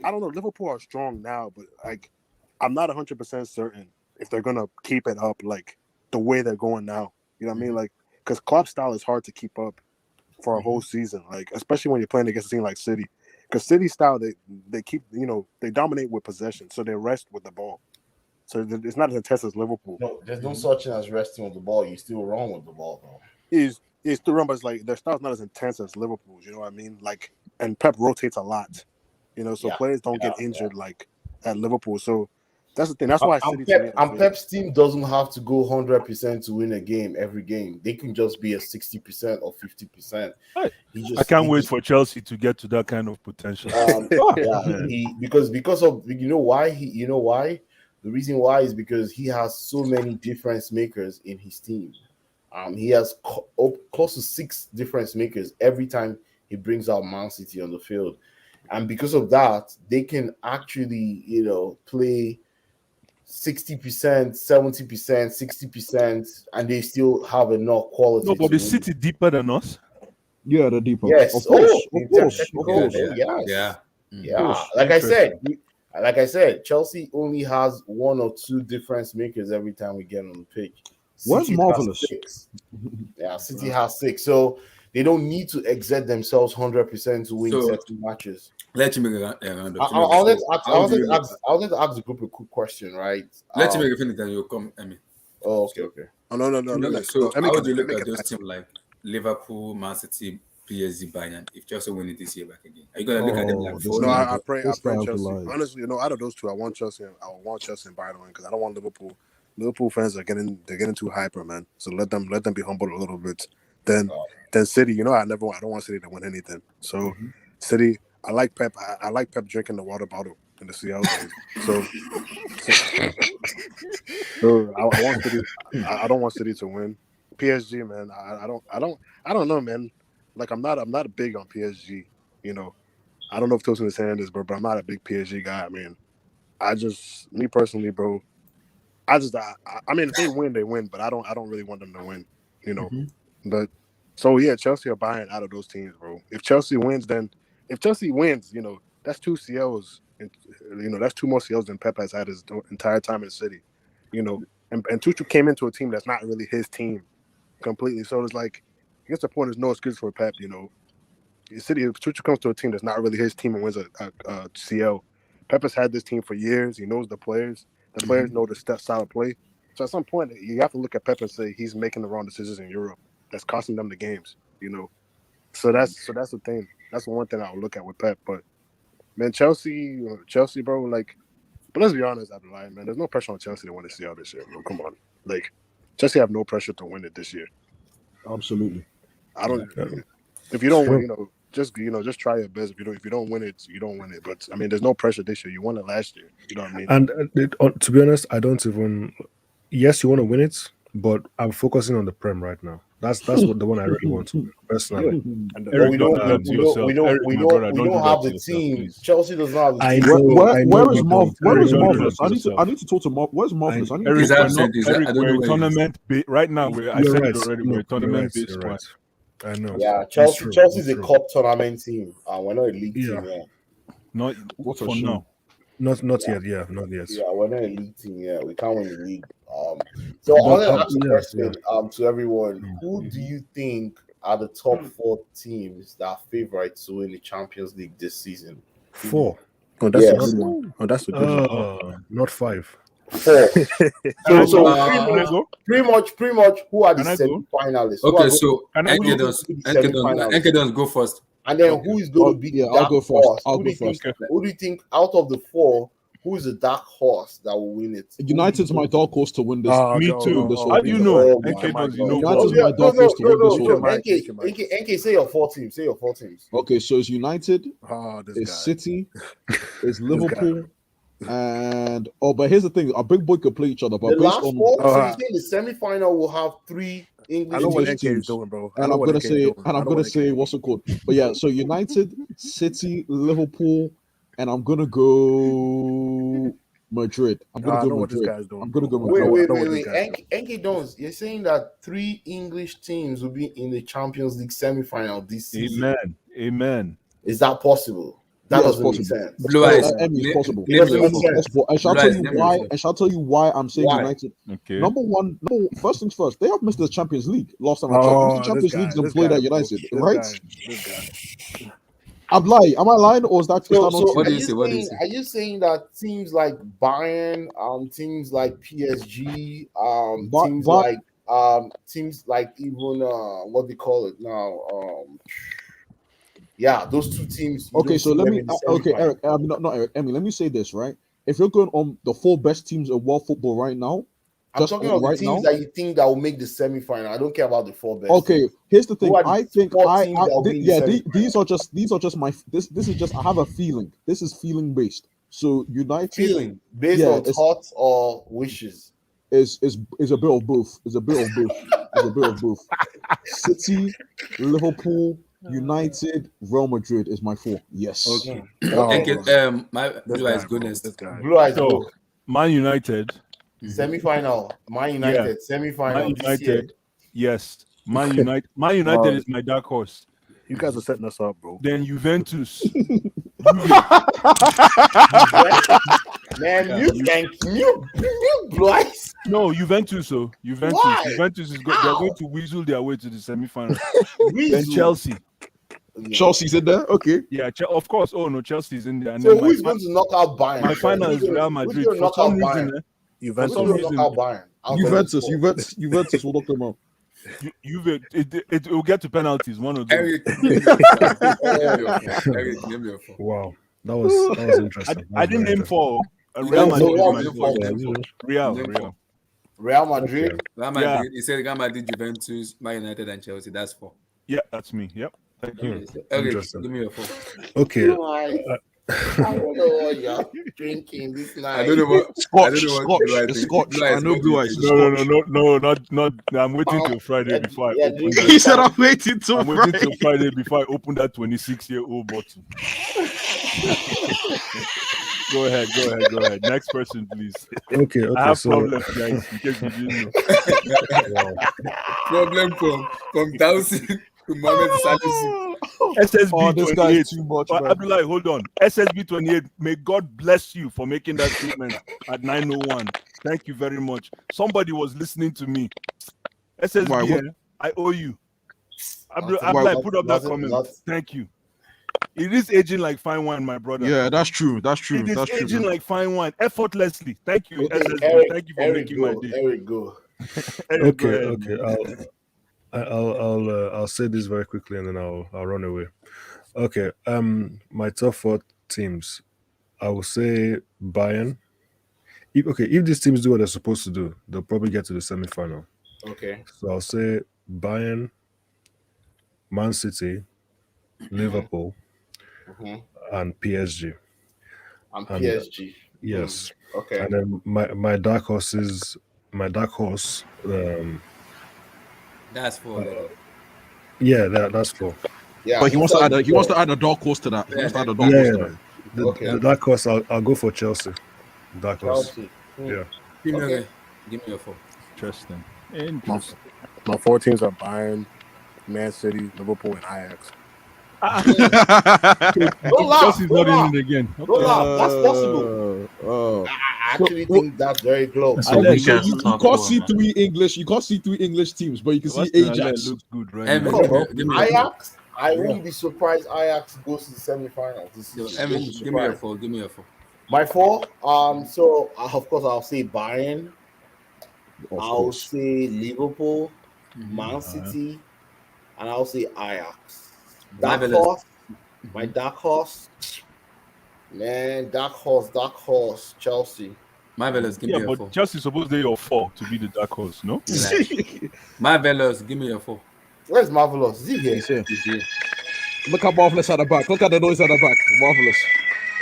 I don't know. Liverpool are strong now, but like I'm not 100% certain if they're gonna keep it up like the way they're going now. You know what I mean? Like because Klopp's style is hard to keep up for a whole season, like especially when you're playing against a team like City. Because City style, they keep they dominate with possession, so they rest with the ball. So it's not as intense as Liverpool. No, there's no such thing as resting with the ball. You still run with the ball though. He's still run, but it's like their style's not as intense as Liverpool's. You know what I mean? Like, and Pep rotates a lot. So players don't get injured like at Liverpool. So that's the thing. That's why City to me. And Pep's team doesn't have to go 100% to win a game every game. They can just be a 60% or 50%. I can't wait for Chelsea to get to that kind of potential. Because of why the reason why is because he has so many difference makers in his team. He has close to 6 difference makers every time he brings out Man City on the field. And because of that, they can actually, play 60%, 70%, 60%, and they still have enough quality. No, but the City deeper than us. Yeah, they're deeper. Yes, of course. Yeah. Like I said, Chelsea only has 1 or 2 difference makers every time we get on the pitch. Where's City Marvelous? has 6. Yeah, City has 6. So they don't need to exert themselves 100% to win certain matches. Let you make a round I wanted to ask the group a quick question, right? Let you make a finish, then you'll come, Emmy. Oh, okay. Oh, no. So how would you look at those teams like Liverpool, Man City, PSG, Bayern? If Chelsea win it this year back again, are you gonna look at them like? No, I pray Chelsea. Honestly, out of those two, I want Chelsea and Bayern to win because I don't want Liverpool. Liverpool fans are getting too hyper, man. So let them be humbled a little bit. Then City, I don't want City to win anything. So City, I like Pep. I like Pep drinking the water bottle in the CL game. So I want City. I don't want City to win. PSG, man. I don't know, man. Like I'm not big on PSG. I don't know if Tosin is saying this, bro, but I'm not a big PSG guy. I mean, me personally, bro. I mean, if they win, they win, but I don't really want them to win. But so yeah, Chelsea are buying out of those teams, bro. If Chelsea wins, that's 2 CLs, and that's 2 more CLs than Pep has had his entire time in the city. And Tuchel came into a team that's not really his team completely. So it's like, I guess the point is no excuse for Pep. City, if Tuchel comes to a team that's not really his team and wins a CL, Pep has had this team for years. He knows the players. The players know the style of play. So at some point, you have to look at Pep and say he's making the wrong decisions in Europe. That's costing them the games. So that's the thing. That's the one thing I would look at with Pep. But man, Chelsea, bro. Like, but let's be honest, man. There's no pressure on Chelsea to win the CL this year, bro. Come on, like Chelsea have no pressure to win it this year. Absolutely. I don't. If you don't win, just try your best. If you don't win it, you don't win it. But I mean, there's no pressure this year. You won it last year. You know what I mean? And to be honest, I don't even. Yes, you want to win it, but I'm focusing on the Prem right now. That's what the one I really want to win personally. Eric, we don't have the team. Chelsea does not have the team. Where is Marvelous? I need to talk to Marvelous. Where's Marvelous? Eric, we're in tournament right now. I said it already. We're tournament based. I know. Yeah, Chelsea's a cup tournament team. We're not a league team yet. Not for now. Not yet. Yeah, not yet. Yeah, we're not a league team yet. We can't win the league. So I want to ask a question to everyone. Who do you think are the top 4 teams that are favorites to win the Champions League this season? 4. Oh, that's a Yes. good one. Oh, that's a good one. Not 5. 4. So go? pretty much, who are the Can I go? semi-finalists? Okay, so Can I go? Enke does go first. And then who is going to be the dark horse? Who do you think out of the 4, who is the dark horse that will win it? United's my dark horse to win this. Me too. How do you know? United's my No, dark horse to win this one. NK, say your 4 teams. Say your 4 teams. Okay, so it's United, it's City, it's Liverpool, and but here's the thing: our big boy could play each other. But The based last on 4, so you think the semi-final will have 3 I know what English NK is teams? doing, bro. and I'm gonna say what's it called? But yeah, so United, City, Liverpool, and I'm gonna go Madrid. I'm gonna go Madrid. I'm gonna go Madrid. Wait. NK Dons, you're saying that 3 English teams will be in the Champions League semi-final this season? Amen. Is that possible? That doesn't make sense. Blue eyes. It's possible. It doesn't make sense. I shall tell you why. I shall tell you why I'm saying Why? United. Okay. Number one, first things first. They have missed the Champions League last time I checked. Mr. Champions League's been played at United, right? I'm lying. Am I lying, or is that? So What do you say? are you saying that teams like Bayern, teams like PSG, teams like even what they call it now, yeah, those 2 teams. Okay, so let me. Okay, Eric. Not Eric. Emmy, let me say this, right? If you're going on the 4 best teams of world football right now, I'm talking about the teams that you think that will make the semi-final. I don't care about the 4 best. Okay, here's the thing. I think these are just my. This is just. I have a feeling. This is feeling based. So United feeling based on thoughts or wishes. Is a bit of both. It's a bit of both. City, Liverpool, United, Real Madrid is my 4. Yes. Okay. My Blue Eyes goodness. Blue Eyes. So, Man United. Semi-final. Man United. Semi-final. Man United. Yes. Man United is my dark horse. You guys are setting us up, bro. Then Juventus. Man, you Blue Eyes. No, Juventus. So Juventus. Why? Juventus is they're going to weasel their way to the semi-final. Then Weasel? Chelsea. Chelsea's in there. Okay. Yeah, of course. Oh no, Chelsea's in there. And So then who's going to knock out Bayern? my final is Real Madrid. For some reason, Juventus will knock them out. It will get to penalties. One of them. Eric, Wow, that was interesting. I didn't name 4. Real Madrid. Real Madrid. Real Madrid. He said Real Madrid, Juventus, Man United, and Chelsea. That's 4. Yeah, that's me. Yep. Thank you. Okay, give me your 4. Okay. I don't know what you're drinking this night. I don't know what. Scotch. I know Blue Eyes. No, not. I'm waiting till Friday before I open that. He said I'm waiting till I'm waiting till Friday before I open that 26-year-old bottle. Go ahead. Next person, please. Okay. I have problems, guys. In case you didn't know. Problem from Dowsing to Mohamed Salisu. SSB this 28. guy's too much, But man. Abdullah, hold on. SSB 28. May God bless you for making that statement at 9:01. Thank you very much. Somebody was listening to me. SSB, Why, I owe you. Abdullah, put up that comment. Thank you. It is aging like fine wine, my brother. Yeah, that's true. It is aging like fine wine, effortlessly. Thank you, Okay, SSB. Eric, Thank you for making my day. Eric, go. Eric, go Okay. ahead. I'll say this very quickly and then I'll run away. Okay. My top 4 teams, I will say Bayern. If these teams do what they're supposed to do, they'll probably get to the semi-final. Okay. So I'll say Bayern, Man City, Liverpool, and PSG. And PSG. Yes. Okay. And then my dark horse. That's 4. Yeah, that's 4. Yeah. But he wants to add a dark horse to that. He wants to add a dark horse to that. The dark horse, I'll go for Chelsea. Dark horse. Chelsea. Yeah. Okay. Give me your 4. Interesting. My 4 teams are Bayern, Man City, Liverpool, and Ajax. Don't laugh. Chelsea's not in it again. Don't laugh. That's possible. actually think that's very close. That's a Alex, weak so ass you top can't four, see man. three English. You can't see three English teams, but you can see Sebastian Haller Ajax. looks good right Emmy, now. give me your Ajax, I won't be surprised Ajax goes to the semi-finals this four. season. Emmy, Won't be give me your surprised. four. Give me your four. My four, so of course I'll say Bayern, I'll say Liverpool, Man City, and I'll say Ajax. Dark horse, my dark horse, man, dark horse, Chelsea. Marvelous, give me Yeah, your but four. Chelsea's supposed to be your 4 to be the dark horse, no? Marvelous, give me your four. Where's Marvelous? Is he here? He's here. He's here. Look at Marvelous at the back. Look at the noise at the back. Marvelous.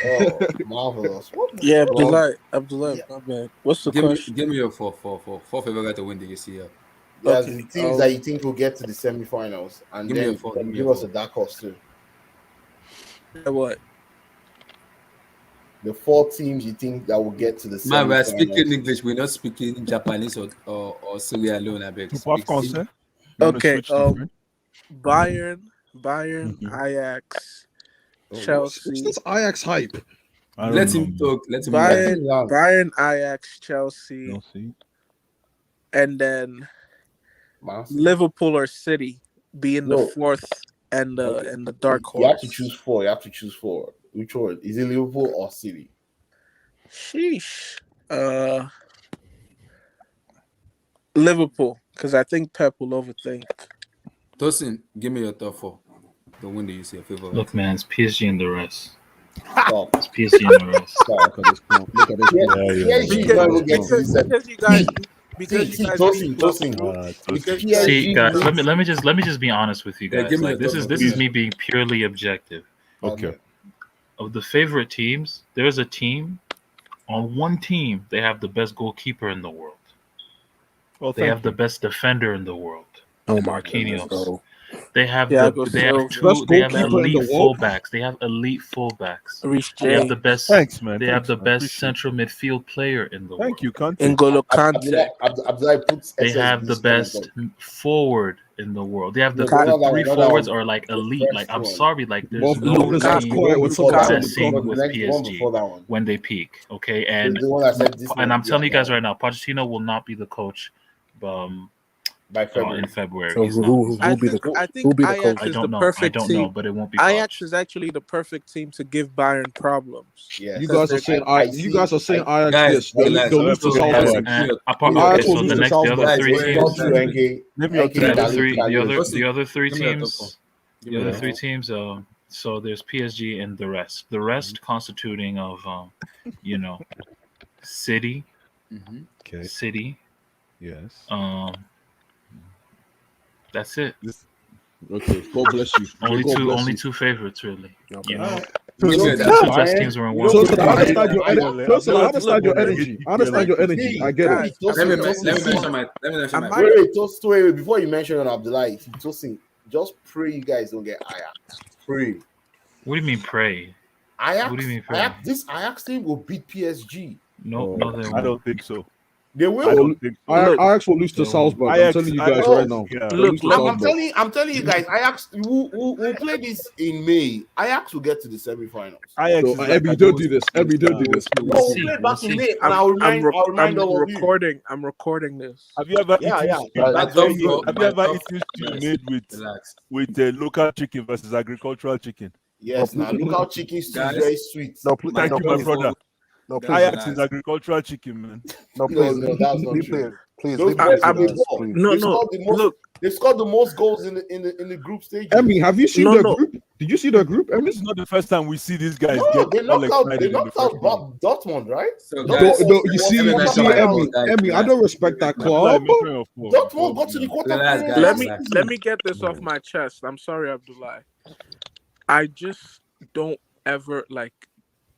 Oh, Marvelous. What the Yeah, fuck? Abdullah, my bad. What's the Give me, question? give me your four favorite to win the UCL. There's Okay, the teams that you think will get to the semi-finals, and Give me then a four, you can give me give a us a four. dark horse too. What? The 4 teams you think that will get to the Man, we are semi-finals. speaking English. We're not speaking Japanese or Syria alone. I beg. To Pafcon, Okay, Bayern, Ajax, What's Chelsea. this Ajax hype? Let him talk. Let him Bayern, Ajax, Chelsea, and then Liverpool or City being the fourth and the dark horse. You have to choose 4. You have to choose 4. Which one? Is it Liverpool or City? Sheesh. Liverpool, because I think Pep will overthink. Tosin, give me your top 4 to win the UCL favorite. Look, man, it's PSG and the rest. Stop. It's PSG and the rest. Look at this. Look at this. See, guys, let me just be honest with you guys. Like this is me being purely objective. Okay. Of the favorite teams, there's a team. On one team, they have the best goalkeeper in the world. Well, they have the best defender in the world. Oh my Marquinhos. They have Yeah, they have elite fullbacks. They have elite fullbacks. They have the best. Thanks, man. They have the best central midfield player in the world. Thank you, Kante. N'Golo Kante. They have the best forward in the world. They have the 3 forwards are like elite. Like I'm sorry, like there's no team that's seeing with PSG when they peak. Okay, and I'm telling you guys right now, Pochettino will not be the coach. By February. In February. So who be the coach? I think Ajax is the perfect team. I don't know, but it won't be. Ajax is actually the perfect team to give Bayern problems. Yes. You guys are saying Ajax this. They'll lose to Salzburg. Okay, so the other 3 teams. The other 3 teams. The other 3 teams. So there's PSG and the rest. The rest constituting of, City. Okay. City. Yes. That's it. Okay, God bless you. Only two favorites, really. Okay. You know, So two best teams were in one. I understand your energy. I understand your energy. I get it. Let me mention my. Wait, before you mention on Abdullah, just pray you guys don't get Ajax. Pray. What do you mean pray? Ajax. What do you mean pray? This Ajax team will beat PSG. No, they won't. I don't think so. They will. I don't think so. Ajax will lose to Salzburg. I'm telling you guys right now. I'm telling you guys, Ajax will play this in May. Ajax will get to the semi-finals. Ebby, don't do this. Ebby, don't do this. No, we'll play back in May, and I'll remind all of you. I'm recording this. Have you ever That's very good. Have you ever eaten stew made with local chicken versus agricultural chicken? Yes, now local chicken stew is very sweet. No, thank you, my brother. No, Ajax is agricultural chicken, man. No, that's not true. Please, look, they've scored the most goals in the group stage. Emmy, have you seen the group? Did you see the group? Emmy? This is not the first time we see these guys They knocked out Dortmund, right? You see, Emmy, I don't respect that club. Dortmund got to the quarterfinals. Let me get this off my chest. I'm sorry, Abdullah. I just don't ever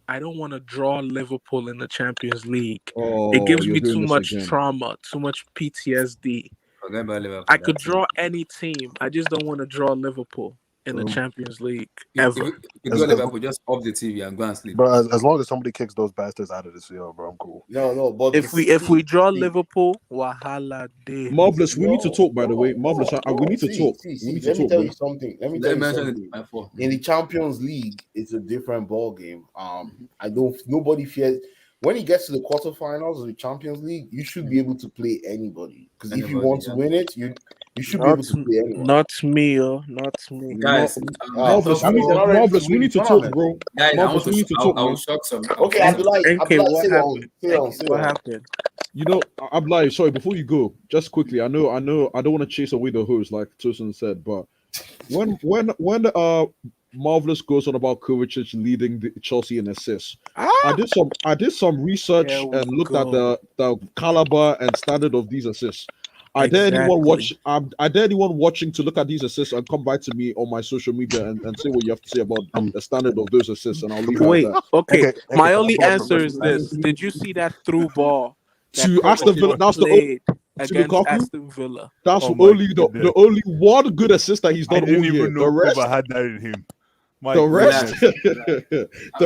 I don't want to draw Liverpool in the Champions League. It gives me too much trauma, too much PTSD. I could draw any team. I just don't want to draw Liverpool in the Champions League ever. If you go Liverpool, just off the TV and go and sleep. But as long as somebody kicks those bastards out of this field, bro, I'm cool. No. But if we draw Liverpool, wahala day. Marvelous, we need to talk. By the way, Marvelous, we need to talk. Let me tell you something. In the Champions League, it's a different ball game. Nobody fears. when he gets to the quarterfinals of the Champions League, you should be able to play anybody. Because if you want to win it, you should be able to play anyone. Not me, not me. Guys, Marvelous, we need to talk, bro. Guys, Marvelous, we need to talk, I will man. shock some. Okay, Abdullah, what say happened? what happened? You know, Abdullah, sorry, before you go, just quickly, I know, I don't want to chase away the hose like Tosin said, but when Marvelous goes on about Kovacic leading the Chelsea in assists, I did some research and looked at the caliber and standard of these assists. I dare anyone watching to look at these assists and come back to me on my social media and say what you have to say about the standard of those assists, and I'll leave it at that. Okay. My only answer is this: did you see that through ball to Aston Villa? That's against Aston Villa. That's the only one good assist that he's done all year. The rest had that in him. The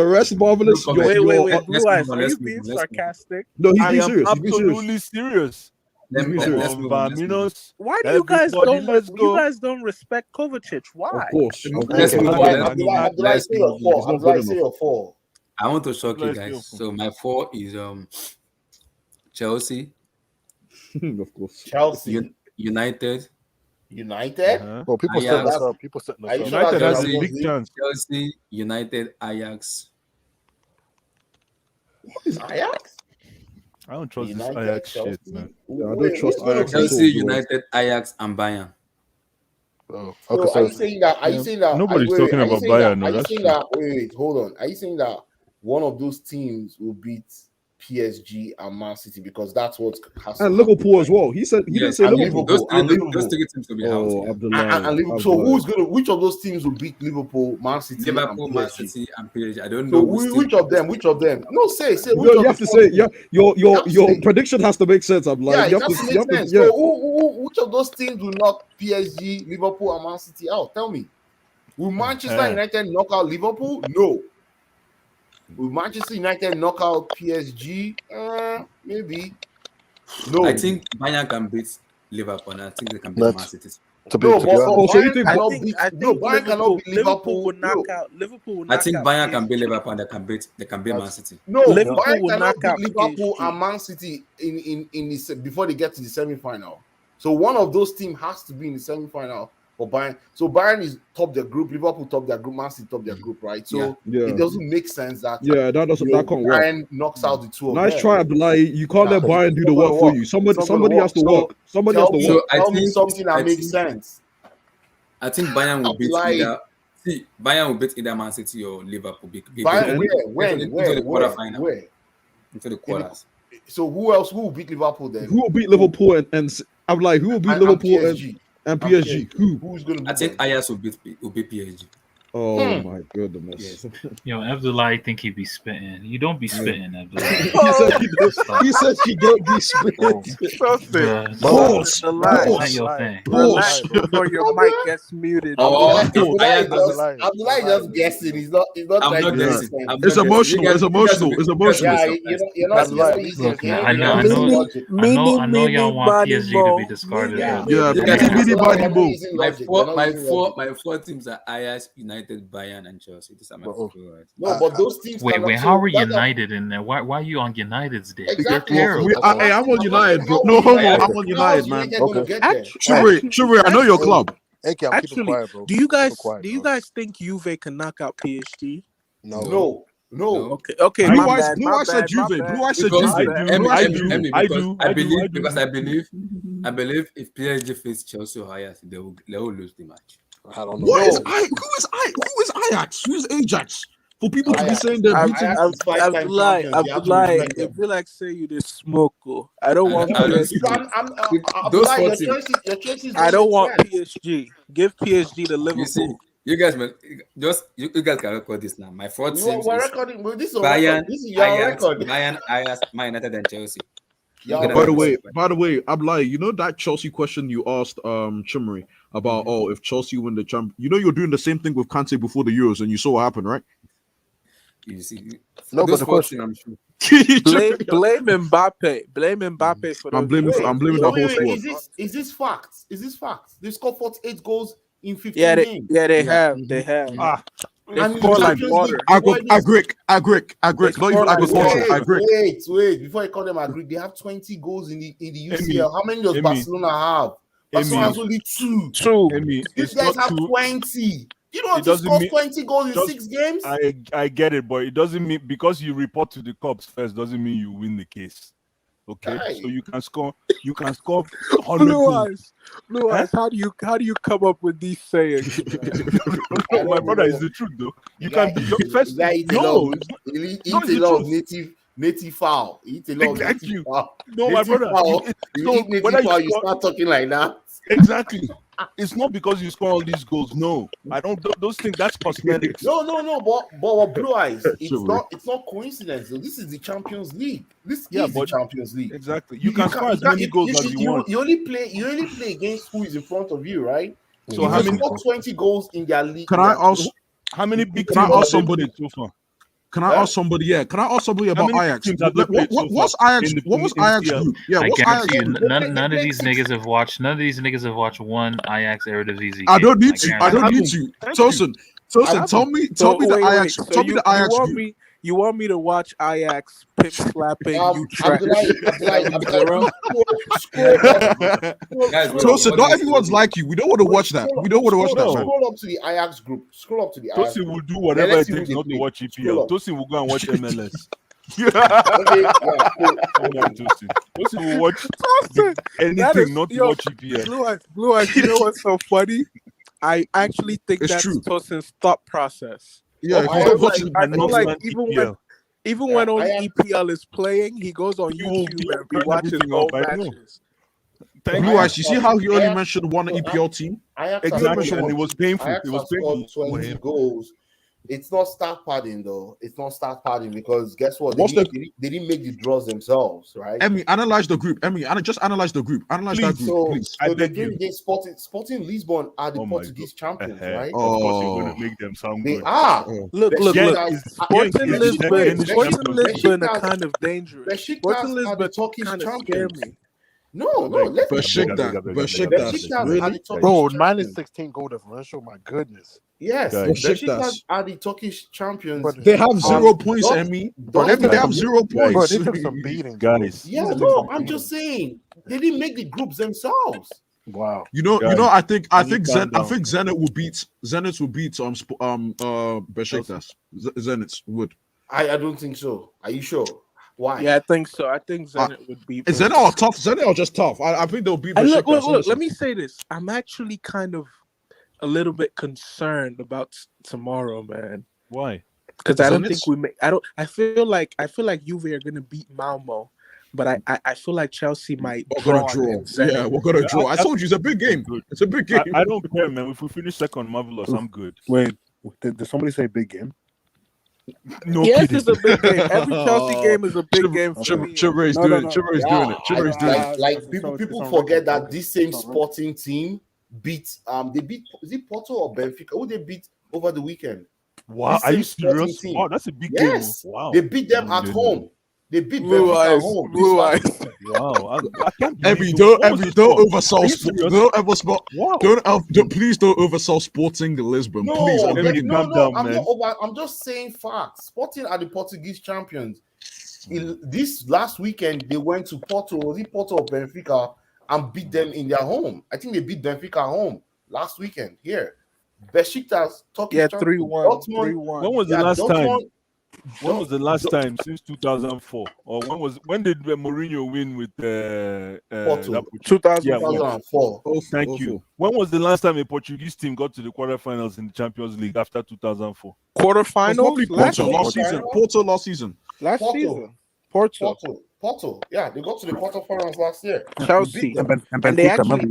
rest, Marvelous. Wait, Blue Eyes, are you being sarcastic? No, he's I being am serious. absolutely serious. Let's move on. Why do you guys don't respect Kovacic? Why? Of course. Abdullah, say your four. I want to shock you guys. So my 4 is Chelsea. Of course. Chelsea. United. Oh, people setting us up. United has a big chance. Chelsea, United, Ajax. What is Ajax? I don't trust this Ajax shit, man. Yeah, I don't trust Ajax. Chelsea, United, Ajax, and Bayern. Oh, okay. So are you saying that? Nobody's talking about Bayern. No, that's wait, hold on. Are you saying that one of those teams will beat PSG and Man City because that's what has and Liverpool as well? He said he didn't say Liverpool. Those three teams will be out. And Liverpool. So which of those teams will beat Liverpool, Man City, Liverpool, Man City, and PSG? I don't know. So which of them? No, say. You have to say. Yeah, your prediction has to make sense. I'm like, you have to make sense. So which of those teams will knock PSG, Liverpool, and Man City out? Tell me. Will Manchester United knock out Liverpool? No. Will Manchester United knock out PSG? Maybe. No. I think Bayern can beat Liverpool, and I think they can beat Man City. Bayern cannot beat Liverpool. Will knock out Liverpool. I think Bayern can beat Liverpool, and they can beat Man City. No, Bayern cannot beat Liverpool and Man City in the before they get to the semi-final. So one of those teams has to be in the semi-final. For Bayern, so Bayern is top their group, Liverpool top their group, Man City top their group, right? So it doesn't make sense that that can't work. Bayern knocks out the two of them. Nice try, Abdullah. You can't let Bayern do the work for you. Somebody has to work. Somebody has to work. Tell me something that makes sense. I think Bayern will beat either. See, Bayern will beat either Man City or Liverpool. Bayern, into the quarterfinal. Where? Into the quarters. So who else? Who will beat Liverpool then? Who will beat Liverpool and I'm like, who will beat Liverpool and PSG? Who's going to beat I think Ajax will beat PSG. Oh my goodness. Yes. Yo, Abdullah, I think he'd be spitting. You don't be spitting, Abdullah. He said he don't be spitting. Balls. Not your thing. Relax before your mic gets muted. Abdullah just guessing. He's not I'm not guessing. It's emotional. It's emotional. Yeah, I know y'all want PSG to be discarded. My four teams are Ajax, United, Bayern, and Chelsea. These are my four. No, but those teams. Wait, how are United in there? Why are you on United's day? Exactly. I'm on United, bro. No homo. I'm on United, man. Chubri, I know your club. Actually, do you guys think Juve can knock out PSG? No. Okay. Blue Eyes said Juve. Blue Eyes said Juve. I believe if PSG face Chelsea or Ajax, they will lose the match. I don't know. Who is Ajax? Who's Ajax? For people to be saying they're beating Abdullah, if you like say you this smoke, I don't want PSG. I don't want PSG. Give PSG the Liverpool. You guys can record this now. My four teams we're recording. This is Bayern, Ajax, Man United, and Chelsea. By the way, Abdullah, you know that Chelsea question you asked Chumri about if Chelsea win the champ, you're doing the same thing with Kante before the Euros, and you saw what happened, right? You see, no, but the question, I'm sure. Blame Mbappe. Blame Mbappe for. I'm blaming the whole squad. Is this facts? They scored 48 goals in 15 games. They have. They And score in like Champions water. League, Agric. Not even Agric. Wait. Before I call them Agric, they have 20 goals in the UCL. How many does Emi, Barcelona have? Barcelona has only two. Emi, These it's guys not have two. 20. You know It what to doesn't score mean 20 goals in just 6 games? I get it, but it doesn't mean because you report to the cops first doesn't mean you win the case. Okay, so you can score 100 Blue goals. eyes. How do you come up with these sayings? No, my brother, is the truth though. You can be your first. No, He no, eats it's a the lot of truth. native fowl. He eats a lot of Exactly. native fowl. No, my brother. You eat native fowl, you start talking like that. Exactly. It's not because you score all these goals. No, I don't. Those things. That's cosmetics. No. But Blue Eyes, it's not coincidence. Though. This is the Champions League. This is the Champions League. Exactly. You can score as many goals as you want. You only play against who is in front of you, right? So if how you many? score 20 goals in their league? Can I ask? How many big Can I teams ask have they somebody? played so far? Can I ask somebody? Yeah. Can I ask somebody about Ajax? What's Ajax? What was Ajax group? Yeah. I What's Ajax guarantee you, group? none of these niggas have watched. None of these niggas have watched one Ajax Eredivisie game. I don't need to. I don't guarantee need to. Tosin, tell me the Ajax. Tell me the Ajax group. You want me to watch Ajax pimp slapping Utrecht? Tosin, not everyone's like you. We don't want to watch that. We don't want to watch that, man. Scroll up to the Ajax group. Scroll up to the Ajax Tosin group. will do whatever it takes not to watch EPL. Tosin will go and watch MLS. Tosin will watch anything not to watch EPL. Blue eyes. You know what's so funny? I actually think It's that's true. Tosin's thought process. Yeah, I feel like even when only Ajax- EPL is playing, he goes on YouTube and he watches all matches. Blue Eyes, you see how he only mentioned one EPL team? Exactly, and it was painful. Ajax It was has painful scored for 20 him. goals. It's not start padding though. It's not start padding because guess what? What's They didn't make the draws themselves, right? Emmy, analyze the group. Just analyze the group. Analyze that group, please. So the game against Sporting Lisbon are the Portuguese champions, right? Of course, you're going to make them sound They good. are. Look. Sporting Lisbon are kind of dangerous. Sporting Lisbon kind of scare me. No, let's Besiktas. Bro, minus 16 goal differential. My goodness. Yes, Besiktas are the Turkish champions. But they have 0 points, Emmy. They have 0 points. Bro, they took some beating, guys. Yeah, no, I'm just saying they didn't make the groups themselves. Wow. You know. I think Zenit will beat Besiktas. Zenit would. I don't think so. Are you sure? Why? Yeah, I think so. I think Zenit would beat. Zenit are tough. Zenit are just tough. I think they'll beat Besiktas. Look. Let me say this. I'm actually kind of a little bit concerned about tomorrow, man. Why? Because I don't think we make. I feel like Juve are gonna beat Malmo, but I feel like Chelsea might draw. Yeah, we're gonna draw. I told you it's a big game. It's a big game. I don't care, man. If we finish second, marvelous. I'm good. Wait, did somebody say big game? No yes, kidding. it's a big game. Every Chelsea game is a big game for me. Chivalry's doing it. Like people forget that this same Sporting team beat they beat, is it Porto or Benfica? Who they beat over the weekend? Wow, are you serious? Wow, that's a big game. Wow, they beat them at home. They beat Blue Benfica eyes. at home. Blue eyes. Wow, I can't believe don't oversell sport. Please don't oversell Sporting Lisbon. No, Please, I'm begging you. I'm just saying facts. Sporting are the Portuguese champions. This last weekend, they went to Porto, was it Porto or Benfica, and beat them in their home. I think they beat Benfica at home last weekend here. Besiktas, Turkish 3-1. When was the last time? When was the last time since 2004? Or when did Mourinho win with Porto? 2004. Thank you. When was the last time a Portuguese team got to the quarterfinals in the Champions League after 2004? Quarterfinals? Porto last season. Porto. Yeah, they got to the quarterfinals last year. Chelsea. And they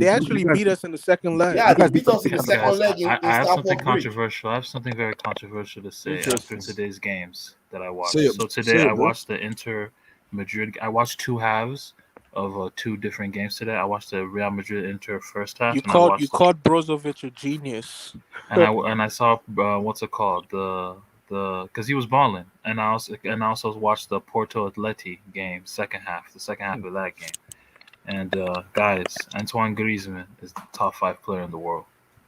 actually beat us in the second leg. Yeah, they beat us in the second leg. I have something controversial. I have something very controversial to say after today's games that I watched. So today I watched the Inter Madrid. I watched two halves of two different games today. I watched the Real Madrid Inter first half. You called Brozovic a genius. And I saw what's it called, the because he was balling, and I also watched the Porto Atleti game, the second half of that game. And guys, Antoine Griezmann is the top 5 player in the world.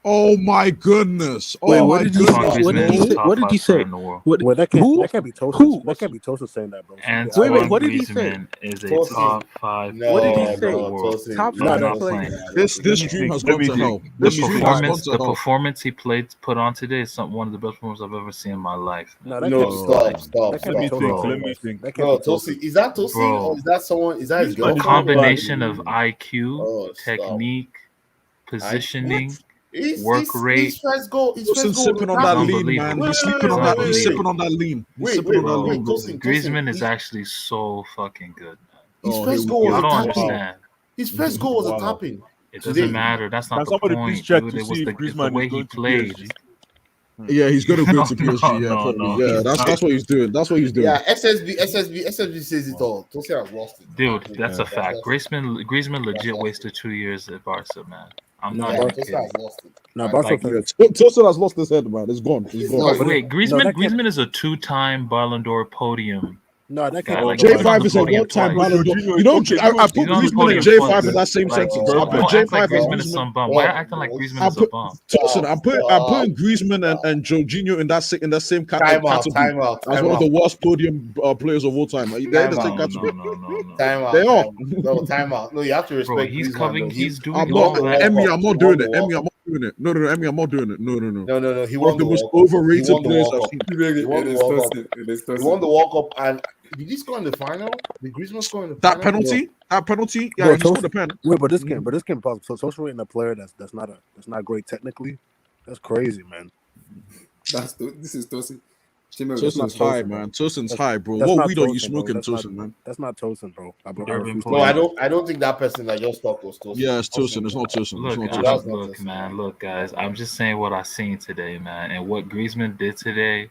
Oh my goodness! Wait, Oh what my did he goodness! say? What did he say? What did he say? What? Well, that Who? can't be Tosin. Who? That can't be Tosin saying that, bro. Antoine What did he say? Griezmann is a Tosin. top 5 What did he player in the say? world. Top He's five not player. playing. This Let me stream think, has let gone me to think. hell. The This stream has gone performance, to the hell. performance he put on today is one of the best performances I've ever seen in my life. No, that No, can't be stop, Tosin. stop, That stop. can't be Let me think. Tosin. Let me think. That can't No, be Tosin. Tosin. Is that Tosin Bro. or is that someone? Is that his A girlfriend? combination of IQ, Oh, stop. technique, positioning, His work rate. first goal. His Tosin first goal was sipping on It's that attacking. lean, man. unbelievable. He's sleeping on that. He's unbelievable. sipping on that lean. He's Wait, sipping on that Bro, lean, bro. Griezmann is actually so fucking good. His Oh, first here goal we was Y'all go. don't attacking. understand. His first goal was Wow. attacking. It doesn't Today. matter. That's not Can the somebody point, please check dude. to It was see if it's the Griezmann way is he going to played. PSG? Yeah, he's gonna go to No, PSG. Yeah, no, probably. no, Yeah, he's that's not. what he's doing. That's what he's doing. Yeah, SSB says it all. Tosin has lost it. Dude, that's Yeah. a fact. Griezmann legit wasted 2 years at Barca, man. I'm No, not Yeah, even Tosin kidding. has lost it. No, Barca Like, fans. Tosin has lost his head, man. It's gone. It's gone. No, Wait, but wait, no, Griezmann that can't. Griezmann is a 2-time Ballon d'Or podium No, that guy. can't be Like he's been Tosin. on J5 the is a podium one-time twice. Ballon d'Or. Jorginho, You know, okay, I no, put He's on the Griezmann and podium J5 twice. in that same Like, sentence. I perfect. put don't act like J5 and Griezmann is Griezmann. some bum. Why are you acting like Stop, Griezmann I is a put bum? Tosin. I'm putting Griezmann and Jorginho in that same category Time out. as one of the worst podium players of all time. They're in the same No, category. no. They are. Time out. No, you have to Bro, respect he's Griezmann. covering. Though. He's doing I'm all not, that. Emmy. I'm not He doing won it. the Emmy, World I'm not doing it. No, Emmy, I'm not doing it. No. No. He One won of the the most World Cup. He overrated won the players World I've Cup. seen. He won the It is World Cup. Tosin. He won the World Cup, and did he score in the final? Did Griezmann score in the That final? penalty, yeah, Bro, he scored a pen. Wait, but this can't be possible. So Tosin rating a player that's not great technically. That's crazy, man. This is Tosin. Chimel, That's not Tosin's high, Tosin, bro. man. Tosin's That's, high, bro. that's What not weed are you Tosin, bro. smoking, That's Tosin, not, man? that's not Tosin, bro. Urban No, I Poison. don't think that person that just talked was Tosin. Yeah, it's Tosin. It's not Tosin. It's Look, not That's Tosin. not look, Tosin. man. Look, guys. I'm just saying what I seen today, man, and what Griezmann did today.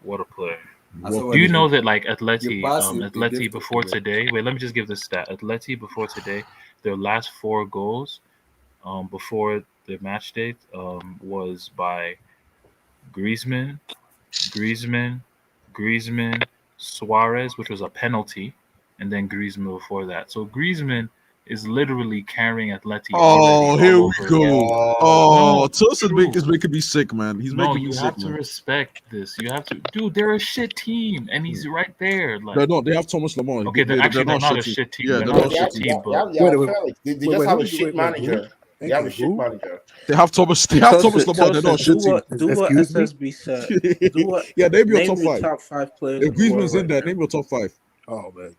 What a player! Do you know that like Atleti before today? Wait, let me just give this stat. Atleti before today, their last 4 goals, before the match date, was by Griezmann, Suarez, which was a penalty, and then Griezmann before that. So Griezmann is literally carrying Atleti. Oh, here we go. No, Tosin is making me sick, man. He's no, making me you sick, have to man. respect this. You have to, dude. They're a shit team, and he's right there. Like, They're not. They have Thomas Lamar. okay, they're not a team. shit team. Yeah, They're they're not not a a shit shit team, but They just have a shit manager. They have a shit manager. They have Thomas Lamar. They're not a shit team. Do what SSB said. Do what? Yeah, name your Name top your 5. top 5 players. If in the world Griezmann's in right there, now. name your top 5. Oh man.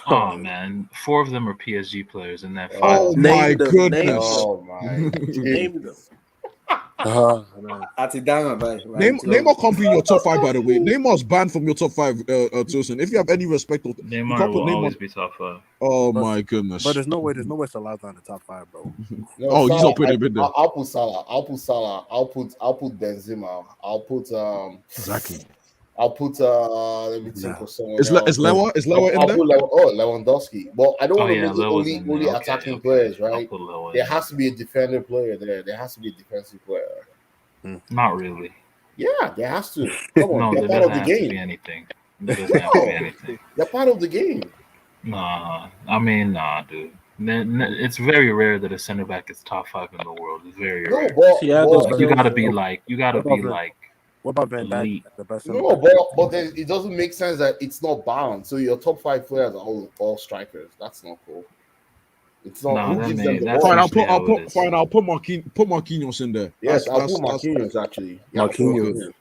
oh man, 4 of them are PSG players, and then 5. Oh my goodness. Oh my. Name them. Neymar can't be in your top 5, by the way. Neymar's banned from your top 5, Tosin. If you have any respect, Neymar will always be top 5. Oh my goodness. But there's no way Salah's not in the top 5, bro. No, Oh, he's Salah, not putting him in there. I'll put Salah. I'll put Benzema. I'll put Exactly. I'll put let me think of someone Is else. Lewa in I'll there? put Lewandowski. But I don't want to make it Lewa's only in there. Okay, attacking players, right? I'll put Lewa in There has to be a defender player there. There has to be a defensive player. Not really. Yeah, there has to. Come on, No, they're there part of doesn't the have to be game. anything. There doesn't have to be anything. They're part of the game. Nah, I mean, nah, dude. It's very rare that a center back is top 5 in the world. It's very No, rare. but Like, you gotta be What about Van Dijk? elite. The best no, but then it doesn't make sense that it's not balanced. So your top 5 players are all strikers. That's not cool. It's not. Nah, Who that gives may- them the that's ball? I'll put Marquinhos in there. Yes, I'll put That's- Marquinhos actually. Yeah, I'll put Marquinhos.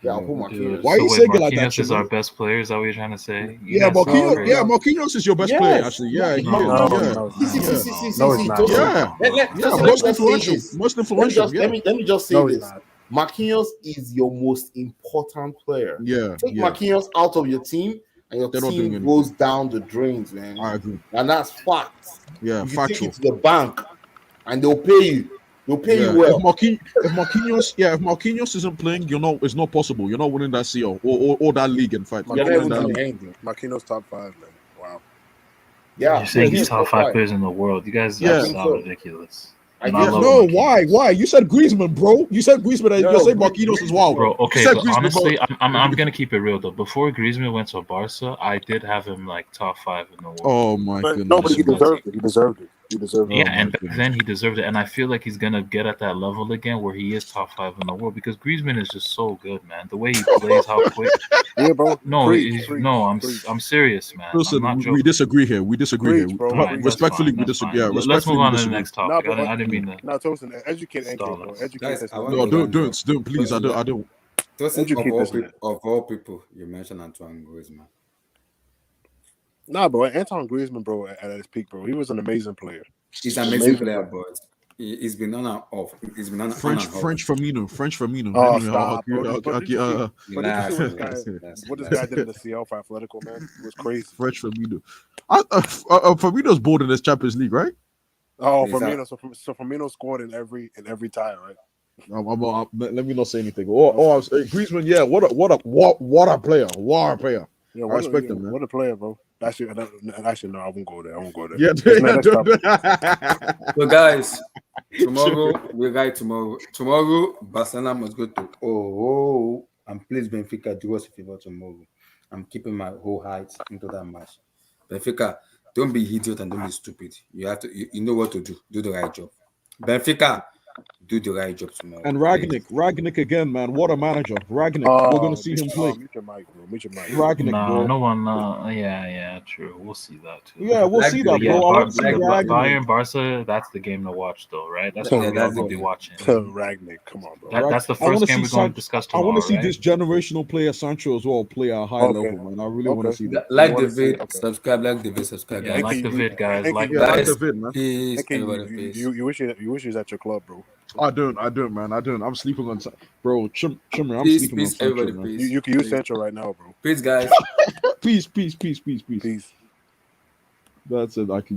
Yeah, I'll put Marquinhos. Dude, Why are you wait, saying it like that, Marquinhos is Chimel? our best player? Is that what you're trying to say? You Yeah, guys sound crazy. Marquinhos is your best player, actually. Yeah, he is. Most influential. Let me just say No, he's this. not. Marquinhos is your most important player. Yeah, Take yeah. Marquinhos out of your team, and your They're not doing team anything. goes down the drains, man. I agree. And that's fact. Yeah, You can take factual. it to the bank, and they'll pay you. They'll pay Yeah. you well. If Marquinhos isn't playing, it's not possible. You're not winning that CL or that league. In fact, You're not even doing anything. Marquinhos top 5, man. Wow. Yeah, You're saying he's he's top top 5 five. players in the world. You guys Yeah. sound so. ridiculous. I And think love No, Marquinhos. why? You said Griezmann, bro. You said Griezmann. And No, you said Marquinhos as well, Bro, okay, You said but Griezmann, honestly, bro. I'm gonna keep it real though. Before Griezmann went to Barca, I did have him like top 5 in the world. Oh my But goodness. nobody deserved it. He deserved it. He deserved it. Yeah, and back then he deserved it, and I feel like he's gonna get at that level again where he is top 5 in the world because Griezmann is just so good, man. The way he plays, how quick. Yeah, bro. No, I'm serious, man. Listen, I'm not we disagree here. We disagree here. Bro. Respectfully, we That's disagree. fine. Yeah, Let's move respectfully, on we to the disagree. next topic. Nah, I didn't mean to. No, Tosin, educate NK, Stall bro. us. Educate Guys, this I man. want No, to don't, land don't, please. I don't. Tosin, Educate this man. of all people, you mentioned Antoine Griezmann. Nah, bro. Antoine Griezmann, bro, at his peak, bro. He was an amazing player. He's an amazing player, but he's been on and off. He's been on French and off. French Firmino. Oh, Anyway, stop, bro. But did you see Relax, what this guy did in the CL for Athletico, man? It was crazy. French Firmino. Firmino's bored in this Champions League, right? Oh, Firmino. So Firmino scored in every tie, right? Let me not say anything. Griezmann, yeah, what a player. What a player. Yeah, I respect him, man. What a player, bro. Actually, no, I won't go there. Yeah, so guys, tomorrow we'll guide tomorrow. Tomorrow, Barcelona must go to and please Benfica do us a favor tomorrow. I'm keeping my whole height into that match. Benfica, don't be idiot and don't be stupid. You have to you know what to do. Do the right job. Benfica, do the right job tomorrow. And Ragnick again, man. What a manager. Ragnick, we're gonna see him play. Mute your mic, bro. Mute your mic. Ragnick, bro. No one. Yeah, true. We'll see that too. Yeah, we'll see that, bro. Bayern, Barca. That's the game to watch, though, right? That's what we're going to be watching. Ragnick, come on, bro. That's the first game we're going to discuss tomorrow. I want to see right? this generational player Sancho as well play at a high level, man. I really want to see that. Like the vid, subscribe. Subscribe. Yeah, like the vid, guys. Like the vid, man. Peace. You wish he was at your club, bro. I don't, man. I'm sleeping on, bro. Chimmer, I'm sleeping on Sancho, man. You can use Sancho right now, bro. Peace, guys. Peace. Peace. That's it. I can.